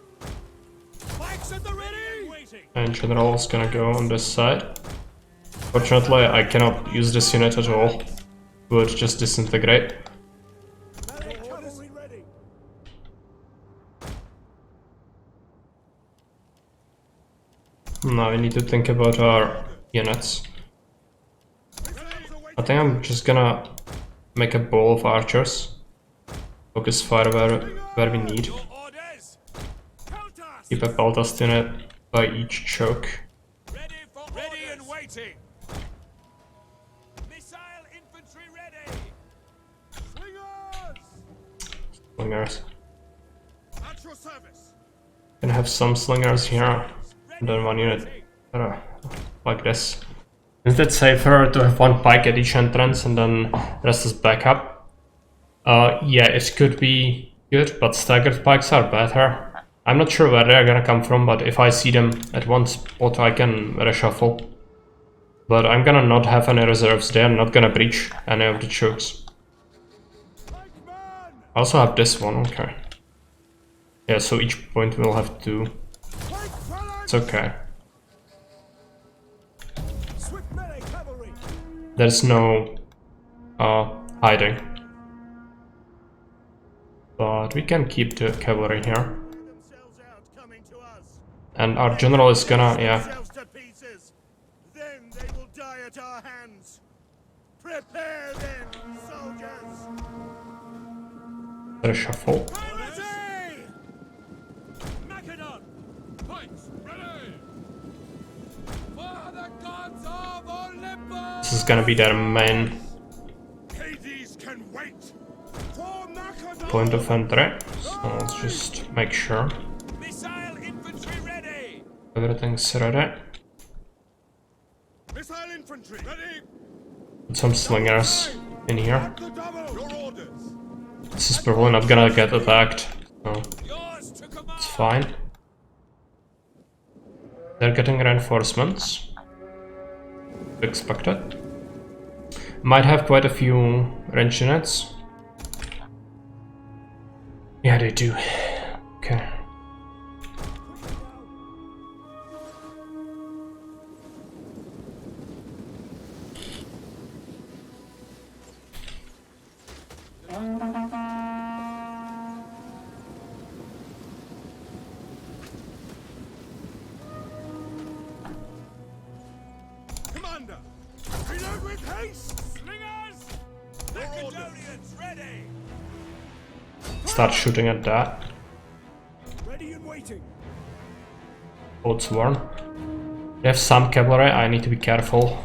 Pikes at the ready. Waiting. And general is gonna go on this side. Fortunately, I cannot use this unit at all. Would just disintegrate. Cavalry ready. Now we need to think about our units. I think I'm just gonna make a ball of archers. Focus fire where we need. Your orders. Peltas. Keep a Peltas unit by each choke. Ready for ready and waiting. Missile infantry ready. Swingers. Slingers. At your service. Gonna have some slingers here, and then one unit like this. Isn't it safer to have one pike at each entrance and then the rest is backup? Yeah, it could be good, but staggered pikes are better. I'm not sure where they're gonna come from, but if I see them at one spot I can reshuffle. But I'm gonna not have any reserves, they're not gonna breach any of the chokes. I also have this one, okay. Yeah, so each point will have two. It's okay. Swift melee cavalry. There's no hiding. But we can keep the cavalry here. Themselves out, coming to us. And our general is gonna, yeah. Themselves to pieces. Then they will die at our hands. Prepare then, soldiers. Reshuffle. Ready! Macedon! Pikes ready! For the gods of Olympus! This is gonna be their main Hades can wait! For Macedon! point of entry. So let's just make sure Missile infantry ready! everything's ready. Missile infantry ready! Put some slingers in here. The double! Your orders! This is probably not gonna get attacked, so Yours to command! it's fine. They're getting reinforcements. Expected. Might have quite a few range units. Yeah, they do. Okay. Commander! Reload with haste! Slingers! Macedonians ready! Start shooting at that. Ready and waiting! Boats worn. They have some cavalry, I need to be careful.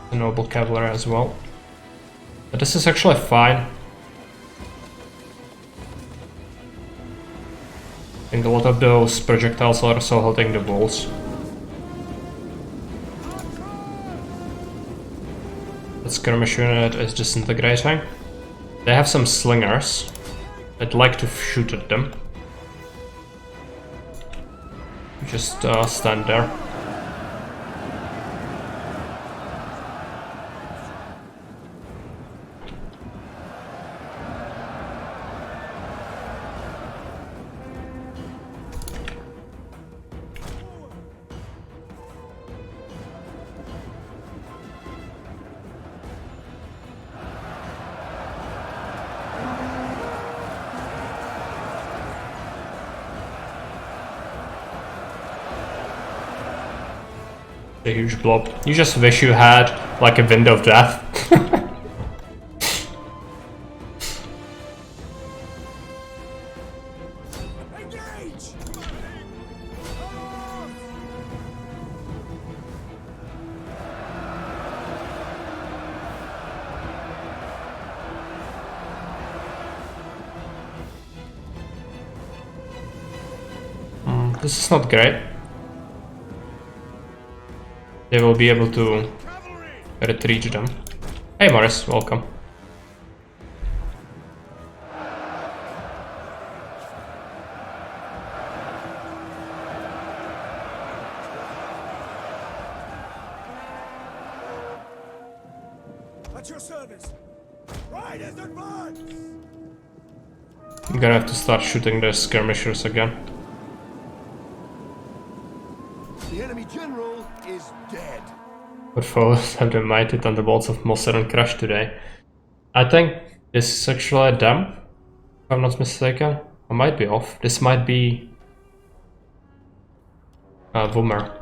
The noble cavalry as well. But this is actually fine. I think a lot of those projectiles are also holding the walls. The skirmish unit is disintegrating. They have some slingers. I'd like to shoot at them. Just stand there. A huge blob. You just wish you had like a window of death. Engage! This is not great. They will be able to retrieve them. Hey Morris, welcome. At your service! Right! Riders advance! I'm gonna have to start shooting the skirmishers again. The enemy general is dead. Our foes have the mighty thunderbolts of Macedon crash today. I think this is actually them, if I'm not mistaken. I might be off. This might be Boomer.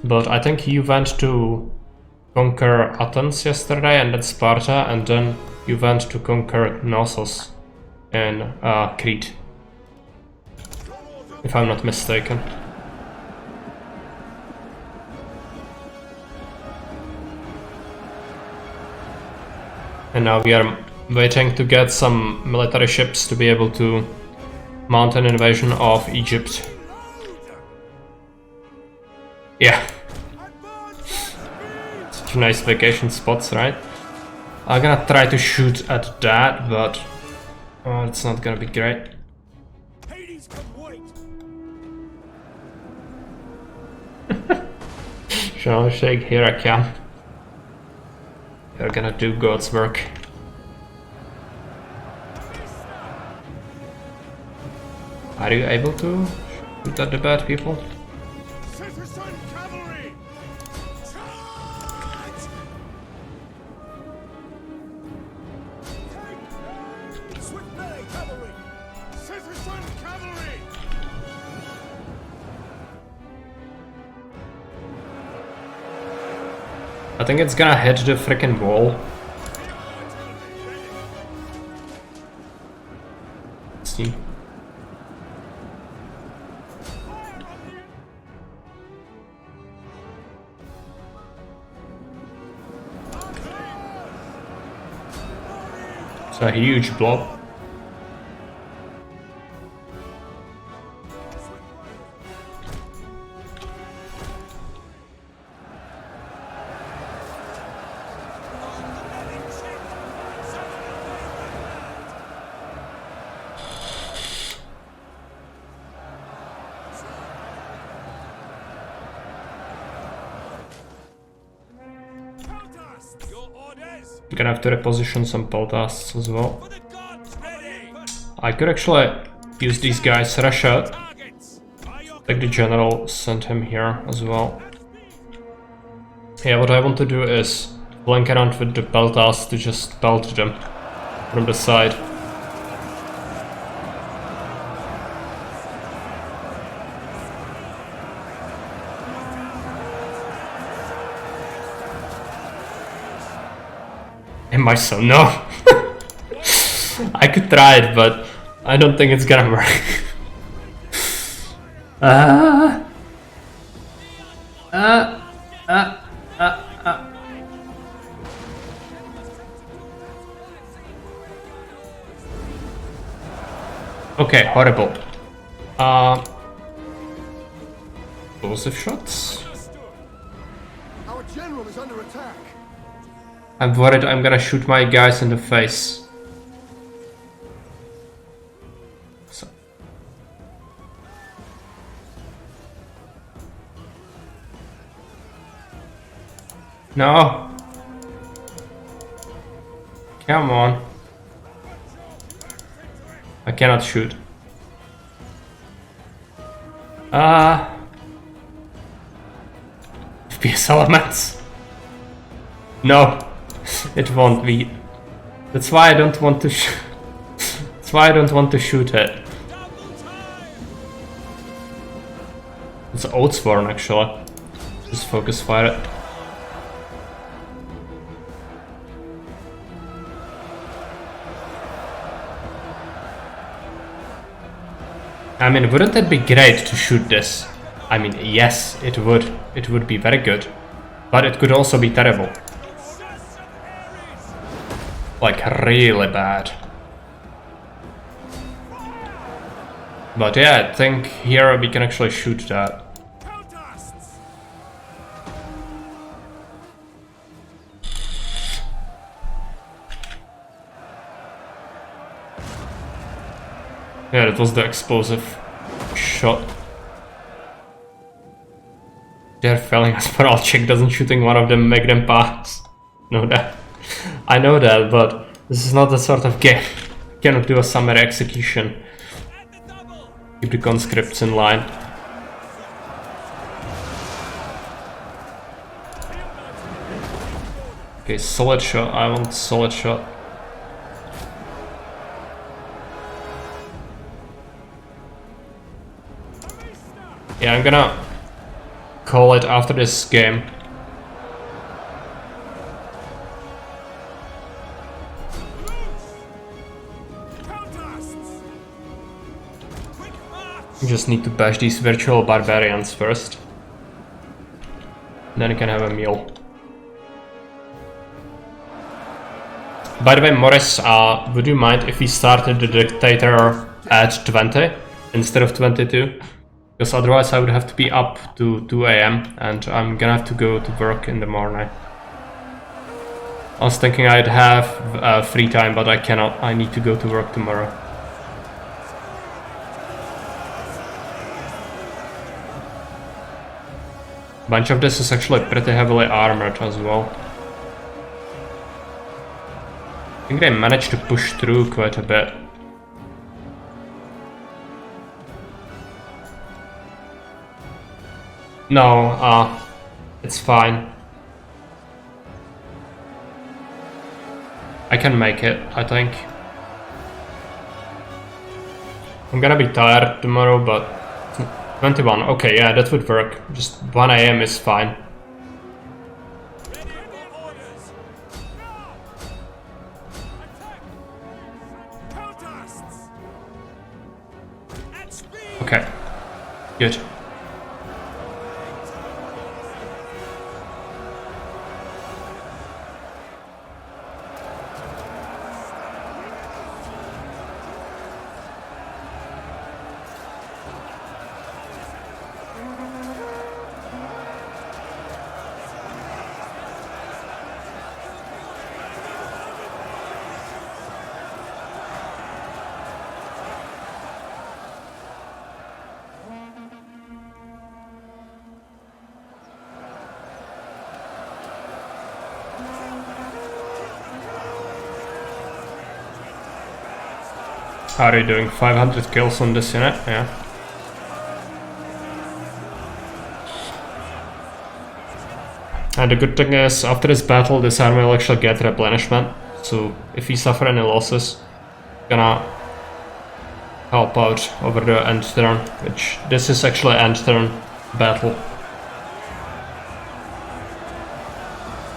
But I think you went to conquer Athens yesterday and then Sparta, and then you went to conquer Knossos in Crete, if I'm not mistaken. And now we are waiting to get some military ships to be able to mount an invasion of Egypt. Yeah. Such nice vacation spots, right? I'm gonna try to shoot at that, but it's not gonna be great. Hades can wait! Shall I shake? Here I come. You're gonna do God's work. Are you able to shoot at the bad people? Citizen cavalry! Charge! Swift melee cavalry! Citizen cavalry! I think it's gonna hit the frickin' wall. Let's see. It's a huge blob. Your orders! I'm gonna have to reposition some peltasts as well. For the gods ready! I could actually use these guys, rush out. Targets! By your Like the general sent him here as well. Yeah, what I want to do is flank around with the peltas to just pelt them from the side. Am I so? No! I could try it, but I don't think it's gonna work. Okay, horrible. Explosive shots? Our general is under attack. I'm worried I'm gonna shoot my guys in the face. So. No! Come on. I cannot shoot. FPS elements. No, it won't be. That's why I don't want to. That's why I don't want to shoot it. It's Oathsworn actually. Just focus fire it. I mean, wouldn't it be great to shoot this? I mean, yes, it would. It would be very good. But it could also be terrible. Like, really bad. But yeah, I think here we can actually shoot that. Yeah, that was the explosive shot. They're failing us, but I'll check doesn't shooting one of them make them pass. Know that. I know that, but This is not the sort of game. You cannot do a summary execution. Keep the conscripts in line. Okay, solid shot. I want solid shot. Yeah, I'm gonna call it after this game. Just need to bash these virtual barbarians first. Then you can have a meal. By the way, Morris, would you mind if we started the dictator at 20 instead of 22? Because otherwise I would have to be up to 2 AM and I'm gonna have to go to work in the morning. I was thinking I'd have free time, but I cannot. I need to go to work tomorrow. Bunch of this is actually pretty heavily armored as well. I think they managed to push through quite a bit. No, it's fine. I can make it, I think. I'm gonna be tired tomorrow, but 21, okay, yeah, that would work. Just 1 AM is fine. Okay, good. How are you doing? 500 kills on this unit? Yeah. And the good thing is, after this battle, this army will actually get replenishment. So if we suffer any losses, gonna help out over the end turn, which this is actually end turn battle.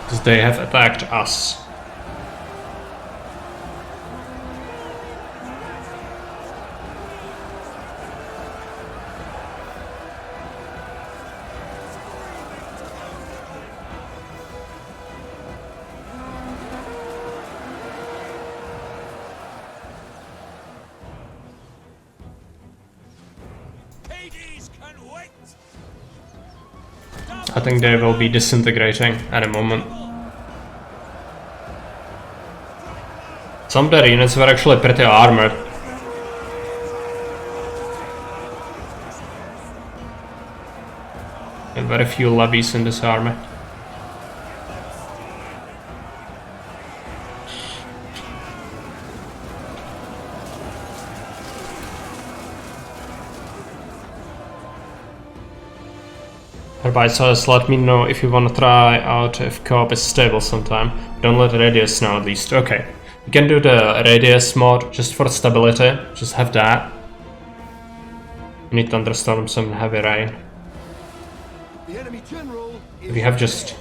Because they have attacked us. I think they will be disintegrating any moment. Some of their units were actually pretty armored. And very few levies in this army. Hereby says, let me know if you want to try out if co-op is stable sometime. Don't let Radius know at least. Okay. You can do the Radius mod just for stability. Just have that. You need thunderstorms and heavy rain. The enemy general is We have just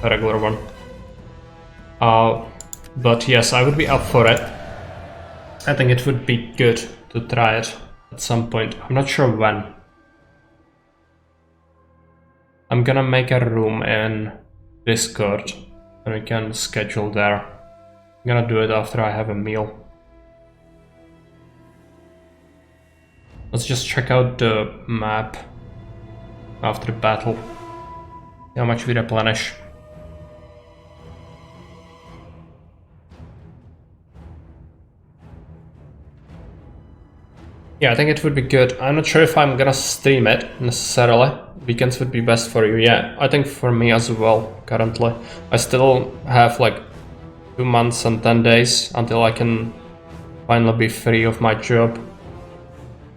a regular one. But yes, I would be up for it. I think it would be good to try it at some point. I'm not sure when. I'm gonna make a room in Discord and we can schedule there. I'm gonna do it after I have a meal. Let's just check out the map after the battle. See how much we replenish. Yeah, I think it would be good. I'm not sure if I'm gonna stream it necessarily. Weekends would be best for you. Yeah, I think for me as well, currently. I still have like 2 months and 10 days until I can finally be free of my job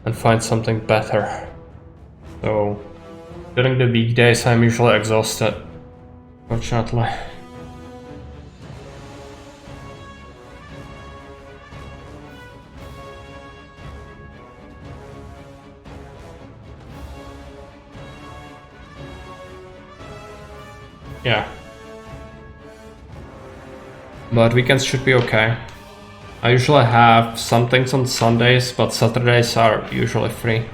and find something better. So during the weekdays I'm usually exhausted, fortunately. Yeah. But weekends should be okay. I usually have some things on Sundays, but Saturdays are usually free.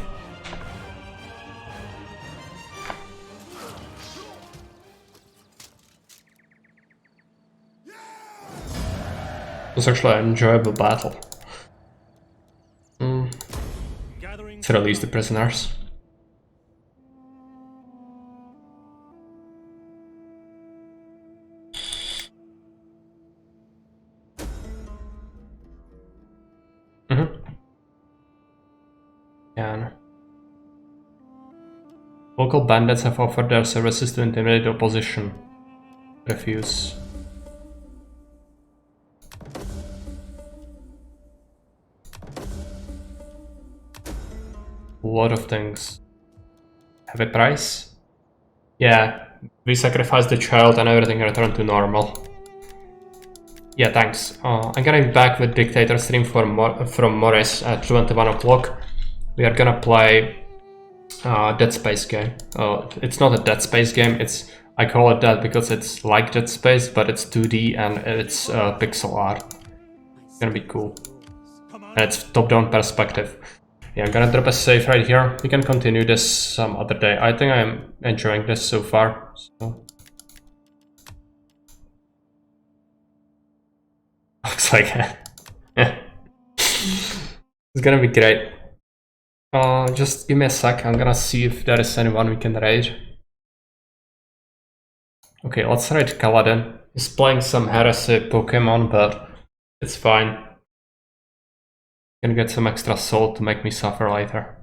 It was actually an enjoyable battle. To release the prisoners. Yeah. Local bandits have offered their services to intimidate the opposition. Refuse. A lot of things. Have a price? Yeah, we sacrificed the child and everything returned to normal. Yeah, thanks. I'm gonna be back with Dictator stream from Morris at 21 o'clock. We are gonna play Dead Space game. It's not a Dead Space game, I call it that because it's like Dead Space, but it's 2D and it's pixel art. It's gonna be cool. And it's top-down perspective. Yeah, I'm gonna drop a save right here. We can continue this some other day. I think I'm enjoying this so far. So. Looks like it. It's gonna be great. Just give me a sec. I'm gonna see if there is anyone we can raid. Okay, let's raid Kaladin. He's playing some heresy Pokemon, but it's fine. Can get some extra salt to make me suffer later.